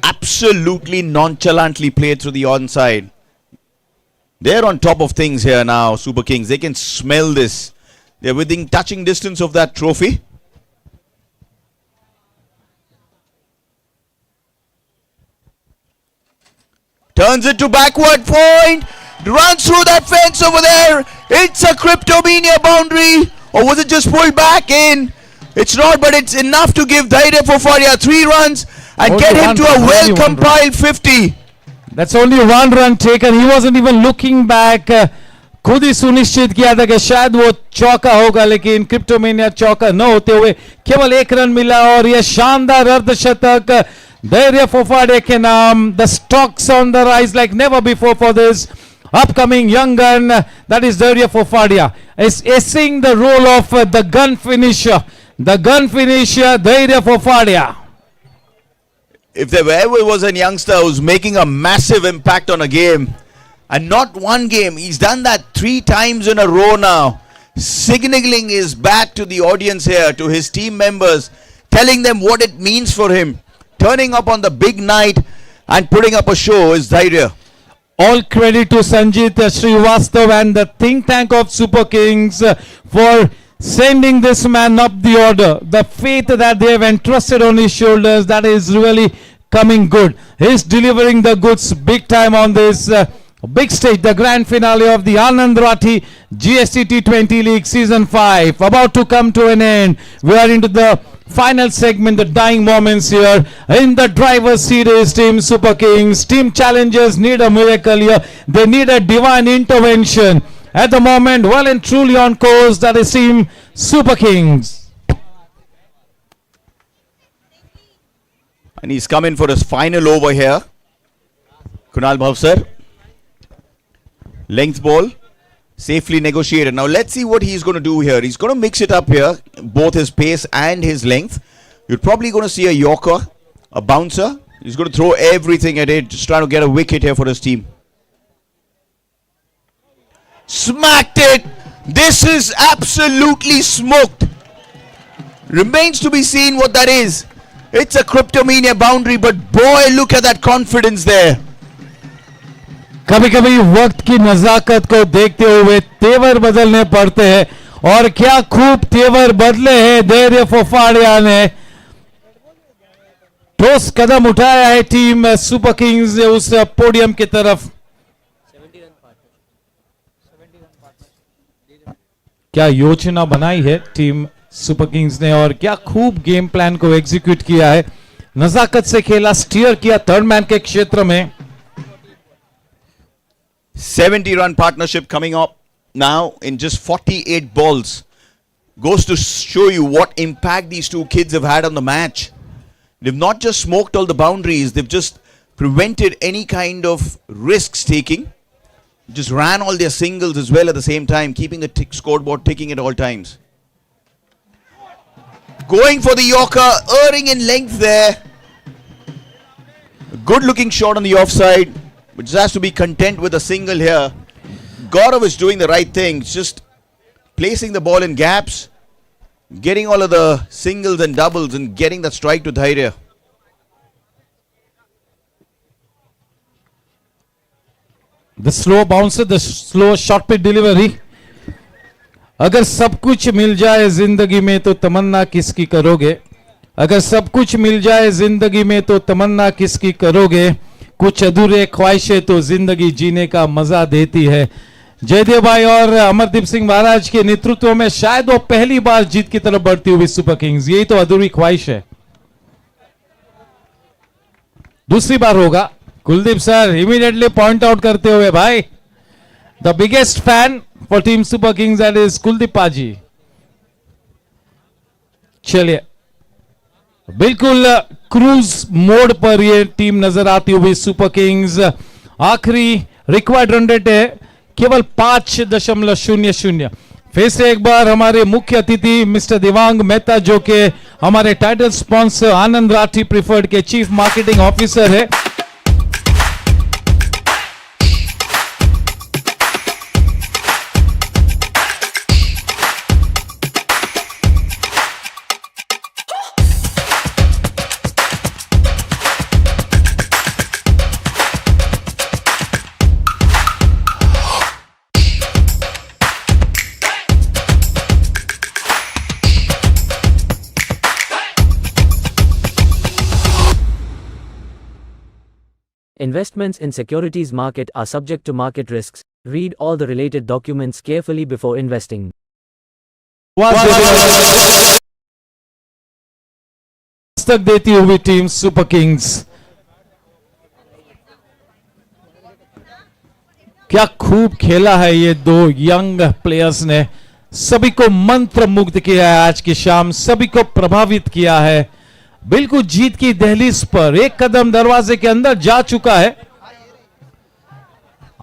Absolutely nonchalantly played through the onside. They're on top of things here now, Superkings. They can smell this. They're within touching distance of that trophy. Turns it to backward point. Runs through that fence over there. It's a Cryptomania boundary. Or was it just pulled back in? It's not, but it's enough to give Dhairya Fofadia 3 runs and get him to a well-compiled 50. That's only 1 run taken. He wasn't even looking back. खुद ही सुनिश्चित किया था कि शायद वो चौका होगा, लेकिन क्रिप्टोमेनिया चौका न होते हुए केवल 1 रन मिला और यह शानदार अर्धशतक धैर्य फोफाडे के नाम. The stocks on the rise like never before for this upcoming young gun, that is Dhairya Fofadia, is acing the role of the gun finisher. The gun finisher, Dhairya Fofadia. If there ever was a youngster who's making a massive impact on a game, and not one game, he's done that 3 times in a row now, signaling his bat to the audience here, to his team members, telling them what it means for him, turning up on the big night and putting up a show is Dhairya. All credit to Sanjit Srivastav and the think tank of Superkings for sending this man up the order. The faith that they have entrusted on his shoulders, that is really coming good. He's delivering the goods big time on this big stage, the grand finale of the ANANDRATHI GSC T20 League Season 5 about to come to an end. We are into the final segment, the dying moments here. In the driver's seat is Team Superkings. Team challengers need a miracle here. They need a divine intervention. At the moment, well and truly on course, that is Team Superkings. And he's coming for his final over here. Kunal Bhavsar. Length ball. Safely negotiated. Now let's see what he's going to do here. He's going to mix it up here. Both his pace and his length. You're probably going to see a yorker. A bouncer. He's going to throw everything at it. Just trying to get a wicket here for his team. Smacked it. This is absolutely smoked. Remains to be seen what that is. It's a Cryptomania boundary, but boy, look at that confidence there. कभी कभी वक्त की नजाकत को देखते हुए तेवर बदलने पड़ते हैं और क्या खूब तेवर बदले हैं धैर्य फोफाड़िया ने ठोस कदम उठाया है टीम सुपर किंग्स ने उस पोडियम की तरफ क्या योजना बनाई है टीम सुपर किंग्स ने और क्या खूब गेम प्लान को एग्जीक्यूट किया है नजाकत से खेला स्टीयर किया थर्ड मैन के क्षेत्र में 70-run partnership coming up now in just 48 balls. Goes to show you what impact these two kids have had on the match. They've not just smoked all the boundaries, they've just prevented any kind of risks taking. Just ran all their singles as well at the same time, keeping the scoreboard ticking at all times. Going for the yorker, erring in length there. A good looking shot on the offside. But just has to be content with a single here. Gaurav is doing the right thing. It's just placing the ball in gaps, getting all of the singles and doubles and getting that strike to Dhairya. The slow bouncer, the slow short pitch delivery. अगर सब कुछ मिल जाए जिंदगी में तो तमन्ना किसकी करोगे अगर सब कुछ मिल जाए जिंदगी में तो तमन्ना किसकी करोगे कुछ अधूरे ख्वाहिशें तो जिंदगी जीने का मजा देती है जयदेव भाई और अमरदीप सिंह महाराज के नेतृत्व में शायद वो पहली बार जीत की तरफ बढ़ती हुई सुपर किंग्स यही तो अधूरी ख्वाहिश है दूसरी बार होगा Kuldeep sir immediately point out करते हुए भाई the biggest fan for team super Kings that is Kuldeep पाजी चलिए बिल्कुल क्रूज मोड पर ये टीम नजर आती हुई सुपर किंग्स आखिरी रिक्वायर्ड रन रेट है केवल 5.00 फिर से एक बार हमारे मुख्य अतिथि मिस्टर दिवांग मेहता जो कि हमारे टाइटल स्पॉन्सर आनंद राठी प्रिफर्ड के चीफ मार्केटिंग ऑफिसर है Investments in securities market are subject to market risks. Read all the related documents carefully before investing. तक देती हुई टीम सुपर किंग्स क्या खूब खेला है ये दो यंग प्लेयर्स ने सभी को मंत्र मुग्ध किया है आज की शाम सभी को प्रभावित किया है बिल्कुल जीत की दहलीज पर एक कदम दरवाजे के अंदर जा चुका है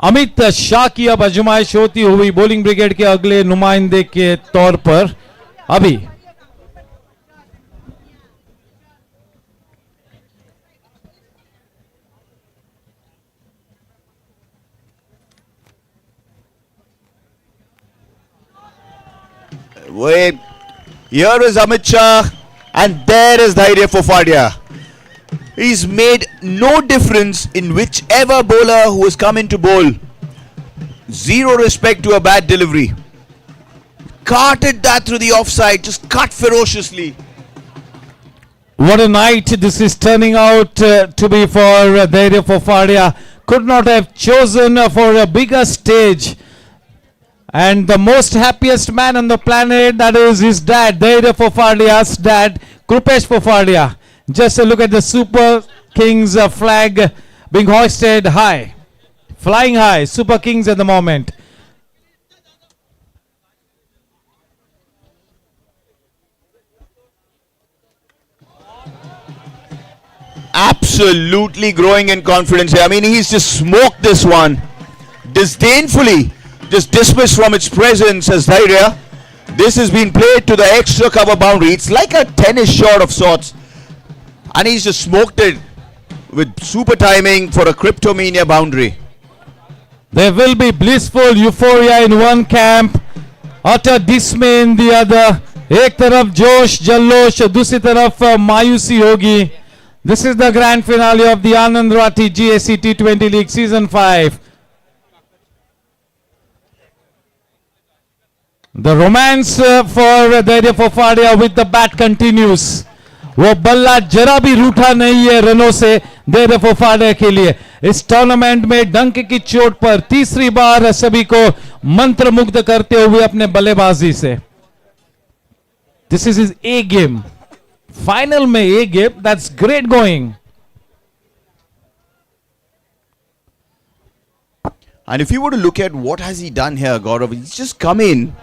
अमित शाह की अब आजमाइश होती हुई बॉलिंग ब्रिगेड के अगले नुमाइंदे के तौर पर अभी Wait, here is Amit Shah and there is Dhairya Fofadia. He's made no difference in whichever bowler who has come in to bowl. Zero respect to a bad delivery. Carted that through the offside, just cut ferociously. What a night this is turning out to be for Dhairya Fofadia. could not have chosen for a bigger stage. And the most happiest man on the planet, that is his dad, Dhairya Fofadia's dad, Krupesh Fofadia. Just a look at the Super Kings flag being hoisted high, flying high, Super Kings at the moment. Absolutely growing in confidence here. I mean, he's just smoked this one disdainfully, just dismissed from its presence as Dhairya. This has been played to the extra cover boundary. It's like a tennis shot of sorts, and he's just smoked it with super timing for a Cryptomania boundary. There will be blissful euphoria in one camp, utter dismay in the other. एक तरफ जोश जल्लोश, दूसरी तरफ मायूसी होगी. This is the grand finale of the ANANDRAThi GSC T20 League Season 5. The romance for Dhairya Fofadia with the bat continues. वो बल्ला जरा भी रूठा नहीं है रनों से Dhairya Fofadia के लिए. इस टूर्नामेंट में डंक की चोट पर तीसरी बार सभी को मंत्रमुग्ध करते हुए अपने बल्लेबाजी से. This is his A game. Final में A game. That's great going. And if you were to look at what has he done here, Gaurav, he's just come in.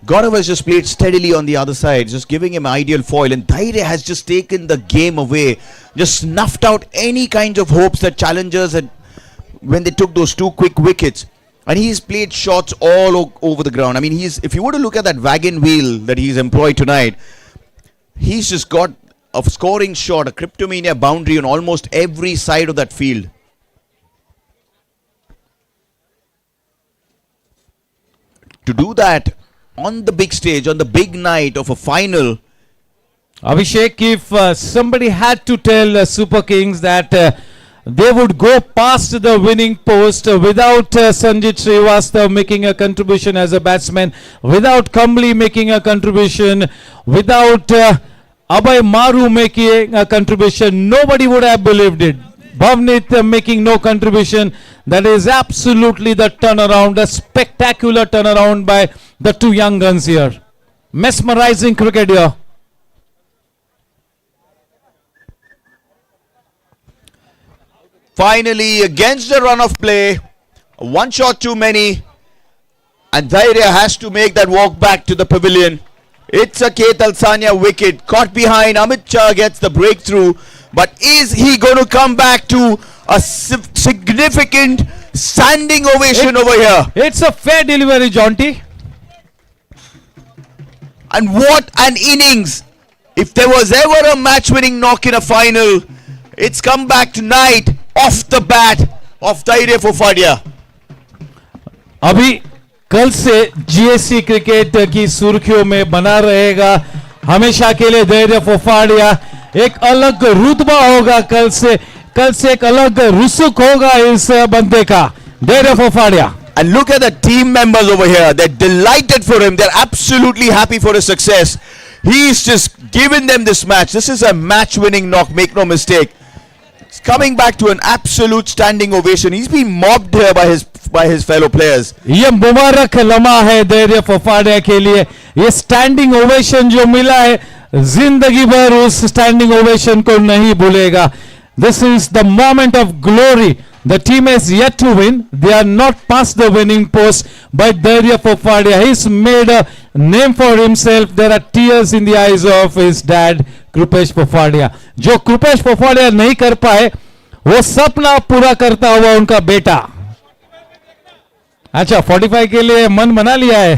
Gaurav has just played steadily on the other side, just giving him ideal foil, and Dhairya has just taken the game away, just snuffed out any kind of hopes that challengers had when they took those two quick wickets. And he's played shots all over the ground. I mean, if you were to look at that wagon wheel that he's employed tonight, he's just got a scoring shot, a Cryptomania boundary on almost every side of that field. To do that on the big stage, on the big night of a final. Abhishek, if somebody had to tell Super Kings that they would go past the winning post without Sanjit Srivastav making a contribution as a batsman, without Kambli making a contribution, without Abhay Maru making a contribution, nobody would have believed it. Bhavnit making no contribution. That is absolutely the turnaround, a spectacular turnaround by the two young guns here. Mesmerizing cricket here. Finally, against the run of play, one shot too many, and Dhairya has to make that walk back to the pavilion. It's a Ketal Sanya wicket, caught behind. Amit Shah gets the breakthrough, but is he going to come back to a significant standing ovation over here? It's a fair delivery, Jonty. And what an innings! If there was ever a match-winning knock in a final, it's come back tonight off the bat of Dhairya Fofadia. अभी कल से GSC cricket की सुर्खियों में बना रहेगा हमेशा के लिए Dhairya Fofadia. एक अलग रुतबा होगा कल से एक अलग रुसुक होगा इस बंदे का Dhairya Fofadia. And look at the team members over here. They're delighted for him. They're absolutely happy for his success. He's just given them this match. This is a match-winning knock, make no mistake. It's coming back to an absolute standing ovation. He's been mobbed here by his fellow players. ये मुबारक लम्हा है Dhairya Fofadia के लिए. ये standing ovation जो मिला है जिंदगी भर उस standing ovation को नहीं भूलेगा. This is the moment of glory. The team has yet to win. They are not past the winning post. But Dhairya Fofadia, he's made a name for himself. There are tears in the eyes of his dad, Krupesh Fofadia. जो Krupesh Fofadia नहीं कर पाए, वो सपना पूरा करता हुआ उनका बेटा. अच्छा 45 के लिए मन बना लिया है.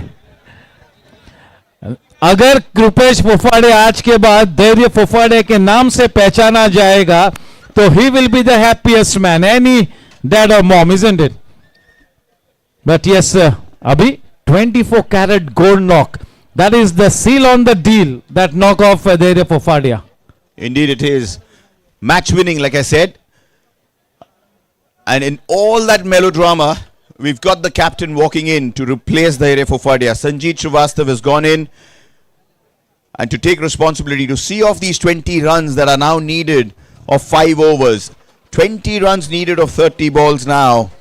अगर कृपेश फोफाड़े आज के बाद Dhairya Fofadia के नाम से पहचाना जाएगा तो he will be the happiest man, any dad or mom, isn't it? But yes, Abhi, 24 karat gold knock. That is the seal on the deal, that knock off Dhairya Fofadia. Indeed it is. Match winning, like I said. And in all that melodrama, we've got the captain walking in to replace Dhairya Fofadia. Sanjit Srivastav has gone in and to take responsibility to see off these 20 runs that are now needed of 5 overs. 20 runs needed of 30 balls now.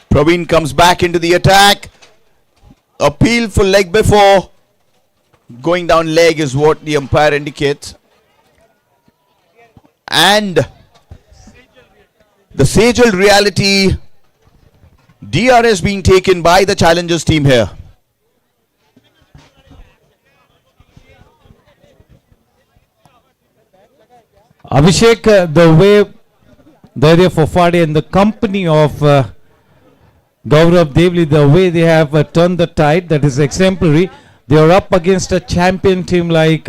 Praveen comes back into the attack. Appeal for leg before. Going down leg is what the umpire indicates. And the Sejal reality DRS being taken by the challengers team here. Abhishek, the way Dhairya Fofade and the company of Gaurav Devli, the way they have turned the tide, that is exemplary. They are up against a champion team like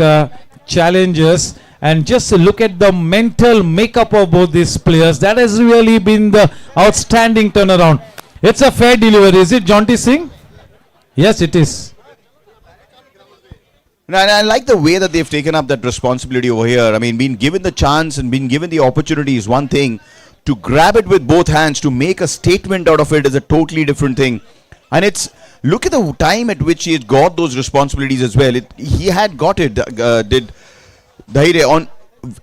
Challengers, and just look at the mental makeup of both these players. That has really been the outstanding turnaround. It's a fair delivery, is it, Jaunty Singh? Yes, it is. And I like the way that they've taken up that responsibility over here. I mean, being given the chance and being given the opportunity is one thing. To grab it with both hands, to make a statement out of it is a totally different thing. And it's, look at the time at which he has got those responsibilities as well. He had got it, did Dhairya, on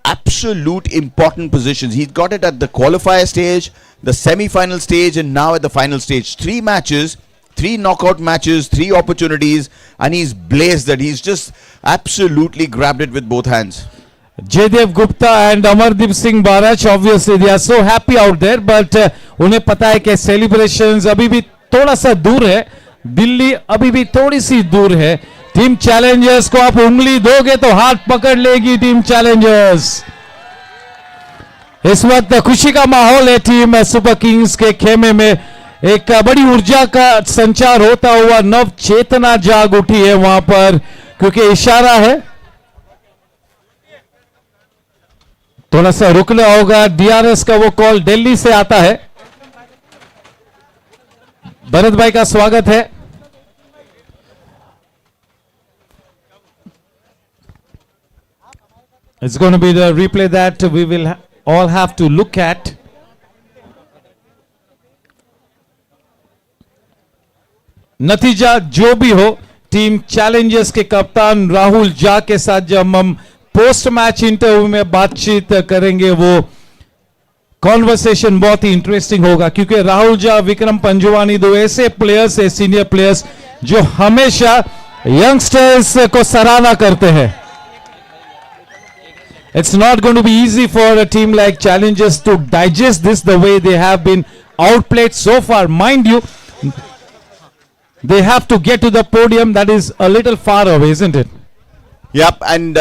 absolute important positions. He's got it at the qualifier stage, the semi-final stage, and now at the final stage. 3 matches, 3 knockout matches, 3 opportunities, and he's blazed that. He's just absolutely grabbed it with both hands. Jaydev Gupta and Amardeep Singh Barach, obviously they are so happy out there, but उन्हें पता है कि celebrations अभी भी थोड़ा सा दूर है, दिल्ली अभी भी थोड़ी सी दूर है. टीम चैलेंजर्स को आप उंगली दोगे तो हाथ पकड़ लेगी टीम चैलेंजर्स. इस वक्त खुशी का माहौल है टीम सुपर किंग्स के खेमे में. एक बड़ी ऊर्जा का संचार होता हुआ नव चेतना जाग उठी है वहां पर, क्योंकि इशारा है. थोड़ा सा रुकना होगा. डीआरएस का वो कॉल दिल्ली से आता है. भरत भाई का स्वागत है. It's going to be the replay that we will all have to look at. नतीजा जो भी हो, टीम चैलेंजर्स के कप्तान राहुल झा के साथ जब हम पोस्ट मैच इंटरव्यू में बातचीत करेंगे, वो कॉन्वर्सेशन बहुत ही इंटरेस्टिंग होगा, क्योंकि राहुल झा, विक्रम पंजवानी, दो ऐसे प्लेयर्स है, सीनियर प्लेयर्स, जो हमेशा यंगस्टर्स को सराहना करते हैं. It's not going to be easy for a team like Challengers to digest this the way they have been outplayed so far. Mind you, they have to get to the podium. That is a little far away, isn't it? Yep, and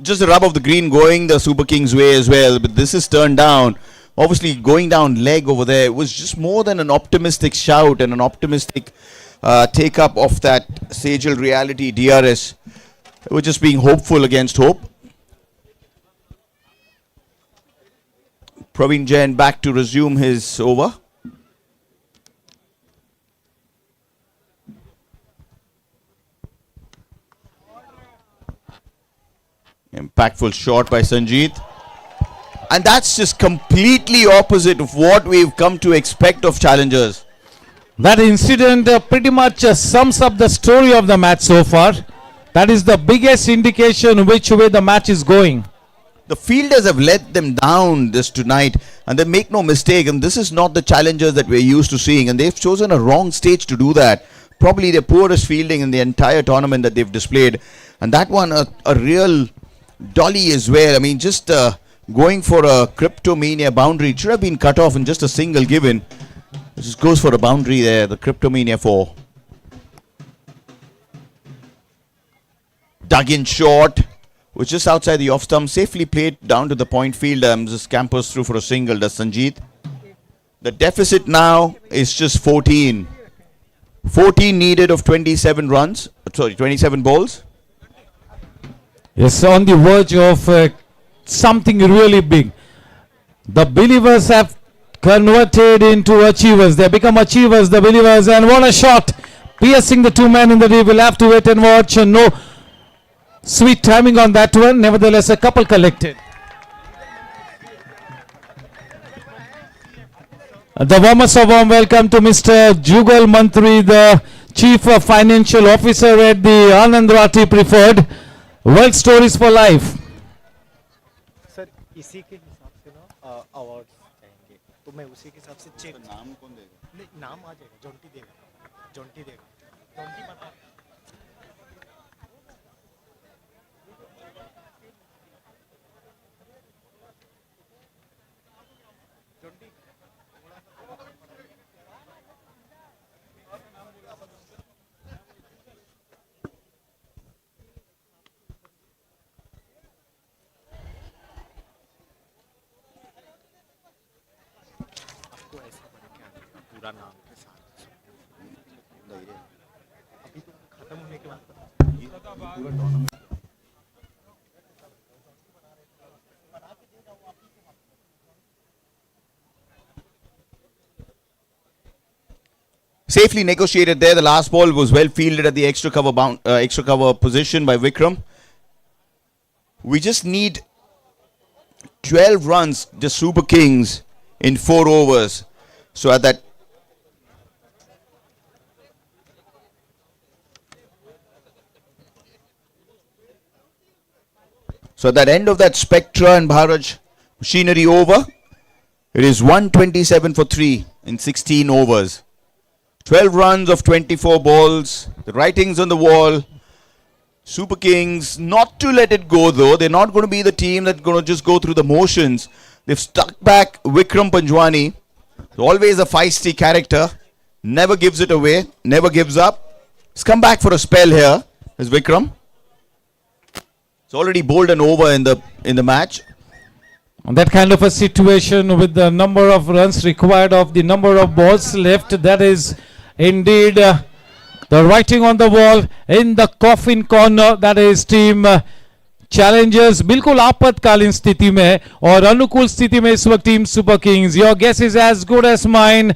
just a rub of the green going the Super Kings way as well. But this is turned down. Obviously, going down leg over there, it was just more than an optimistic shout and an optimistic take-up of that Sejal reality DRS. We're just being hopeful against hope. Praveen Jain back to resume his over. Impactful shot by Sanjeet. And that's just completely opposite of what we've come to expect of Challengers. That incident pretty much sums up the story of the match so far. That is the biggest indication which way the match is going. The fielders have let them down this tonight, and they make no mistake, and this is not the Challengers that we're used to seeing, and they've chosen a wrong stage to do that. Probably the poorest fielding in the entire tournament that they've displayed, and that one a real dolly as well. I mean, just going for a Cryptomania boundary. It should have been cut off in just a single given. It just goes for a boundary there, the Cryptomania 4. Dug in short, was just outside the off stump, safely played down to the point field. Just scampers through for a single, does Sanjeet. The deficit now is just 14. 14 needed of 27 runs, sorry, 27 balls. Yes, on the verge of something really big. The believers have converted into achievers. They become achievers, the believers, and what a shot! Piercing the two men in the deep. We'll have to wait and watch. No sweet timing on that one. Nevertheless, a couple collected. The warmers, a warm welcome to Mr. Jugal Mantri, the Chief Financial Officer at the ANANDRATHI Preferred. Wealth Stories for Life. Sir इसी के हिसाब से ना awards चाहिए, तो मैं उसी के हिसाब से चेक। नाम कौन देगा? नहीं, नाम आ जाएगा, जॉन्टी देगा, जॉन्टी देगा, जॉन्टी बना। पूरा नाम के साथ अभी तो खत्म होने के बाद पूरा tournament Safely negotiated there. The last ball was well fielded at the extra cover position by Vikram. We just need 12 runs, just Super Kings in 4 overs. So at that end of that Spectra and Bharaj machinery over, it is 127 for 3 in 16 overs. 12 runs of 24 balls. The writing's on the wall. Super Kings not to let it go though. They're not going to be the team that's going to just go through the motions. They've stuck back Vikram Panjwani. Always a feisty character. Never gives it away. Never gives up. He's come back for a spell here. Is Vikram. It's already bowled an over in the match. On that kind of a situation with the number of runs required of the number of balls left, that is indeed the writing on the wall in the coffin corner. That is team challengers बिल्कुल आपातकालीन स्थिति में और अनुकूल स्थिति में इस वक्त team super kings. Your guess is as good as mine.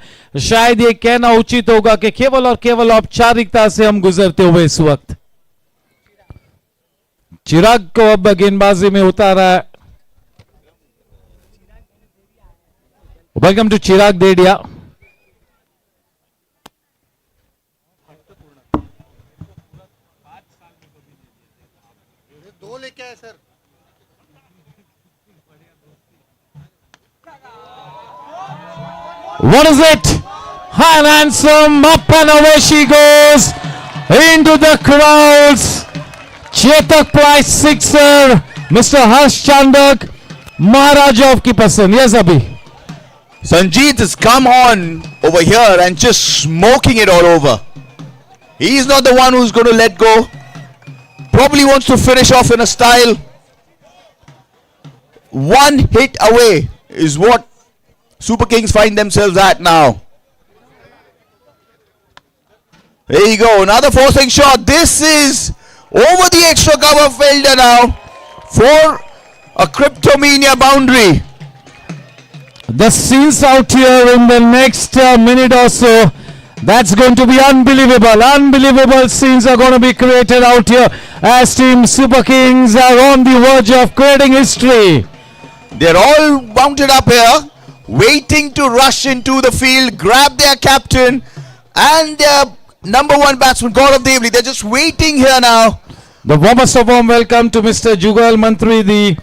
शायद ये कहना उचित होगा कि केवल और केवल औपचारिकता से हम गुजरते हुए इस वक्त. चिराग को अब गेंदबाजी में उतारा है. वेलकम टू चिराग देडिया. दो लेके आए sir. What is it? High and handsome, up and away she goes into the crowds. Chetak Price sixer, Mr. Harsh Chandak, Maharaja of Kipasan. Yes, Abhi. Sanjeet has come on over here and just smoking it all over. He's not the one who's going to let go. Probably wants to finish off in a style. One hit away is what Super Kings find themselves at now. There you go, another forcing shot. This is over the extra cover fielder now for a Cryptomania boundary. The scenes out here in the next minute or so, that's going to be unbelievable. Unbelievable scenes are going to be created out here as Team Super Kings are on the verge of creating history. They're all mounted up here, waiting to rush into the field, grab their captain and their number one batsman, Gaurav Devli. They're just waiting here now. The warmest of warm welcome to Mr. Jugal Mantri, the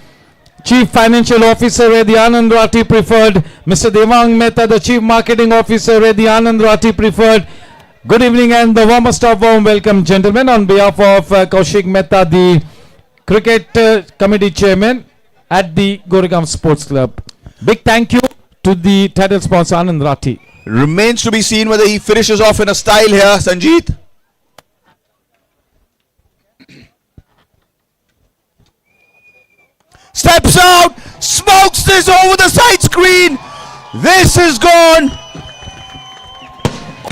Chief Financial Officer at the ANANDRATHI Preferred, Mr. Devang Mehta, the Chief Marketing Officer at the ANANDRATHI Preferred. Good evening and the warmest of warm welcome, gentlemen, on behalf of Kaushik Mehta, the Cricket Committee Chairman at the Goregaon Sports Club. Big thank you to the title sponsor ANANDRATHI. Remains to be seen whether he finishes off in a style here, Sanjeet. Steps out, smokes this over the side screen. This is gone.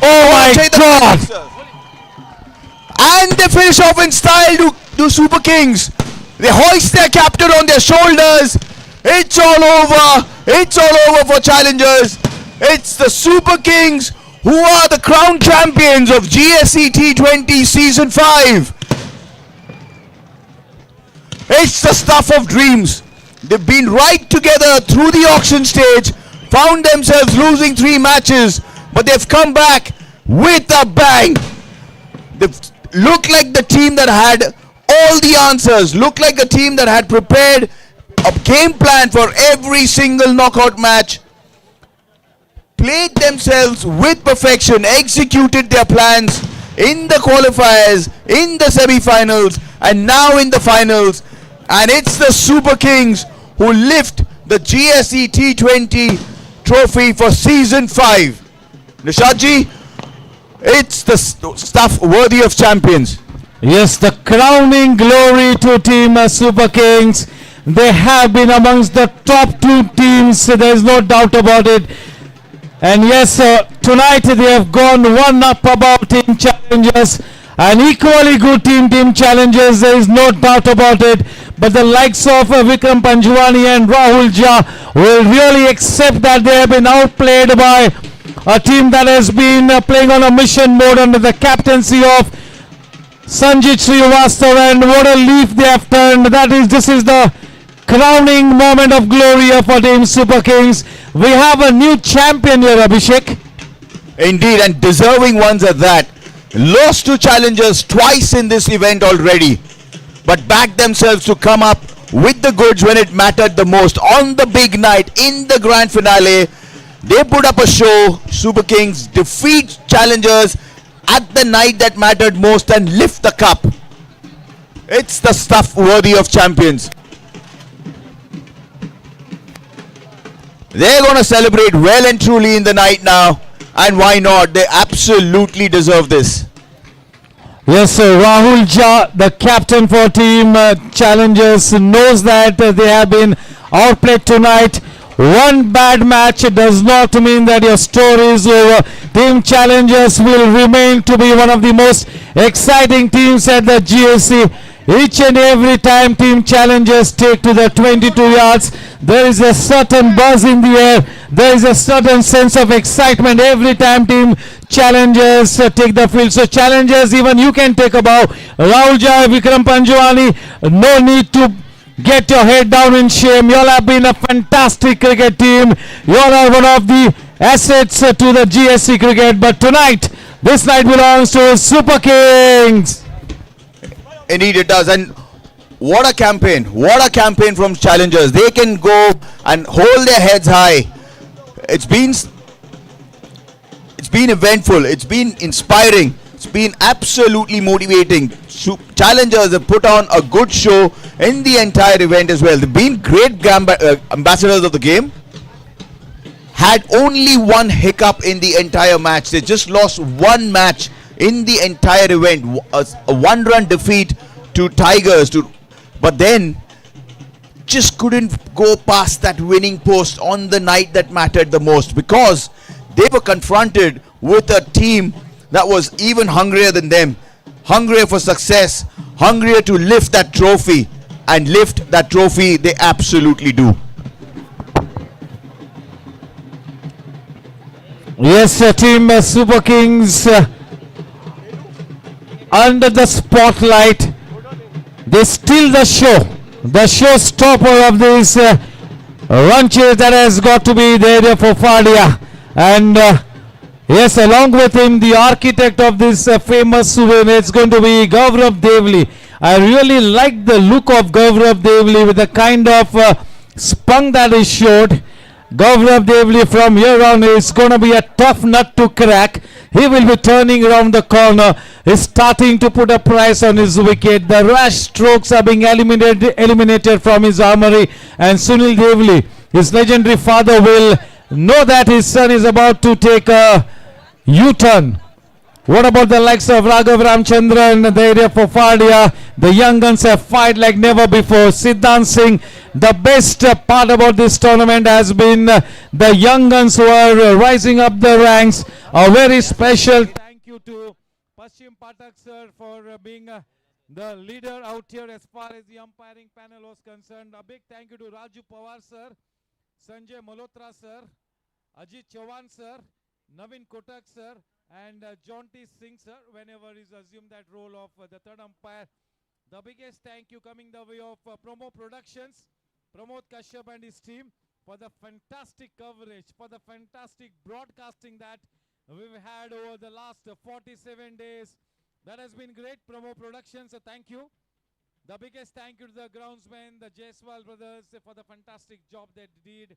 Oh my God! And they finish off in style to Super Kings. They hoist their captain on their shoulders. It's all over. It's all over for challengers. It's the Super Kings who are the crown champions of GSC T20 Season 5. It's the stuff of dreams. They've been right together through the auction stage, found themselves losing 3 matches, but they've come back with a bang. They looked like the team that had all the answers, looked like a team that had prepared a game plan for every single knockout match, played themselves with perfection, executed their plans in the qualifiers, in the semi-finals, and now in the finals. And it's the Super Kings who lift the GSC T20 trophy for season 5. Nishadji, it's the stuff worthy of champions. Yes, the crowning glory to Team Super Kings. They have been amongst the top 2 teams, there is no doubt about it. And yes, tonight they have gone one up above Team Challengers. An equally good team, Team Challengers, there is no doubt about it. But the likes of Vikram Panjwani and Rahul Jha will really accept that they have been outplayed by a team that has been playing on a mission mode under the captaincy of Sanjit Srivastava, and what a leaf they have turned. This is the crowning moment of glory for Team Super Kings. We have a new champion here, Abhishek. Indeed, and deserving ones at that. Lost to challengers twice in this event already, but backed themselves to come up with the goods when it mattered the most. On the big night, in the grand finale, they put up a show. Super Kings defeat challengers at the night that mattered most and lift the cup. It's the stuff worthy of champions. They're going to celebrate well and truly in the night now. And why not? They absolutely deserve this. Yes, sir. Rahul Jha, the captain for Team Challengers, knows that they have been outplayed tonight. One bad match does not mean that your story is over. Team Challengers will remain to be one of the most exciting teams at the GSC. Each and every time Team Challengers take to the 22 yards, there is a certain buzz in the air. There is a certain sense of excitement every time Team Challengers take the field. So Challengers, even you can take a bow. Rahul Jha, Vikram Panjwani, no need to get your head down in shame. You all have been a fantastic cricket team. You all are one of the assets to the GSC cricket. But tonight, this night belongs to Super Kings. Indeed it does. And what a campaign. What a campaign from challengers. They can go and hold their heads high. It's been eventful. It's been inspiring. It's been absolutely motivating. Challengers have put on a good show in the entire event as well. They've been great ambassadors of the game. Had only one hiccup in the entire match. They just lost one match in the entire event, a one-run defeat to Tigers, but then just couldn't go past that winning post on the night that mattered the most, because they were confronted with a team that was even hungrier than them, hungrier for success, hungrier to lift that trophy, and lift that trophy they absolutely do. Yes, Team Super Kings under the spotlight. They steal the show. The showstopper of this run chase that has got to be there for Fadia. And yes, along with him, the architect of this famous win, it's going to be Gaurav Devli. I really like the look of Gaurav Devli with the kind of spunk that he showed. Gaurav Devli from here on is going to be a tough nut to crack. He will be turning around the corner. He's starting to put a price on his wicket. The rash strokes are being eliminated from his armory. And Sunil Devli, his legendary father, will know that his son is about to take a U-turn. What about the likes of Raghav Ramchandran, the area for Fadia? The young guns have fight like never before. Siddhant Singh, the best part about this tournament has been the young guns who are rising up the ranks. A very special thank you to Paschim Patak sir for being the leader out here as far as the umpiring panel was concerned. A big thank you to Raju Pawar sir, Sanjay Malhotra sir, Ajit Chauhan sir, Navin Kotak sir, and John T. Singh sir, whenever he's assumed that role of the third umpire. The biggest thank you coming the way of Promo Productions, Pramod Kashyap and his team, for the fantastic coverage, for the fantastic broadcasting that we've had over the last 47 days. That has been great promo production, so thank you. The biggest thank you to the groundsmen, the Jaiswal brothers, for the fantastic job they did.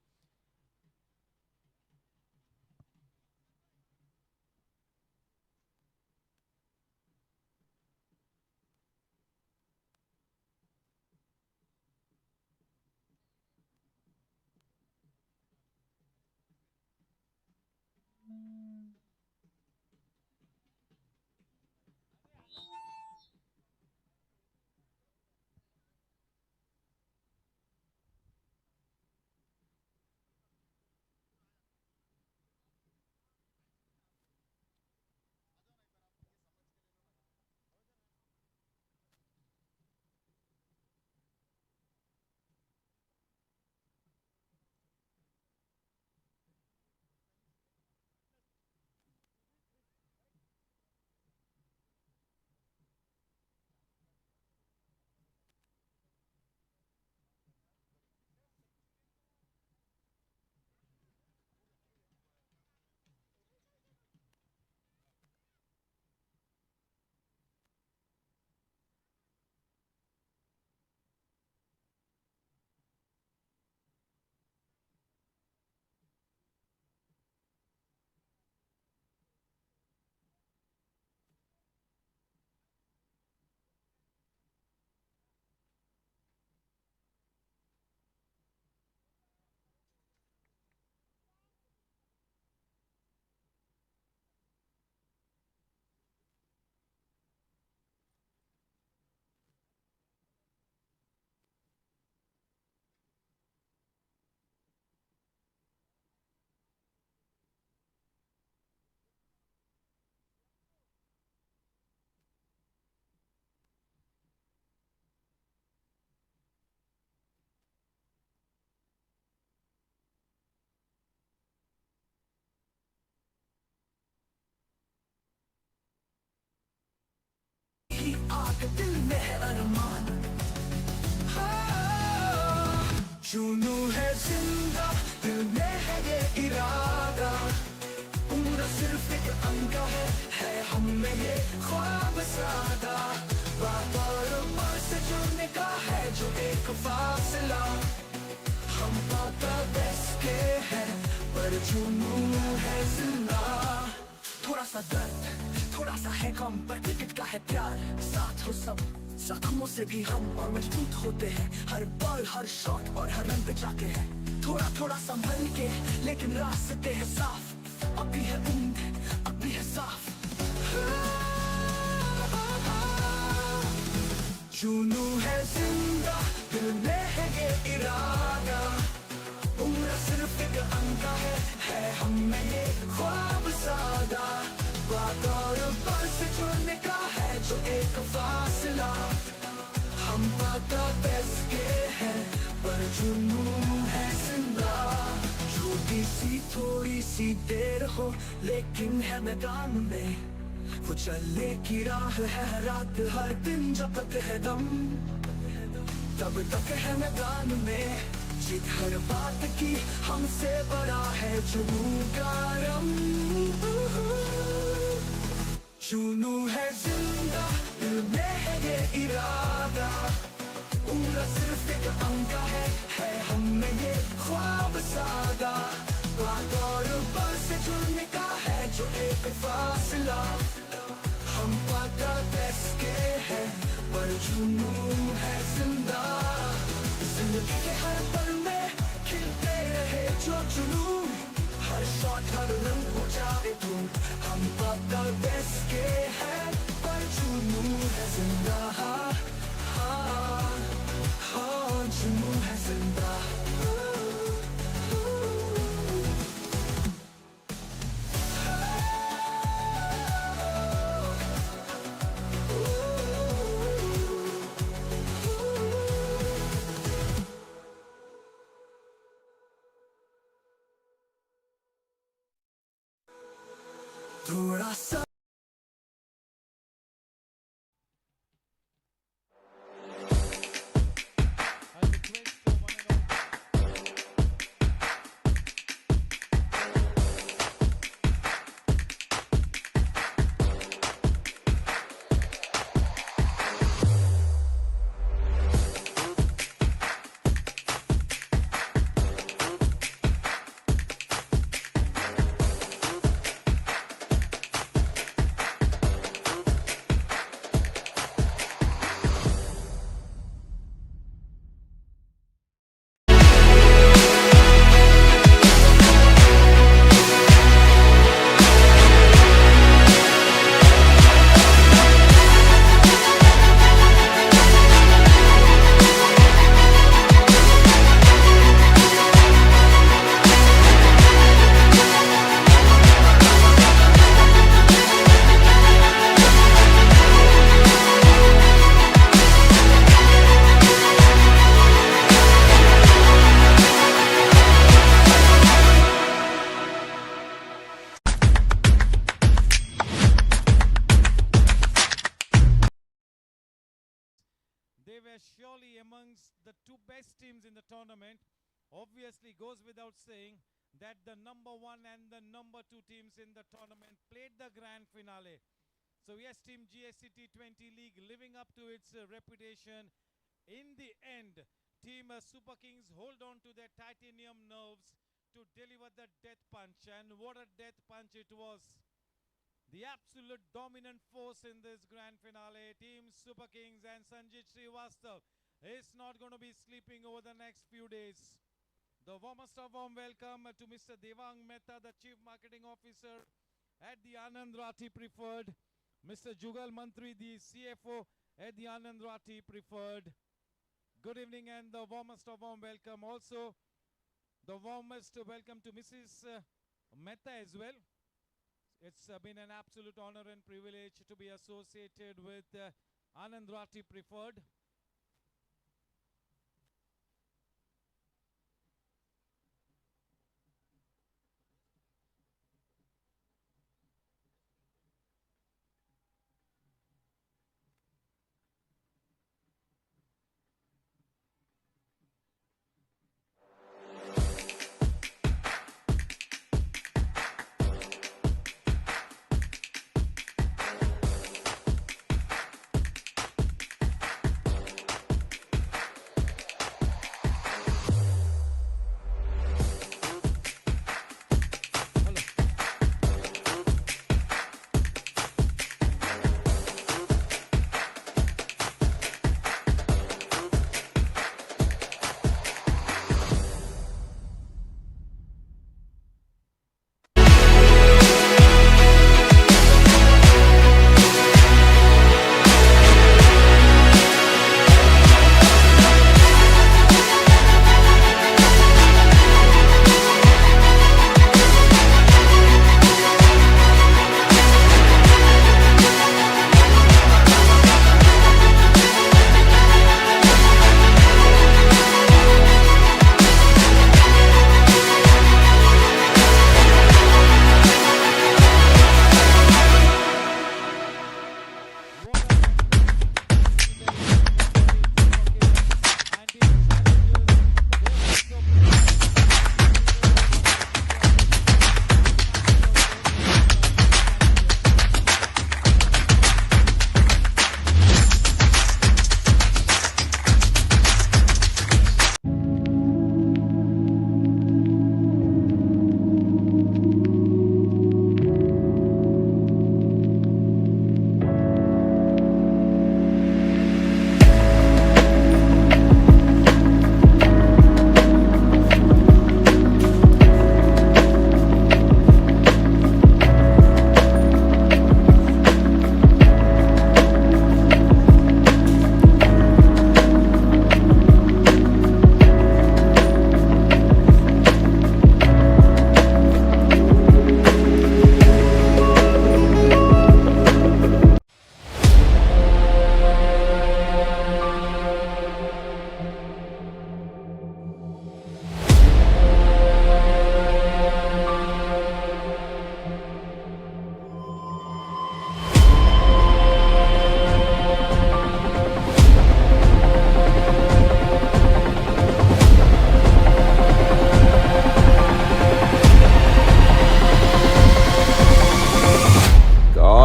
दिल में है अरमान, जुनू है जिंदा, दिल में है ये इरादा, पूरा सिर्फ एक अंगा है हम में ये ख्वाब सादा, बात और बात से जुड़ने का है जो एक फासला, हम पाता बस के हैं पर जुनू है जिंदा, थोड़ा सा दर्द थोड़ा सा है गम पर क्रिकेट का है प्यार, साथ हो सब जख्मों से भी हम और मजबूत होते हैं, हर बॉल हर शॉट और हर रन पे जाते हैं, थोड़ा थोड़ा संभल के लेकिन रास्ते हैं साफ, अब भी है उम्मीद अब भी है साफ, जुनू है जिंदा, दिल में है ये इरादा, पूरा सिर्फ एक अंगा है हम में ये ख्वाब सादा, बात और बात से जुड़ने का है जो एक फासला, हम पता बस के हैं पर जुनू है जिंदा, छोटी सी थोड़ी सी देर हो लेकिन है मैदान में, वो चलने की राह है रात हर दिन जब तक है दम, तब तक है मैदान में, जीत हर बात की हमसे बड़ा है जुनू का रम, जुनू है जिंदा, दिल में है ये इरादा, पूरा सिर्फ एक अंगा है हम में ये ख्वाब सादा, बात और बात से जुड़ने का है जो एक फासला, हम पता बस के हैं पर जुनू है जिंदा, जिंदगी के हर पल में खिलते रहे जो जुनून, हर शॉट हर रन हो जाए धूम, हम पता बस के हैं पर जुनू है जिंदा, जुनू है जिंदा, थोड़ा सा were surely amongst the two best teams in the tournament. Obviously, goes without saying that the number 1 and the number 2 teams in the tournament played the grand finale. So yes, Team GSC T20 League living up to its reputation. In the end, Team Superkings hold on to their titanium nerves to deliver the death punch. And what a death punch it was. The absolute dominant force in this grand finale, Team Superkings and Sanjit Srivastav, is not going to be sleeping over the next few days. The warmest of warm welcome to Mr. Devang Mehta, the Chief Marketing Officer at the ANANDRATHI Preferred. Mr. Jugal Mantri, the CFO at the ANANDRATHI Preferred. Good evening and the warmest of warm welcome. Also, the warmest welcome to Mrs. Mehta as well. It's been an absolute honor and privilege to be associated with ANANDRATHI Preferred.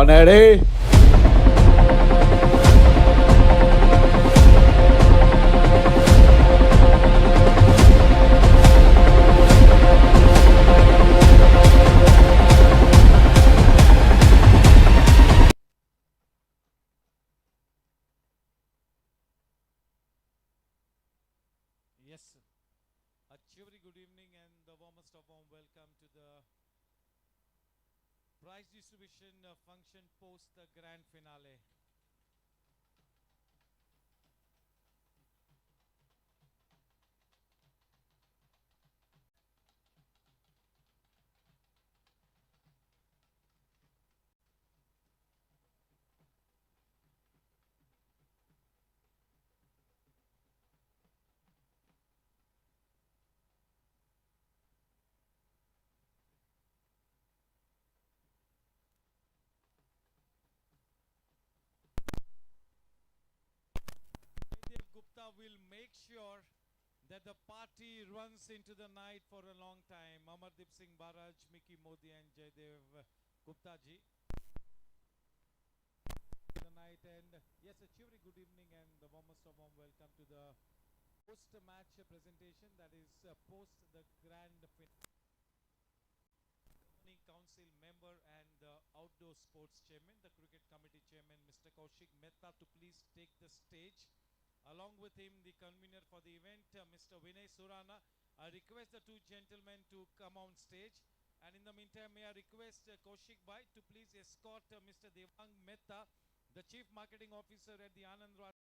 Ready? Yes, a very good evening and the warmest of warm welcome to the prize distribution function post the grand finale. will make sure that the party runs into the night for a long time. Amardeep Singh Baraj, Mickey Modi and Jaydev Gupta ji. The night, and yes, a cheery good evening and the warmest of warm welcome to the post-match presentation, that is post the grand finale. Governing Council member and the Outdoor Sports Chairman, the Cricket Committee Chairman, Mr. Kaushik Mehta, to please take the stage. Along with him, the convener for the event, Mr. Vinay Surana. I request the two gentlemen to come on stage. And in the meantime, may I request Kaushik Bhai to please escort Mr. Devang Mehta, the Chief Marketing Officer at the ANANDRAThi.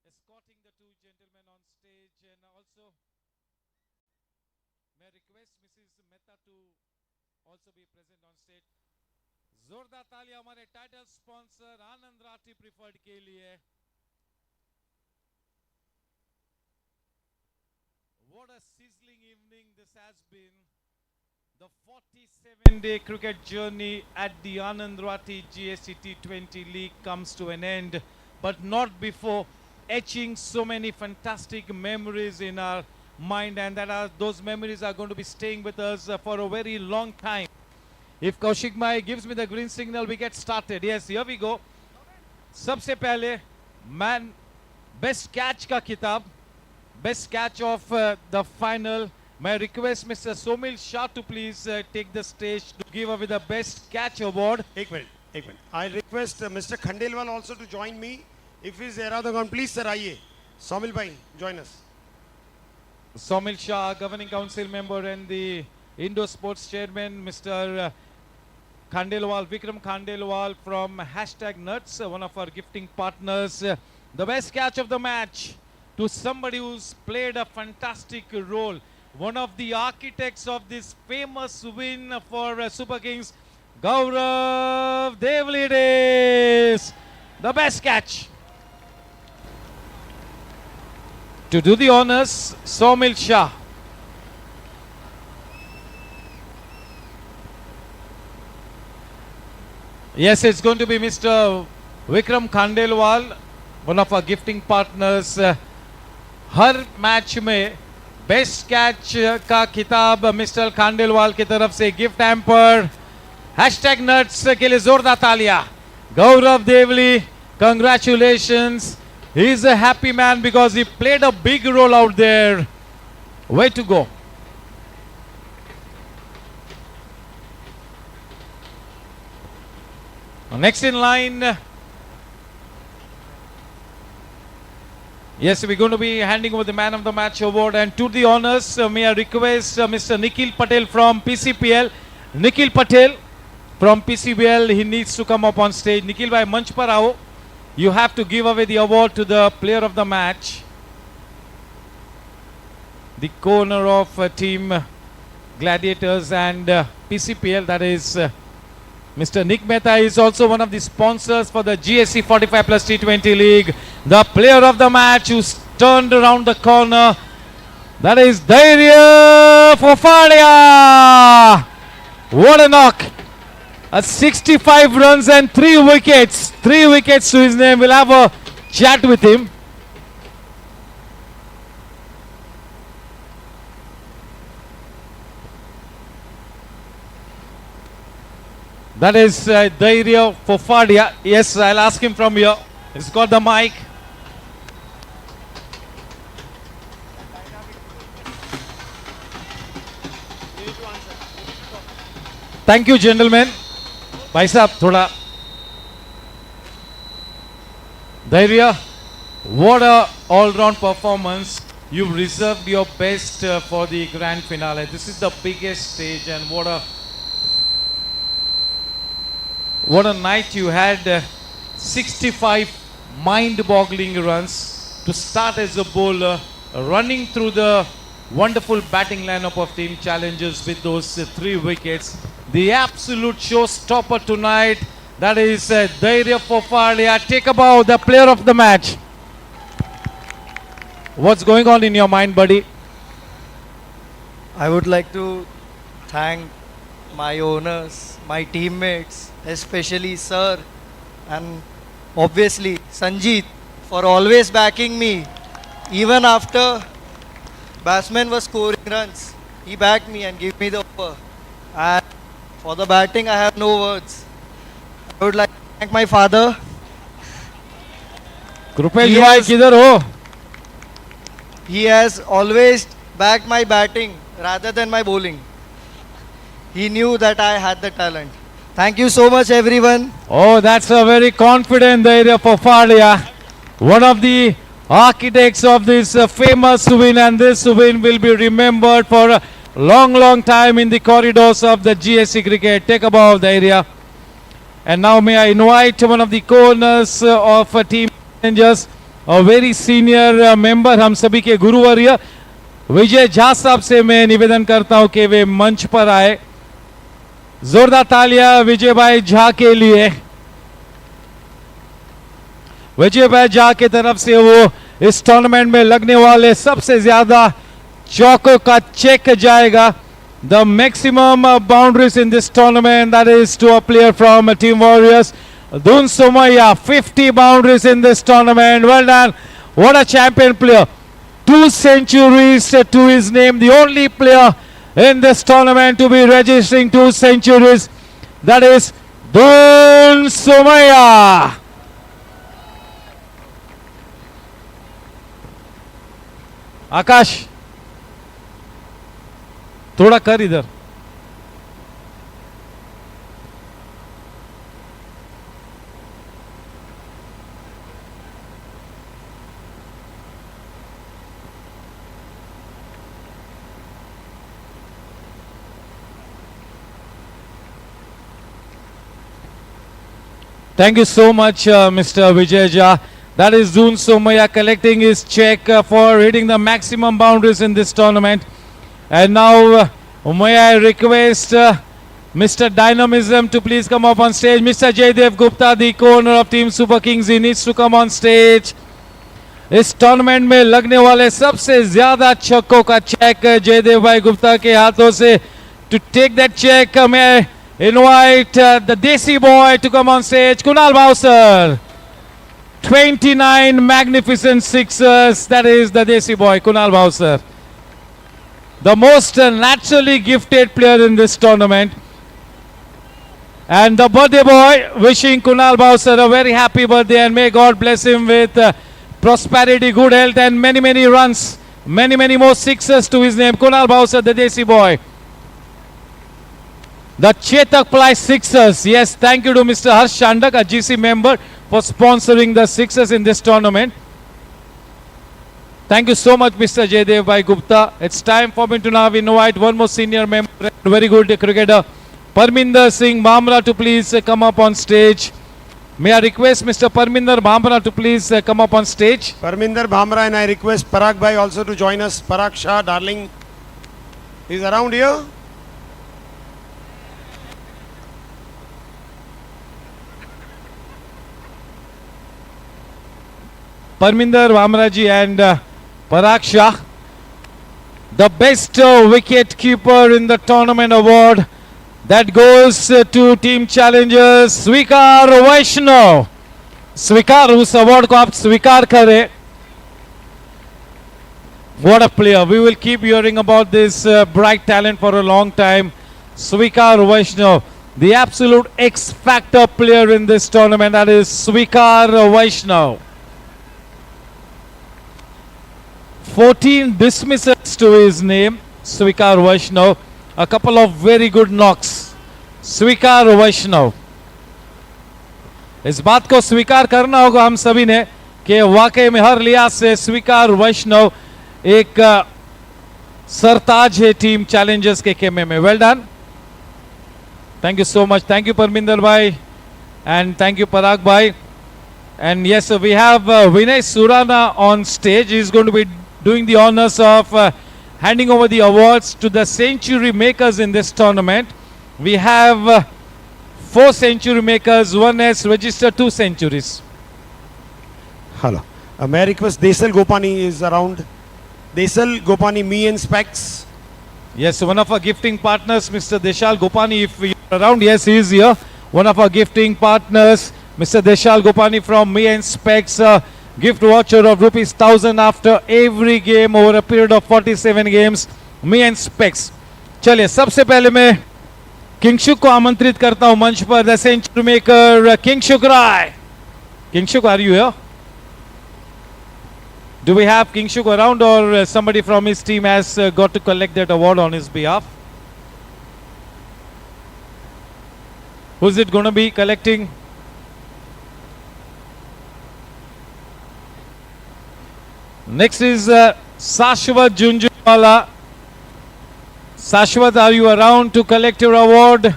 Escorting the two gentlemen on stage, and also may I request Mrs. Mehta to also be present on stage. जोरदार तालियां हमारे title sponsor Anand Rathi preferred के लिए. What a sizzling evening this has been. The 47-day cricket journey at the ANANDRAThi GSC T20 League comes to an end, but not before etching so many fantastic memories in our mind, and those memories are going to be staying with us for a very long time. If Kaushik Bhai gives me the green signal, we get started. Yes, here we go. सबसे पहले man best catch का किताब, best catch of the final. May I request Mr. Somil Shah to please take the stage to give away the best catch award. एक minute. I request Mr. Khandelwal also to join me. If he's Eradogan, please sir आइए. Somil Bhai, join us. Somil Shah, Governing Council member and the Indoor Sports Chairman, Mr. Khandelwal, Vikram Khandelwal from #Nuts, one of our gifting partners. The best catch of the match to somebody who's played a fantastic role. One of the architects of this famous win for Super Kings, Gaurav Devlidis. The best catch. To do the honors, Somil Shah. Yes, it's going to be Mr. Vikram Khandelwal, one of our gifting partners. Her match में best catch का खिताब mister Khandelwal की तरफ से gift hamper. #Nuts के लिए जोरदार तालियां. गौरव Deoli, congratulations. He's a happy man because he played a big role out there. Way to go. Next in line. Yes, we're going to be handing over the Man of the Match award, and to the honors, may I request Mr. Nikhil Patel from PCPL. Nikhil Patel from PCPL, he needs to come up on stage. Nikhil bhai, manch par aao. You have to give away the award to the player of the match. The co-owner of Team Gladiators and PCPL, that is Mr. Nick Mehta, is also one of the sponsors for the GSC 45 plus T20 League. The player of the match who's turned around the corner, that is Dhairya Fofadia. What a knock. 65 runs and 3 wickets. 3 wickets to his name. We'll have a chat with him. That is Dhairya Fofadia. Yes, I'll ask him from here. He's got the mic. Thank you, gentlemen. Bhai sahab, thoda. Dhairya, what a all-round performance. You've reserved your best for the grand finale. This is the biggest stage, and what a night you had. 65 mind-boggling runs to start as a bowler, running through the wonderful batting lineup of Team Challengers with those 3 wickets. The absolute showstopper tonight, that is Dhairya Fofadia. Take a bow, the player of the match. What's going on in your mind, buddy? I would like to thank my owners, my teammates, especially Sir, and obviously Sanjeet for always backing me. Even after batsman was scoring runs, he backed me and gave me the over. And for the batting, I have no words. I would like to thank my father. Kripesh He भाई has- किधर हो? He has always backed my batting rather than my bowling. He knew that I had the talent. Thank you so much, everyone. Oh, that's a very confident area for Fadia. One of the architects of this famous win, and this win will be remembered for a long, long time in the corridors of the GSC cricket. Take above the area. And now may I invite one of the co-owners of Team Challengers, a very senior member, हम सभी के गुरुवर्य विजय झा साहब से मैं निवेदन करता हूं कि वे मंच पर आए. जोरदार तालियां विजय भाई झा के लिए. विजय भाई झा की तरफ से वो इस टूर्नामेंट में लगने वाले सबसे ज्यादा चौकों का चेक जाएगा. The maximum boundaries in this tournament, that is to a player from Team Warriors, Dun Somaya, 50 boundaries in this tournament. Well done. What a champion player. 2 centuries to his name. The only player in this tournament to be registering 2 centuries. That is Dun Somaya. Akash, थोड़ा कर इधर. Thank you so much, Mr. Vijay Jha. That is Zoon Somaya collecting his check for hitting the maximum boundaries in this tournament. And now, may I request Mr. Dynamism to please come up on stage. Mr. Jaydev Gupta, the co-owner of Team Superkings, he needs to come on stage. इस tournament में लगने वाले सबसे ज्यादा छक्कों का check Jaydev भाई गुप्ता के हाथों से. To take that check, may I invite the Desi boy to come on stage. Kunal Bowser. 29 magnificent sixers. That is the Desi boy, Kunal Bowser. The most naturally gifted player in this tournament. And the birthday boy wishing Kunal Bowser a very happy birthday, and may God bless him with prosperity, good health, and many, many runs. Many more sixes to his name. Kunal Bowser, the Desi boy. The Chetak Ply Sixers. Yes, thank you to Mr. Harsh Chandak, a GC member, for sponsoring the Sixers in this tournament. Thank you so much, Mr. Jaydev Bhai Gupta. It's time for me to now invite one more senior member, very good cricketer, Parminder Singh Bhamra, to please come up on stage. May I request Mr. Parminder Bhamra to please come up on stage. Parminder Bhamra, and I request Parag Bhai also to join us. Parag Shah, darling, is around here. Parminder Bhamra ji and Parag Shah, the best wicket keeper in the tournament award, that goes to Team Challengers. स्वीकार वैष्णव. स्वीकार, उस award को आप स्वीकार करें. What a player. We will keep hearing about this bright talent for a long time. Svikar Vaishnav, the absolute X-factor player in this tournament, that is Svikar Vaishnav. 14 dismissals to his name, Svikar Vaishnav. A couple of very good knocks. Svikar Vaishnav. इस बात को स्वीकार करना होगा हम सभी ने कि वाकई में हर लिहाज से स्वीकार वैष्णव एक सरताज है टीम चैलेंजर्स के खेमे में. Well done. Thank you so much. Thank you Parminder भाई एंड थैंक यू पराग भाई. And yes, we have Vinay Surana on stage. He is going to be doing the honors of handing over the awards to the century makers in this tournament. We have 4 century makers. One has registered 2 centuries. Hello. May I request Desal Gopani is around. Desal Gopani, me and Specs. Yes, one of our gifting partners, Mr. Deshal Gopani, if you're around, yes, he is here. One of our gifting partners, Mr. Deshal Gopani from Me and Specs, gift voucher of ₹1,000 after every game over a period of 47 games. Me and Specs. चलिए, सबसे पहले मैं किंगशुक को आमंत्रित करता हूं मंच पर, the century maker Kingshuk Rai. Kingshuk, are you here? Do we have Kingshuk around, or somebody from his team has got to collect that award on his behalf? Who's it going to be collecting? Next is Sashwat Junjunwala. Sashwat, are you around to collect your award?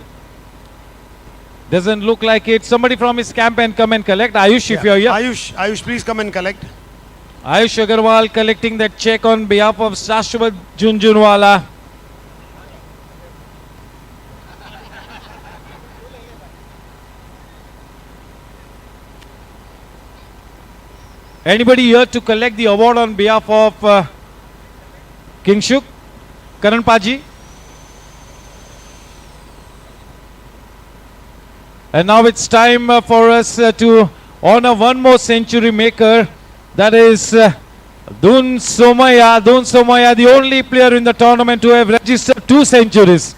Doesn't look like it. Somebody from his camp and come and collect. Ayush, if you're here. Ayush, please come and collect. Ayush Agarwal collecting that check on behalf of Sashwat Junjunwala. Anybody here to collect the award on behalf of Kingshuk? Karan Paji? And now it's time for us to honor one more century maker. That is Dun Somaya. Dun Somaya, the only player in the tournament to have registered 2 centuries.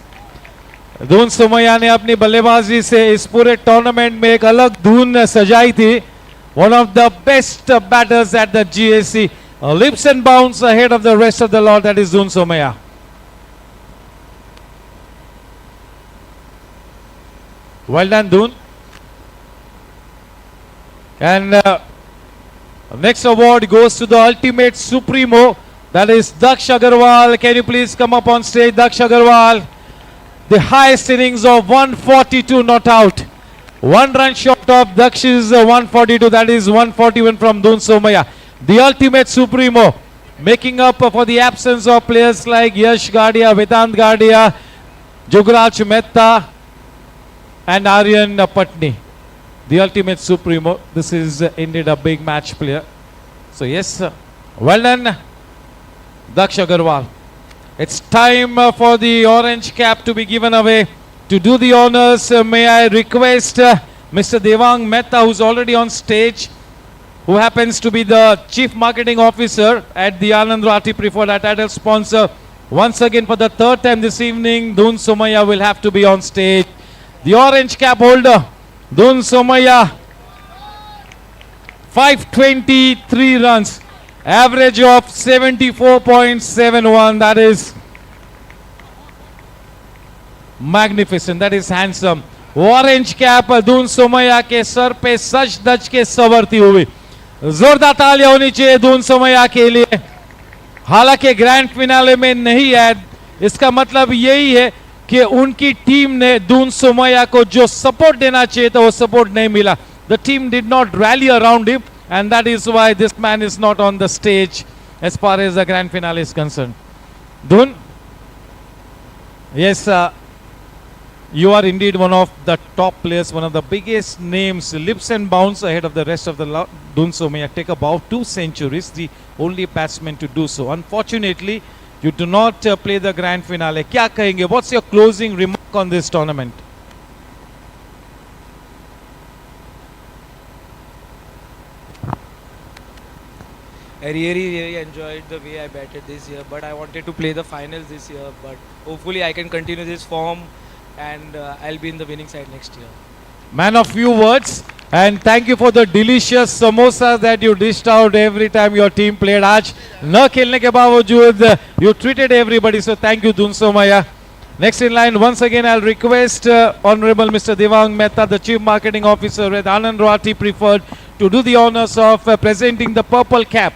Dun Somaya ने अपनी बल्लेबाजी से इस पूरे tournament में एक अलग धुन सजाई थी. One of the best batters at the GSC. Leaps and bounds ahead of the rest of the lot. That is Dun Somaya. Well done, Dun. And next award goes to the ultimate supremo. That is Daksh Agarwal. Can you please come up on stage, Daksh Agarwal? The highest innings of 142 not out. 1 run short of Daksh's 142. That is 141 from Dun Somaya. The ultimate supremo. Making up for the absence of players like Yash Gadia, Vedant Gadia, Jugraj Mehta, and Aryan Patni. The ultimate supremo. This is indeed a big match player. So yes, well done, Daksh Agarwal. It's time for the orange cap to be given away. To do the honors, may I request Mr. Devang Mehta, who's already on stage, who happens to be the Chief Marketing Officer at the ANANDRAThi Preferred title sponsor. Once again, for the 3rd time this evening, Dun Somaya will have to be on stage. The orange cap holder, Dun Somaya, 523 runs, average of 74.71. That is magnificent. That is handsome. Orange cap Dun Somaya के sir पे सच दच के संवरती हुई. जोरदार तालियां होनी चाहिए Dun Somaya के लिए. हालांकि ग्रैंड फिनाले में नहीं है, इसका मतलब यही है कि उनकी टीम ने Dun Somaya को जो सपोर्ट देना चाहिए था वो सपोर्ट नहीं मिला. The team did not rally around him, and that is why this man is not on the stage as far as the grand finale is concerned. Dun, yes, you are indeed one of the top players, one of the biggest names, leaps and bounds ahead of the rest of the lot. Dun Somaya take about 2 centuries, the only batsman to do so. Unfortunately, you do not play the grand finale. क्या कहेंगे? What's your closing remark on this tournament? I really enjoyed the way I batted this year, but I wanted to play the finals this year. But hopefully I can continue this form, and I'll be in the winning side next year. Man of few words, and thank you for the delicious samosas that you dished out every time your team played. आज न खेलने के बावजूद you treated everybody, so thank you, Dun Somaya. Next in line, once again, I'll request Honorable Mr. Devang Mehta, the Chief Marketing Officer at ANANDRAThi Preferred, to do the honors of presenting the purple cap.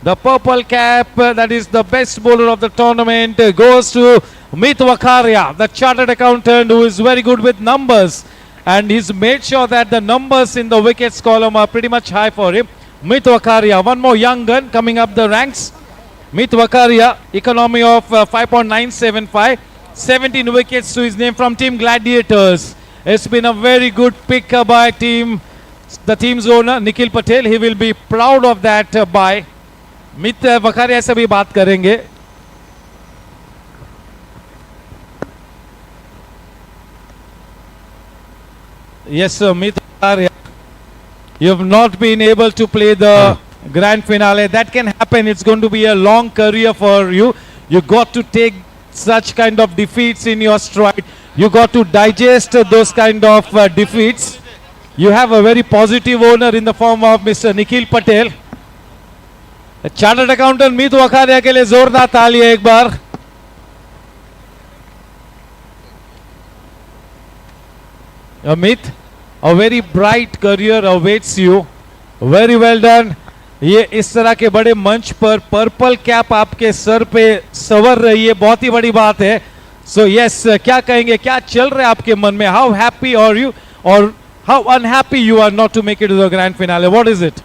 The purple cap, that is the best bowler of the tournament, goes to Mit Wakaria, the chartered accountant who is very good with numbers. And he's made sure that the numbers in the wickets column are pretty much high for him. Mit Wakaria, one more young gun coming up the ranks. Mit Wakaria, economy of 5.975, 17 wickets to his name from Team Gladiators. It's been a very good pick by the team's owner, Nikhil Patel. He will be proud of that buy. मित वकारिया से भी बात करेंगे. Yes, sir. You have not been able to play the grand finale. That can happen. It's going to be a long career for you. You got to take such kind of defeats in your stride. You got to digest those kind of defeats. You have a very positive owner in the form of Mr. Nikhil Patel. Chartered accountant Meet Vakharia के लिए जोरदार तालियां एक बार. Amit, a very bright career awaits you. Very well done. ये इस तरह के बड़े मंच पर पर्पल कैप आपके सर पे सवर रही है, बहुत ही बड़ी बात है. So yes, क्या कहेंगे, क्या चल रहा है आपके मन में? How happy are you, or how unhappy you are not to make it to the grand finale? What is it?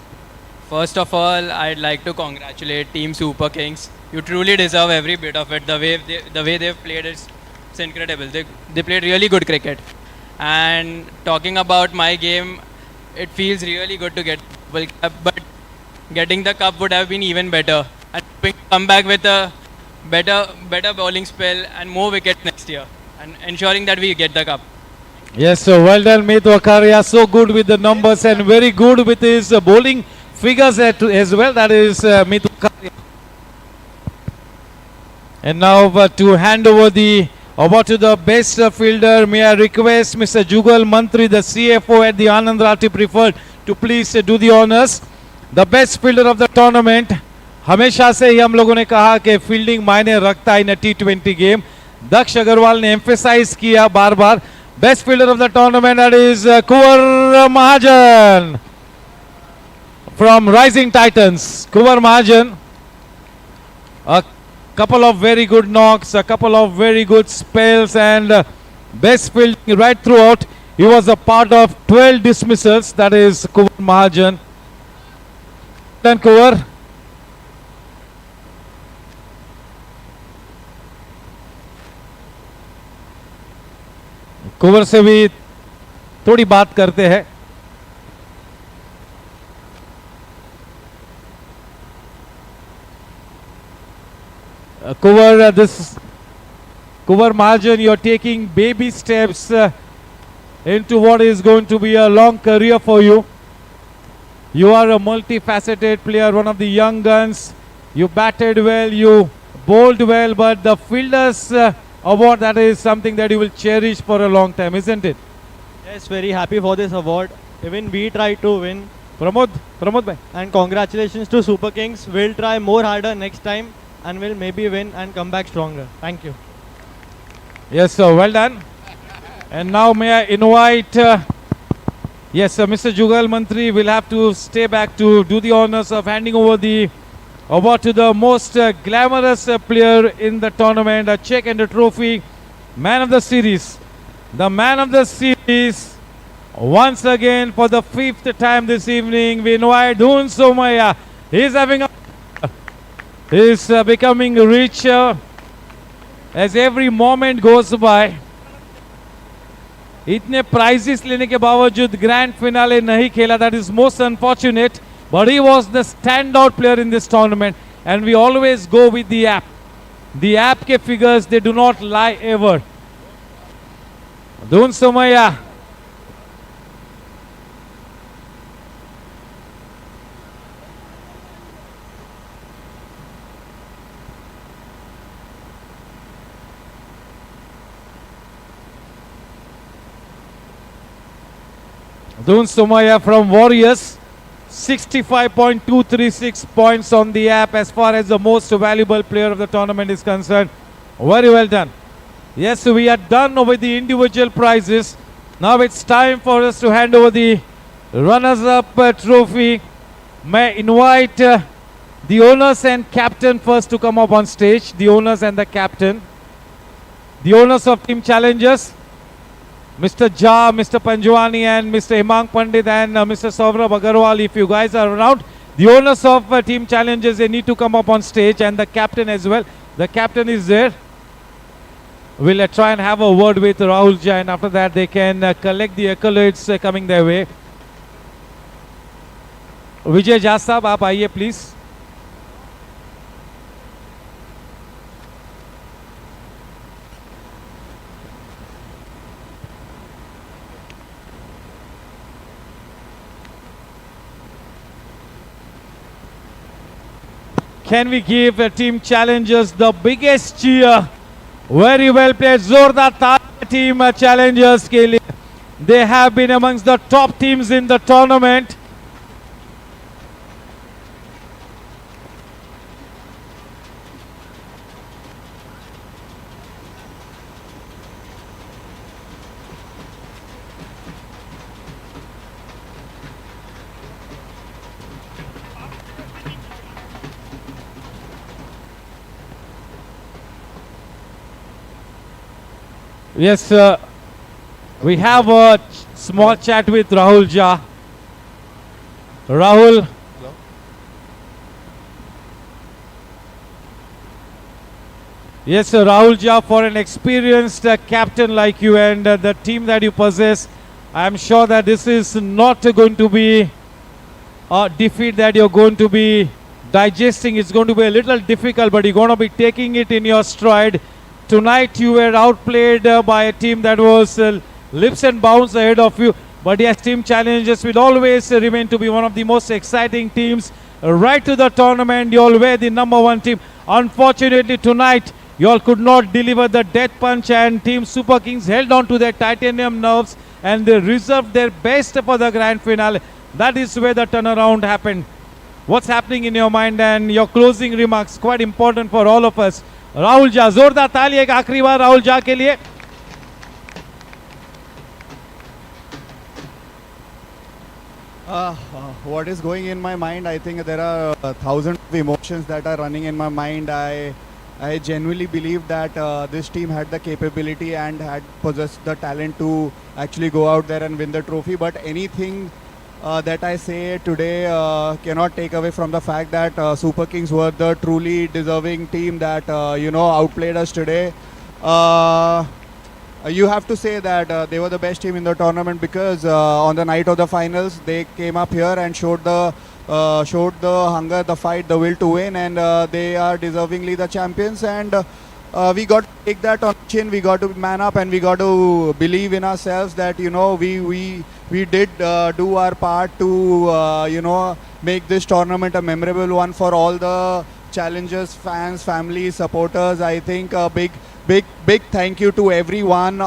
First of all, I'd like to congratulate Team Superkings. You truly deserve every bit of it. The way they've played is it's incredible. They played really good cricket. And talking about my game, it feels really good to get the cup, but getting the cup would have been even better. And come back with a better bowling spell and more wickets next year, and ensuring that we get the cup. Yes, so well done, Meet Wakaria. So good with the numbers and very good with his bowling figures as well. That is Meet Wakaria. And now to hand over the award to the best fielder, may I request Mr. Jugal Mantri, the CFO at the ANANDRAThi Preferred, to please do the honors. The best fielder of the tournament. हमेशा से ही हम लोगों ने कहा कि fielding मायने रखता है इन T20 गेम. दक्ष अग्रवाल ने एम्फेसाइज किया बार बार. Best fielder of the tournament, that is Kunwar Mahajan from Rising Titans. Kuvar Mahajan, a couple of very good knocks, a couple of very good spells, and best fielding right throughout. He was a part of 12 dismissals. That is Kuvar Mahajan. Then Kuvar. कुंवर से भी थोड़ी बात करते हैं. Kuvar, Kuvar Mahajan, you're taking baby steps into what is going to be a long career for you. You are a multifaceted player, one of the young guns. You batted well, you bowled well, but the Fielders Award, that is something that you will cherish for a long time, isn't it? Yes, very happy for this award. Even we try to win. Pramod bhai. And congratulations to Super Kings. We'll try more harder next time and we'll maybe win and come back stronger. Thank you. Yes, sir. Well done. And now may I invite, yes, sir, Mr. Jugal Mantri will have to stay back to do the honors of handing over the award to the most glamorous player in the tournament, a check and a trophy, man of the series. The man of the series, once again for the 5th time this evening, we invite Dhun Somaya. He's becoming richer as every moment goes by. इतने prizes लेने के बावजूद grand finale नहीं खेला, that is most unfortunate. But he was the standout player in this tournament, and we always go with the app. The app ke figures, they do not lie ever. Dhun Somaya. Dhun Somaya from Warriors. 65.236 points on the app as far as the most valuable player of the tournament is concerned. Very well done. Yes, so we are done with the individual prizes. Now it's time for us to hand over the runners-up trophy. May I invite the owners and captain first to come up on stage. The owners and the captain. The owners of Team Challengers, Mr. Jha, Mr. Panjwani and Mr. Himang Pandit and Mr. Saurabh Agarwal, if you guys are around. The owners of Team Challengers, they need to come up on stage, and the captain as well. The captain is there. We'll try and have a word with Rahul Jha, and after that they can collect the accolades coming their way. Vijay Jha sahab, aap aiye please. Can we give Team Challengers the biggest cheer? Very well played. जोरदार ताली Team Challengers के लिए. They have been amongst the top teams in the tournament. Yes, we have a small chat with Rahul Jha. Rahul. Hello. Yes, sir, Rahul Jha, for an experienced captain like you and the team that you possess, I am sure that this is not going to be a defeat that you're going to be digesting. It's going to be a little difficult, but you're going to be taking it in your stride. Tonight you were outplayed by a team that was leaps and bounds ahead of you. But yes, Team Challengers will always remain to be one of the most exciting teams right to the tournament. You all were the #1 team. Unfortunately tonight, you all could not deliver the death punch, and Team Superkings held on to their titanium nerves and they reserved their best for the grand finale. That is where the turnaround happened. What's happening in your mind and your closing remarks? Quite important for all of us. Rahul Jha, जोरदार ताली एक आखिरी बार राहुल झा के लिए. What is going in my mind? I think there are thousands of emotions that are running in my mind. I genuinely believe that this team had the capability and had possessed the talent to actually go out there and win the trophy. But anything that I say today cannot take away from the fact that Superkings were the truly deserving team that outplayed us today. You have to say that they were the best team in the tournament because on the night of the finals they came up here and showed the hunger, the fight, the will to win, and they are deservingly the champions. And we got to take that on chin. We got to man up and we got to believe in ourselves that we did do our part to make this tournament a memorable one for all the challengers, fans, families, supporters. I think a big thank you to everyone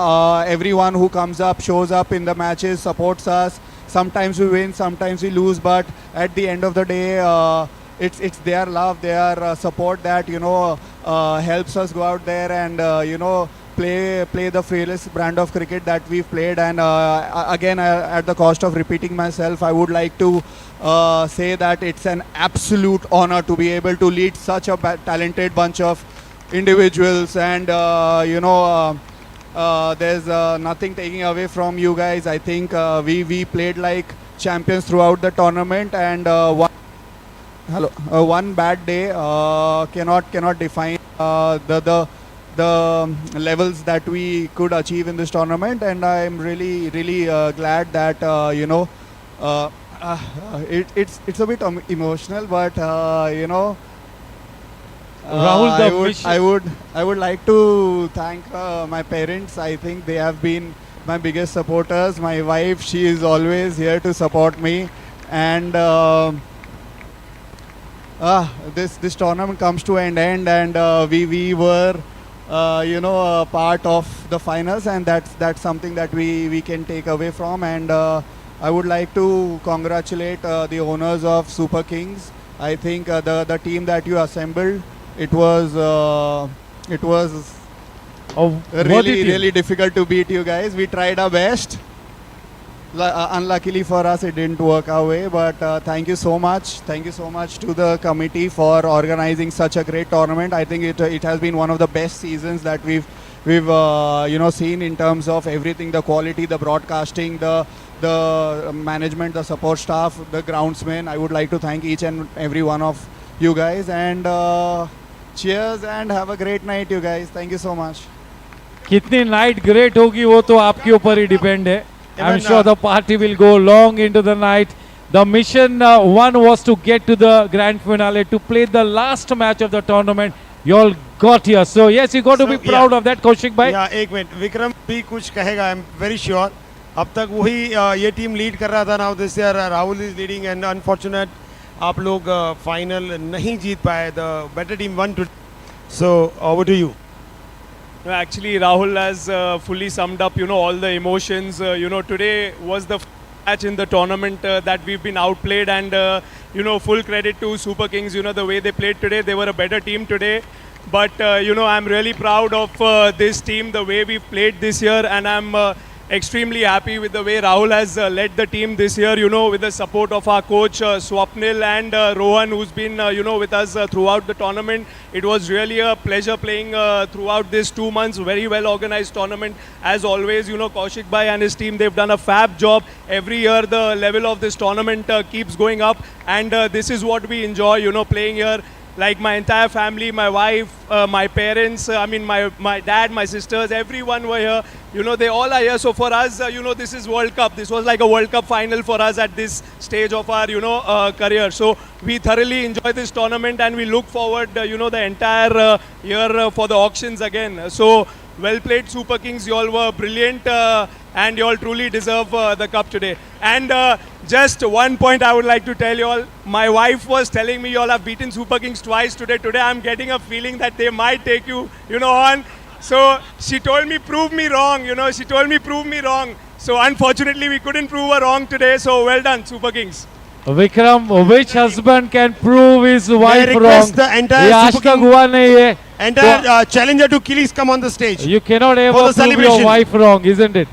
who comes up, shows up in the matches, supports us. Sometimes we win, sometimes we lose, but at the end of the day, it's their love, their support that helps us go out there and play the fearless brand of cricket that we've played. And again, at the cost of repeating myself, I would like to say that it's an absolute honor to be able to lead such a talented bunch of individuals, and there's nothing taking away from you guys. I think we played like champions throughout the tournament, and one bad day cannot define the levels that we could achieve in this tournament. And I'm really glad that it's a bit emotional, but Rahul, I would like to thank my parents. I think they have been my biggest supporters. My wife, she is always here to support me, and this tournament comes to an end, and we were a part of the finals, and that's something that we can take away from. And I would like to congratulate the owners of Superkings. I think the team that you assembled, it was really difficult to beat you guys. We tried our best. Unluckily for us, it didn't work our way, but thank you so much. Thank you so much to the committee for organizing such a great tournament. I think it has been one of the best seasons that we've seen in terms of everything: the quality, the broadcasting, the management, the support staff, the groundsmen. I would like to thank each and every one of you guys, and cheers and have a great night, you guys. Thank you so much. कितनी night great होगी वो तो आपके ऊपर ही depend है. I'm sure the party will go long into the night. The mission one was to get to the grand finale, to play the last match of the tournament. You all got here, so yes, you got to be proud of that, Kaushik bhai. Yeah, एक minute, Vikram भी कुछ कहेगा. I'm very sure. अब तक वही ये team lead कर रहा था. Now this year Rahul is leading, and unfortunate आप लोग फाइनल नहीं जीत पाए, the better team one two. So over to you. No, actually, Rahul has fully summed up, all the emotions. Today was the match in the tournament that we've been outplayed, and full credit to Superkings. The way they played today, they were a better team today. But I'm really proud of this team, the way we've played this year, and I'm extremely happy with the way Rahul has led the team this year. With the support of our coach Swapnil and Rohan, who's been with us throughout the tournament. It was really a pleasure playing throughout this 2 months. Very well organized tournament as always. Kaushik Bhai and his team, they've done a fab job. Every year the level of this tournament keeps going up, and this is what we enjoy playing here. Like my entire family, my wife, my parents, my dad, my sisters, everyone were here. They all are here. So for us, this is World Cup. This was like a World Cup final for us at this stage of our, career. So we thoroughly enjoy this tournament, and we look forward, the entire year for the auctions again. So well played, Superkings. You all were brilliant, and you all truly deserve the cup today. And just one point I would like to tell you all. My wife was telling me you all have beaten Superkings twice today. Today I'm getting a feeling that they might take you, on. So she told me, prove me wrong. She told me, prove me wrong. So unfortunately we couldn't prove her wrong today. So well done, Superkings. Vikram, which husband can prove his wife wrong? request the entire ये आज तक हुआ नहीं है. Entire challenger to Killies come on the stage. You cannot for ever the prove your celebration. wife wrong, isn't it?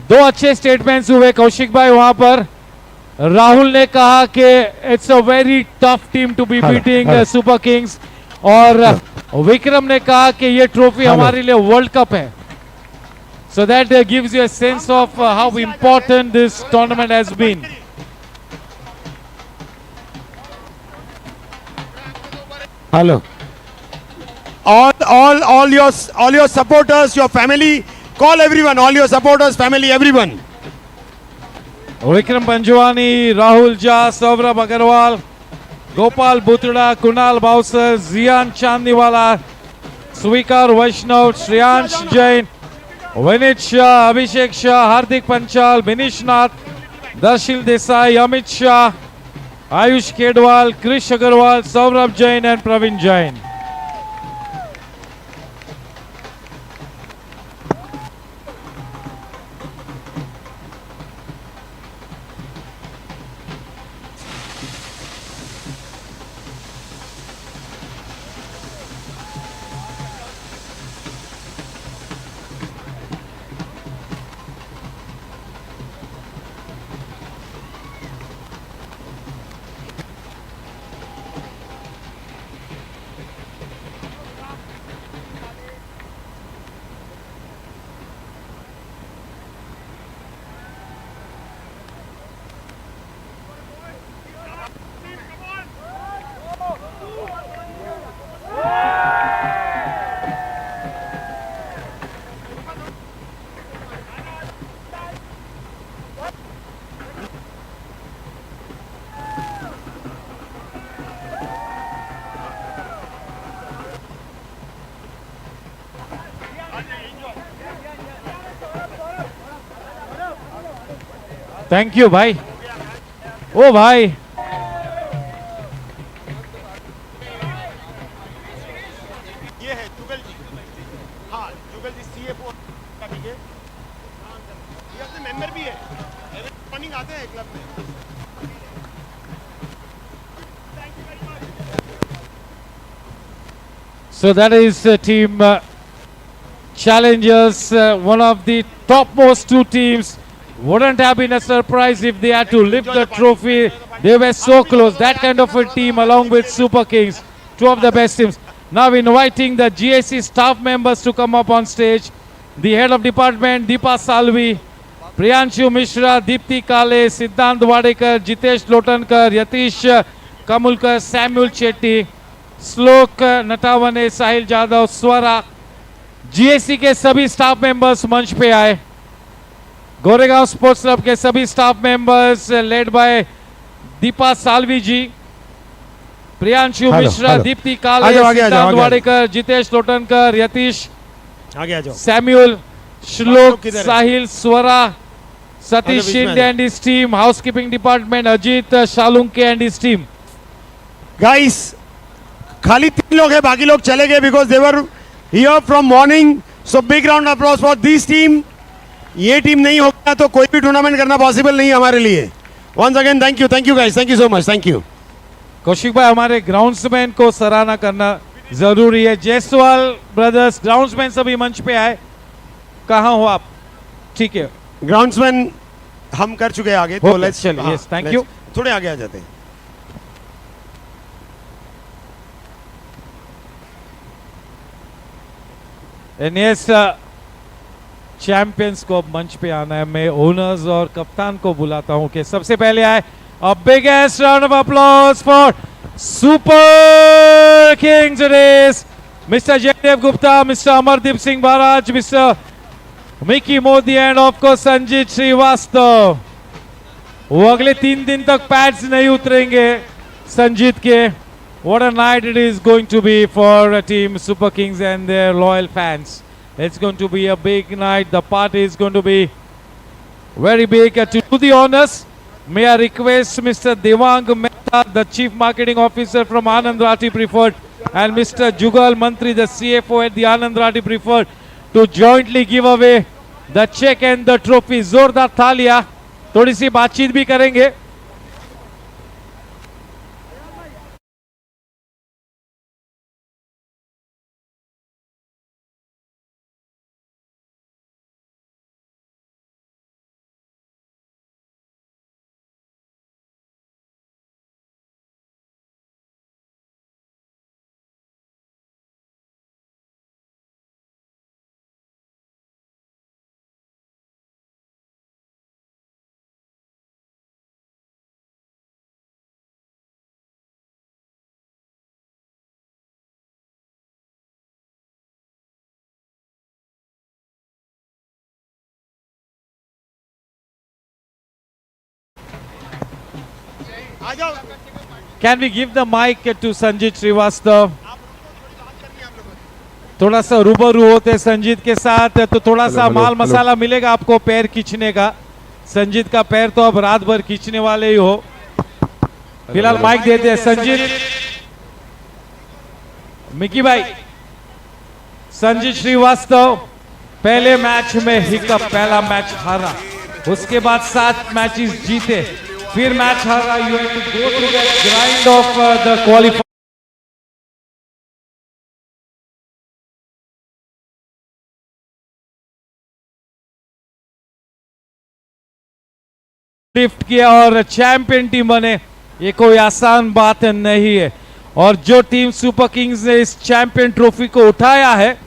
दो अच्छे statements हुए कौशिक भाई वहां पर. राहुल ने कहा कि it's a very tough team to be beating super kings, और विक्रम ने कहा कि ये ट्रॉफी हमारे लिए वर्ल्ड कप है. So that gives you a sense of how important this tournament has been. Hello. All your supporters, your family, call everyone, all your supporters, family, everyone. Vikram Panjwani, Rahul Jha, Saurabh Agarwal, Gopal Butada, Kunal Bausar, Jiyan Chandiwala, Swikar Vaishnav, Shreyansh Jain, Vineet Shah, Abhishek Shah, Hardik Panchal, Binish Nath, Darshil Desai, Amit Shah, Ayush Kedwal, Krish Agarwal, Saurabh Jain and Praveen Jain. Thank you भाई. ओ भाई, ये है जुगल जी. हाँ, जुगल जी CFO का भी है. ये अपने मेंबर भी है. मॉर्निंग आते हैं क्लब में. so that is team challengers, one of the topmost two teams. Wouldn't have been a surprise if they had to lift the trophy. They were so close. That kind of a team along with Super Kings, two of the best teams. Now inviting the GSC staff members to come up on stage. The head of department, Deepa Salvi, Priyanshu Mishra, Deepti Kale, Siddhant Wadekar, Jitesh Lotankar, Yatish Kamulkar, Samuel Chetty, Slok Natavane, Sahil Jadhav, Swara. GSC के सभी staff members मंच पे आए. Goregaon sports club के सभी staff members led by Deepa Salvi ji, Priyanshu Mishra, Deepti Kale, Siddhant Wadekar, Jitesh Lotankar, Yatish, Samuel, Shlok, Sahil, Swara, Satish Shinde and his team, housekeeping department, Ajit Shalunke and his team. Guys, खाली 3 लोग हैं, बाकी लोग चले गए because they were here from morning. So big round of applause for this team. ये team नहीं होगा तो कोई भी टूर्नामेंट करना पॉसिबल नहीं है हमारे लिए. Once again, thank you guys, thank you so much, thank you. Kaushik भाई, हमारे ग्राउंड्समैन को सराहना करना जरूरी है. जयसवाल ब्रदर्स ग्राउंड्समैन सभी मंच पे आए. कहाँ हो आप? ठीक है, ग्राउंड्समैन हम कर चुके हैं आगे, तो लेट्स चलिए. Yes, thank you. थोड़े आगे आ जाते हैं. एनएस चैंपियंस को अब मंच पे आना है. मैं ओनर्स और कप्तान को बुलाता हूं कि सबसे पहले आए. A biggest round of applause for super kings race. Mister Jaidev Gupta, mister Amardeep Singh Maharaj, mister Mickey Modi and of course Sanjeet Srivastava. वो अगले 3 दिन तक पैड्स नहीं उतरेंगे संजीत के. What a night it is going to be for team Super Kings and their loyal fans. It's going to be a big night. The party is going to be very big. To do the honors, may I request Mr. Devang Mehta, the Chief Marketing Officer from ANANDRATHI Preferred, and Mr. Jugal Mantri, the CFO at the ANANDRATHI Preferred, to jointly give away the check and the trophy. जोरदार तालियां. थोड़ी सी बातचीत भी करेंगे. Can we give the mic to Sanjit Srivastav? थोड़ा सा रूबरू होते संजीत के साथ तो थोड़ा सा माल मसाला मिलेगा आपको पैर खींचने का. संजीत का पैर तो अब रात भर खींचने वाले ही हो. फिलहाल माइक देते हैं संजीत. मिकी भाई, संजीत श्रीवास्तव पहले मैच में हिकअप, पहला मैच हारा, उसके बाद 7 मैचेस जीते, फिर मैच हारा. You have to go through that grind of the qualifier. Lift किया और चैंपियन टीम बने. ये कोई आसान बात नहीं है. और जो टीम सुपर किंग्स ने इस चैंपियन ट्रॉफी को उठाया है,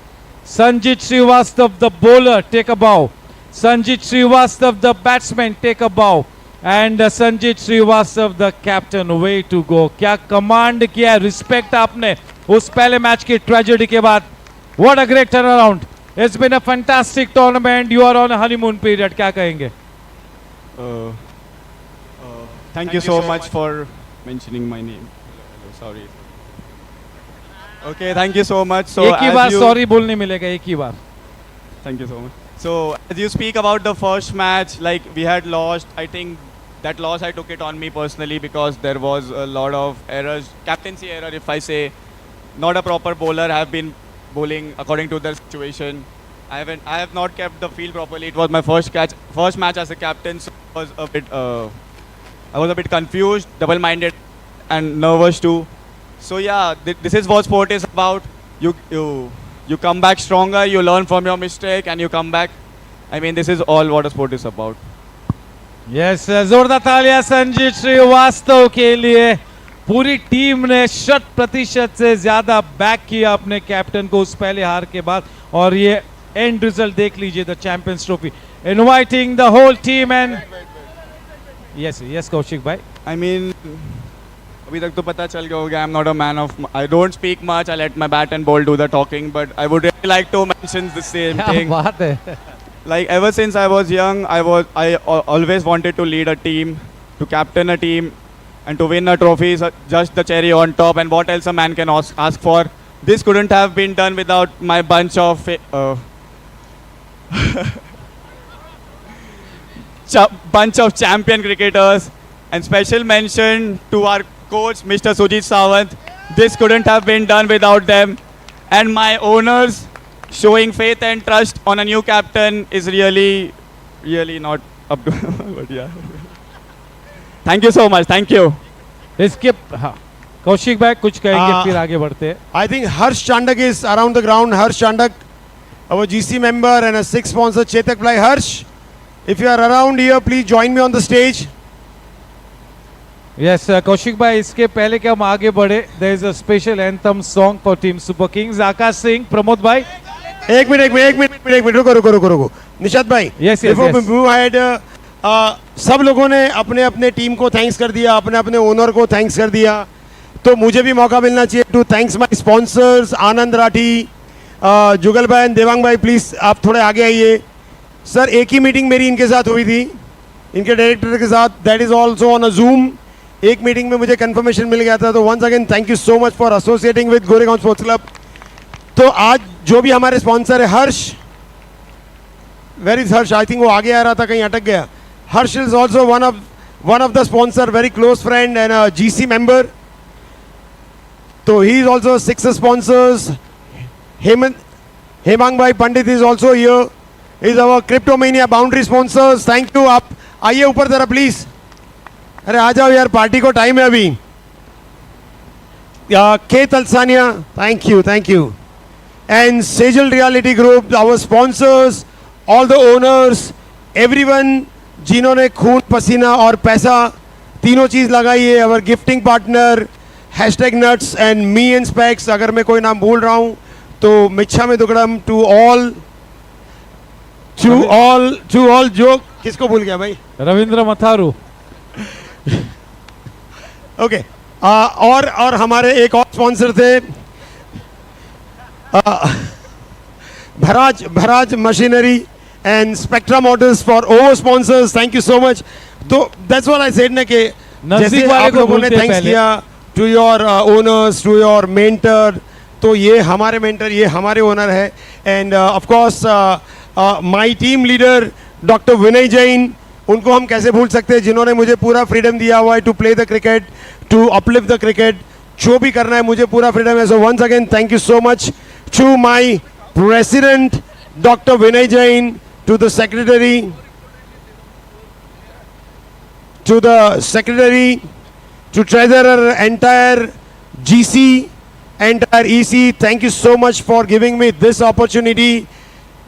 Sanjeet Srivastava the bowler take a bow, Sanjeet Srivastava the batsman take a bow, and Sanjeet Srivastava the captain. Way to go. क्या कमांड किया, रिस्पेक्ट आपने उस पहले मैच की ट्रेजेडी के बाद. What a great turn around. It's been a fantastic tournament. You are on a honeymoon period. क्या कहेंगे? Thank you so much for mentioning my name. Sorry. Okay, thank you so much. So एक ही बार sorry बोलने मिलेगा, एक ही बार. Thank you so much. So as you speak about the first match, like we had lost, I think that loss I took it on me personally because there was a lot of errors, captaincy error if I say. Not a proper bowler, I have been bowling according to the situation. I have not kept the field properly. It was my first match as a captain, so I was a bit confused, double-minded, and nervous too. So yeah, this is what sport is about. You come back stronger. You learn from your mistake, and you come back. I mean, this is all what a sport is about. Yes, जोरदार तालियां संजीत श्रीवास्तव के लिए. पूरी team ने 100% से ज्यादा back किया अपने कैप्टन को उस पहले हार के बाद. और ये एंड रिजल्ट देख लीजिए, the champions trophy. Inviting the whole team and yes Kaushik भाई. I mean, अभी तक तो पता चल गया होगा. I'm not a man of. I don't speak much. I let my bat and ball do the talking. But I would really like to mention the same thing. क्या बात है. Like ever since I was young, I always wanted to lead a team, to captain a team, and to win a trophy is just the cherry on top. And what else a man can ask for? This couldn't have been done without my bunch of bunch of champion cricketers. And special mention to our coach, Mr. Sujit Sawant. This couldn't have been done without them. And my owners showing faith and trust on a new captain is really not up to. But yeah. Thank you so much. Thank you. इसके हाँ कौशिक भाई कुछ कहेंगे फिर आगे बढ़ते हैं. I think Harsh Chandak is around the ground. Harsh Chandak, our GC member and a 6 sponsor Chetak Fly. Harsh, if you are around here, please join me on the stage. Yes, Kaushik भाई इसके पहले कि हम आगे बढ़े, there is a special anthem song for team Super Kings. Akash Singh, Pramod भाई. एक minute रुको निशाद भाई. Yes, Before we move ahead, सब लोगों ने अपने अपने टीम को थैंक्स कर दिया, अपने अपने ओनर को थैंक्स कर दिया, तो मुझे भी मौका मिलना चाहिए टू थैंक्स माय स्पॉन्सर्स आनंद राठी, जुगल भाई, देवांग भाई. प्लीज आप थोड़े आगे आइए. सर एक ही मीटिंग मेरी इनके साथ हुई थी, इनके डायरेक्टर के साथ, that is also on a zoom. एक मीटिंग में मुझे कंफर्मेशन मिल गया था. तो once again thank you so much for associating with Goregaon sports club. तो आज जो भी हमारे स्पॉन्सर है, Harsh, where is Harsh? I think वो आगे आ रहा था, कहीं अटक गया. Harsh is also one of the sponsor, very close friend and GC member. तो he is also 6 sponsors. Hemang भाई Pandit is also here, is our Cryptomania boundary sponsors. Thank you. आप आइए ऊपर जरा प्लीज. अरे आ जाओ यार, पार्टी को टाइम है अभी. K Talsania, thank you. And Sejal reality group, our sponsors, all the owners, everyone जिन्होंने खून पसीना और पैसा तीनों चीज लगाई है. Our gifting partner #nuts and me and specs. अगर मैं कोई नाम भूल रहा हूं तो मिच्छा में दुगड़म. टू ऑल जो किसको भूल गया भाई? रविंद्र मथारू. ओके. और हमारे एक और स्पॉन्सर थे, Bharaj machinery and spectra motors for over sponsors. Thank you so much. तो दैट्स व्हाट आई सेड ना कि जैसे आप लोगों ने थैंक्स किया to your owners, to your mentor, तो ये हमारे मेंटर, ये हमारे ओनर है. And of course my team leader doctor Vinay Jain, उनको हम कैसे भूल सकते हैं, जिन्होंने मुझे पूरा फ्रीडम दिया हुआ है to play the cricket, to uplift the cricket. जो भी करना है मुझे पूरा फ्रीडम है. So once again thank you so much to my president doctor Vinay Jain, to the secretary, to treasurer, entire GC, entire EC, thank you so much for giving me this opportunity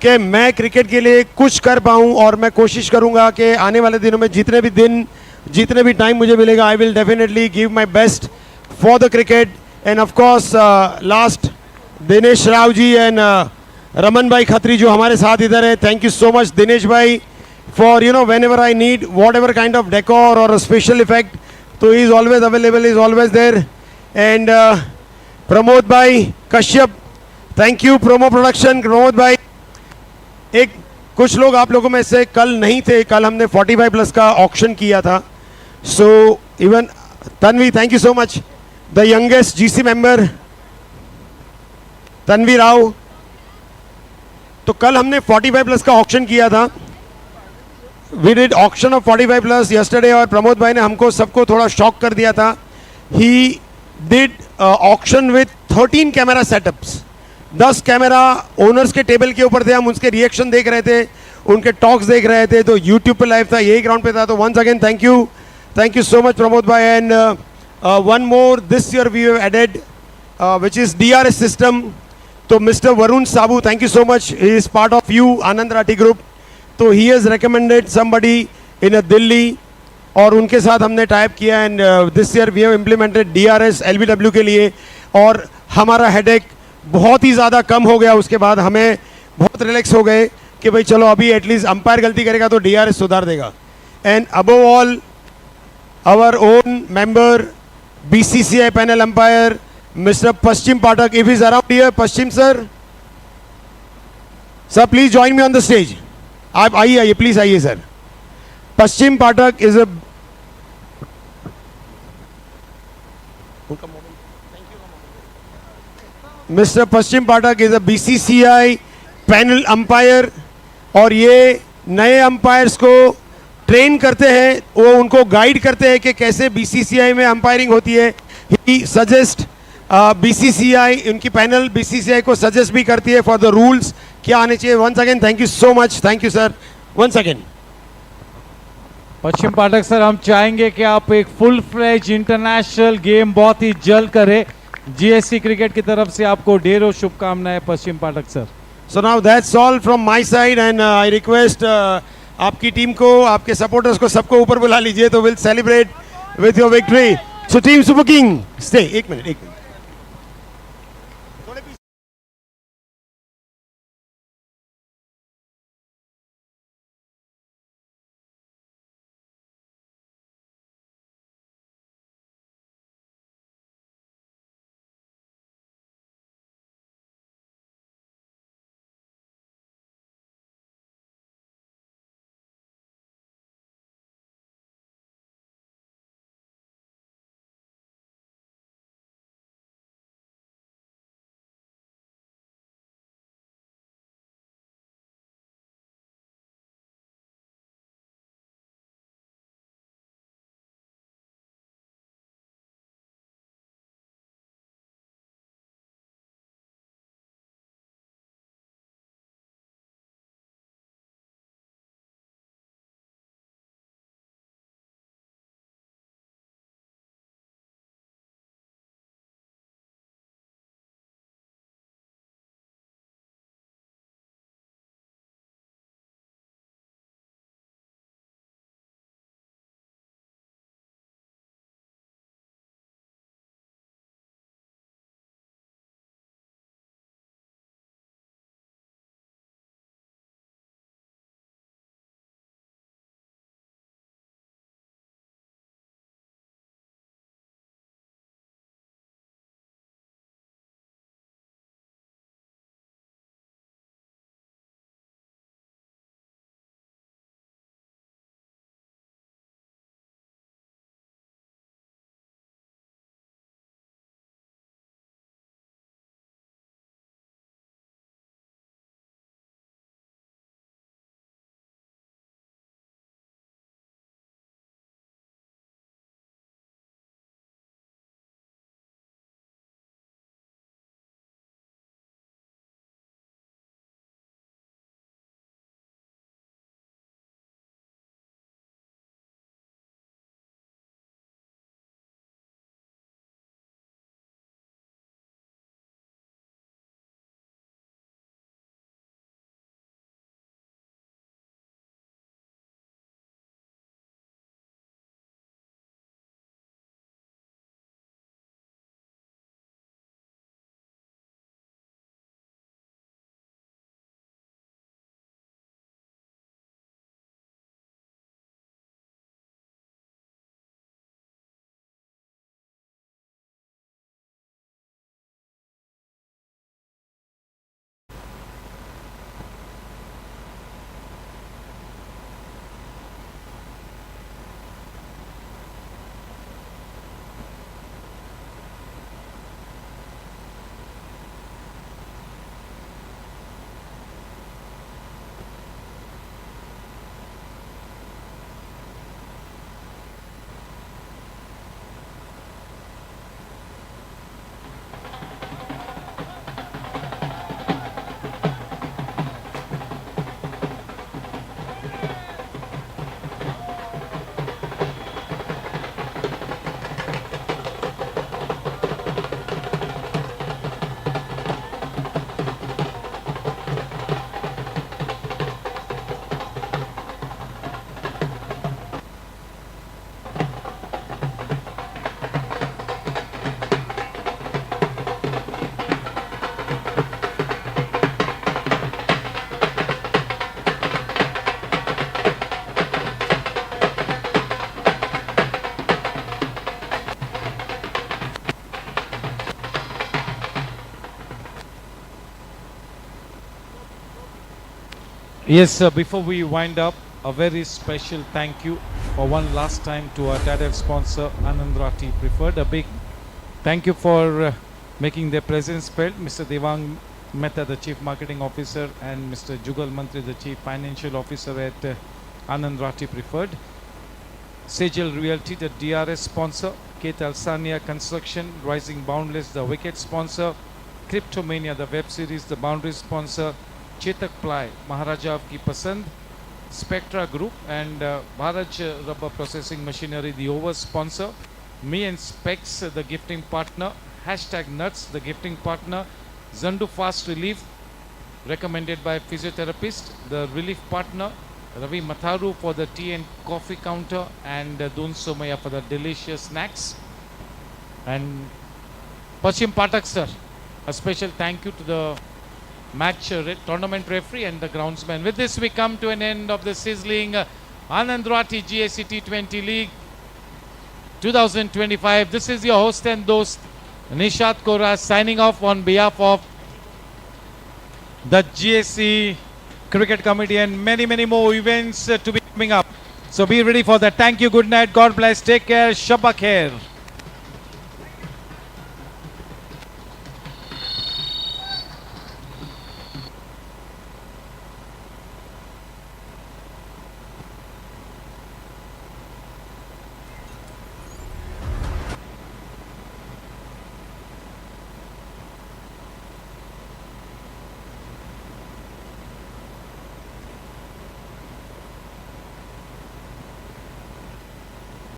कि मैं cricket के लिए कुछ कर पाऊँ. और मैं कोशिश करूँगा कि आने वाले दिनों में जितने भी टाइम मुझे मिलेगा, I will definitely give my best for the cricket. And of course last Dinesh Rao ji and Raman भाई खत्री जो हमारे साथ इधर है. Thank you so much Dinesh भाई for whenever I need whatever kind of decor or a special effect, so he is always available, he is always there. And Pramod bhai Kashyap, thank you promo production. Pramod bhai, एक कुछ लोग आप लोगों में से कल नहीं थे, कल हमने 45+ का ऑक्शन किया था. So even Tanvi, thank you so much, the youngest GC member Tanvi Rao. तो कल हमने 45+ का ऑक्शन किया था. We did auction of 45+ yesterday और प्रमोद भाई ने हमको सबको थोड़ा शॉक कर दिया था. He did auction with 13 camera setups. 10 camera owners के टेबल के ऊपर थे, हम उसके रिएक्शन देख रहे थे, उनके टॉक्स देख रहे थे. तो यूट्यूब पे लाइव था, यही ग्राउंड पे था. तो once again thank you so much Pramod भाई. And one more this year we have added which is DRS system. तो mister Varun Sabu, thank you so much, he is part of you Anand Rathi group. तो he has recommended somebody in Delhi और उनके साथ हमने type किया. And this year we have implemented DRS LBW के लिए. और हमारा हेडेक बहुत ही ज़्यादा कम हो गया. उसके बाद हमें बहुत रिलैक्स हो गए कि भाई चलो अभी एटलीस्ट अंपायर गलती करेगा तो DRS सुधार देगा. And above all our own member BCCI panel umpire mister Paschim Pathak, if is around here. Paschim sir please join me on the stage. आप आइए प्लीज आइए sir. Paschim Pathak is a mister Paschim Pathak is a BCCI panel umpire और ये नए umpires को train करते हैं, वो उनको गाइड करते हैं कि कैसे बीसीसीआई में अंपायरिंग होती है. ही सजेस्ट बीसीसीआई, उनकी पैनल बीसीसीआई को सजेस्ट भी करती है फॉर द रूल्स क्या आने चाहिए. Once again thank you so much. Thank you sir. Once again Paschim Pathak sir, हम चाहेंगे कि आप एक फुल फ्लेज इंटरनेशनल गेम बहुत ही जल्द करें. जीएससी क्रिकेट की तरफ से आपको ढेरों शुभकामनाएं पश्चिम Pathak sir. So now that's all from my side and I request आपकी टीम को, आपके सपोर्टर्स को सबको ऊपर बुला लीजिए तो we'll celebrate with your victory. So team Super King, stay. एक minute. Yes, before we wind up, a very special thank you for one last time to our title sponsor ANANDRAThi Preferred. A big thank you for making their presence felt. Mr. Devang Mehta, the Chief Marketing Officer, and Mr. Jugal Mantri, the Chief Financial Officer at ANANDRATHI Preferred, Sejal Realty, the DRS sponsor, Kate Alsania Construction, Rising Boundless, the wicket sponsor, Cryptomania, the web series, the boundary sponsor, Chetak Ply, Maharaja of Ki Pasand, Spectra Group, and Bharaj Rubber Processing Machinery, the over sponsor, Me and Specs, the gifting partner, Hashtag Nuts, the gifting partner, Zandu Fast Relief, recommended by physiotherapist, the relief partner, Ravi Matharu for the tea and coffee counter, and Dun Somaya for the delicious snacks. And Pachim Patak sir, a special thank you to the match tournament referee and the groundsman. With this we come to an end of the sizzling ANANDRATHI GSC T20 League 2025. This is your host and host Nishat Kora signing off on behalf of the GSC Cricket Committee and many more events to be coming up. So be ready for that. Thank you, good night, God bless, take care, Shabba Khair.